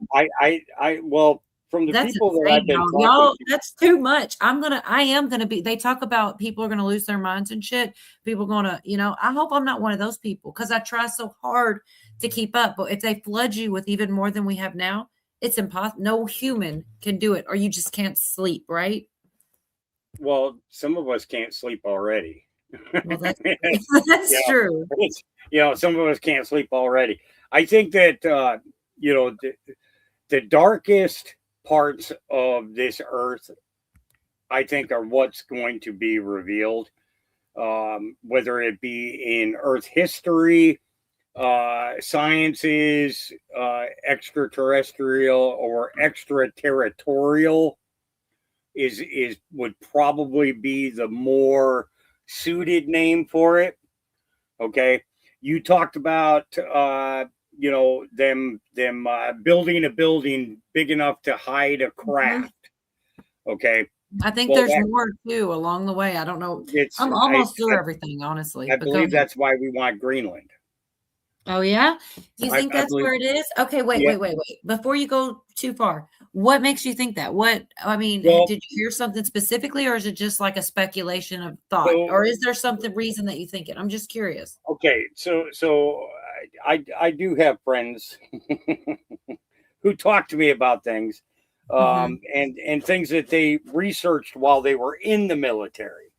Well, from the That's people insane, that I've been talking y'all, to, that's too much. I am gonna be, they talk about people are gonna lose their minds and shit. People gonna, I hope I'm not one of those people, because I try so hard to keep up. But if they flood you with even more than we have now, it's impossible. No human can do it, or you just can't sleep, right? well, some of us can't sleep already. Well, that's true. Some of us can't sleep already. I think that the darkest parts of this earth, I think, are what's going to be revealed, whether it be in Earth history, sciences, extraterrestrial or extraterritorial would probably be the more suited name for it. Okay, you talked about them building a building big enough to hide a craft. Okay, I think there's more too along the way. I don't know. I'm almost through everything, honestly. I believe that's why we want Greenland. Oh yeah, you think that's where it is? Okay, wait. Before you go too far, what makes you think that? Did you hear something specifically, or is it just like a speculation of thought, or is there something reason that you think it? I'm just curious. Okay, so I do have friends who talk to me about things, and things that they researched while they were in the military,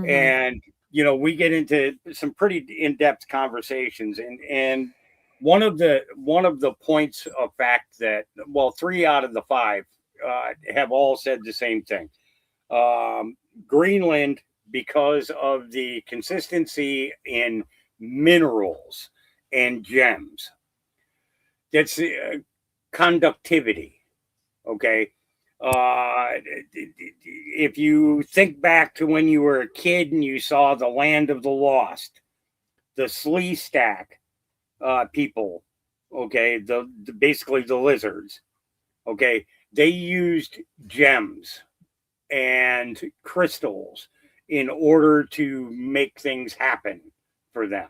and we get into some pretty in-depth conversations, and one of the points of fact that, 3 out of the 5 have all said the same thing. Greenland, because of the consistency in minerals and gems, that's conductivity. Okay. If you think back to when you were a kid and you saw the Land of the Lost, the Slee Stack, people, okay, basically the lizards, okay, they used gems and crystals in order to make things happen for them.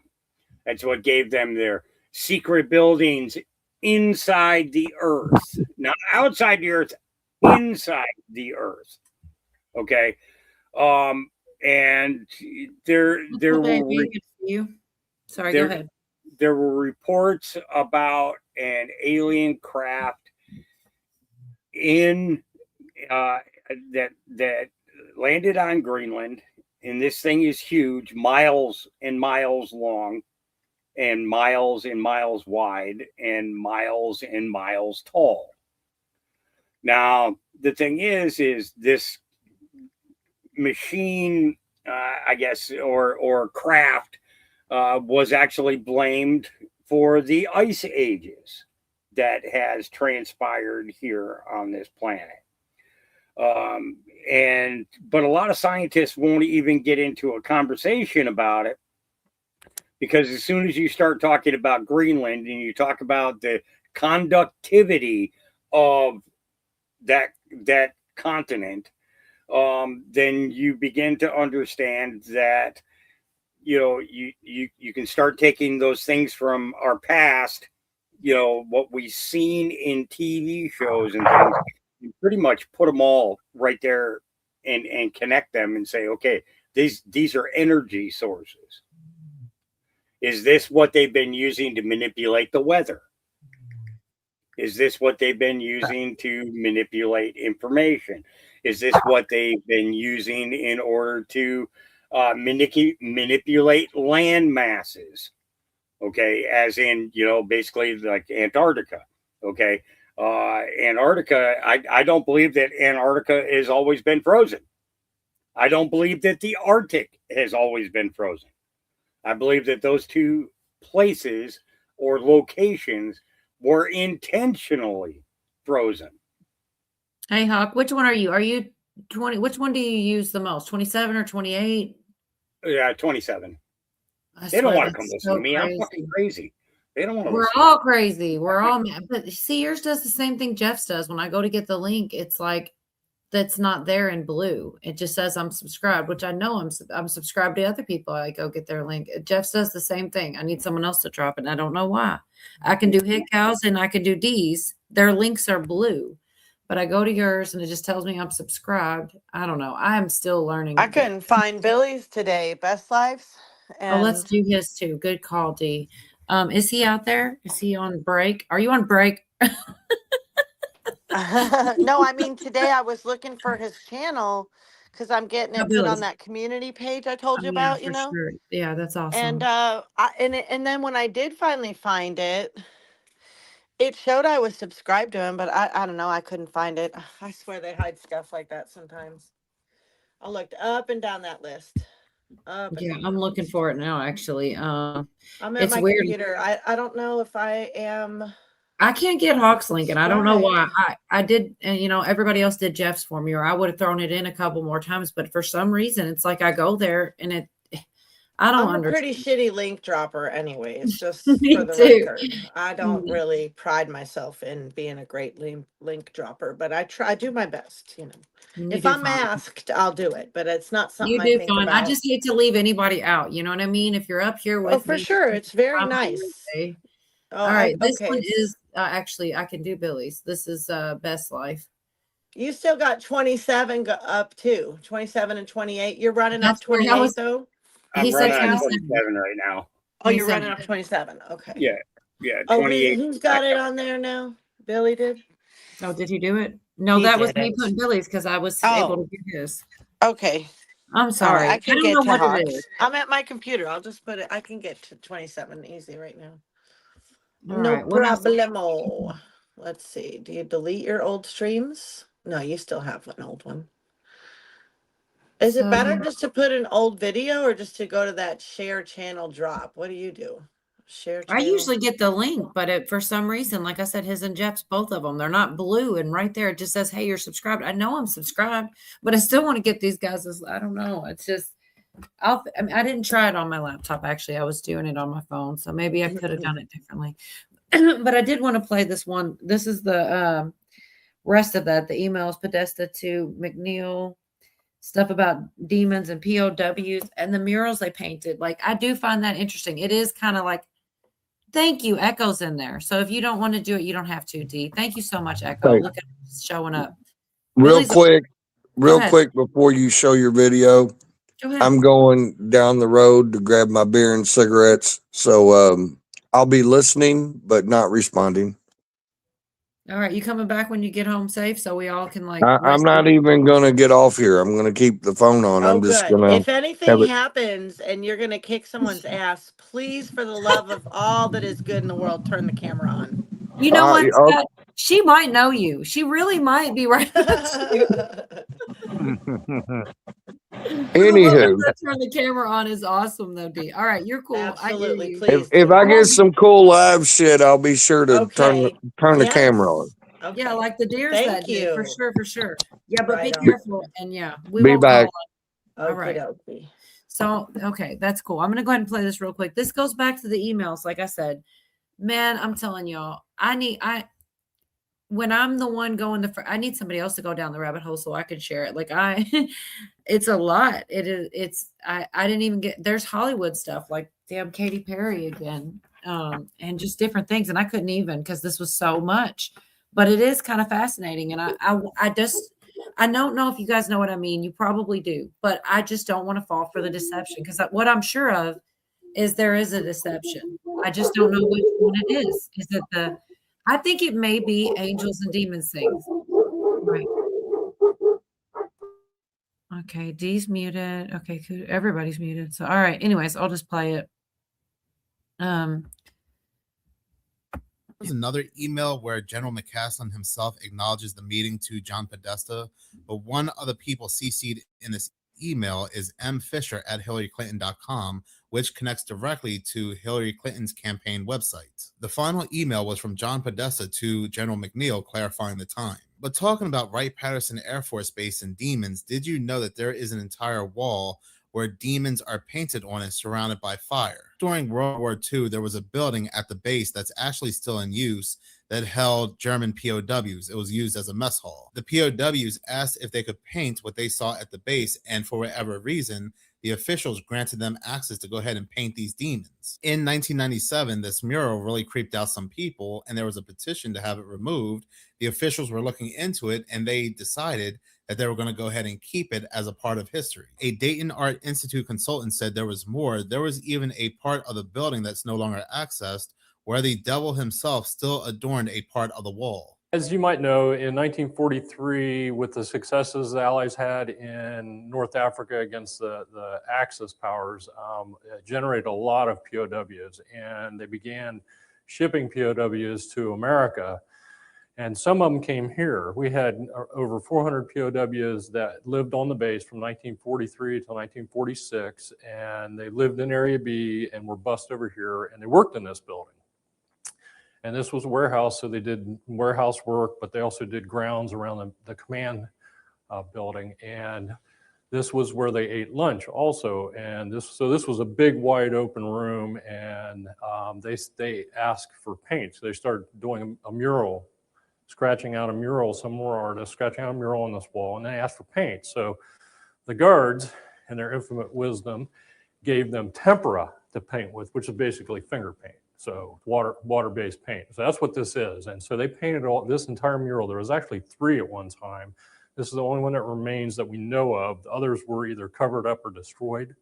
That's what gave them their secret buildings inside the earth, not outside the earth, inside the earth. Okay. And there were Sorry, go ahead. There were reports about an alien craft in that landed on Greenland, and this thing is huge, miles and miles long, and miles wide, and miles tall. Now, the thing is this machine, I guess, or craft, was actually blamed for the ice ages that has transpired here on this planet. But a lot of scientists won't even get into a conversation about it, because as soon as you start talking about Greenland and you talk about the conductivity of that continent, then you begin to understand that, you know, you can start taking those things from our past, you know, what we've seen in TV shows and things, you pretty much put them all right there and connect them and say, okay, these are energy sources. Is this what they've been using to manipulate the weather? Is this what they've been using to manipulate information? Is this what they've been using in order to manipulate land masses? Okay, as in, you know, basically like Antarctica. Okay, Antarctica, I don't believe that Antarctica has always been frozen. I don't believe that the Arctic has always been frozen. I believe that those two places or locations were intentionally frozen. Hey, Hawk, which one are you? Are you 20? Which one do you use the most? 27 or 28? Yeah, 27. They don't want to come listen to me. I'm fucking crazy. They don't want to. We're all crazy. We're all mad. But see, yours does the same thing Jeff's does. When I go to get the link, it's like that's not there in blue. It just says I'm subscribed, which I know I'm subscribed to other people. I go get their link. Jeff's does the same thing. I need someone else to drop it. And I don't know why. I can do hit cows and I can do D's. Their links are blue. But I go to yours and it just tells me I'm subscribed. I don't know. I am still learning. I couldn't find Billy's today. Best Lives. Oh, let's do his too. Good call, D. Is he out there? Is he on break? Are you on break? No, I mean, today I was looking for his channel because I'm getting it put on that community page I told you about, you know? Sure. Yeah, that's awesome. And and then when I did finally find it, it showed I was subscribed to him, but I don't know, I couldn't find it. I swear they hide stuff like that sometimes. I looked up and down that list. Yeah, I'm looking for it now, actually. I'm at It's my weird. computer. I don't know if I am. I can't get Hawk's link, and I don't know why. I did, and you know, everybody else did Jeff's for me, or I would have thrown it in a couple more times, but for some reason, it's like I go there and I don't I'm understand. a pretty shitty link dropper anyway. It's just Me for the too. record. I don't really pride myself in being a great link dropper, but I do my best, you know. You If do I'm fine. asked, I'll do it, but it's not something You I do think fine. about. I just hate to leave anybody out. You know what I mean? If you're up here with Oh, for me, sure. It's very I'm nice. Wednesday. Oh, All right. This okay. one is actually, I can do Billy's. This is Best Life. You still got 27 up too. 27 and 28. You're running That's up where 28 I was- though? I'm He running said on 27. 27 right now. Oh, you're running up 27. Okay. Yeah, 28. Oh, who's got it on there now? Billy did? Oh, did he do it? No, He that was did me it. putting Billy's because I was Oh. able to do his. Okay. I'm All sorry. right, I can don't get know to what it Hawks. is. I'm at my computer. I'll just put it. I can get to 27 easy right now. All No right, what else? problemo. Let's see. Do you delete your old streams? No, you still have an old one. Is it better just to put an old video or just to go to that share channel drop? What do you do? Share I channel? usually get the link, but for some reason, like I said, his and Jeff's, both of them, they're not blue. And right there, it just says, hey, you're subscribed. I know I'm subscribed, but I still want to get these guys. I don't know. It's just, I mean, I didn't try it on my laptop. Actually, I was doing it on my phone, so maybe I could have done it differently. But I did want to play this one. This is the rest of that. The emails, Podesta to McNeil, stuff about demons and POWs, and the murals they painted. Like, I do find that interesting. It is kind of like, thank you, Echo's in there. So if you don't want to do it, you don't have to, D. Thank you so much, Echo. Thanks. Look at showing up. Real quick, ahead. before you show your video, Go ahead. I'm going down the road to grab my beer and cigarettes. So I'll be listening, but not responding. All right, you coming back when you get home safe so we all can like I'm rest not even going to get off here. I'm going to keep the phone on. Oh, I'm just good. going If to anything have it. happens and you're going to kick someone's ass, please, for the love of all that is good in the world, turn the camera on. You know what, Scott? She might know you. She really might be right next to you. Anywho, Turn the camera on is awesome, though, D. All right, you're cool. Absolutely, I hear you. please. if I get some cool live shit, I'll be sure to turn the Yes. camera on. Okay. Yeah, like the deers Thank that day, for you. sure, for sure. Yeah, but Right be on. careful, and yeah, we Be won't back. call it. All right. Okey-dokey. So, okay, that's cool. I'm going to go ahead and play this real quick. This goes back to the emails. Like I said, man, I'm telling y'all, when I'm the one going I need somebody else to go down the rabbit hole so I can share it. Like it's a lot. I didn't even there's Hollywood stuff like damn Katy Perry again. And just different things. And I couldn't even, because this was so much, but it is kind of fascinating. And I don't know if you guys know what I mean. You probably do, but I just don't want to fall for the deception, because what I'm sure of is there is a deception. I just don't know which one it is. Is it I think it may be angels and demons things. Right. Okay, D's muted. Okay, everybody's muted. So all right. Anyways, I'll just play it. There's another email where General McCaslin himself acknowledges the meeting to John Podesta, but one of the people CC'd in this email is mfisher@hillaryclinton.com, which connects directly to Hillary Clinton's campaign website. The final email was from John Podesta to General McNeil clarifying the time. But talking about Wright-Patterson Air Force Base and demons, did you know that there is an entire wall where demons are painted on and surrounded by fire? During World War II, there was a building at the base that's actually still in use that held German POWs. It was used as a mess hall. The POWs asked if they could paint what they saw at the base, and for whatever reason, the officials granted them access to go ahead and paint these demons. In 1997, this mural really creeped out some people, and there was a petition to have it removed. The officials were looking into it, and they decided that they were going to go ahead and keep it as a part of history. A Dayton Art Institute consultant said there was more. There was even a part of the building that's no longer accessed, where the devil himself still adorned a part of the wall. As you might know, in 1943, with the successes the Allies had in North Africa against the Axis powers, it generated a lot of POWs, and they began shipping POWs to America. And some of them came here. We had over 400 POWs that lived on the base from 1943 to 1946, and they lived in Area B and were bussed over here, and they worked in this building. And this was a warehouse, so they did warehouse work, but they also did grounds around the command building. And this was where they ate lunch also. And this was a big, wide open room, and they asked for paint. So they started doing a mural, scratching out a mural. Some more artists scratching out a mural on this wall, and they asked for paint. So the guards, in their infinite wisdom, gave them tempera to paint with, which is basically finger paint. So water-based paint. So that's what this is. And so they painted this entire mural. There was actually 3 at one time. This is the only one that remains that we know of. The others were either covered up or destroyed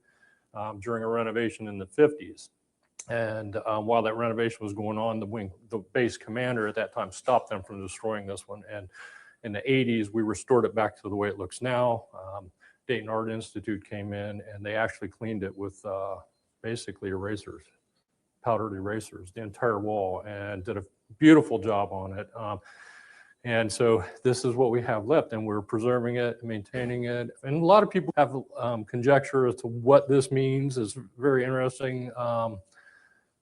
during a renovation in the 50s. And while that renovation was going on, the base commander at that time stopped them from destroying this one. And in the 80s, we restored it back to the way it looks now. Dayton Art Institute came in, and they actually cleaned it with basically erasers. Powdered erasers, the entire wall, and did a beautiful job on it. And so this is what we have left, and we're preserving it, maintaining it. And a lot of people have conjecture as to what this means. Is very interesting.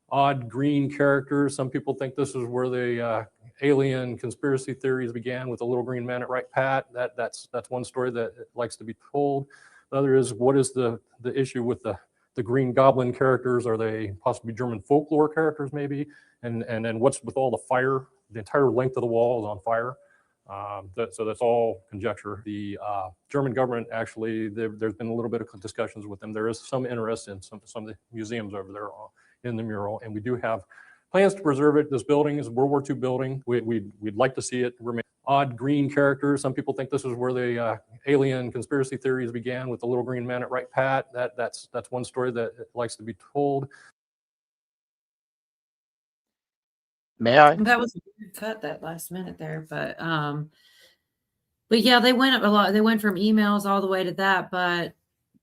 Odd green characters. Some people think this is where the alien conspiracy theories began, with the little green man at Wright Pat. That's one story that likes to be told. The other is, what is the issue with the Green Goblin characters? Are they possibly German folklore characters, maybe? And then what's with all the fire? The entire length of the wall is on fire. So that's all conjecture. The German government, actually, there's been a little bit of discussions with them. There is some interest in some of the museums over there in the mural, and we do have plans to preserve it. This building is a World War II building. We'd like to see it remain. Odd green characters. Some people think this is where the alien conspiracy theories began, with the little green man at Right Pat. That's one story that likes to be told. May I? That was a weird cut that last minute there, but yeah, they went up a lot. They went from emails all the way to that, but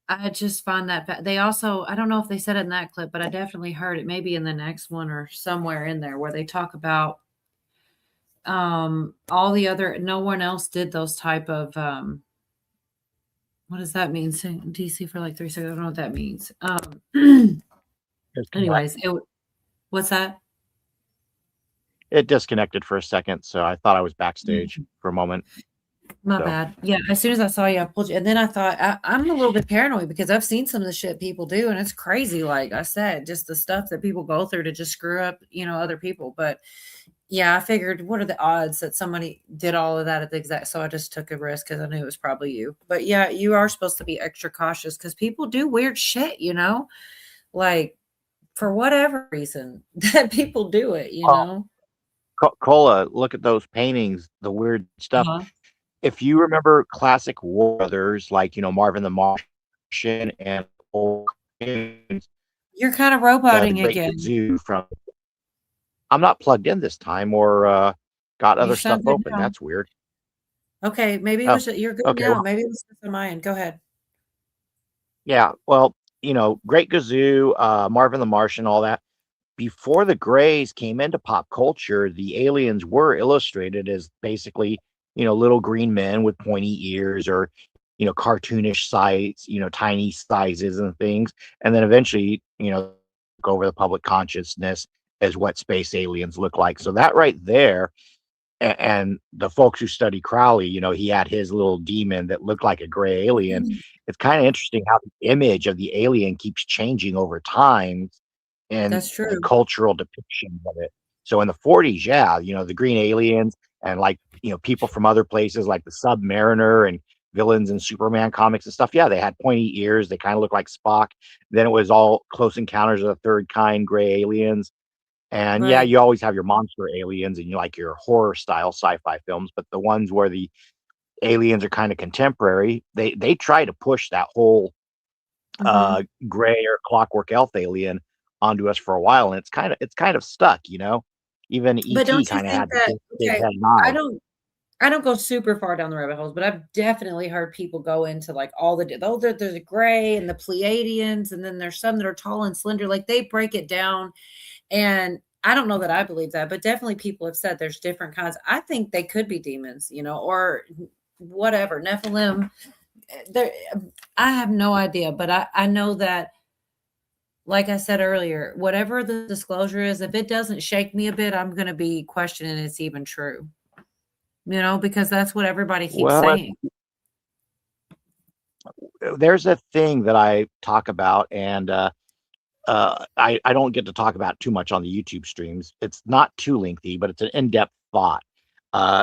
I just find that they also, I don't know if they said it in that clip, but I definitely heard it maybe in the next one or somewhere in there where they talk about all the other, no one else did those type of what does that mean? Say DC for like 3 seconds. I don't know what that means. Anyways, what's that? It disconnected for a second, so I thought I was backstage for a moment. My bad. Yeah, as soon as I saw you, I pulled you. And then I thought, I'm a little bit paranoid because I've seen some of the shit people do, and it's crazy. Like I said, just the stuff that people go through to just screw up, other people. But yeah, I figured, what are the odds that somebody did all of that at the exact? So I just took a risk because I knew it was probably you. But yeah, you are supposed to be extra cautious because people do weird shit, like for whatever reason that people do it, Cola, look at those paintings, the weird stuff. If you remember classic War Brothers, like, Marvin the Martian and old, You're kind of roboting again. I'm not plugged in this time or got other stuff good open. now. That's weird. Okay, maybe you're good now. Maybe it was on my end. Go ahead. Yeah, well, Great Gazoo, Marvin the Martian, all that. Before the Greys came into pop culture, the aliens were illustrated as basically, little green men with pointy ears or, cartoonish size, tiny sizes and things. And then eventually, go over the public consciousness as what space aliens look like. So that right there, and the folks who study Crowley, he had his little demon that looked like a gray alien. It's kind of interesting how the image of the alien keeps changing over time and that's true. the cultural depictions of it. So in the 40s, yeah, the green aliens and people from other places like the Submariner and villains in Superman comics and stuff. Yeah, they had pointy ears. They kind of looked like Spock. Then it was all Close Encounters of the Third Kind gray aliens. And yeah, you always have your monster aliens and your horror style sci-fi films, but the ones where the aliens are kind of contemporary, they try to push that whole gray or clockwork elf alien onto us for a while, and it's kind of stuck, even ET kind of had that, big okay, head and eyes. I don't go super far down the rabbit holes, but I've definitely heard people go into like all there's the gray and the Pleiadians, and then there's some that are tall and slender. Like they break it down, and I don't know that I believe that, but definitely people have said there's different kinds. I think they could be demons, or whatever, Nephilim. I have no idea, but I know that, like I said earlier, whatever the disclosure is, if it doesn't shake me a bit, I'm going to be questioning it's even true, because that's what everybody keeps saying. There's a thing that I talk about, and I don't get to talk about too much on the YouTube streams. It's not too lengthy, but it's an in-depth thought.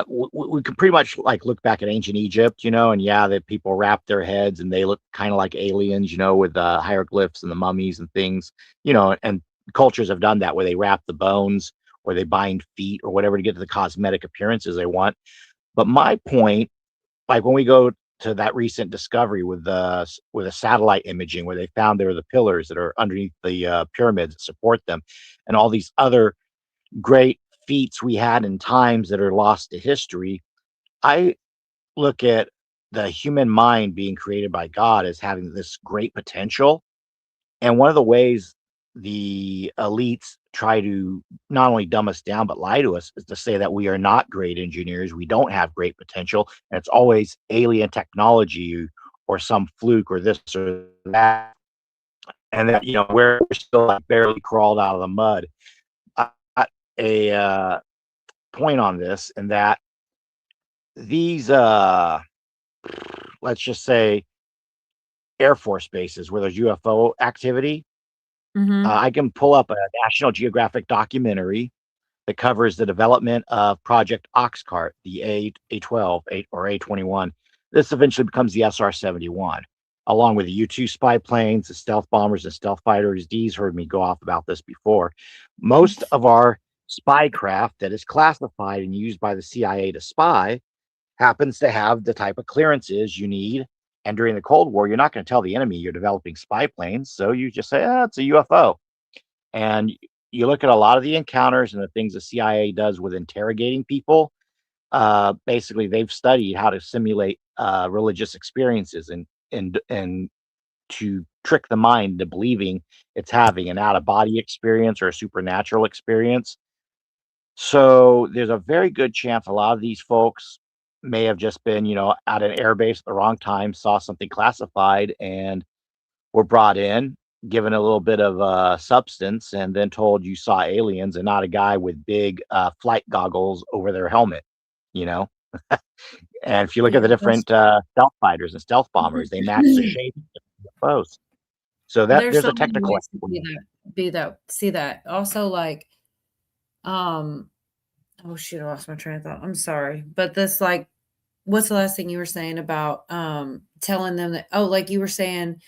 We can pretty much look back at ancient Egypt, and that people wrap their heads and they look kind of like aliens, with hieroglyphs and the mummies and things, and cultures have done that where they wrap the bones or they bind feet or whatever to get to the cosmetic appearances they want. But my point, like when we go to that recent discovery with a satellite imaging where they found there were the pillars that are underneath the pyramids that support them, and all these other great feats we had in times that are lost to history. I look at the human mind being created by God as having this great potential. And one of the ways the elites try to not only dumb us down, but lie to us is to say that we are not great engineers. We don't have great potential. And it's always alien technology or some fluke or this or that. And that, we're still barely crawled out of the mud. A point on this, and that these let's just say Air Force bases where there's UFO activity. Mm-hmm. I can pull up a National Geographic documentary that covers the development of Project Oxcart, the A-12 or A-21. This eventually becomes the SR-71, along with the U-2 spy planes, the stealth bombers, and stealth fighters. Dee's heard me go off about this before. Most of our spy craft that is classified and used by the CIA to spy happens to have the type of clearances you need. And during the Cold War, you're not going to tell the enemy you're developing spy planes. So you just say, it's a UFO. And you look at a lot of the encounters and the things the CIA does with interrogating people. Basically, they've studied how to simulate religious experiences and to trick the mind into believing it's having an out-of-body experience or a supernatural experience. So there's a very good chance a lot of these folks may have just been, at an airbase at the wrong time, saw something classified, and were brought in, given a little bit of substance, and then told you saw aliens and not a guy with big flight goggles over their helmet, And if you look at the different stealth fighters and stealth bombers, they match the shape of the UFOs. So there's so a technical see that. Also, like, oh shoot, I lost my train of thought. I'm sorry. But this, like, what's the last thing you were saying about telling them that, like you were saying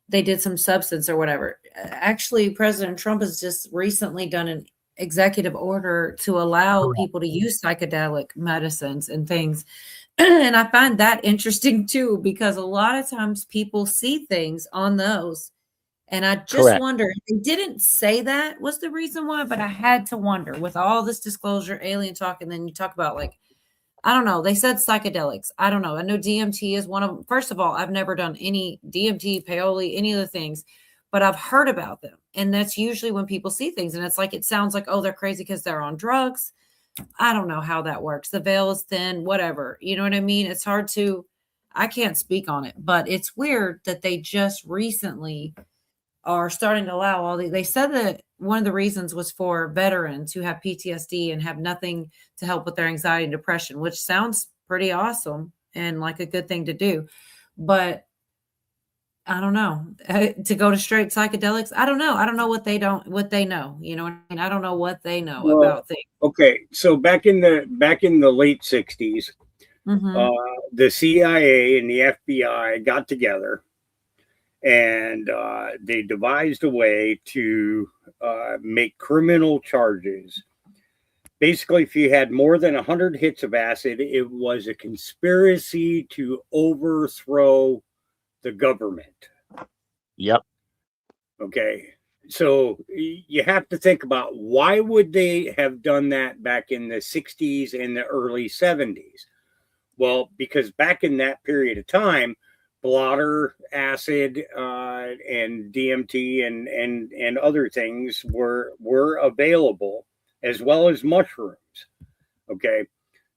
they did some substance or whatever. Actually, President Trump has just recently done an executive order to allow people to use psychedelic medicines and things. And I find that interesting too, because a lot of times people see things on those. And I just wonder, they didn't say that was the reason why, but I had to wonder with all this disclosure, alien talk, and then you talk about, like, I don't know. They said psychedelics. I don't know. I know DMT is one of them. First of all, I've never done any DMT, peyote, any of the things, but I've heard about them. And that's usually when people see things. And it's like, it sounds like, they're crazy because they're on drugs. I don't know how that works. The veil is thin, whatever. You know what I mean? It's hard I can't speak on it, but it's weird that they just recently are starting to allow all they said that one of the reasons was for veterans who have PTSD and have nothing to help with their anxiety and depression, which sounds pretty awesome and like a good thing to do. But I don't know, to go to straight psychedelics. I don't know. I don't know what they know. I don't know what they know about things. Okay. So back in the late 60s, the CIA and the FBI got together, and they devised a way to make criminal charges. Basically, if you had more than 100 hits of acid, it was a conspiracy to overthrow the government. Yep. Okay. So you have to think about, why would they have done that back in the 60s and the early 70s? Well, because back in that period of time, blotter, acid, and DMT and other things were available, as well as mushrooms. Okay.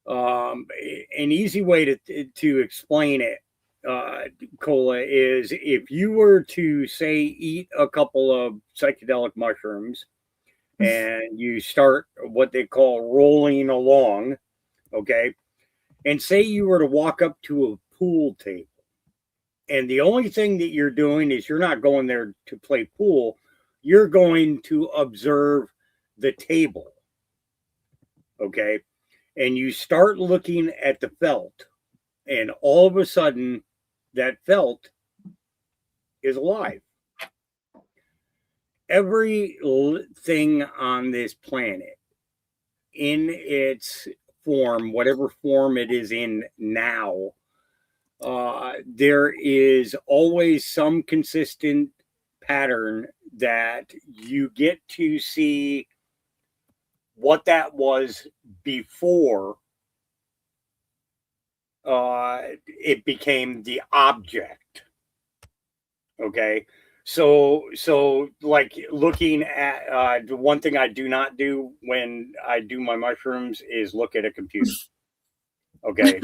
An easy way to explain it, Cola, is if you were to say eat a couple of psychedelic mushrooms and you start what they call rolling along, okay, and say you were to walk up to a pool table, and the only thing that you're doing is you're not going there to play pool, you're going to observe the table, okay, and you start looking at the felt, and all of a sudden that felt is alive. Everything on this planet, in its form, whatever form it is in now, there is always some consistent pattern that you get to see what that was before it became the object. Okay. So like looking at the one thing I do not do when I do my mushrooms is look at a computer. Okay.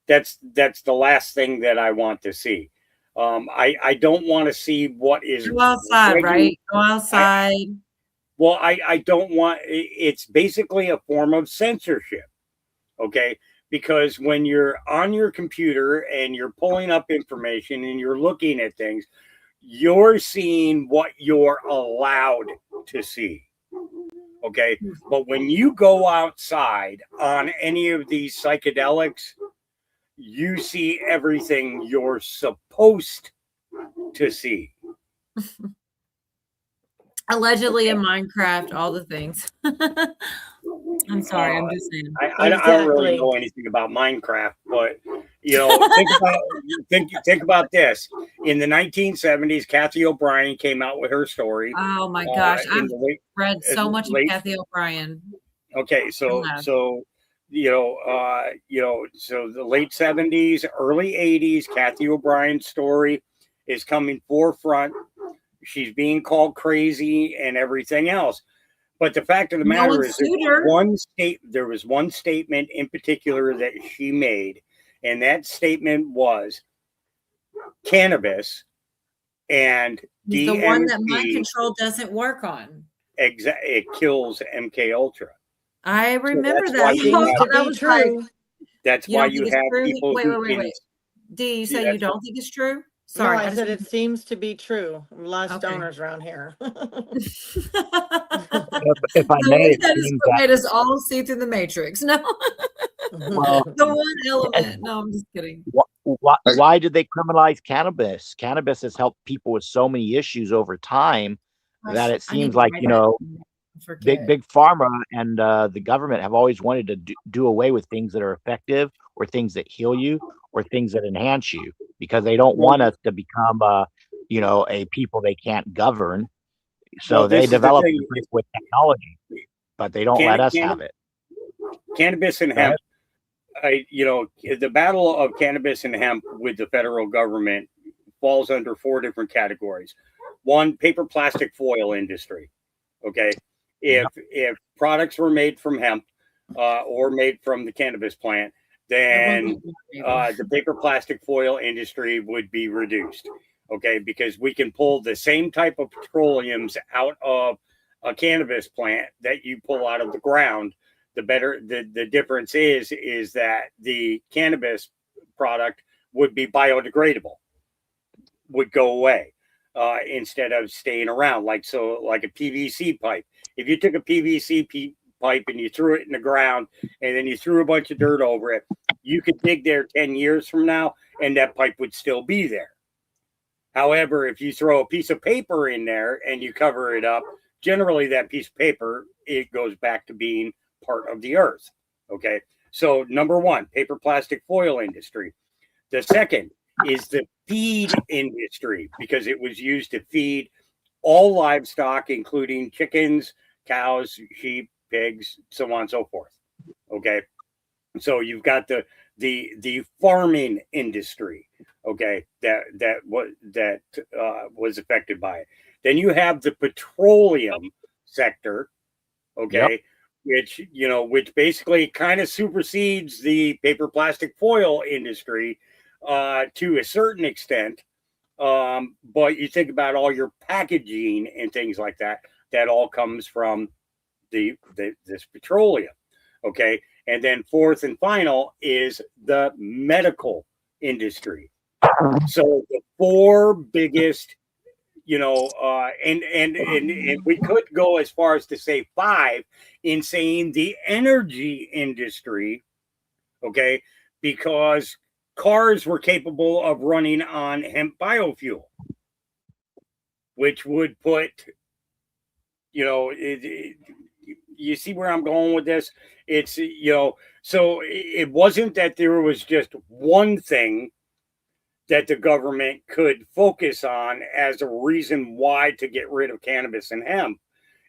That's the last thing that I want to see. I don't want to see what is go outside, right? Go outside. I don't want, it's basically a form of censorship. Okay. because when you're on your computer and you're pulling up information and you're looking at things, you're seeing what you're allowed to see. Okay. But when you go outside on any of these psychedelics, you see everything you're supposed to see. Allegedly in Minecraft, all the things. I'm sorry, I'm just saying. I don't really know anything about Minecraft, but you know, think about this. In the 1970s, Kathy O'Brien came out with her story. Oh my gosh, I've read so much of Kathy O'Brien. Okay, so so the late 70s, early 80s, Kathy O'Brien's story is coming forefront. She's being called crazy and everything else. But the fact of the matter is there was one statement in particular that she made, and that statement was cannabis and the DMT, one that mind control doesn't work on. It kills MK Ultra. I remember So that. was true. That's why you have people wait. D, you say you don't think it's true? Sorry, no, I said it seems to be true. A lot of stoners around here. If I may, that is what made us all see through the Matrix. No, Well, the one element. No, I'm just kidding. Why did they criminalize cannabis? Cannabis has helped people with so many issues over time that it seems like, you know, big pharma and the government have always wanted to do away with things that are effective or things that heal you or things that enhance you, because they don't want us to become a people they can't govern. So they develop with technology, but they don't let us have it. Cannabis and hemp. The battle of cannabis and hemp with the federal government falls under 4 different categories. One, paper, plastic, foil industry. Okay. If products were made from hemp or made from the cannabis plant, then the paper, plastic, foil industry would be reduced. Okay, because we can pull the same type of petroleums out of a cannabis plant that you pull out of the ground. The difference is that the cannabis product would be biodegradable, would go away instead of staying around like a PVC pipe. If you took a PVC pipe and you threw it in the ground and then you threw a bunch of dirt over it, you could dig there 10 years from now and that pipe would still be there. However, if you throw a piece of paper in there and you cover it up, generally that piece of paper, it goes back to being part of the earth. Okay. So number 1, paper, plastic, foil industry. The second is the feed industry, because it was used to feed all livestock, including chickens, cows, sheep, pigs, so on and so forth. Okay. So you've got the farming industry. Okay. That was affected by it. Then you have the petroleum sector. Okay. Yep. Which basically kind of supersedes the paper, plastic, foil industry to a certain extent. But you think about all your packaging and things like that, that all comes from this petroleum. Okay. And then fourth and final is the medical industry. So the 4 biggest, and we could go as far as to say 5 in saying the energy industry. Okay. Because cars were capable of running on hemp biofuel, which would put, you see where I'm going with this? It's, so it wasn't that there was just one thing that the government could focus on as a reason why to get rid of cannabis and hemp.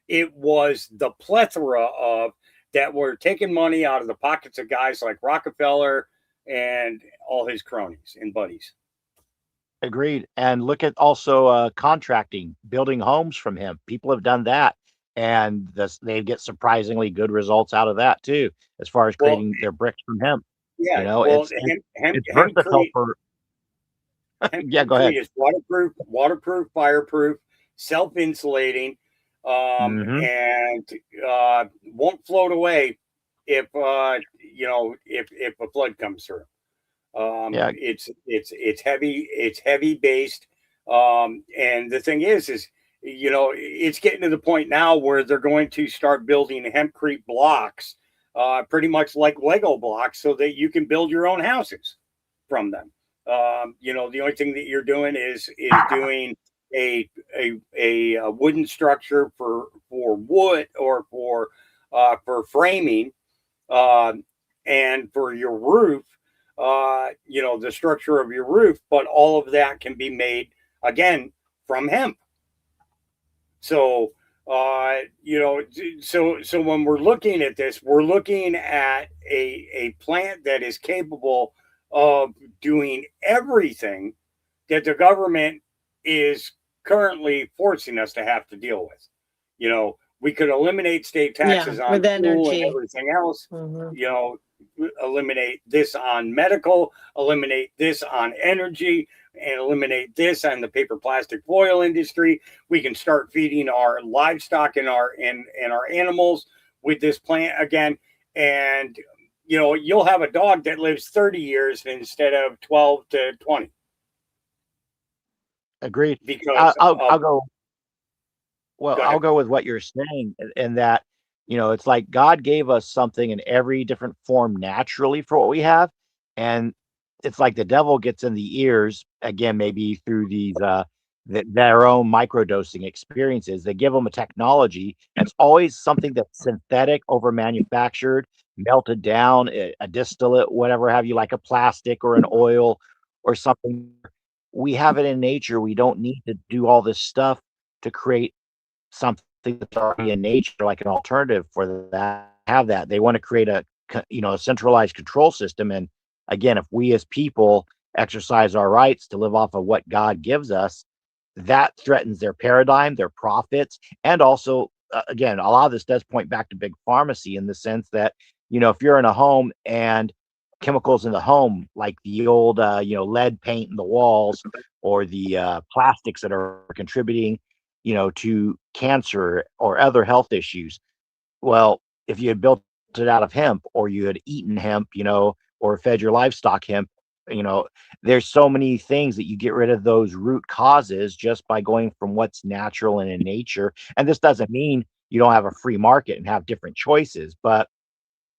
It was the plethora of that were taking money out of the pockets of guys like Rockefeller and all his cronies and buddies. Agreed. And look at also contracting, building homes from hemp. People have done that, and they get surprisingly good results out of that too, as far as creating their bricks from hemp. Yeah, it's versatile for. Yeah, go ahead. It's waterproof, fireproof, self-insulating, and won't float away if if a flood comes through. Yeah. It's heavy based. And the thing is it's getting to the point now where they're going to start building hempcrete blocks, pretty much like Lego blocks, so that you can build your own houses from them. The only thing that you're doing is doing a wooden structure for wood or for framing, and for your roof, the structure of your roof, but all of that can be made again from hemp. So, so when we're looking at this, we're looking at a plant that is capable of doing everything that the government is currently forcing us to have to deal with. We could eliminate state taxes on with fuel and energy. everything else. Eliminate this on medical, eliminate this on energy, and eliminate this on the paper, plastic, foil industry. We can start feeding our livestock and our animals with this plant again, and you'll have a dog that lives 30 years instead of 12 to 20. Agreed. Because I'll go. Well, Go I'll ahead. go with what you're saying, in that, it's like God gave us something in every different form naturally for what we have. And it's like the devil gets in the ears, again, maybe through these, their own microdosing experiences. They give them a technology. And it's always something that's synthetic, over manufactured, melted down, a distillate, whatever have you, like a plastic or an oil or something. We have it in nature. We don't need to do all this stuff to create something that's already in nature, like an alternative for that. Have that. They want to create a centralized control system. And again, if we as people exercise our rights to live off of what God gives us, that threatens their paradigm, their profits, and also, again, a lot of this does point back to big pharmacy, in the sense that, if you're in a home and chemicals in the home, like the old lead paint in the walls, or the plastics that are contributing to cancer or other health issues. Well, if you had built it out of hemp, or you had eaten hemp, or fed your livestock hemp, there's so many things that you get rid of those root causes just by going from what's natural and in nature. And this doesn't mean you don't have a free market and have different choices, but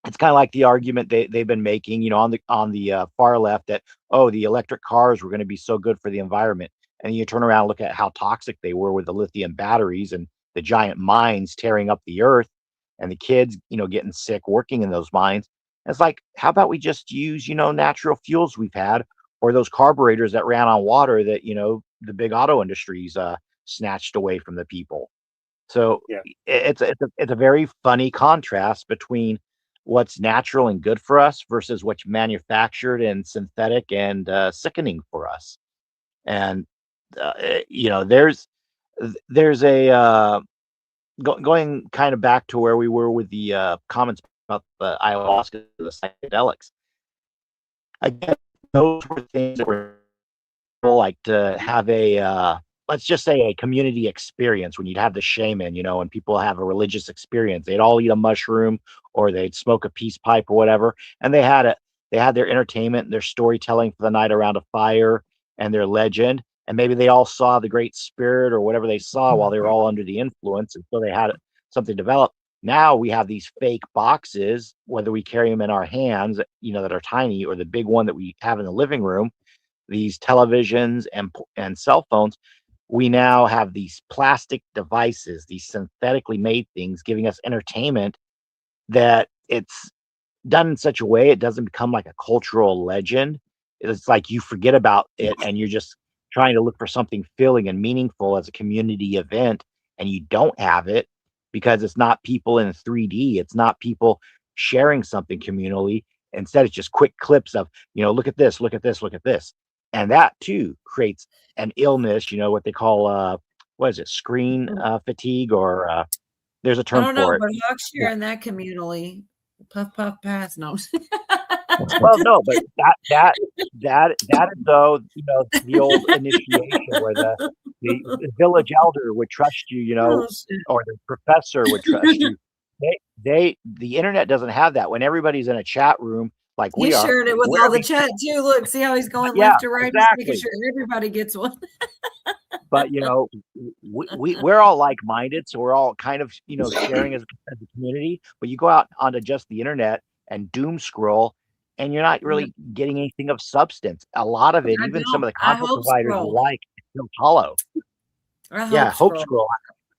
it's kind of like the argument they've been making, on the far left, that, oh, the electric cars were going to be so good for the environment. And you turn around and look at how toxic they were with the lithium batteries and the giant mines tearing up the earth, and the kids, getting sick working in those mines. And it's like, how about we just use, natural fuels we've had, or those carburetors that ran on water that, the big auto industries snatched away from the people. So it's a very funny contrast between what's natural and good for us versus what's manufactured and synthetic and sickening for us. And there's a going kind of back to where we were with the comments about the ayahuasca, the psychedelics. Again, those were things that were like to have a let's just say a community experience, when you'd have the shaman, and people have a religious experience. They'd all eat a mushroom, or they'd smoke a peace pipe or whatever, and they had their entertainment and their storytelling for the night around a fire, and their legend. And maybe they all saw the great spirit or whatever they saw while they were all under the influence, and so they had something developed. Now we have these fake boxes, whether we carry them in our hands, that are tiny, or the big one that we have in the living room, these televisions and cell phones. We now have these plastic devices, these synthetically made things, giving us entertainment that it's done in such a way it doesn't become like a cultural legend. It's like you forget about it, and you're just trying to look for something filling and meaningful as a community event, and you don't have it because it's not people in 3D. It's not people sharing something communally. Instead, it's just quick clips of, look at this, look at this, look at this. And that too creates an illness, what they call, what is it, screen fatigue, or there's a I term don't know, for it. but Hawk's sharing that communally. Puff, puff, pass. No. Well, no, but that is though, the old initiation where the village elder would trust you, Oh, shit. or the professor would trust you. the internet doesn't have that. When everybody's in a chat room like we He's are, sharing it with all the chat too. Look, see how he's going left to right, just making sure everybody gets one. But we're all like-minded, so we're all kind of sharing as a community. But you go out onto just the internet and doom scroll, and you're not really getting anything of substance. A lot of it, even some of the content providers you like, feels hollow. Hope scroll.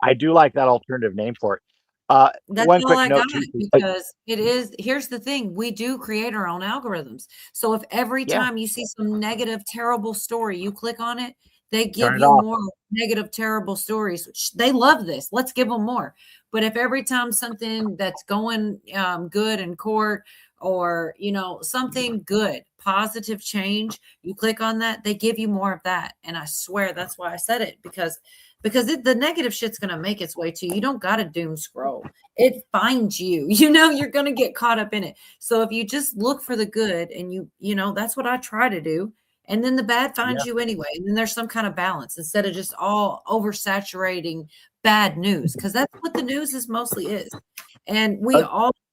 I do like that alternative name for it. That's one all quick I note got, too, because it is, here's the thing, we do create our own algorithms. So if every time you see some negative, terrible story, you click on it, they give you more negative, terrible stories. They love this. Let's give them more. But if every time something that's going good in court, or something good, positive change, you click on that, they give you more of that. And I swear that's why I said it, because the negative shit's going to make its way to you. You don't got to doom scroll. It finds you. You're going to get caught up in it. So if you just look for the good, and that's what I try to do. And then the bad finds you anyway. And then there's some kind of balance instead of just all oversaturating bad news, because that's what the news is mostly is. And we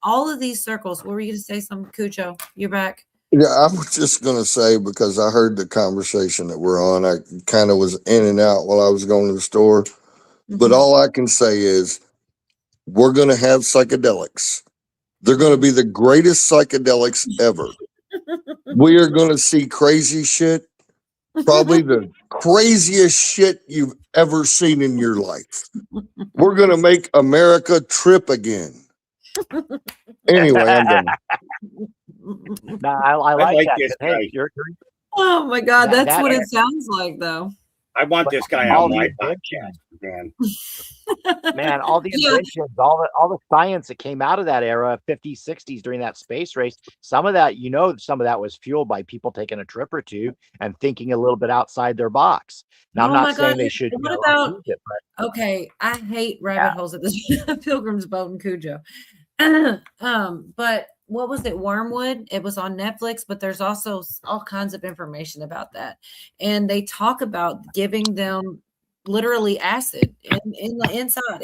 all of these circles. What were you going to say? Some Cujo? You're back. Yeah, I was just going to say, because I heard the conversation that we're on, I kind of was in and out while I was going to the store. But all I can say is we're going to have psychedelics. They're going to be the greatest psychedelics ever. We are going to see crazy shit, probably the craziest shit you've ever seen in your life. We're going to make America trip again. Anyway, I'm done. No, I like that. This Hey, guy. Oh my God, that's what it sounds like, though. I want this guy on my podcast, man. Man, all the inventions, all the science that came out of that era, 50s, 60s, during that space race, some of that, some of that was fueled by people taking a trip or two and thinking a little bit outside their box. Now, I'm not saying they should. What about? Okay, I hate rabbit holes at this Pilgrim's Boat and Cujo. But what was it? Wormwood. It was on Netflix, but there's also all kinds of information about that, and they talk about giving them literally acid in the inside,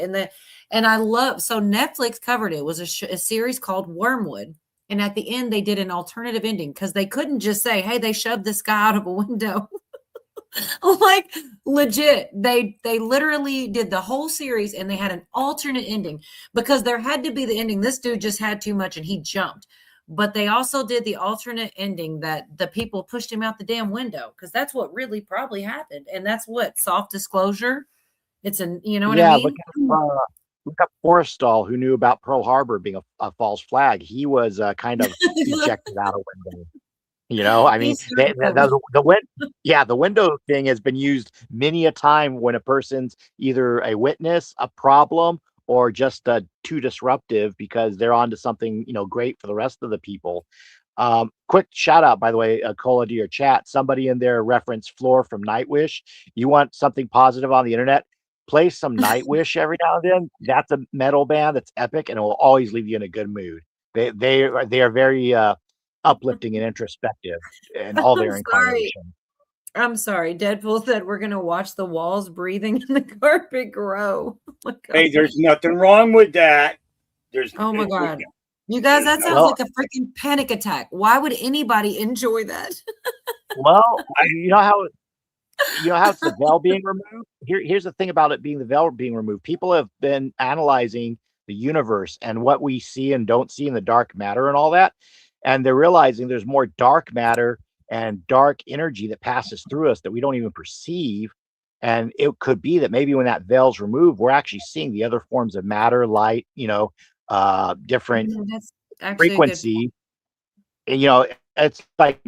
and I love. So Netflix covered it. It was a series called Wormwood, and at the end they did an alternative ending because they couldn't just say, "Hey, they shoved this guy out of a window." Like legit, they literally did the whole series, and they had an alternate ending because there had to be the ending. This dude just had too much and he jumped. But they also did the alternate ending that the people pushed him out the damn window, because that's what really probably happened. And that's what soft disclosure. It's what I mean? Look up Forrestal, who knew about Pearl Harbor being a false flag. He was kind of ejected out a window. I mean, the window thing has been used many a time when a person's either a witness, a problem, or just too disruptive because they're onto something, great for the rest of the people. Quick shout out, by the way, Cola, to your chat. Somebody in there referenced Floor from Nightwish. You want something positive on the internet? Play some Nightwish every now and then. That's a metal band that's epic, and it will always leave you in a good mood. They are very uplifting and introspective in all their incarnations. I'm sorry. Deadpool said we're going to watch the walls breathing and the carpet grow. Oh, hey, there's nothing wrong with that. Oh my God. You guys, that sounds like a freaking panic attack. Why would anybody enjoy that? Well, you know how it's the veil being removed? Here's the thing about it being the veil being removed. People have been analyzing the universe and what we see and don't see in the dark matter and all that. And they're realizing there's more dark matter and dark energy that passes through us that we don't even perceive. And it could be that maybe when that veil's removed, we're actually seeing the other forms of matter, light, different frequency. And, it's like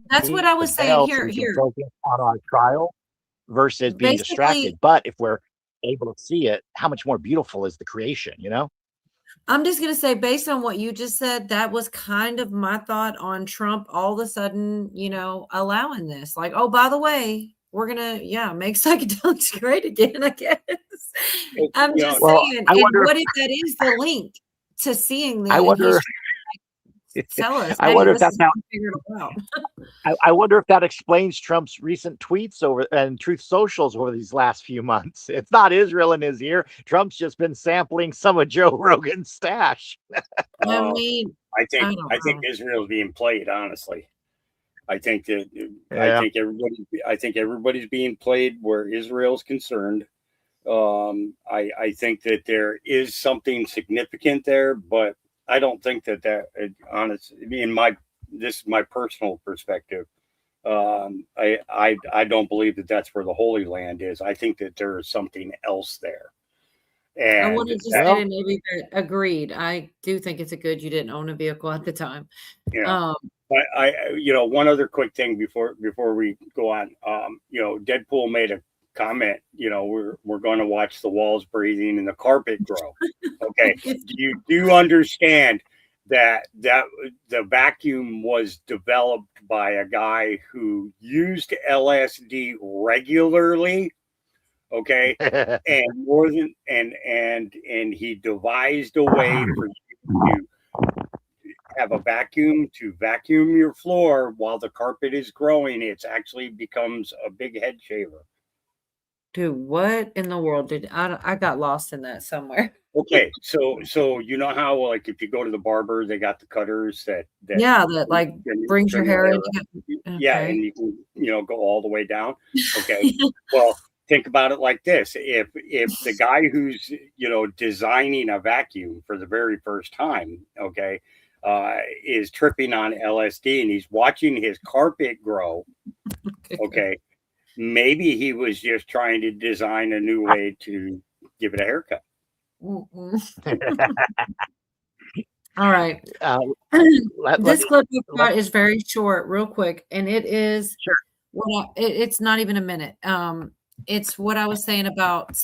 that's what I was saying here. Focus on our trial versus being distracted. But if we're able to see it, how much more beautiful is the creation, I'm just going to say, based on what you just said, that was kind of my thought on Trump all of a sudden, allowing this. Like, oh, by the way, we're going to, make psychedelics great again, I guess. I'm just saying. And what if that is the link to seeing the Tell us. I Hey, wonder if this that's is how. how we figured it out. I wonder if that explains Trump's recent tweets over and Truth Socials over these last few months. It's not Israel in his ear. Trump's just been sampling some of Joe Rogan's stash. I mean, I think I don't I think know. Israel's being played. Honestly, I think that Yeah. I think everybody's being played where Israel's concerned. I think that there is something significant there, but I don't think that honestly, this is my personal perspective. I don't believe that that's where the Holy Land is. I think that there is something else there. I And wanted to that- say to Navy that agreed. I do think it's a good you didn't own a vehicle at the time. yeah. But one other quick thing before we go on. Deadpool made a comment. We're going to watch the walls breathing and the carpet grow. Okay. Do you understand that the vacuum was developed by a guy who used LSD regularly? Okay, and more than and he devised a way for you to have a vacuum to vacuum your floor while the carpet is growing. It actually becomes a big head shaver. Dude, what in the world did I got lost in that somewhere? Okay, so you know how like if you go to the barber, they got the cutters that Yeah, that like brings your hair in. Yeah, Okay. and you can go all the way down. Okay, well, think about it like this: if the guy who's designing a vacuum for the very first time, okay, is tripping on LSD and he's watching his carpet grow, okay, maybe he was just trying to design a new way to give it a haircut. All right. This clip we've got is very short, real quick, and it is it's not even a minute. It's what I was saying about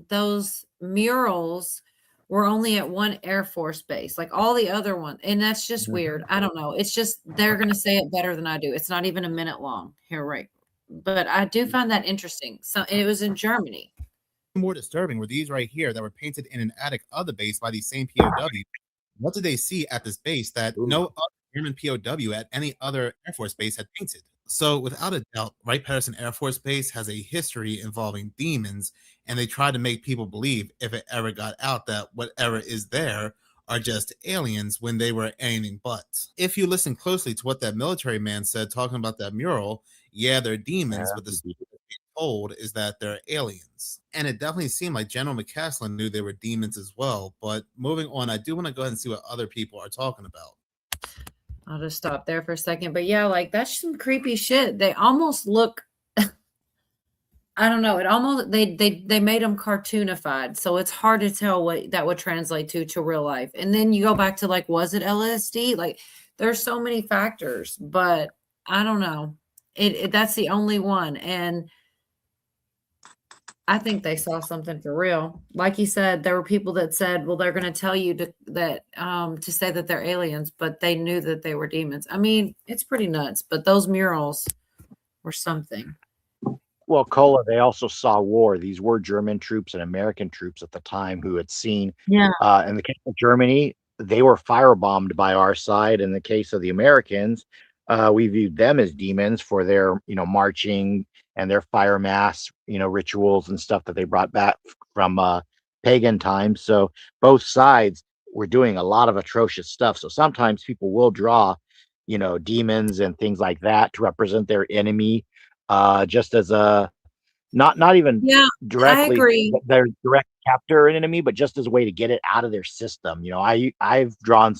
those murals were only at one Air Force base, like all the other ones, and that's just weird. I don't know. It's just they're gonna say it better than I do. It's not even a minute long here, right? But I do find that interesting. So it was in Germany. More disturbing were these right here that were painted in an attic of the base by these same POWs. What did they see at this base that no other German POW at any other Air Force base had painted? So without a doubt, Wright-Patterson Air Force Base has a history involving demons, and they try to make people believe, if it ever got out, that whatever is there are just aliens when they were anything but. If you listen closely to what that military man said talking about that mural, yeah, they're demons, but the story that's being told is that they're aliens. And it definitely seemed like General McCaslin knew they were demons as well. But moving on, I do want to go ahead and see what other people are talking about. I'll just stop there for a second. But yeah, like that's some creepy shit. They almost look I don't know. It almost they made them cartoonified, so it's hard to tell what that would translate to real life. And then you go back to like, was it LSD? Like, there's so many factors, but I don't know. That's the only one, and I think they saw something for real. Like you said, there were people that said, "Well, they're going to tell you to say that they're aliens," but they knew that they were demons. I mean, it's pretty nuts. But those murals were something. Well, Cola, they also saw war. These were German troops and American troops at the time who had seen. Yeah. In the case of Germany, they were firebombed by our side. In the case of the Americans, we viewed them as demons for their, marching and their fire mass, rituals and stuff that they brought back from pagan times. So both sides were doing a lot of atrocious stuff. So sometimes people will draw, demons and things like that to represent their enemy. Just as a not even directly I agree. their direct captor an enemy, but just as a way to get it out of their system. I've drawn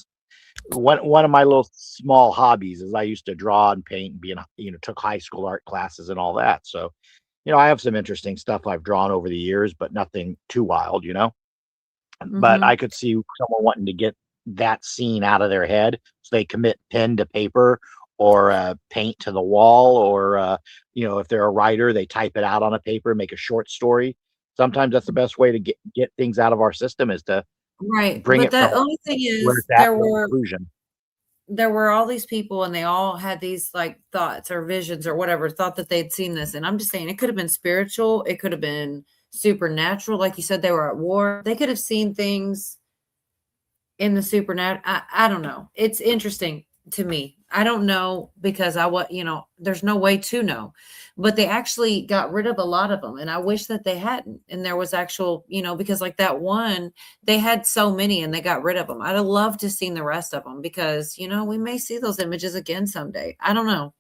one of my little small hobbies is I used to draw and paint and be took high school art classes and all that. So, I have some interesting stuff I've drawn over the years, but nothing too wild, But I could see someone wanting to get that scene out of their head, so they commit pen to paper or paint to the wall, or if they're a writer, they type it out on a paper, make a short story. Sometimes that's the best way to get things out of our system is to bring it. But the only thing is, there were all these people, and they all had these like thoughts or visions or whatever, thought that they'd seen this. And I'm just saying, it could have been spiritual, it could have been supernatural. Like you said, they were at war. They could have seen things in the supernatural. I don't know. It's interesting to me. I don't know because there's no way to know, but they actually got rid of a lot of them. And I wish that they hadn't. And there was actual, because like that one, they had so many and they got rid of them. I'd have loved to seen the rest of them because, we may see those images again someday. I don't know.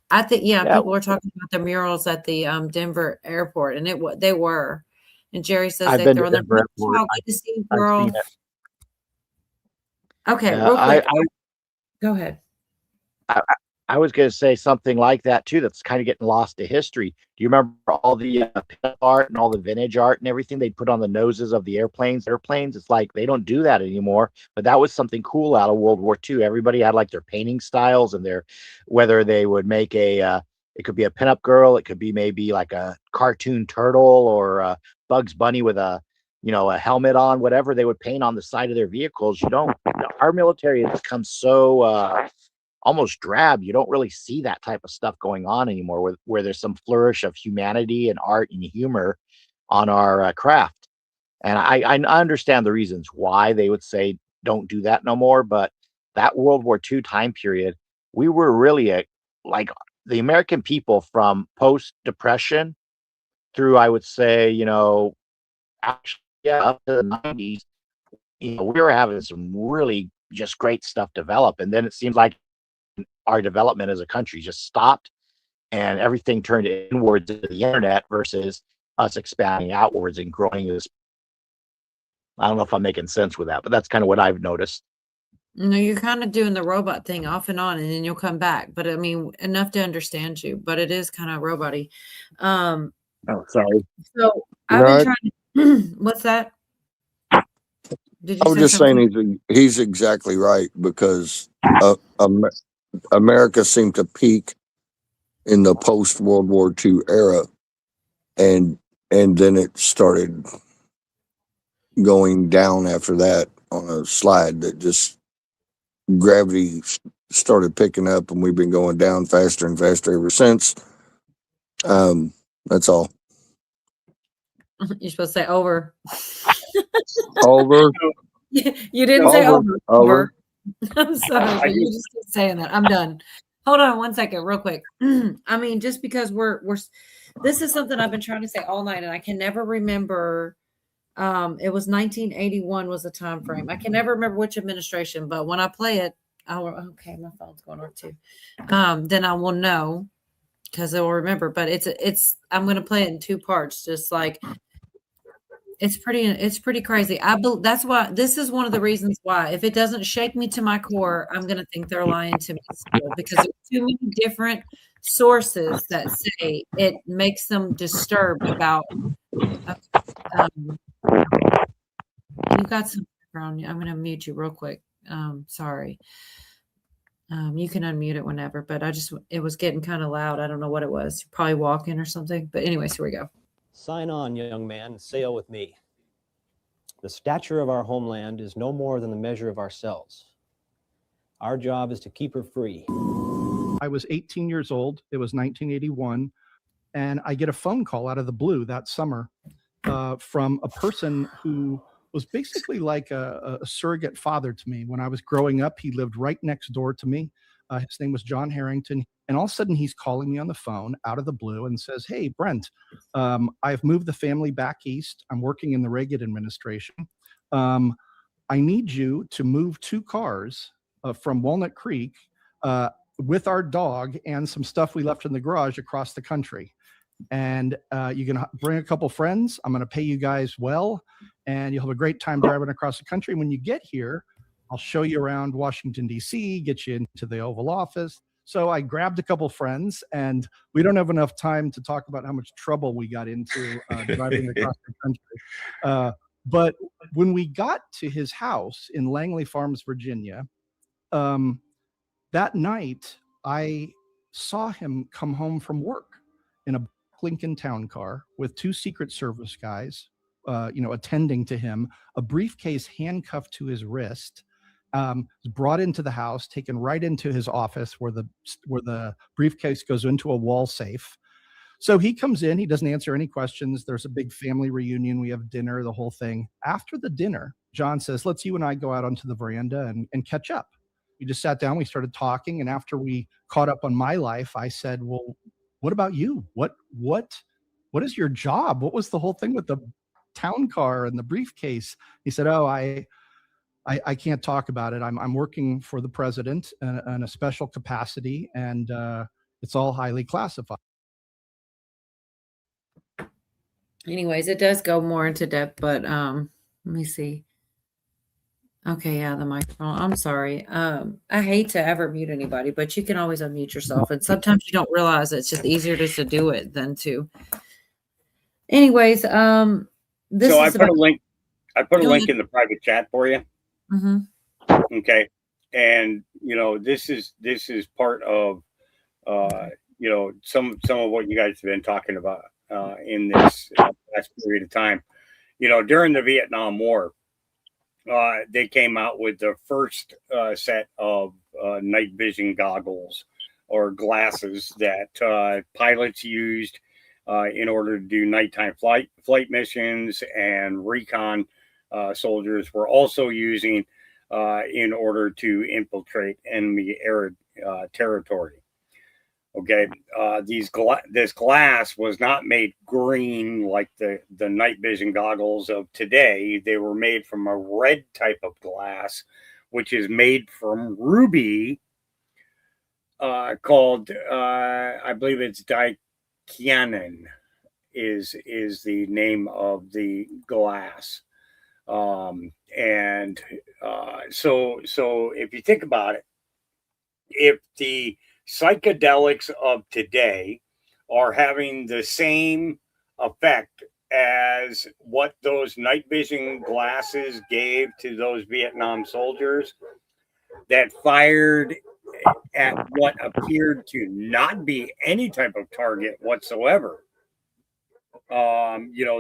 I think, people were talking about the murals at the Denver airport and they were. And Jerry says they're on the good to see, girl. Okay, real quick. Go ahead. I was going to say something like that too. That's kind of getting lost to history. Do you remember all the art and all the vintage art and everything they put on the noses of the airplanes? It's like they don't do that anymore. But that was something cool out of World War II. Everybody had like their painting styles and whether they would make it could be a pinup girl, it could be maybe like a cartoon turtle or Bugs Bunny with a helmet on, whatever they would paint on the side of their vehicles. Our military has become so almost drab. You don't really see that type of stuff going on anymore where there's some flourish of humanity and art and humor on our craft. And I understand the reasons why they would say don't do that no more. But that World War II time period, we were really like the American people from post-depression through, I would say, up to the 90s, we were having some really just great stuff develop. And then it seems like our development as a country just stopped and everything turned inwards to the internet versus us expanding outwards and growing this. I don't know if I'm making sense with that, but that's kind of what I've noticed. No, you're kind of doing the robot thing off and on, and then you'll come back. But I mean, enough to understand you, but it is kind of robot-y. Oh, sorry. So I've been trying to, what's that? Did you I was say just something? saying he's exactly right because America seemed to peak in the post World War II era, and then it started going down after that on a slide that just gravity started picking up, and we've been going down faster and faster ever since. That's all. You're supposed to say over. Over. You didn't say over. Over. I'm sorry, but you just keep saying that. I'm done. Hold on one second, real quick. I mean, just because we're this is something I've been trying to say all night, and I can never remember. It was 1981 was the time frame. I can never remember which administration, but when I play it, okay, my phone's going off too. Then I will know because I will remember. But it's I'm going to play it in two parts, just like. It's pretty crazy. That's why this is one of the reasons why if it doesn't shake me to my core, I'm going to think they're lying to me still because there's too many different sources that say it makes them disturbed about. You've got some background. I'm going to mute you real quick. Sorry. You can unmute it whenever, but it was getting kind of loud. I don't know what it was. You're probably walking or something. But anyways, here we go. Sign on, young man, sail with me. The stature of our homeland is no more than the measure of ourselves. Our job is to keep her free. I was 18 years old. It was 1981. And I get a phone call out of the blue that summer from a person who was basically like a surrogate father to me. When I was growing up, he lived right next door to me. His name was John Harrington. And all of a sudden, he's calling me on the phone out of the blue and says, "Hey, Brent, I've moved the family back east. I'm working in the Reagan administration. I need you to move 2 cars from Walnut Creek with our dog and some stuff we left in the garage across the country. And you can bring a couple friends. I'm going to pay you guys well, and you'll have a great time driving across the country. When you get here, I'll show you around Washington, D.C., get you into the Oval Office." So I grabbed a couple friends, and we don't have enough time to talk about how much trouble we got into driving across the country. But when we got to his house in Langley Farms, Virginia, that night I saw him come home from work in a Lincoln town car with 2 Secret Service guys, attending to him, a briefcase handcuffed to his wrist. Was brought into the house, taken right into his office where the briefcase goes into a wall safe. So he comes in, he doesn't answer any questions. There's a big family reunion. We have dinner, the whole thing. After the dinner, John says, let's you and I go out onto the veranda and catch up. We just sat down, we started talking, and after we caught up on my life, I said, well, what about you? What is your job? What was the whole thing with the town car and the briefcase? He said, oh, I can't talk about it. I'm working for the president in a special capacity, and it's all highly classified. Anyways, it does go more into depth, but let me see. Okay, yeah, the microphone. I'm sorry. I hate to ever mute anybody, but you can always unmute yourself. And sometimes you don't realize it's just easier just to do it than to. Anyways, this so is I put a link. I put a Go link ahead. in the private chat for you. Mm-hmm. Okay, and this is part of some of what you guys have been talking about in this last period of time. During the Vietnam War, they came out with the first set of night vision goggles or glasses that pilots used in order to do nighttime flight missions, and recon soldiers were also using in order to infiltrate enemy air territory. Okay, this glass was not made green like the night vision goggles of today. They were made from a red type of glass, which is made from ruby, called I believe it's dicyanin is the name of the glass. So if you think about it, if the psychedelics of today are having the same effect as what those night vision glasses gave to those Vietnam soldiers that fired at what appeared to not be any type of target whatsoever.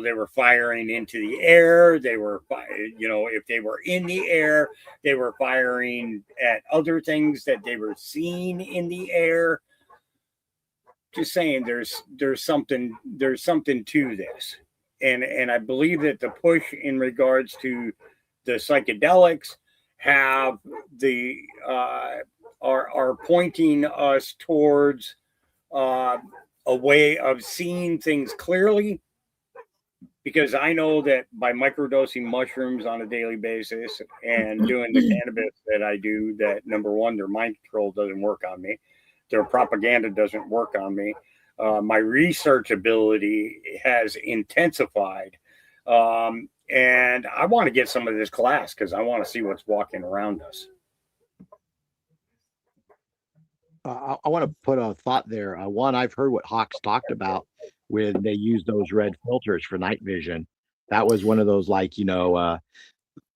They were firing into the air. They were, if they were in the air, they were firing at other things that they were seeing in the air. Just saying, there's something to this, and I believe that the push in regards to the psychedelics have are pointing us towards a way of seeing things clearly, because I know that by microdosing mushrooms on a daily basis and doing the cannabis that I do, that number one, their mind control doesn't work on me. Their propaganda doesn't work on me. My research ability has intensified. And I want to get some of this class because I want to see what's walking around us. I want to put a thought there. One, I've heard what Hawks talked about when they use those red filters for night vision. That was one of those, that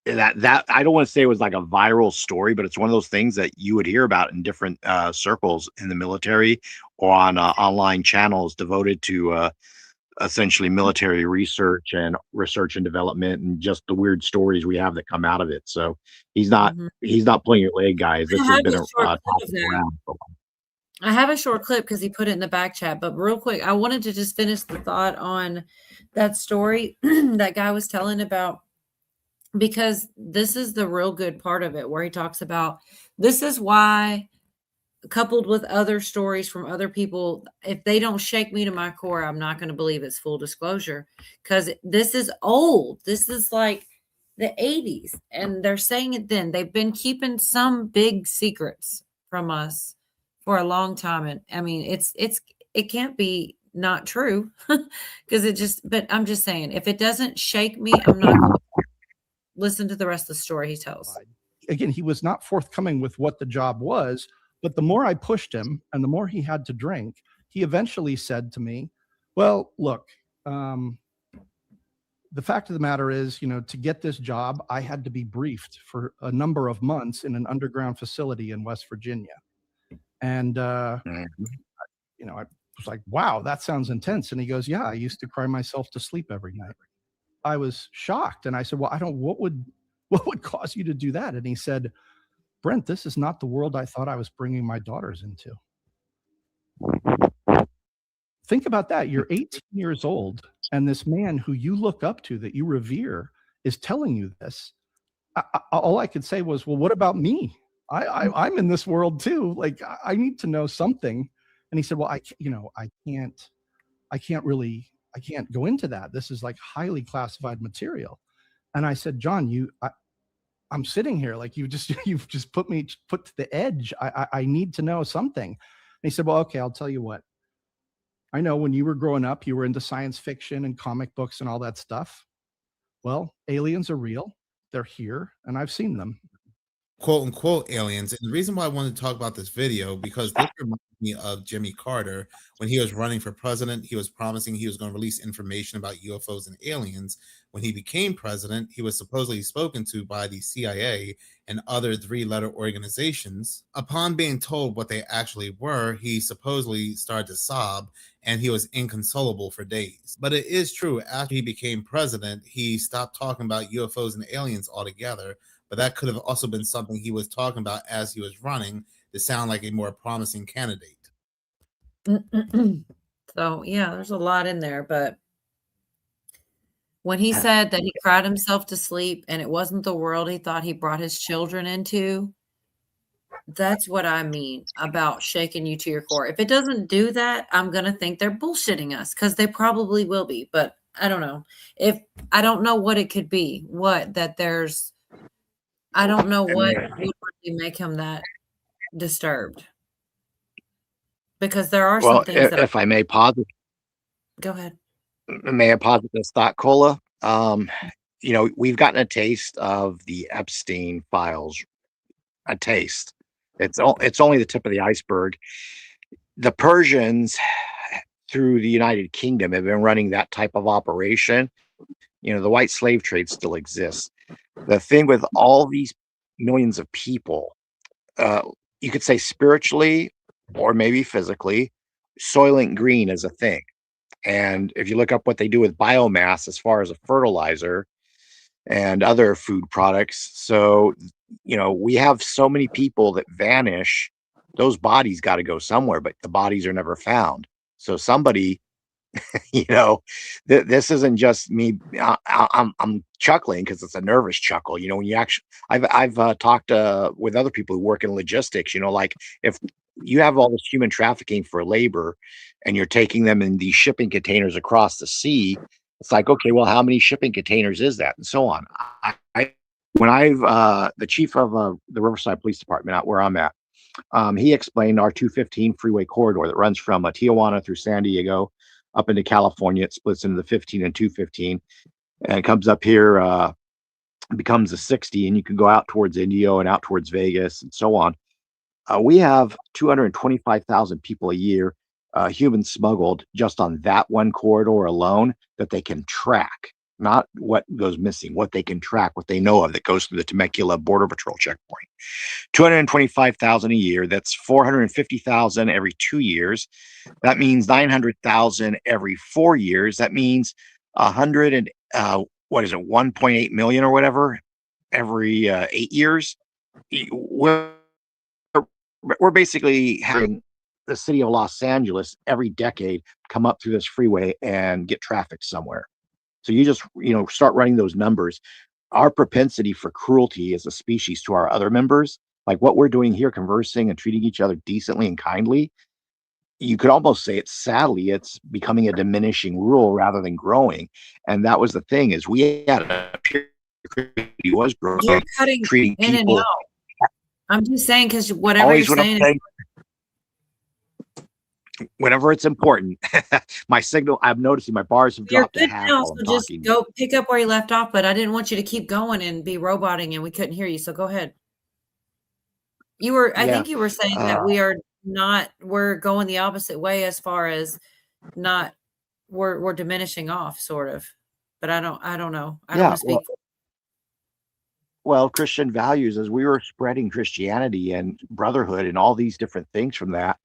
I don't want to say it was like a viral story, but it's one of those things that you would hear about in different circles in the military or on online channels devoted to essentially military research and development, and just the weird stories we have that come out of it. So he's not pulling your leg, guys. This has been a topic around for a while. I have a short clip because he put it in the back chat, but real quick, I wanted to just finish the thought on that story that guy was telling about, because this is the real good part of it, where he talks about this is why, coupled with other stories from other people, if they don't shake me to my core, I'm not going to believe it's full disclosure, because this is old. This is like the 80s, and they're saying it then. They've been keeping some big secrets from us for a long time. And I mean, it can't be not true, because but I'm just saying, if it doesn't shake me, I'm not going to listen to the rest of the story he tells. Again, he was not forthcoming with what the job was, but the more I pushed him and the more he had to drink, he eventually said to me, well, look, the fact of the matter is, to get this job, I had to be briefed for a number of months in an underground facility in West Virginia. And, I was like, wow, that sounds intense. And he goes, yeah, I used to cry myself to sleep every night. I was shocked. And I said, well, what would cause you to do that? And he said, Brent, this is not the world I thought I was bringing my daughters into. Think about that. You're 18 years old, and this man who you look up to, that you revere, is telling you this. all I could say was, well, what about me? I'm in this world too. Like, I need to know something. And he said, well, I can't go into that. This is like highly classified material. And I said, John, I'm sitting here, like you've just put to the edge. I need to know something. And he said, well, okay, I'll tell you what. I know when you were growing up, you were into science fiction and comic books and all that stuff. Well, aliens are real. They're here, and I've seen them. Quote unquote aliens. And the reason why I wanted to talk about this video, because this reminds me of Jimmy Carter. When he was running for president, he was promising he was going to release information about UFOs and aliens. When he became president, he was supposedly spoken to by the CIA and other three-letter organizations. Upon being told what they actually were, he supposedly started to sob, and he was inconsolable for days. But it is true, after he became president, he stopped talking about UFOs and aliens altogether. But that could have also been something he was talking about as he was running to sound like a more promising candidate. So, yeah, there's a lot in there. But when he said that he cried himself to sleep and it wasn't the world he thought he brought his children into, that's what I mean about shaking you to your core. If it doesn't do that, I'm going to think they're bullshitting us, because they probably will be. But I don't know. I don't know what it could be. I don't know what would really make him that disturbed. Because there are some things that if I may posit, go ahead. May I posit this thought, Cola? We've gotten a taste of the Epstein files. A taste. It's only the tip of the iceberg. The Persians, through the United Kingdom, have been running that type of operation. The white slave trade still exists. The thing with all these millions of people, you could say spiritually or maybe physically, Soylent Green is a thing. And if you look up what they do with biomass as far as a fertilizer and other food products, so, we have so many people that vanish. Those bodies got to go somewhere, but the bodies are never found. So somebody, this isn't just me. I'm chuckling because it's a nervous chuckle. When you actually, I've talked with other people who work in logistics. Like if you have all this human trafficking for labor, and you're taking them in these shipping containers across the sea, it's like, okay, well, how many shipping containers is that, and so on. The chief of the Riverside Police Department out where I'm at, he explained our 215 freeway corridor that runs from Tijuana through San Diego up into California. It splits into the 15 and 215, and it comes up here, becomes a 60, and you can go out towards Indio and out towards Vegas and so on. We have 225,000 people a year, humans smuggled just on that one corridor alone, that they can track. Not what goes missing, what they can track, what they know of that goes through the Temecula Border Patrol checkpoint. 225,000 a year. That's 450,000 every 2 years. That means 900,000 every 4 years. That means 1.8 million or whatever every 8 years. We're basically having the city of Los Angeles every decade come up through this freeway and get trafficked somewhere. So you just, start running those numbers. Our propensity for cruelty as a species to our other members, like what we're doing here, conversing and treating each other decently and kindly, you could almost say it's becoming a diminishing rule rather than growing. And that was the thing, is we had a period was growing. You're cutting treating in people. and out. I'm just saying, because whatever Always you're when I'm saying, whenever it's important, my signal, I'm noticing my bars have you're dropped to good half now, while so I'm just talking. go pick up where you left off. But I didn't want you to keep going and be roboting, and we couldn't hear you. So go ahead. I think you were saying that we're going the opposite way as far as we're diminishing off, sort of. But I don't know. I don't want to speak. Well, Christian values, as we were spreading Christianity and brotherhood and all these different things from that,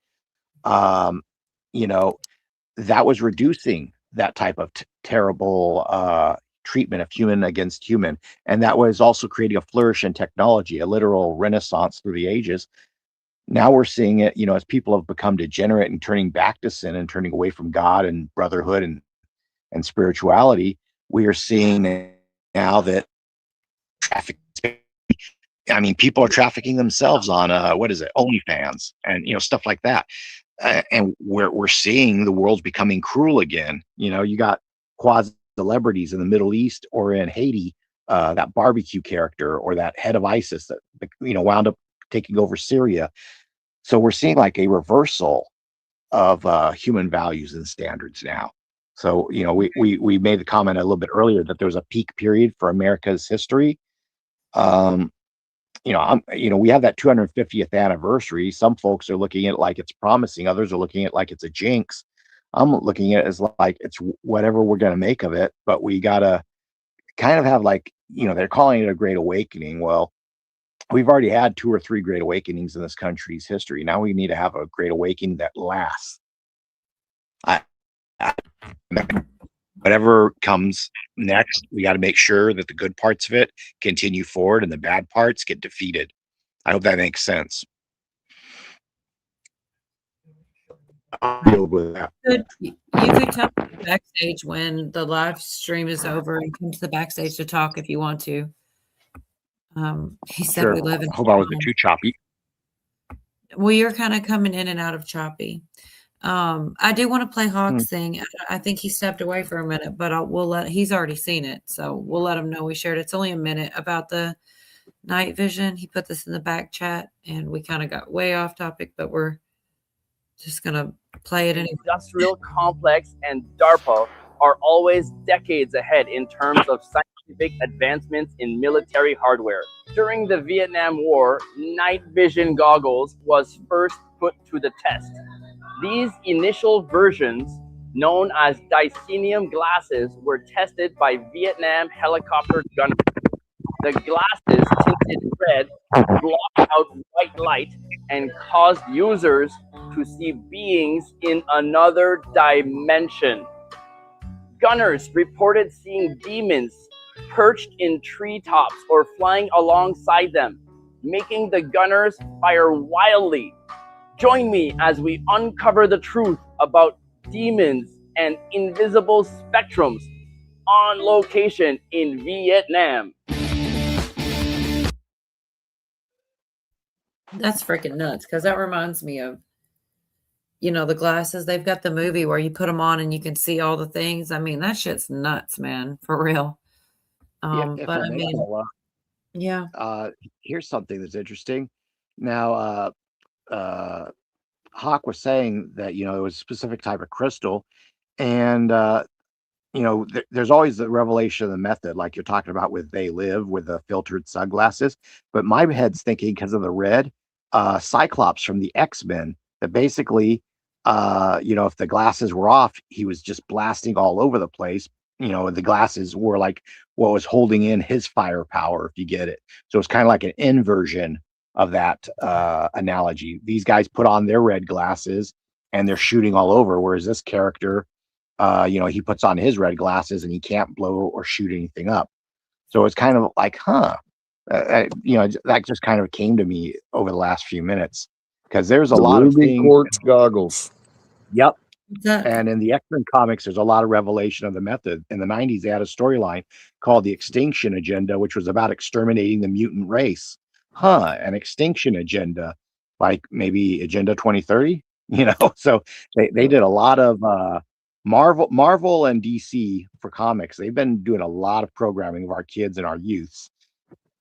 that was reducing that type of terrible treatment of human against human. And that was also creating a flourish in technology, a literal renaissance through the ages. Now we're seeing it, as people have become degenerate and turning back to sin and turning away from God and brotherhood and spirituality. We are seeing now that traffic is I mean, people are trafficking themselves on what is it, OnlyFans, and stuff like that. And we're seeing the world's becoming cruel again. You got quasi celebrities in the Middle East or in Haiti, that barbecue character or that head of ISIS that wound up taking over Syria. So we're seeing like a reversal of human values and standards now. So we made the comment a little bit earlier that there was a peak period for America's history. We have that 250th anniversary. Some folks are looking at it like it's promising. Others are looking at it like it's a jinx. I'm looking at it as like it's whatever we're going to make of it. But we got to kind of have they're calling it a great awakening. Well, we've already had 2 or 3 great awakenings in this country's history. Now we need to have a great awakening that lasts. Whatever comes next, we got to make sure that the good parts of it continue forward and the bad parts get defeated. I hope that makes sense. I'll deal with that. You could come backstage when the live stream is over and come to the backstage to talk if you want to. He said Sure. we live in. I hope I wasn't too choppy. Well, you're kind of coming in and out of choppy. I do want to play Hawk's thing. I think he stepped away for a minute, but he's already seen it. So we'll let him know we shared it. It's only a minute about the night vision. He put this in the back chat and we kind of got way off topic, but we're just going to play it anyway. Industrial complex and DARPA are always decades ahead in terms of scientific advancements in military hardware. During the Vietnam War, night vision goggles was first put to the test. These initial versions, known as dicenium glasses, were tested by Vietnam helicopter gunners. The glasses, tinted red, blocked out white light and caused users to see beings in another dimension. Gunners reported seeing demons perched in treetops or flying alongside them, making the gunners fire wildly. Join me as we uncover the truth about demons and invisible spectrums on location in Vietnam. That's freaking nuts because that reminds me of, the glasses. They've got the movie where you put them on and you can see all the things. I mean, that shit's nuts, man, for real. But I mean, yeah. Here's something that's interesting. Now, Hawk was saying that it was a specific type of crystal, and there's always the revelation of the method, like you're talking about with They Live with the filtered sunglasses. But my head's thinking because of the red, Cyclops from the X-Men, that basically, if the glasses were off, he was just blasting all over the place. The glasses were like what was holding in his firepower, if you get it. So it's kind of like an inversion of that analogy. These guys put on their red glasses and they're shooting all over, whereas this character, he puts on his red glasses and he can't blow or shoot anything up. So it's kind of like, that just kind of came to me over the last few minutes because there's a lot of things. Quartz goggles. Yep. And in the X-Men comics, there's a lot of revelation of the method. In the 90s, they had a storyline called The Extinction Agenda, which was about exterminating the mutant race. An extinction agenda, like maybe Agenda 2030, So they did a lot of Marvel and DC for comics. They've been doing a lot of programming of our kids and our youths.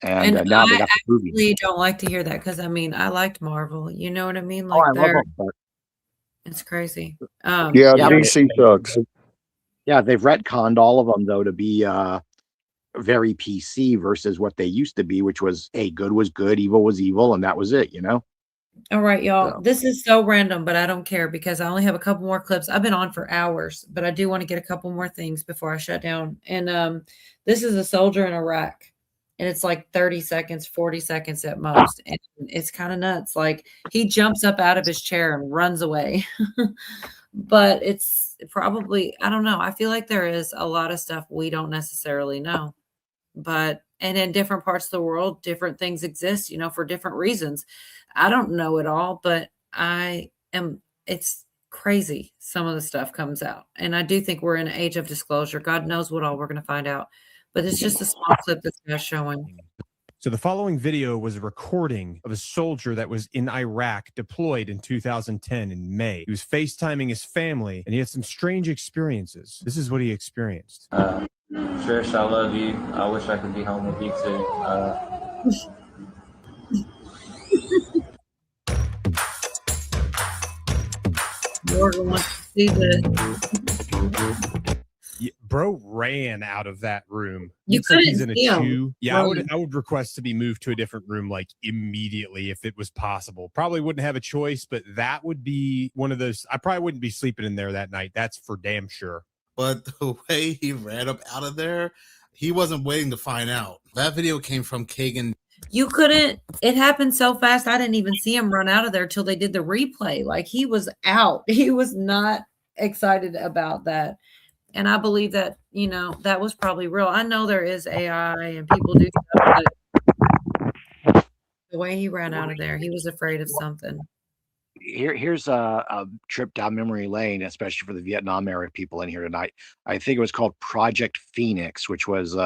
And now they got the movie. I really don't like to hear that because I liked Marvel. You know what I mean? I love them. It's crazy. DC sucks. Yeah, they've retconned all of them though to be very PC versus what they used to be, which was, hey, good was good, evil was evil, and that was it. All right, y'all. So. This is so random, but I don't care because I only have a couple more clips. I've been on for hours, but I do want to get a couple more things before I shut down. And this is a soldier in Iraq. And it's like 30 seconds, 40 seconds at most. And it's kind of nuts. Like he jumps up out of his chair and runs away. But it's probably, I don't know. I feel like there is a lot of stuff we don't necessarily know. And in different parts of the world, different things exist, for different reasons. I don't know it all, but it's crazy. Some of the stuff comes out. And I do think we're in an age of disclosure. God knows what all we're going to find out. But it's just a small clip that's not showing. So the following video was a recording of a soldier that was in Iraq deployed in 2010 in May. He was FaceTiming his family and he had some strange experiences. This is what he experienced. Trish, I love you. I wish I could be home with you too. Morgan wants to see this. Yeah, bro ran out of that room. You Looks like he's couldn't in a see him. chew. Yeah, Right. I would request to be moved to a different room like immediately if it was possible. Probably wouldn't have a choice, but that would be one of those. I probably wouldn't be sleeping in there that night. That's for damn sure. But the way he ran up out of there, he wasn't waiting to find out. That video came from Kagan. You couldn't, it happened so fast. I didn't even see him run out of there till they did the replay. Like he was out. He was not excited about that. And I believe that, you know, that was probably real. I know there is AI and people do stuff, but the way he ran out of there, he was afraid of something. Here's a trip down memory lane, especially for the Vietnam era people in here tonight. I think it was called Project Phoenix, which was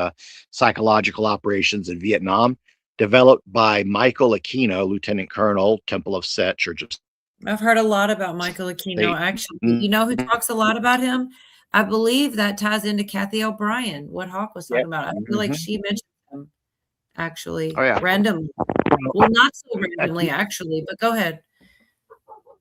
psychological operations in Vietnam, developed by Michael Aquino, Lieutenant Colonel, Temple of Set, Church of. I've heard a lot about Michael Aquino. Actually, you know who talks a lot about him? I believe that ties into Kathy O'Brien, what Hawk was talking about. I feel like she mentioned him actually randomly. Well, not so randomly, actually, but go ahead.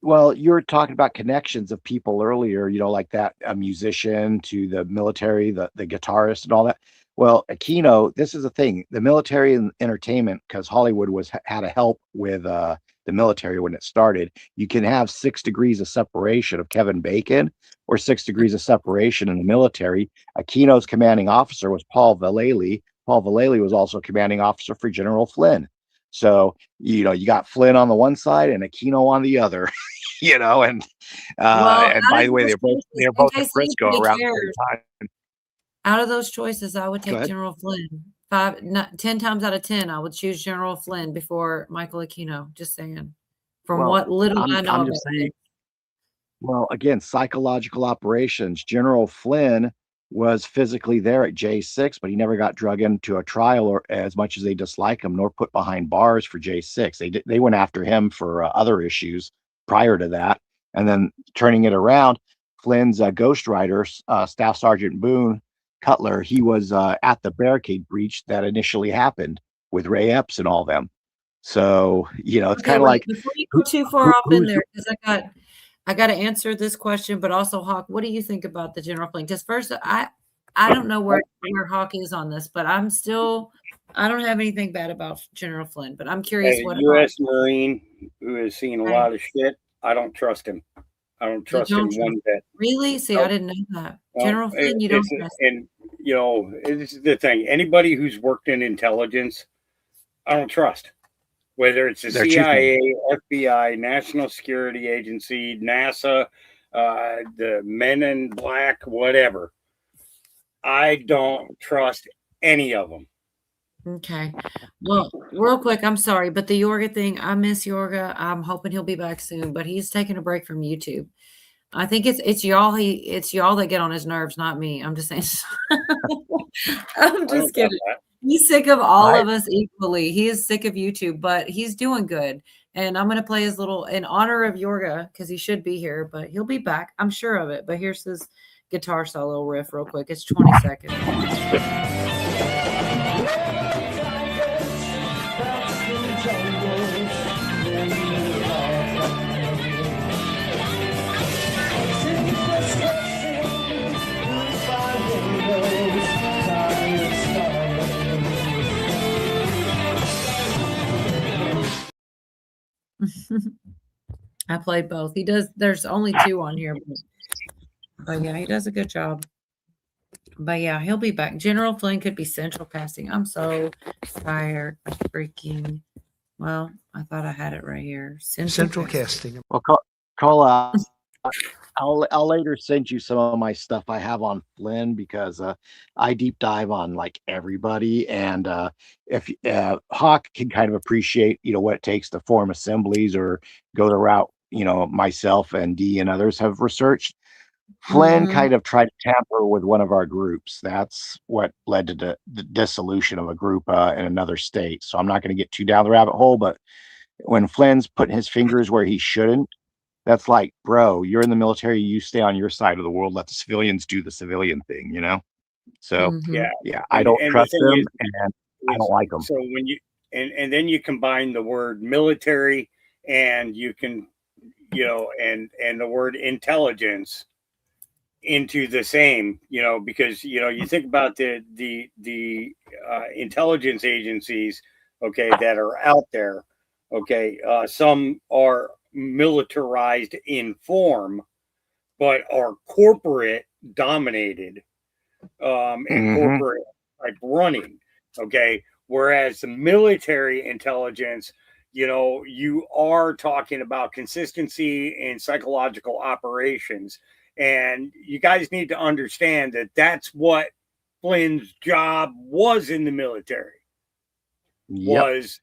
Well, you were talking about connections of people earlier, you know, like that a musician to the military, the guitarist and all that. Well, Aquino, this is the thing, the military and entertainment, because Hollywood had a help with the military when it started. You can have 6 degrees of separation of Kevin Bacon or 6 degrees of separation in the military. Aquino's commanding officer was Paul Vallely. Paul Vallely was also commanding officer for General Flynn. So, you know, you got Flynn on the one side and Aquino on the other, you know, and by the way, they're both at Frisco around the same time. Out of those choices, I would Go take ahead. General Flynn. 10 times out of 10, I would choose General Flynn before Michael Aquino. Just saying. From Well, what little I know I'm about just saying. him. Well, again, psychological operations. General Flynn was physically there at J6, but he never got drug into a trial or as much as they dislike him, nor put behind bars for J6. They went after him for other issues prior to that. And then turning it around, Flynn's ghostwriter, Staff Sergeant Boone Cutler, he was at the barricade breach that initially happened with Ray Epps and all them. So, you know, it's Okay, kind of wait, like before you go too far off in there, because I got to answer this question, but also Hawk, what do you think about the General Flynn? Because first, I don't know where Hawk is on this, but I don't have anything bad about General Flynn, but I'm curious As a what U.S. Marine who has seen a Right. lot of shit, I don't trust him. I don't trust him one bit. Really? See, I didn't know that. No, General Flynn, you don't it's- trust. And, you know, this is the thing. Anybody who's worked in intelligence, I don't trust. Whether it's the They're CIA, FBI, National Security Agency, NASA, the Men in Black, whatever. I don't trust any of them. Okay. Well, real quick, I'm sorry, but the Yorga thing, I miss Yorga. I'm hoping he'll be back soon, but he's taking a break from YouTube. I think it's y'all that get on his nerves, not me. I'm just saying. I'm just kidding. He's sick of all of us equally. He is sick of YouTube, but he's doing good. And I'm going to play his little in honor of Yorga because he should be here, but he'll be back. I'm sure of it. But here's his guitar solo riff real quick. It's 20 seconds. I played both. He does. There's only 2 on here, but yeah, he does a good job. But yeah, he'll be back. General Flynn could be central casting. I'm so tired of freaking. Well, I thought I had it right here. Central casting. Well, call I'll later send you some of my stuff I have on Flynn because I deep dive on like everybody, and if Hawk can kind of appreciate what it takes to form assemblies or go the route myself and D and others have researched. Flynn Mhm. kind of tried to tamper with one of our groups. That's what led to the dissolution of a group in another state. So I'm not going to get too down the rabbit hole, but when Flynn's putting his fingers where he shouldn't, that's like, bro, you're in the military, you stay on your side of the world, let the civilians do the civilian thing, you know? So Yeah, yeah, I and don't the trust thing them and I don't is like them. so when you and then you combine the word military and you can and the word intelligence into the same, because you think about the intelligence agencies, okay, that are out there, okay, some are militarized in form but are corporate dominated, and Mhm. corporate like running, okay, whereas the military intelligence, you are talking about consistency in psychological operations, and you guys need to understand that that's what Flynn's job was in the military, Yep. was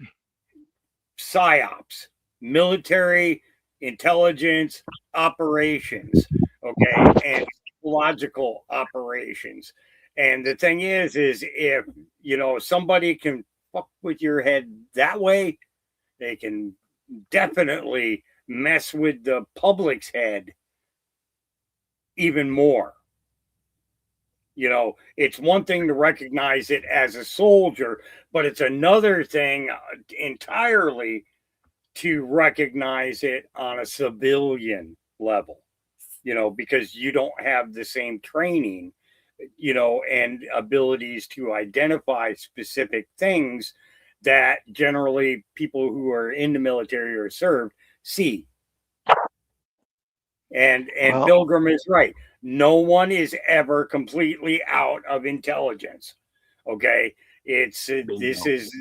psyops, military intelligence operations, okay, and psychological operations. And the thing is if somebody can fuck with your head that way, they can definitely mess with the public's head even more. It's one thing to recognize it as a soldier, but it's another thing entirely to recognize it on a civilian level, because you don't have the same training, and abilities to identify specific things that generally people who are in the military or served see. And Well, Pilgrim is right. No one is ever completely out of intelligence. Okay, this bingo. is,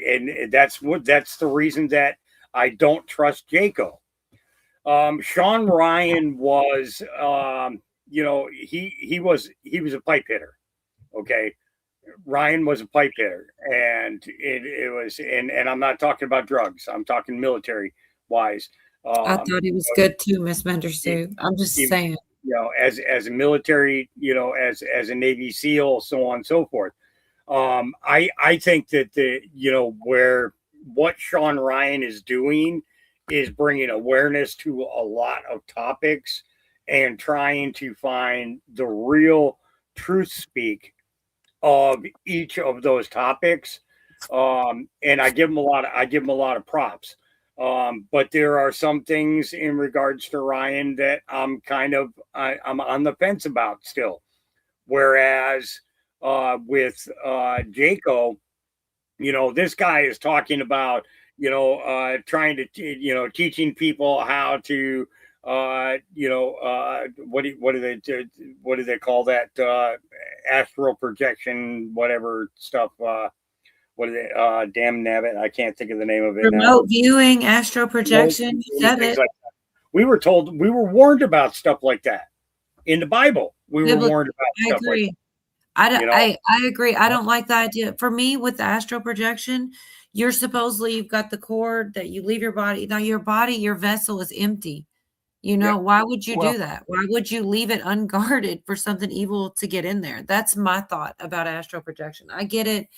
and that's the reason that I don't trust Jaco. Sean Ryan was, he was a pipe hitter. Okay, Ryan was a pipe hitter, and it was, and I'm not talking about drugs. I'm talking military wise. I thought he was good too, Miss Mendersue. I'm just Even, saying. as a military, as a Navy SEAL, so on and so forth. I think that where what Sean Ryan is doing is bringing awareness to a lot of topics and trying to find the real truth speak of each of those topics. And I give him a lot of props. But there are some things in regards to Ryan that I'm on the fence about still. Whereas with Jaco, this guy is talking about, trying to, teaching people how to, what do they call that? Astral projection, whatever stuff. What are they? Damn nabbit, I can't think of the name of it now. Remote viewing, astral projection, you said Things it. like that. We were warned about stuff like that in the Bible. We were warned about I stuff like agree. that. I agree. I don't like the idea. For me, with the astral projection, you've got the cord that you leave your body. Now your vessel is empty. Why would you Well, do that? Why would you leave it unguarded for something evil to get in there? That's my thought about astral projection. I get it.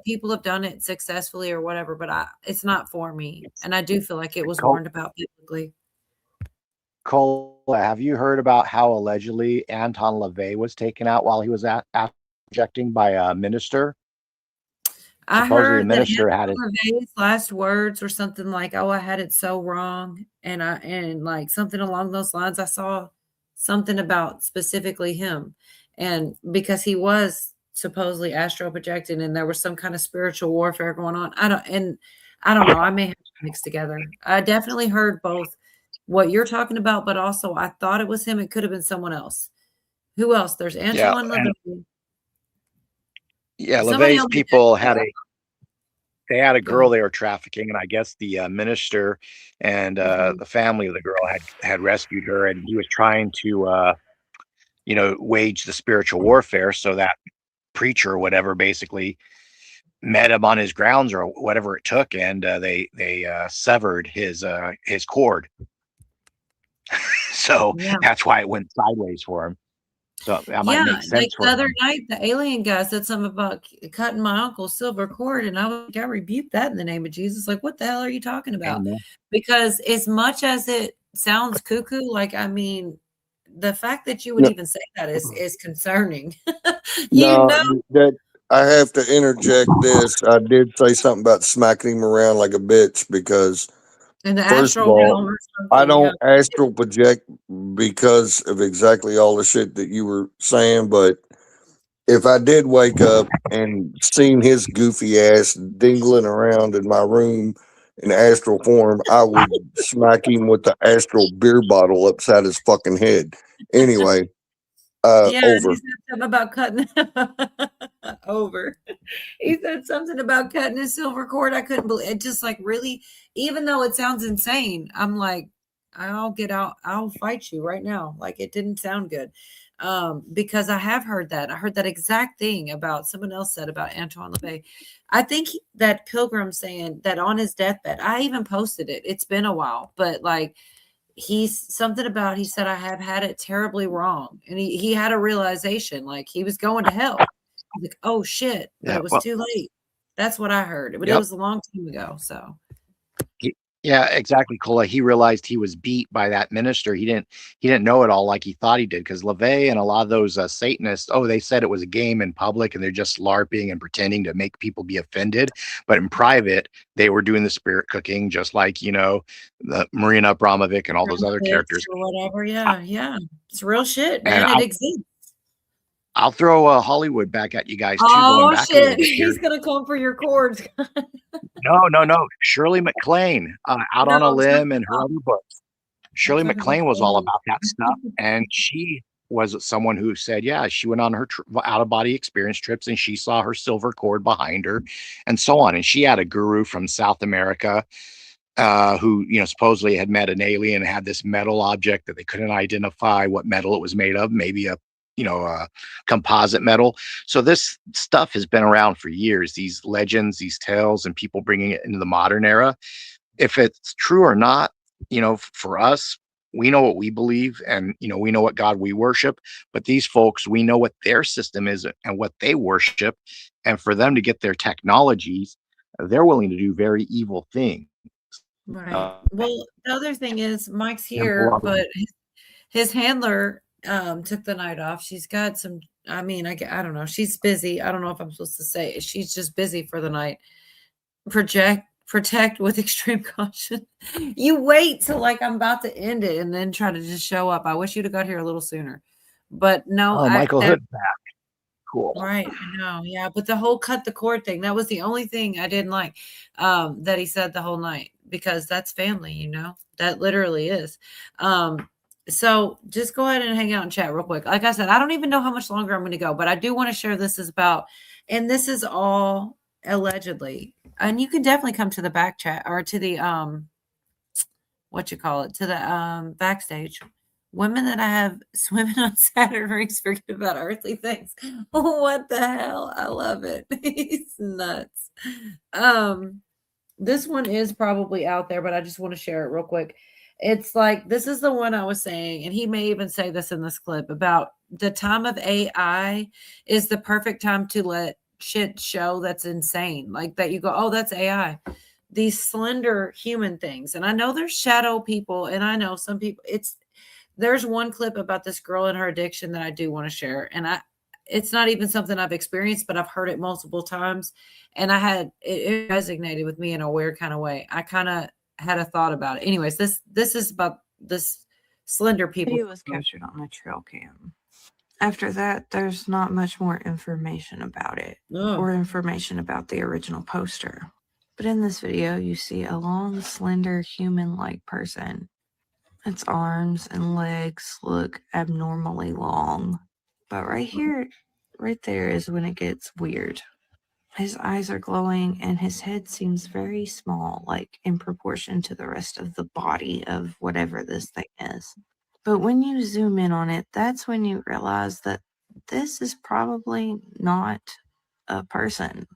People have done it successfully or whatever, but it's not for me. And I do feel like it was warned about biblically. Cole, have you heard about how allegedly Anton LaVey was taken out while he was projecting by a minister? I Supposedly the heard that minister had Anton LaVey's last words were something like, "Oh, I had it so wrong," and like something along those lines. I saw something about specifically him, and because he was supposedly astral projected, and there was some kind of spiritual warfare going on. I don't know. I may have to mix together. I definitely heard both what you're talking about, but also I thought it was him. It could have been someone else. Who else? There's Yeah, Antoine LaVey. yeah, Somebody LaVey's else. people had a Go girl ahead. they were trafficking, and I guess the minister and Mhm. the family of the girl had rescued her, and he was trying to wage the spiritual warfare. So that preacher or whatever basically met him on his grounds or whatever it took, and they severed his cord. So Yeah. that's why it went sideways for him. So that might make Like sense the for other him. night, the alien guy said something about cutting my uncle's silver cord, and I was like, I rebuke that in the name of Jesus. Like, what the hell are you talking about? Amen. Because as much as it sounds cuckoo, like, I mean, the fact that you would No, even say that is concerning. no, that I have to interject this. I did say something about smacking him around like a bitch because, in the first of astral all, realm or I something, yeah. don't astral project because of exactly all the shit that you were saying. But if I did wake up and seen his goofy ass dingling around in my room in astral form, I would smack him with the astral beer bottle upside his fucking head. Anyway, Yeah, and he over. said something about cutting over. He said something about cutting his silver cord. I couldn't believe it. Just like really, even though it sounds insane, I'm like, I'll get out, I'll fight you right now. Like it didn't sound good. Because I have heard that. I heard that exact thing about someone else said about Antoine LaVey. I think that Pilgrim saying that on his deathbed, I even posted it. It's been a while, but like he's something about he said I have had it terribly wrong, and he had a realization like he was going to hell. He's like, oh shit, but Yeah. it was Well, too late. That's what I heard, but it yep. was a long time ago. So Yeah, exactly, Cola. He realized he was beat by that minister. He didn't know it all like he thought he did, because LaVey and a lot of those Satanists, they said it was a game in public and they're just LARPing and pretending to make people be offended. But in private, they were doing the spirit cooking, just like, the Marina Abramovic and all those other characters. or whatever. Yeah. It's real shit, And man. It exists. I'll throw Hollywood back at you guys too, going Oh back a little shit. bit here. He's gonna come for your cords. No. Shirley MacLaine, out on a limb in her other books. Shirley MacLaine was all about that stuff, and she was someone who said, yeah, she went on her out-of-body experience trips, and she saw her silver cord behind her, and so on. And she had a guru from South America who, supposedly had met an alien and had this metal object that they couldn't identify what metal it was made of, maybe a composite metal. So this stuff has been around for years, these legends, these tales, and people bringing it into the modern era. If it's true or not, for us, we know what we believe, and we know what God we worship. But these folks, we know what their system is and what they worship, and for them to get their technologies, they're willing to do very evil things. Right. Well, the other thing is Mike's here, but his handler took the night off. She's got some, I don't know. She's busy. I don't know if I'm supposed to say it. She's just busy for the night. Protect with extreme caution. You wait till like I'm about to end it and then try to just show up. I wish you'd have got here a little sooner. But no, Michael Hood's back. Cool. Right. I know. Yeah. But the whole cut the cord thing, that was the only thing I didn't like that he said the whole night, because that's family, that literally is. So just go ahead and hang out and chat real quick. Like I said, I don't even know how much longer I'm going to go, but I do want to share this is about, and this is all allegedly, and you can definitely come to the back chat or to the, to the backstage. Women that I have swimming on Saturn rings forget about earthly things. What the hell? I love it. He's nuts. This one is probably out there, but I just want to share it real quick. It's like, this is the one I was saying, and he may even say this in this clip, about the time of AI is the perfect time to let shit show that's insane. Like that you go, oh, that's AI. These slender human things. And I know there's shadow people, and I know some people, there's one clip about this girl and her addiction that I do want to share. And it's not even something I've experienced, but I've heard it multiple times. And it resonated with me in a weird kind of way. I kind of had a thought about it. Anyways, this is about this slender people. Video was captured on a trail cam. After that, there's not much more information about it or information about the original poster. But in this video, you see a long, slender, human-like person. Its arms and legs look abnormally long. But right here, right there is when it gets weird. His eyes are glowing and his head seems very small, like in proportion to the rest of the body of whatever this thing is. But when you zoom in on it, that's when you realize that this is probably not a person.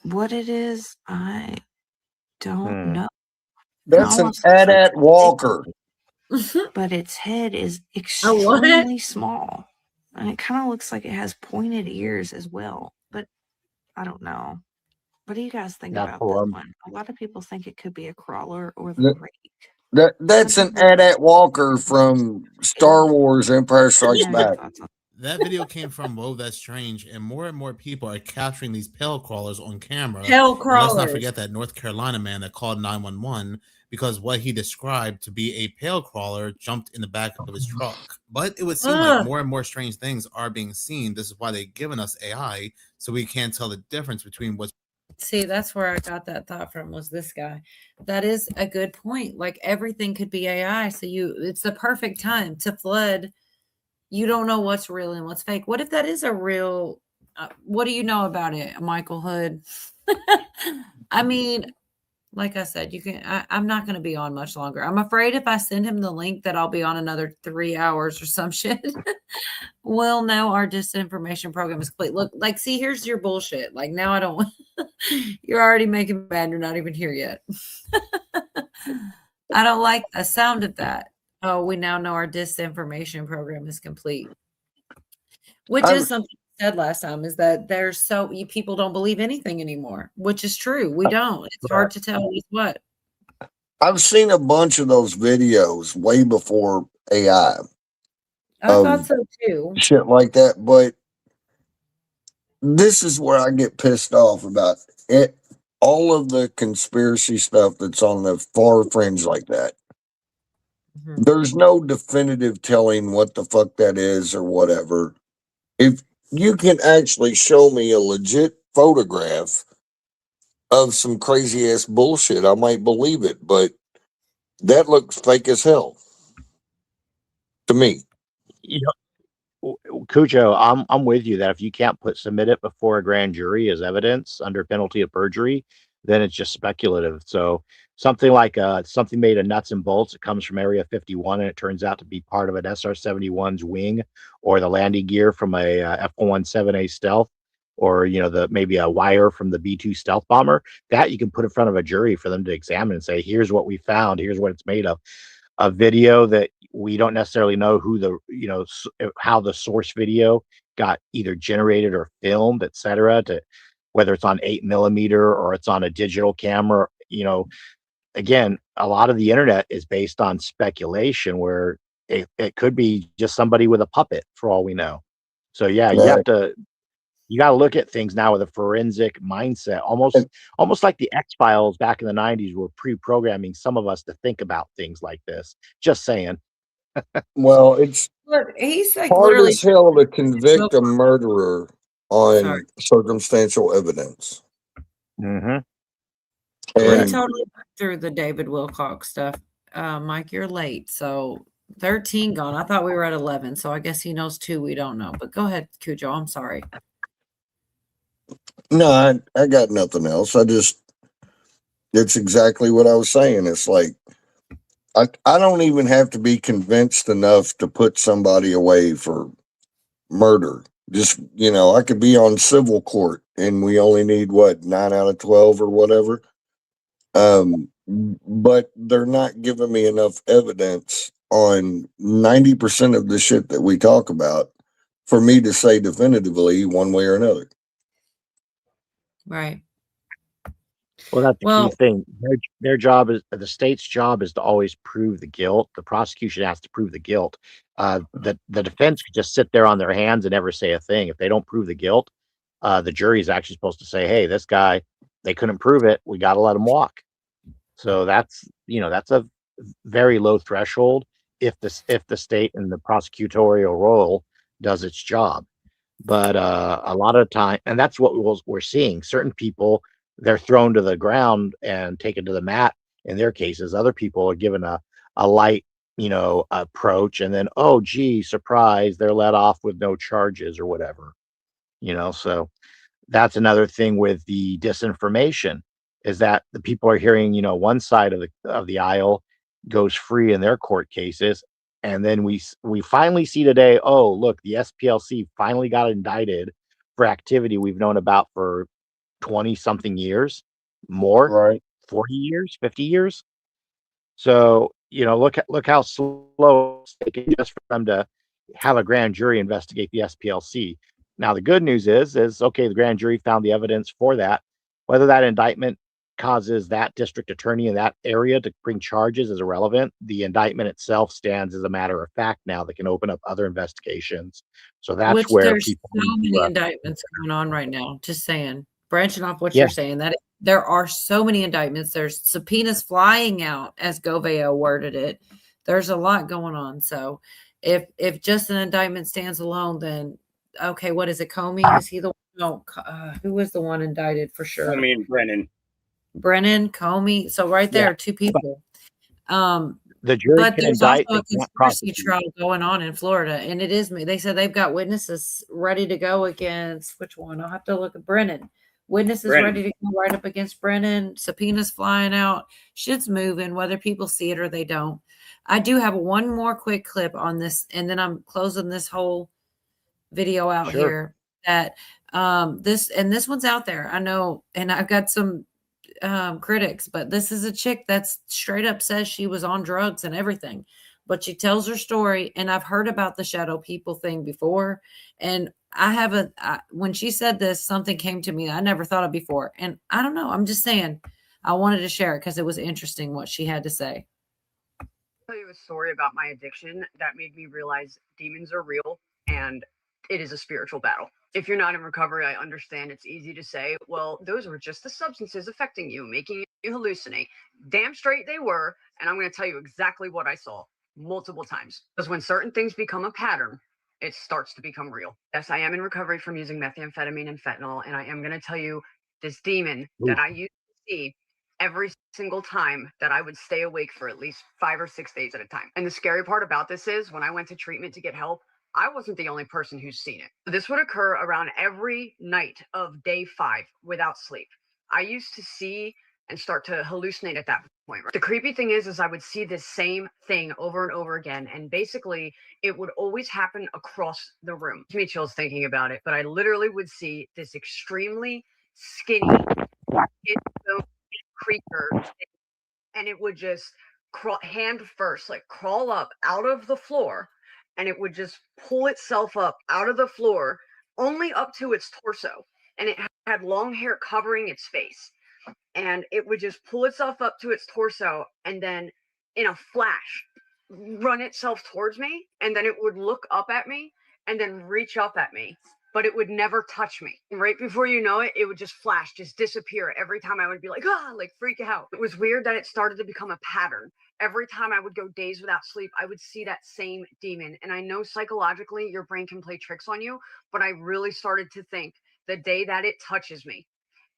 What it is, I don't know. That's an AT-AT walker. but its head is A what? extremely small. And it kind of looks like it has pointed ears as well. But I don't know. What do you guys think Not about for this 'em. one? A lot of people think it could be a crawler or the That, rake. that's an AT-AT Walker from Star Wars Empire Strikes Back. That video came from Whoa, That's Strange, and more people are capturing these pale crawlers on camera. Pale And let's not crawlers. forget that North Carolina man that called 911 because what he described to be a pale crawler jumped in the back of his truck. But it would seem like more and more strange things are being seen. This is why they've given us AI, so we can't tell the difference between what's. See, that's where I got that thought from, was this guy. That is a good point. Like everything could be AI. So it's the perfect time to flood. You don't know what's real and what's fake. What if that is a real, what do you know about it, Michael Hood? I mean, like I said, I'm not going to be on much longer. I'm afraid if I send him the link that I'll be on another 3 hours or some shit. Well, no, our disinformation program is complete. Look, like, see, here's your bullshit. Like, now I don't, you're already making me mad. You're not even here yet. I don't like the sound of that. Oh, we now know our disinformation program is complete. Which is something I said last time, is that people don't believe anything anymore, which is true. We don't. It's hard to tell who's what. I've seen a bunch of those videos way before AI. I thought so too. Shit like that, but this is where I get pissed off about it. All of the conspiracy stuff that's on the far fringe like that. There's no definitive telling what the fuck that is or whatever. If you can actually show me a legit photograph of some crazy ass bullshit, I might believe it, but that looks fake as hell to me. Cujo, I'm with you that if you can't submit it before a grand jury as evidence under penalty of perjury, then it's just speculative. So something like something made of nuts and bolts, it comes from Area 51 and it turns out to be part of an SR-71's wing or the landing gear from a F-117A stealth, or maybe a wire from the B-2 stealth bomber, that you can put in front of a jury for them to examine and say, here's what we found, here's what it's made of. A video that we don't necessarily know who how the source video got either generated or filmed, etc., to whether it's on 8mm or it's on a digital camera. Again, a lot of the internet is based on speculation where it could be just somebody with a puppet for all we know. So yeah, you got to look at things now with a forensic mindset, almost like the X-Files back in the 90s were pre-programming some of us to think about things like this. Just saying. Well, it's he's like hard literally as hell to convict a murderer on circumstantial evidence. Mm-hmm. We And totally went through the David Wilcox stuff. Mike, you're late. So 13 gone. I thought we were at 11. So I guess he knows 2 we don't know. But go ahead, Cujo. I'm sorry. no, I got nothing else. It's exactly what I was saying. It's like, I don't even have to be convinced enough to put somebody away for murder. Just, I could be on civil court and we only need 9 out of 12 or whatever. But they're not giving me enough evidence on 90% of the shit that we talk about for me to say definitively one way or another. Right. Well, that's the key thing. Their job is, the state's job is to always prove the guilt. The prosecution has to prove the guilt. The defense could just sit there on their hands and never say a thing. If they don't prove the guilt, the jury is actually supposed to say, hey, this guy, they couldn't prove it, we got to let him walk. So that's a very low threshold if the state and the prosecutorial role does its job. But a lot of time, and that's what we're seeing. Certain people, they're thrown to the ground and taken to the mat in their cases. Other people are given a light, approach, and then, oh, gee, surprise, they're let off with no charges or whatever. So that's another thing with the disinformation, is that the people are hearing, one side of the aisle goes free in their court cases. And then we finally see today, oh, look, the SPLC finally got indicted for activity we've known about for 20 something years, more, right? 40 years, 50 years. So look how slow it's taken just for them to have a grand jury investigate the SPLC. Now, the good news is okay, the grand jury found the evidence for that. Whether that indictment causes that district attorney in that area to bring charges is irrelevant. The indictment itself stands as a matter of fact now that can open up other investigations. So that's Which where there's people so many indictments going on right now. Just saying, branching off what Yeah. you're saying, that there are so many indictments. There's subpoenas flying out, as Goveo worded it. There's a lot going on. So if just an indictment stands alone, then okay, what is it? Comey? Is he the no? Who was the one indicted for sure? Comey and Brennan. Brennan, Comey. So right there, Yeah. two people. The jury But can there's indict, also they a can't conspiracy prosecute. trial going on in Florida, and it is me. They said they've got witnesses ready to go against which one? I'll have to look at Brennan. Witnesses Brennan. ready to go right up against Brennan. Subpoenas flying out. Shit's moving, whether people see it or they don't. I do have one more quick clip on this, and then I'm closing this whole video out Sure. here. That this one's out there. I know, and I've got some critics, but this is a chick that's straight up says she was on drugs and everything, but she tells her story. And I've heard about the shadow people thing before, and when she said this, something came to me I never thought of before, and I don't know, I'm just saying I wanted to share it because it was interesting what she had to say. I'll tell you a story about my addiction that made me realize demons are real and it is a spiritual battle. If you're not in recovery, I understand it's easy to say, well, those were just the substances affecting you, making you hallucinate. Damn straight they were. And I'm going to tell you exactly what I saw multiple times. Because when certain things become a pattern, it starts to become real. Yes, I am in recovery from using methamphetamine and fentanyl. And I am going to tell you this demon that I used to see every single time that I would stay awake for at least 5 or 6 days at a time. And the scary part about this is when I went to treatment to get help, I wasn't the only person who's seen it. This would occur around every night of day 5 without sleep. I used to see and start to hallucinate at that point. The creepy thing is I would see this same thing over and over again. And basically it would always happen across the room. It gives me chills thinking about it, but I literally would see this extremely skinny creature, and it would just crawl hand first, like crawl up out of the floor, and it would just pull itself up out of the floor only up to its torso, and it had long hair covering its face, and it would just pull itself up to its torso and then in a flash run itself towards me, and then it would look up at me and then reach up at me, but it would never touch me. And right before you know it, it would just flash, just disappear. Every time I would be like, like freak out. It was weird that it started to become a pattern. Every time I would go days without sleep, I would see that same demon. And I know psychologically your brain can play tricks on you, but I really started to think the day that it touches me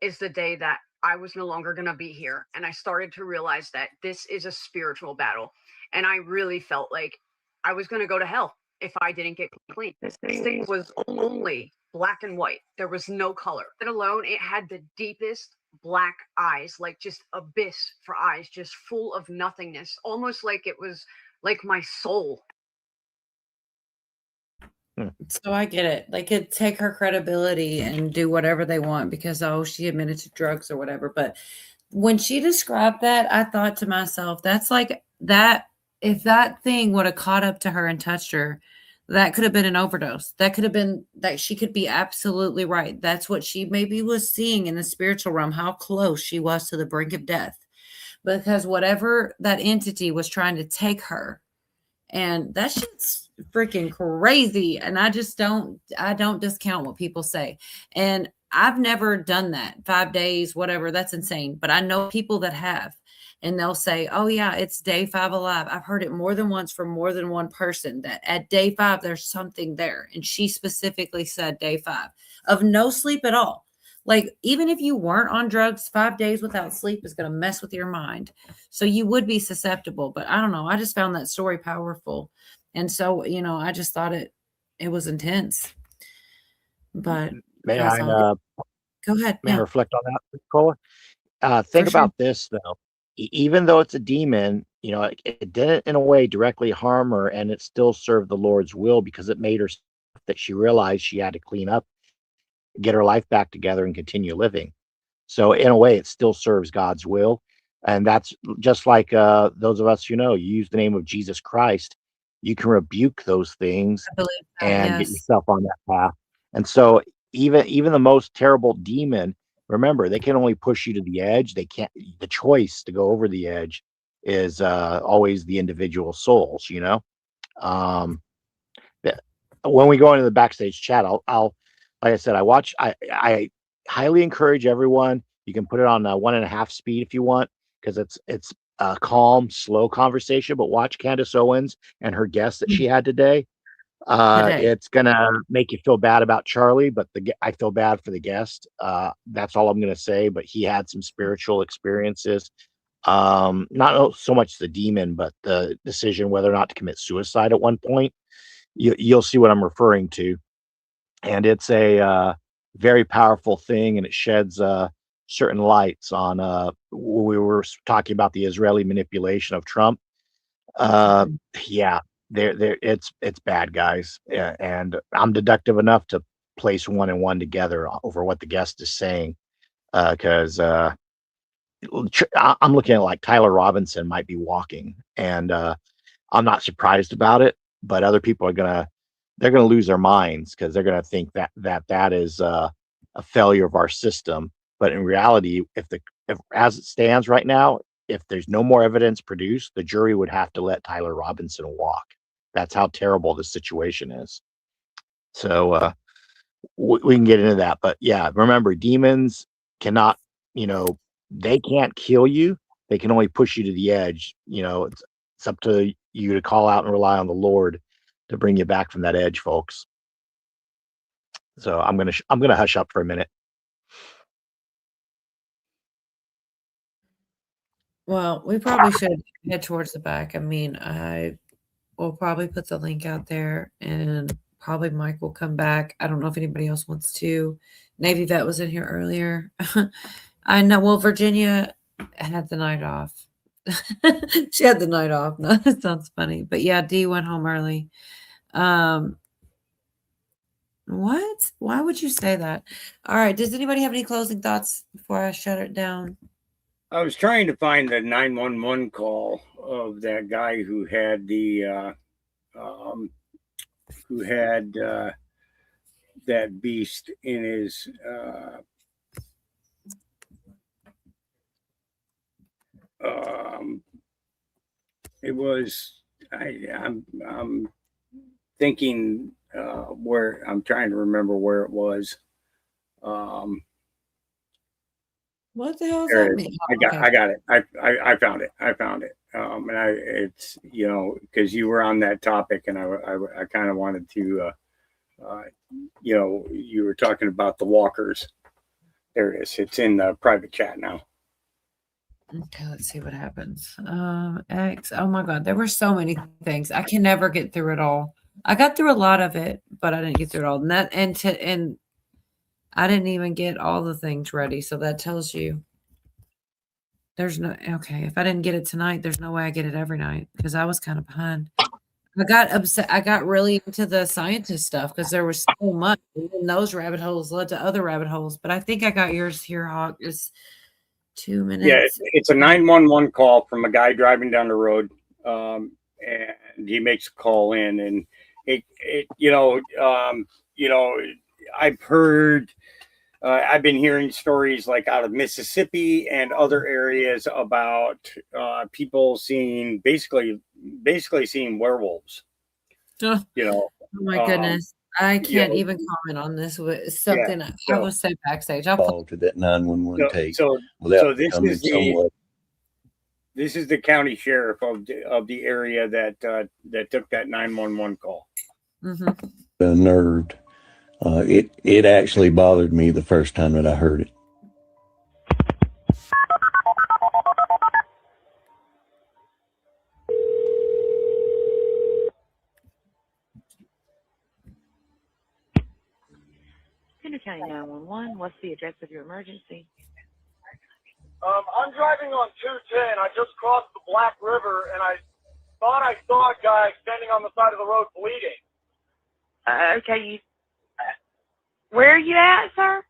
is the day that I was no longer going to be here. And I started to realize that this is a spiritual battle. And I really felt like I was going to go to hell if I didn't get clean. This thing was only black and white. There was no color. Let alone it had the deepest black eyes, like just abyss for eyes, just full of nothingness, almost like it was like my soul. So I get it. They could take her credibility and do whatever they want because, she admitted to drugs or whatever. But when she described that, I thought to myself, that's like that. If that thing would have caught up to her and touched her, that could have been an overdose. That could have been that she could be absolutely right. That's what she maybe was seeing in the spiritual realm, how close she was to the brink of death. Because whatever that entity was trying to take her, and that shit's freaking crazy. And I don't discount what people say. And I've never done that. 5 days, whatever, that's insane. But I know people that have. And they'll say, oh, yeah, it's day 5 alive. I've heard it more than once from more than one person that at day 5, there's something there. And she specifically said day 5 of no sleep at all. Like, even if you weren't on drugs, 5 days without sleep is going to mess with your mind. So you would be susceptible. But I don't know. I just found that story powerful. And so, I just thought it was intense. But May I go ahead. May I reflect on that, Nicola? Think about this though. Even though it's a demon, it didn't in a way directly harm her, and it still served the Lord's will because it made her that she realized she had to clean up, get her life back together, and continue living. So in a way, it still serves God's will. And that's just like those of us, you use the name of Jesus Christ, you can rebuke those things I believe that, and get yes. yourself on that path. And so even the most terrible demon, remember, they can only push you to the edge. They can't, the choice to go over the edge is always the individual souls, um when we go into the backstage chat, I'll like I said, I highly encourage everyone. You can put it on 1.5 speed if you want, because it's a calm, slow conversation. But watch Candace Owens and her guest that she had today. It's gonna make you feel bad about Charlie, but I feel bad for the guest. That's all I'm gonna say. But he had some spiritual experiences. Not so much the demon, but the decision whether or not to commit suicide at one point. You'll see what I'm referring to, and it's a very powerful thing, and it sheds certain lights on we were talking about the Israeli manipulation of Trump. Yeah, it's bad, guys. Yeah, and I'm deductive enough to place 1 and 1 together over what the guest is saying, because I'm looking at like Tyler Robinson might be walking, and I'm not surprised about it. But other people they're gonna lose their minds, because they're gonna think that is a failure of our system. But in reality, if as it stands right now, if there's no more evidence produced, the jury would have to let Tyler Robinson walk. That's how terrible the situation is. So we can get into that. But yeah, remember, demons cannot, they can't kill you. They can only push you to the edge. It's up to you to call out and rely on the Lord to bring you back from that edge, folks. So I'm gonna hush up for a minute. Well, we probably should head towards the back. I mean, I will probably put the link out there, and probably Mike will come back. I don't know if anybody else wants to. Navy Vet was in here earlier. I know. Well, Virginia had the night off. She had the night off. No, that sounds funny. But yeah, Dee went home early. What? Why would you say that? All right. Does anybody have any closing thoughts before I shut it down? I was trying to find the 911 call of that guy who had that beast in his it was I'm thinking where I'm trying to remember where it was. What the hell does that mean? I got it. I found it. And it's because you were on that topic, and I kind of wanted to you were talking about the walkers. There it is. It's in the private chat now. Okay, let's see what happens. X. Oh my God, there were so many things. I can never get through it all. I got through a lot of it, but I didn't get through it all. And I didn't even get all the things ready. So that tells you there's no, okay. If I didn't get it tonight, there's no way I get it every night, because I was kind of behind. I got upset. I got really into the scientist stuff because there was so much, and those rabbit holes led to other rabbit holes. But I think I got yours here, Hawk. It's 2 minutes. Yeah, it's a 911 call from a guy driving down the road, and he makes a call in, and I've heard, I've been hearing stories like out of Mississippi and other areas about people seeing basically seeing werewolves. Oh my goodness. I can't even comment on this. With something I will say backstage. I'll call to that 911 tape. So this is the county sheriff of the area that took that 911 call. Unnerved. It actually bothered me the first time that I heard it. County 911. What's the address of your emergency? I'm driving on 210. I just crossed the Black River, and I thought I saw a guy standing on the side of the road bleeding. Okay, where are you at, sir?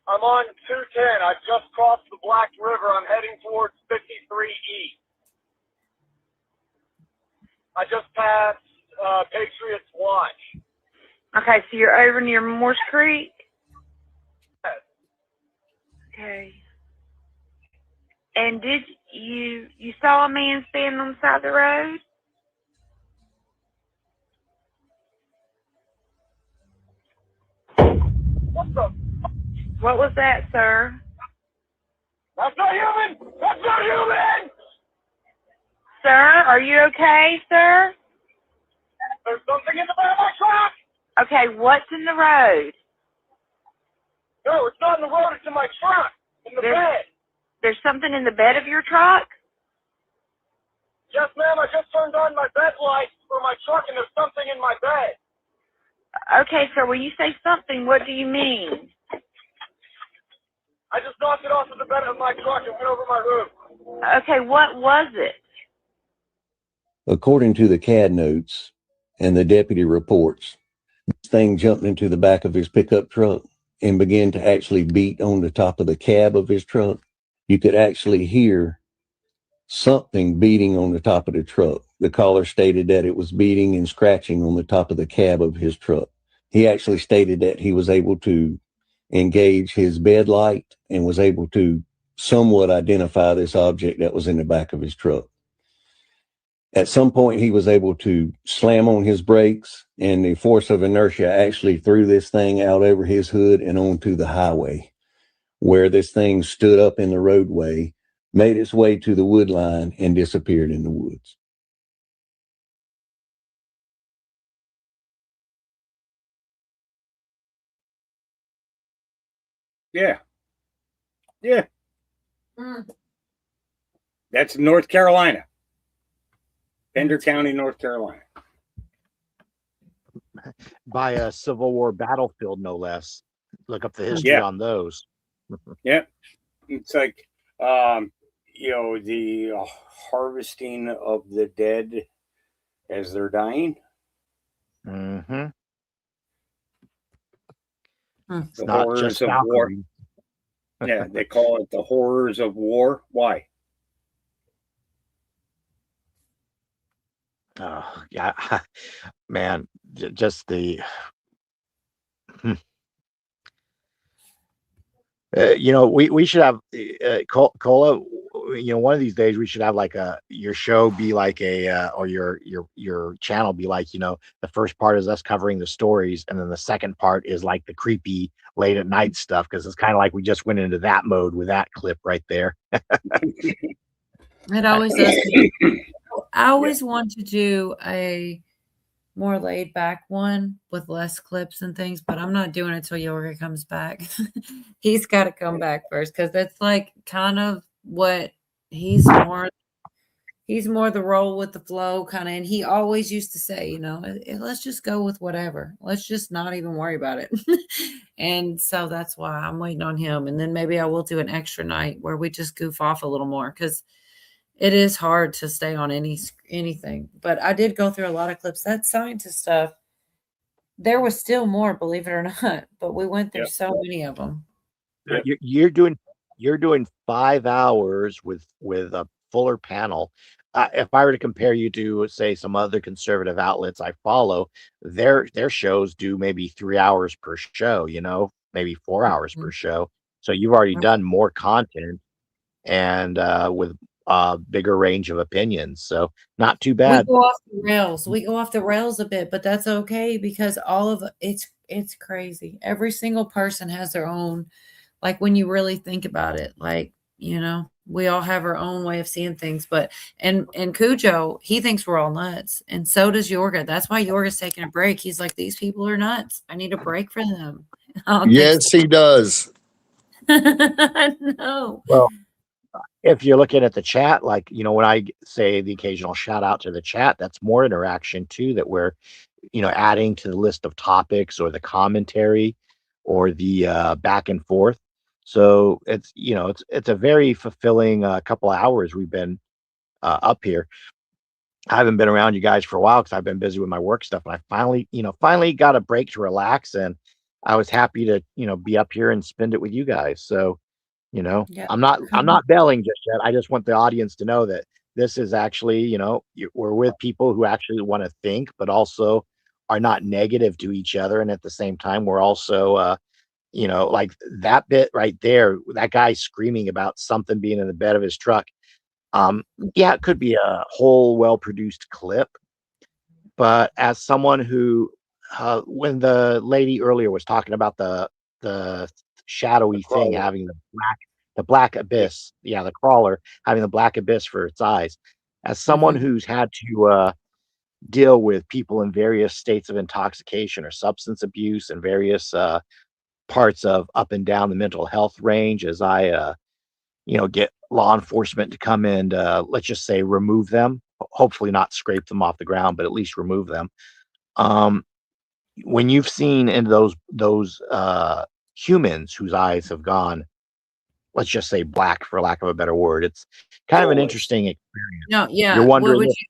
I'm on 210. I just crossed the Black River. I'm heading towards 53E. I just passed Patriots Watch. Okay, so you're over near Morse Creek? Okay. And did you saw a man standing on the side of the road? What the? What was that, sir? That's not human! That's not human! Sir, are you okay, sir? There's something in the bed of my truck! Okay, what's in the road? No, it's not in the road, it's in my truck. In the bed. There's something in the bed of your truck? Yes, ma'am, I just turned on my bed lights for my truck and there's something in my bed. Okay, sir, when you say something, what do you mean? I just knocked it off of the bed of my truck and went over my roof. Okay, what was it? According to the CAD notes and the deputy reports, this thing jumped into the back of his pickup truck and began to actually beat on the top of the cab of his truck. You could actually hear something beating on the top of the truck. The caller stated that it was beating and scratching on the top of the cab of his truck. He actually stated that he was able to engage his bed light and was able to somewhat identify this object that was in the back of his truck. At some point, he was able to slam on his brakes, and the force of inertia actually threw this thing out over his hood and onto the highway, where this thing stood up in the roadway, made its way to the wood line, and disappeared in the woods. Yeah. Yeah. That's North Carolina. Pender County, North Carolina. By a Civil War battlefield, no less. Look up the history on those. Yeah. It's like, the harvesting of the dead as they're dying. Mm-hmm. The not horrors just of war. Valkyrie. Yeah, they call it the horrors of war. Why? Oh, yeah, man, just the, we should have, Cola, one of these days we should have like your show be like or your channel be like, the first part is us covering the stories. And then the second part is like the creepy late at night stuff. Cause it's kind of like we just went into that mode with that clip right there. It always does. I always want to do a more laid back one with less clips and things, but I'm not doing it until Yorga comes back. He's got to come back first because that's like kind of what he's more the roll with the flow kind of. And he always used to say, let's just go with whatever. Let's just not even worry about it. And so that's why I'm waiting on him. And then maybe I will do an extra night where we just goof off a little more because it is hard to stay on anything, but I did go through a lot of clips. That scientist stuff, there was still more, believe it or not, but we went through so many of them. You're doing 5 hours with a fuller panel. If I were to compare you to, say, some other conservative outlets I follow, their shows do maybe 3 hours per show, maybe 4 hours per show. So you've already done more content and with bigger range of opinions, so not too bad. We go off the rails a bit, but that's okay because all of it's crazy. Every single person has their own, like when you really think about it, like we all have our own way of seeing things. But and Cujo, he thinks we're all nuts, and so does Yorga. That's why Yorga's taking a break. He's like, these people are nuts. I need a break for them. Yes, he does. I know. Well, if you're looking at the chat, like, when I say the occasional shout out to the chat, that's more interaction too, that we're, adding to the list of topics or the commentary or the back and forth. So it's, it's a very fulfilling couple of hours we've been up here. I haven't been around you guys for a while because I've been busy with my work stuff, and I finally got a break to relax. And I was happy to, be up here and spend it with you guys. So, Yeah. I'm not belling just yet. I just want the audience to know that this is actually, we're with people who actually want to think, but also are not negative to each other. And at the same time, we're also, like that bit right there, that guy screaming about something being in the bed of his truck. Yeah, it could be a whole well-produced clip, but as someone who, when the lady earlier was talking about the shadowy thing having the black abyss, yeah, the crawler having the black abyss for its eyes, as someone who's had to deal with people in various states of intoxication or substance abuse and various parts of up and down the mental health range, as I get law enforcement to come and let's just say remove them, hopefully not scrape them off the ground, but at least remove them. When you've seen into those humans whose eyes have gone, let's just say black, for lack of a better word, it's kind of an interesting experience. No, yeah. You're What wondering would if, you?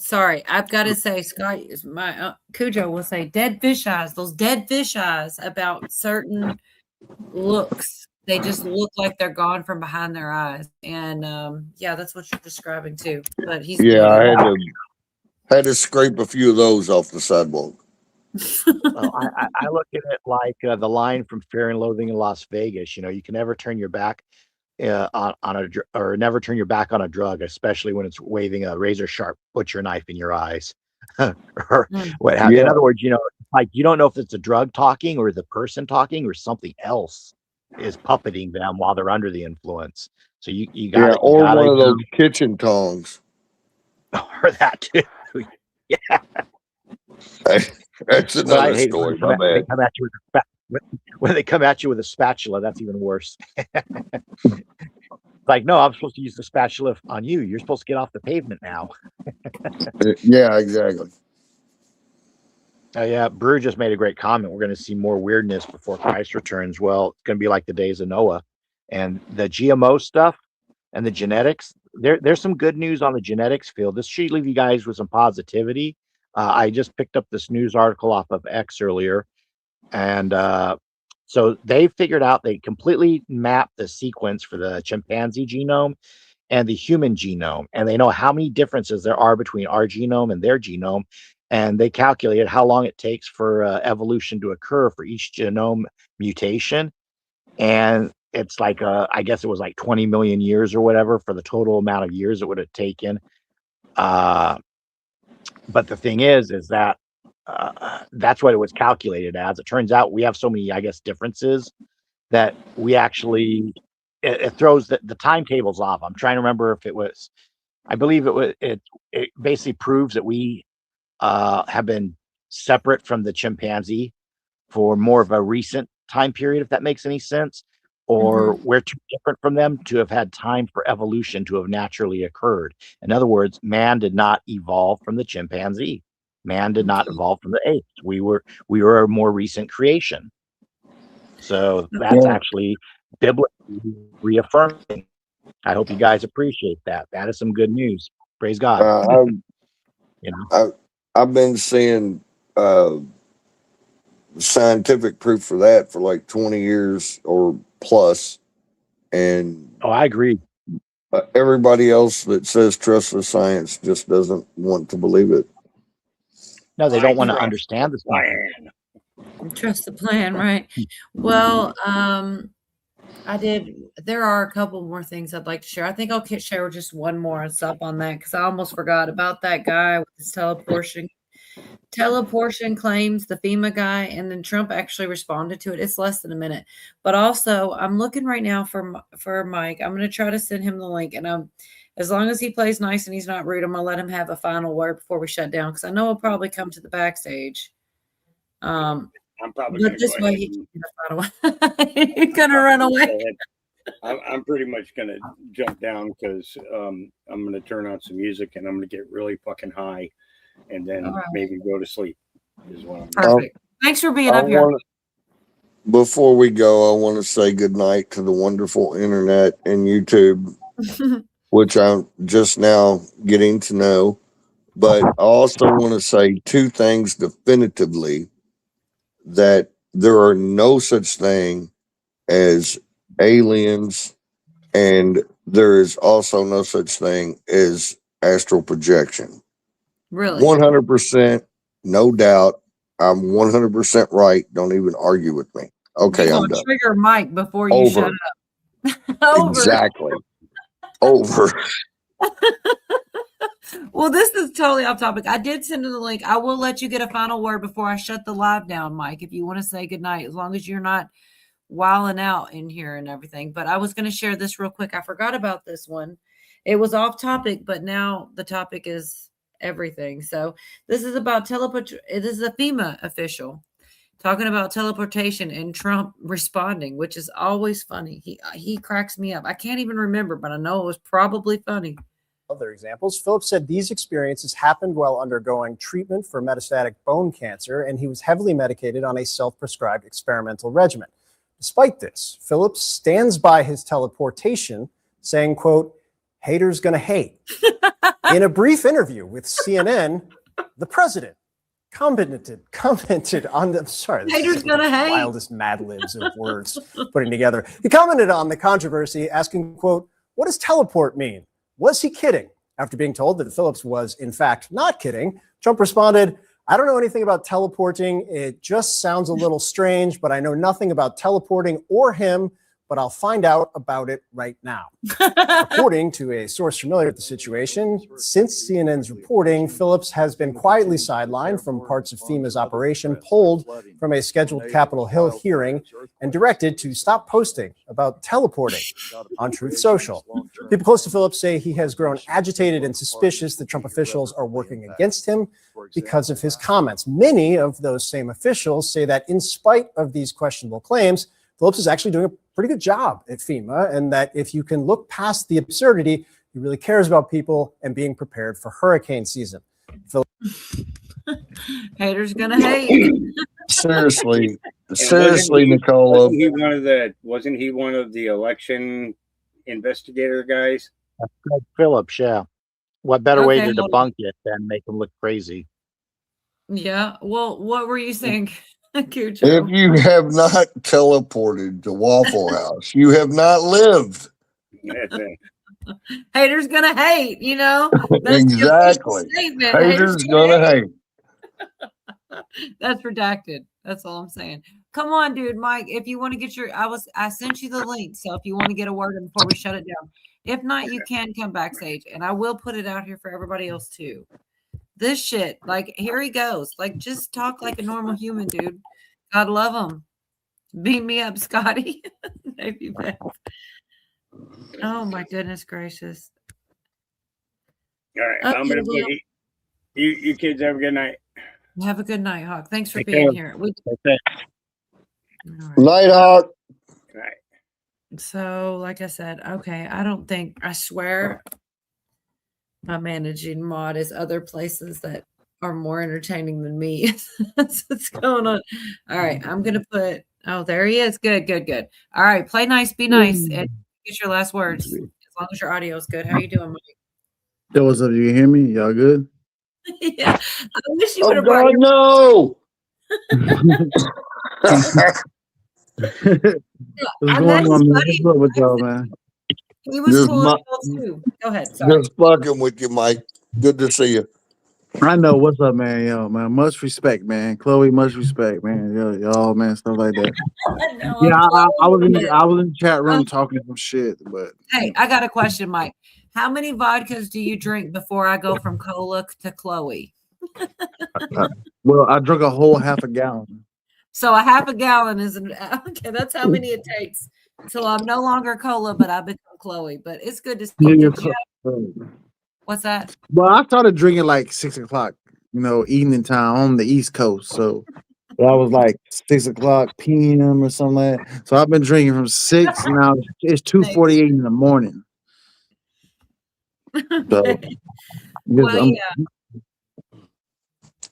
Sorry, I've got to say, Scott, my Cujo will say, "Dead fish eyes." Those dead fish eyes about certain looks. They just look like they're gone from behind their eyes, and yeah, that's what you're describing too. But he's Yeah, I muted. had to scrape a few of those off the sidewalk. well, I look at it like the line from Fear and Loathing in Las Vegas. You can never turn your back or never turn your back on a drug, especially when it's waving a razor sharp butcher knife in your eyes. Or what have you. In other words, like you don't know if it's a drug talking or the person talking or something else is puppeting them while they're under the influence. So you got to, or one of those kitchen tongs. Or that too. Yeah. That's another story. My bad. When they come at you with a spatula, that's even worse. Like, no, I'm supposed to use the spatula on you. You're supposed to get off the pavement now. Yeah, exactly. Yeah, Brew just made a great comment. We're going to see more weirdness before Christ returns. Well, it's going to be like the days of Noah. And the GMO stuff and the genetics, there's some good news on the genetics field. This should leave you guys with some positivity. I just picked up this news article off of X earlier. And so they figured out, they completely mapped the sequence for the chimpanzee genome and the human genome. And they know how many differences there are between our genome and their genome. And they calculated how long it takes for evolution to occur for each genome mutation. And it's like, I guess it was like 20 million years or whatever for the total amount of years it would have taken. But the thing is that that's what it was calculated as. It turns out we have so many, I guess, differences that we actually, it throws the timetables off. I'm trying to remember if it was, I believe it basically proves that we have been separate from the chimpanzee for more of a recent time period, if that makes any sense, or we're too different from them to have had time for evolution to have naturally occurred. In other words, man did not evolve from the chimpanzee. Man did not evolve from the apes. We were a more recent creation. So that's actually biblically reaffirming. I hope you guys appreciate that. That is some good news. Praise God. I've been seeing scientific proof for that for like 20 years or plus, and I agree. Everybody else that says trust the science just doesn't want to believe it. No, they don't want to understand the plan. Trust the plan, right? Well, there are a couple more things I'd like to share. I think I'll share just one more and stop on that because I almost forgot about that guy with his teleportation claims, the FEMA guy, and then Trump actually responded to it. It's less than a minute. But also, I'm looking right now for Mike. I'm going to try to send him the link, and as long as he plays nice and he's not rude, I'm going to let him have a final word before we shut down because I know he'll probably come to the backstage. I'm probably but this way he can get a final one. He's going to run away. I'm pretty much going to jump down because I'm going to turn on some music and I'm going to get really fucking high and then maybe go to sleep is what I'm Perfect. Thanks for being up here. Before we go, I want to say goodnight to the wonderful internet and YouTube, which I'm just now getting to know. But I also want to say two things definitively that there are no such thing as aliens, and there is also no such thing as astral projection. Really? 100%, no doubt. I'm 100% right. Don't even argue with me. Okay, You're I'm gonna done. trigger Mike before you Over. shut up. Over. Exactly. Over. Well, this is totally off topic. I did send you the link. I will let you get a final word before I shut the live down, Mike, if you want to say goodnight, as long as you're not wilding out in here and everything. But I was going to share this real quick. I forgot about this one. It was off topic, but now the topic is everything. So this is about this is a FEMA official talking about teleportation and Trump responding, which is always funny. He cracks me up. I can't even remember, but I know it was probably funny. Other examples, Phillips said these experiences happened while undergoing treatment for metastatic bone cancer, and he was heavily medicated on a self-prescribed experimental regimen. Despite this, Phillips stands by his teleportation, saying, quote, haters gonna hate. In a brief interview with CNN, the president commented on the, sorry, this Haters is gonna the hate. wildest Mad Libs of words putting together. He commented on the controversy, asking, quote, what does teleport mean? Was he kidding? After being told that Phillips was, in fact, not kidding, Trump responded, I don't know anything about teleporting. It just sounds a little strange, but I know nothing about teleporting or him, but I'll find out about it right now. According to a source familiar with the situation, since CNN's reporting, Phillips has been quietly sidelined from parts of FEMA's operation, pulled from a scheduled Capitol Hill hearing, and directed to stop posting about teleporting on Truth Social. People close to Phillips say he has grown agitated and suspicious that Trump officials are working against him because of his comments. Many of those same officials say that in spite of these questionable claims, Phillips is actually doing a pretty good job at FEMA, and that if you can look past the absurdity, he really cares about people and being prepared for hurricane season. Haters gonna hate. Seriously, Wasn't Nicola. Wasn't he one of the election investigator guys? Greg Phillips, yeah. What better way Okay, to hold on. debunk it than make him look crazy? Yeah. Well, what were you saying, Cujo? If you have not teleported to Waffle House, you have not lived. Haters gonna hate, you know? That's Exactly. the statement. Haters gonna hate. That's redacted. That's all I'm saying. Come on, dude, Mike. If you want to get I sent you the link. So if you want to get a word in before we shut it down, if not, you can come backstage, and I will put it out here for everybody else too. This shit, like, here he goes. Like, just talk like a normal human, dude. God love him. Beat me up, Scotty. Maybe Beth. Oh my goodness gracious. All right, Okay, I'm gonna well, put you kids have a good night. have a good night, Hawk. Thanks for Take being care. here. Nighthawk. Right. So, like I said, okay, I swear my managing mod is other places that are more entertaining than me. That's what's going on. All right, I'm gonna put, oh, there he is. Good. All right, play nice, be nice, and get your last words. As long as your audio is good. How you doing, Mike? Yo, what's up? You can hear me? Y'all good? Yeah, I wish you Oh would have God, no! What's going on, man? What's up with y'all, man? He was Just cool mu- as hell too. Go ahead. Sorry. Just fucking with you, Mike. Good to see you. I know. What's up, man? Yo, man. Much respect, man. Chloe, much respect, man. Yo, y'all, man, stuff like that. No, Yeah, I was in it. the chat room talking some shit, but Hey, I got a question, Mike. How many vodkas do you drink before I go from cola to Chloe? well, I drank a whole half a gallon. So a half a gallon is okay. That's how many it takes till I'm no longer cola, but I become Chloe. But it's good to see you. What's that? Well, I started drinking like 6 o'clock, evening time on the East Coast. So that was like 6 o'clock p.m. or something like that. So I've been drinking from 6. Now it's 2:48 in the morning. So, Well, yeah.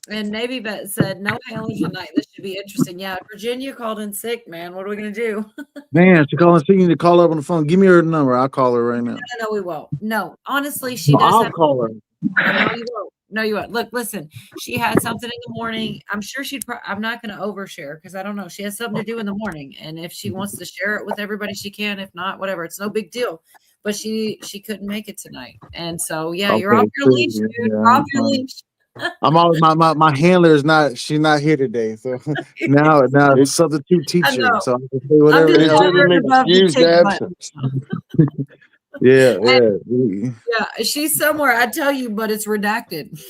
And Navy Vet said, no hailers tonight. This should be interesting. Yeah, Virginia called in sick, man. What are we going to do? Man, she calling. She need to call up on the phone. Give me her number. I'll call her right now. No, we won't. No, honestly, she does I'll have. call her. I know you won't. No, you won't. Look, listen. She had something in the morning. I'm sure I'm not going to overshare because I don't know. She has something to do in the morning, and if she wants to share it with everybody, she can. If not, whatever. It's no big deal. But she couldn't make it tonight, and so yeah, you're off your leash, dude. You're off your leash. I'm always my handler is not. She's not here today, so now substitute teacher. know. So I can say whatever. I'm just the hell. hovering above the tick button. Yeah. Yeah, she's somewhere. I tell you, but it's redacted.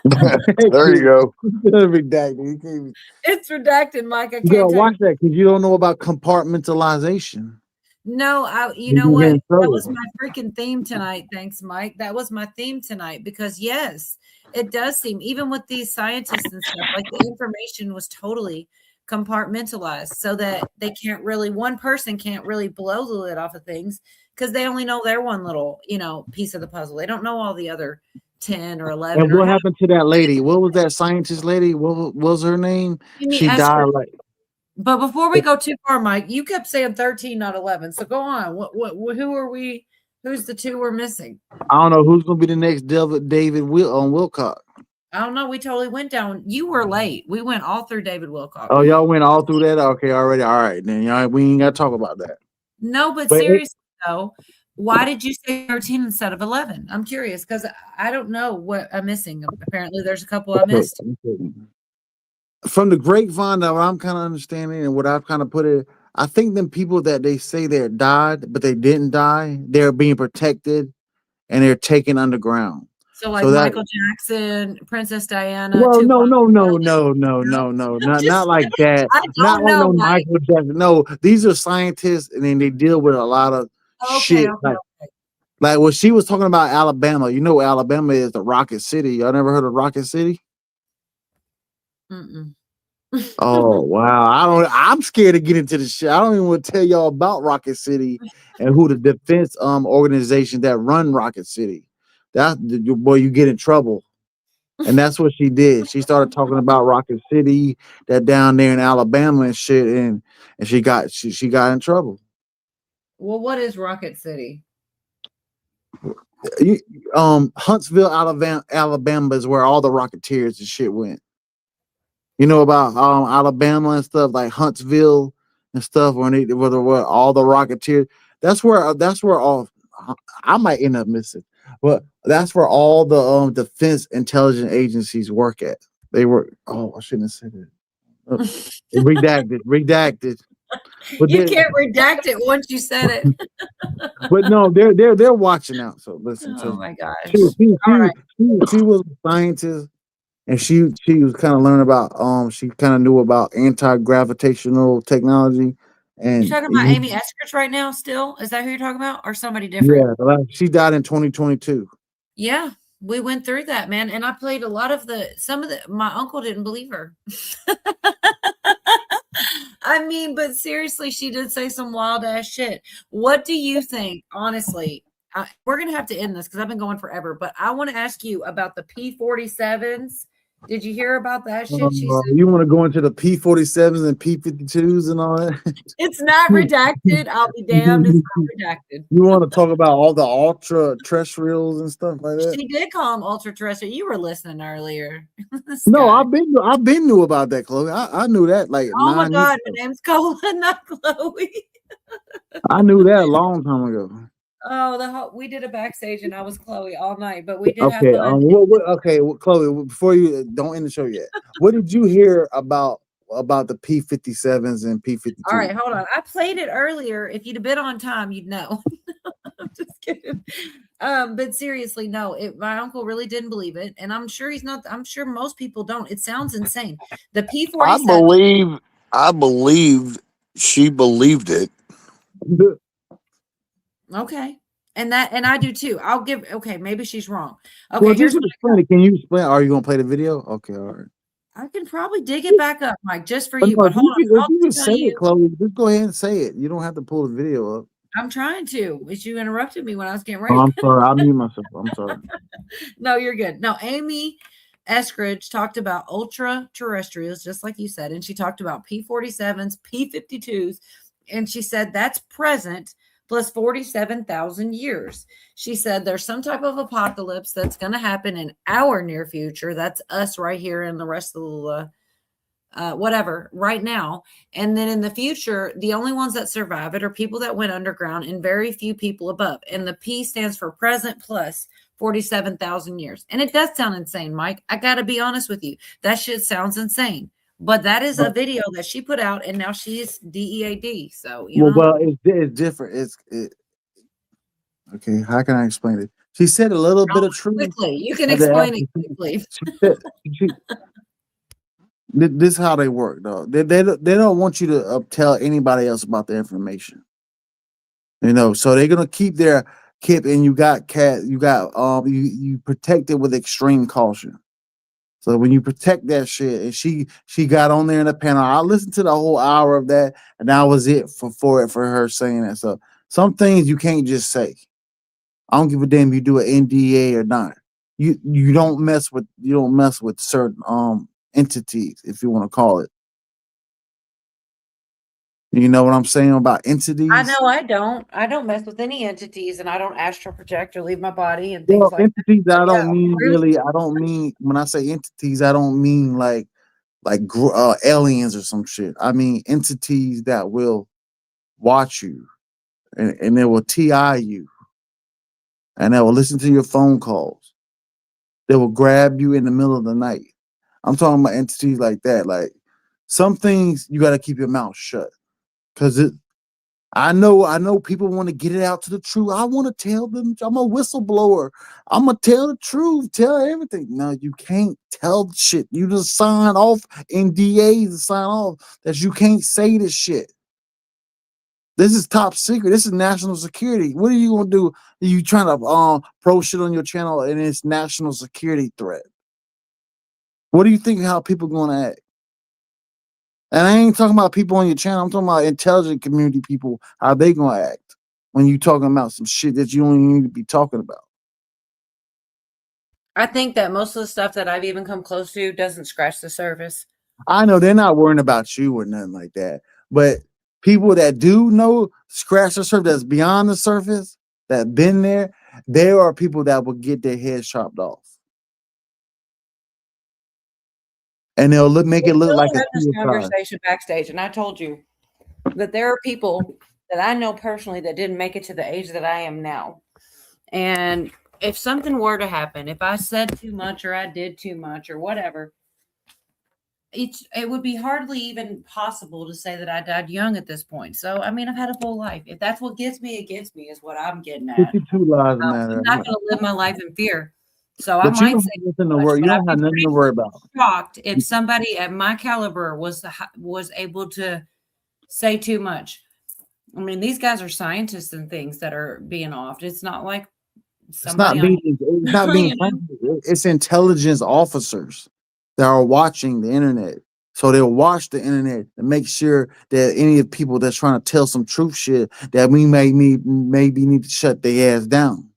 There you go. Redacted. You can't even- It's redacted, Mike. I You can't gotta tell watch you. that because you don't know about compartmentalization. No, you You know can what? get in That trouble. was my freaking theme tonight. Thanks, Mike. That was my theme tonight because yes, it does seem, even with these scientists and stuff, like the information was totally compartmentalized so that they can't really, one person can't really blow the lid off of things because they only know their one little, piece of the puzzle. They don't know all the other 10 or 11. And what happened to that lady? What was that scientist lady? What was her name? She died like. But before we go too far, Mike, you kept saying 13, not 11. So go on. Who are we? Who's the two we're missing? I don't know who's gonna be the next David Wilcock. I don't know. We totally went down. You were late. We went all through David Wilcock. Oh, y'all went all through that? Okay, already. All right, then y'all we ain't gotta talk about that. No, but seriously though, why did you say 13 instead of 11? I'm curious because I don't know what I'm missing. Apparently, there's a couple I missed. From the grapevine that I'm kind of understanding and what I've kind of put it, I think them people that they say they died, but they didn't die, they're being protected and they're taken underground. So like Michael Jackson, Princess Diana. Well, Tupac, no, not like that. I Not don't like know, no Mike. Michael Jackson. No, these are scientists, and then they deal with a lot of shit. Like what she was talking about Alabama. You know, Alabama is the Rocket City. Y'all never heard of Rocket City? Mm-mm. Oh wow! I'm scared to get into the shit. I don't even want to tell y'all about Rocket City and who the defense organization that run Rocket City. Boy, you get in trouble. And that's what she did. She started talking about Rocket City, that down there in Alabama and shit, and she got in trouble. Well, what is Rocket City? Huntsville, Alabama is where all the Rocketeers and shit went. You know about Alabama and stuff like Huntsville and stuff where all the Rocketeers. That's where all. I might end up missing, but that's where all the defense intelligence agencies work at. They work. Oh, I shouldn't have said it. Redacted. But you can't redact it once you said it. But no, they're watching out. So listen. Oh my gosh. She was a scientist, and she was kind of learning about she kind of knew about anti-gravitational technology. And You're talking about Amy Eskridge right now still? Is that who you're talking about? Or somebody different? Yeah, she died in 2022. Yeah, we went through that, man. And I played a lot of my uncle didn't believe her. I mean, but seriously, she did say some wild ass shit. What do you think, honestly? We're going to have to end this because I've been going forever, but I want to ask you about the P-47s. Did you hear about that shit? She said, You want to go into the P-47s and P-52s and all that? It's not redacted. I'll be damned. It's not redacted. You want to talk about all the ultra terrestrials and stuff like that? She did call them ultra terrestrial. You were listening earlier. No, I've been knew about that, Chloe. I knew that like. Oh my God, my name's Cola, not Chloe. I knew that a long time ago. Oh, we did a backstage and I was Chloe all night, but we did Okay, have fun. Chloe, before you don't end the show yet, what did you hear about the P-57s and P-52s? All right, hold on. I played it earlier. If you'd have been on time, you'd know. I'm just kidding. But seriously, no, my uncle really didn't believe it, and I'm sure he's not. I'm sure most people don't. It sounds insane. The P-47. I believe she believed it. Okay. And I do too. Okay, maybe she's wrong. Okay, Well, here's just explain it. Can you explain? Are you gonna play the video? Okay, all right. I can probably dig it back up, Mike, just for But you. no, But hold on. if you just say it, Chloe, just go ahead and say it. You don't have to pull the video up. I'm trying to. But you interrupted me when I was getting ready. Oh, I'm sorry. I'll mute myself. I'm sorry. No, you're good. No, Amy Eskridge talked about ultra terrestrials, just like you said, and she talked about P-47s, P-52s, and she said that's present, plus 47,000 years. She said there's some type of apocalypse that's going to happen in our near future. That's us right here and the rest of the whatever right now. And then in the future, the only ones that survive it are people that went underground and very few people above. And the P stands for present plus 47,000 years. And it does sound insane, Mike. I got to be honest with you. That shit sounds insane. But that is a video that she put out, and now she's DEAD. So, you know. Well, it's different. Okay. How can I explain it? She said a little bit of truth. Quickly. You can explain it quickly. This is how they work, though. They don't want you to tell anybody else about the information. You know, so they're gonna keep their kip, and you protect it with extreme caution. So when you protect that shit, and she got on there in the panel, I listened to the whole hour of that, and that was it for her saying that. So some things you can't just say. I don't give a damn if you do an NDA or not. You don't mess with certain entities, if you want to call it. You know what I'm saying about entities? I know I don't. I don't mess with any entities, and I don't astral project or leave my body and things like entities, that. I don't mean really. I don't mean when I say entities, I don't mean like aliens or some shit. I mean entities that will watch you, and they will TI you, and they will listen to your phone calls. They will grab you in the middle of the night. I'm talking about entities like that. Like some things you got to keep your mouth shut. Because I know people want to get it out to the truth. I want to tell them I'm a whistleblower. I'm going to tell the truth, tell everything. No, you can't tell shit. You just sign off NDAs and sign off that you can't say this shit. This is top secret. This is national security. What are you going to do? Are you trying to pro shit on your channel and it's national security threat? What do you think how people going to act? And I ain't talking about people on your channel. I'm talking about intelligent community people. How they gonna act when you talking about some shit that you don't even need to be talking about? I think that most of the stuff that I've even come close to doesn't scratch the surface. I know they're not worrying about you or nothing like that. But people that do know scratch the surface, that's beyond the surface, that been there are people that will get their heads chopped off. And they'll make it look like had this a conversation backstage, and I told you that there are people that I know personally that didn't make it to the age that I am now. And if something were to happen, if I said too much or I did too much or whatever, it would be hardly even possible to say that I died young at this point. So, I mean, I've had a full life. If that's what gets me, it gets me, is what I'm getting at. 52 lives matter. I'm not going to live my life in fear. So I But you might don't say have nothing to worry. You don't have nothing to worry about. shocked if somebody at my caliber was able to say too much. I mean, these guys are scientists and things that are being offed. It's not like somebody. It's not being it's intelligence officers that are watching the internet. So they'll watch the internet and make sure that any of the people that's trying to tell some truth shit that we maybe need to shut their ass down.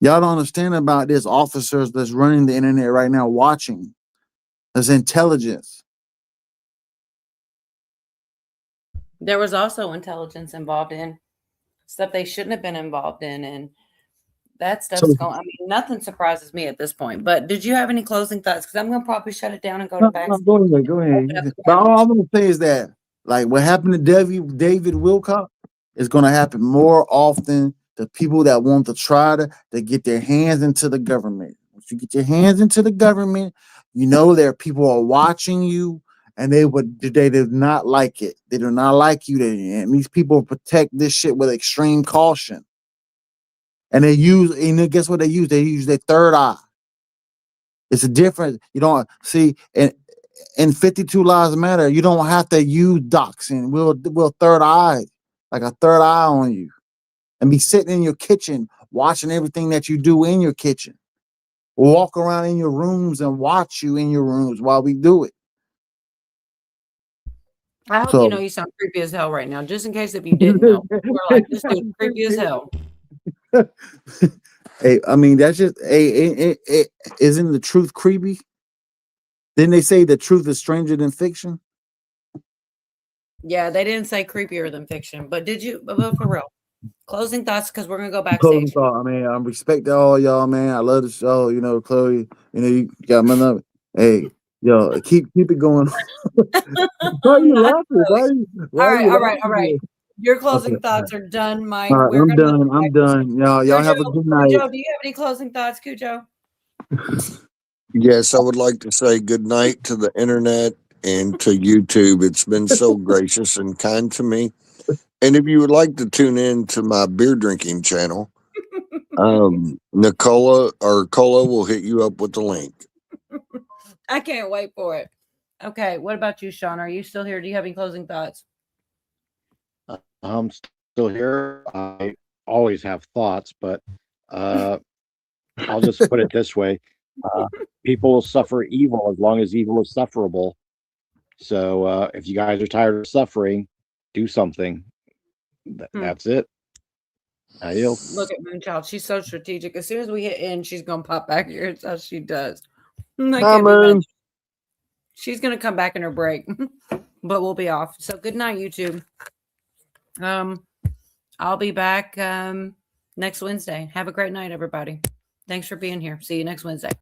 Y'all don't understand about this officers that's running the internet right now watching. There's intelligence. There was also intelligence involved in stuff they shouldn't have been involved in, and that stuff's going. I mean, nothing surprises me at this point. But did you have any closing thoughts? Because I'm going to probably shut it down and go to back. Go ahead. But all I'm going to say is that, like, what happened to David Wilcock is going to happen more often to people that want to try to get their hands into the government. Once you get your hands into the government, you know there are people are watching you, and they do not like it. They do not like you. And these people protect this shit with extreme caution. And guess what they use? They use their third eye. It's a difference. You don't see in 52 Lives Matter, you don't have to use doxing. We'll third eye, like a third eye on you. And be sitting in your kitchen watching everything that you do in your kitchen. Walk around in your rooms and watch you in your rooms while we do it. I hope you know you sound creepy as hell right now, just in case if you didn't know. We're like, this dude creepy as hell. Hey, I mean, that's just isn't the truth creepy? Didn't they say the truth is stranger than fiction? Yeah, they didn't say creepier than fiction, but did you? But for real, closing thoughts because we're gonna go Closing backstage. thought. I mean, I respect all y'all, man. I love the show. You know, Chloe. You know, you got my number. Hey, yo, keep it going. Why are you Not laughing? Chloe. Why All are right, you all right, all right. laughing? Your Okay, closing all right. thoughts are done, Mike. All right, We're I'm gonna done. I'm done. Y'all have a good night. Cujo, do you have any closing thoughts, Cujo? Yes, I would like to say good night to the internet and to YouTube. It's been so gracious and kind to me. And if you would like to tune in to my beer drinking channel, Nicola or Cola will hit you up with the link. I can't wait for it. Okay, what about you, Sean? Are you still here? Do you have any closing thoughts? I'm still here. I always have thoughts, but I'll just put it this way. People will suffer evil as long as evil is sufferable. So if you guys are tired of suffering, do something. That's it. I yield. Look at Moonchild. She's so strategic. As soon as we hit end, she's going to pop back here. It's how she does. I can't be mad. She's going to come back in her break, but we'll be off. So good night, YouTube. I'll be back next Wednesday. Have a great night, everybody. Thanks for being here. See you next Wednesday.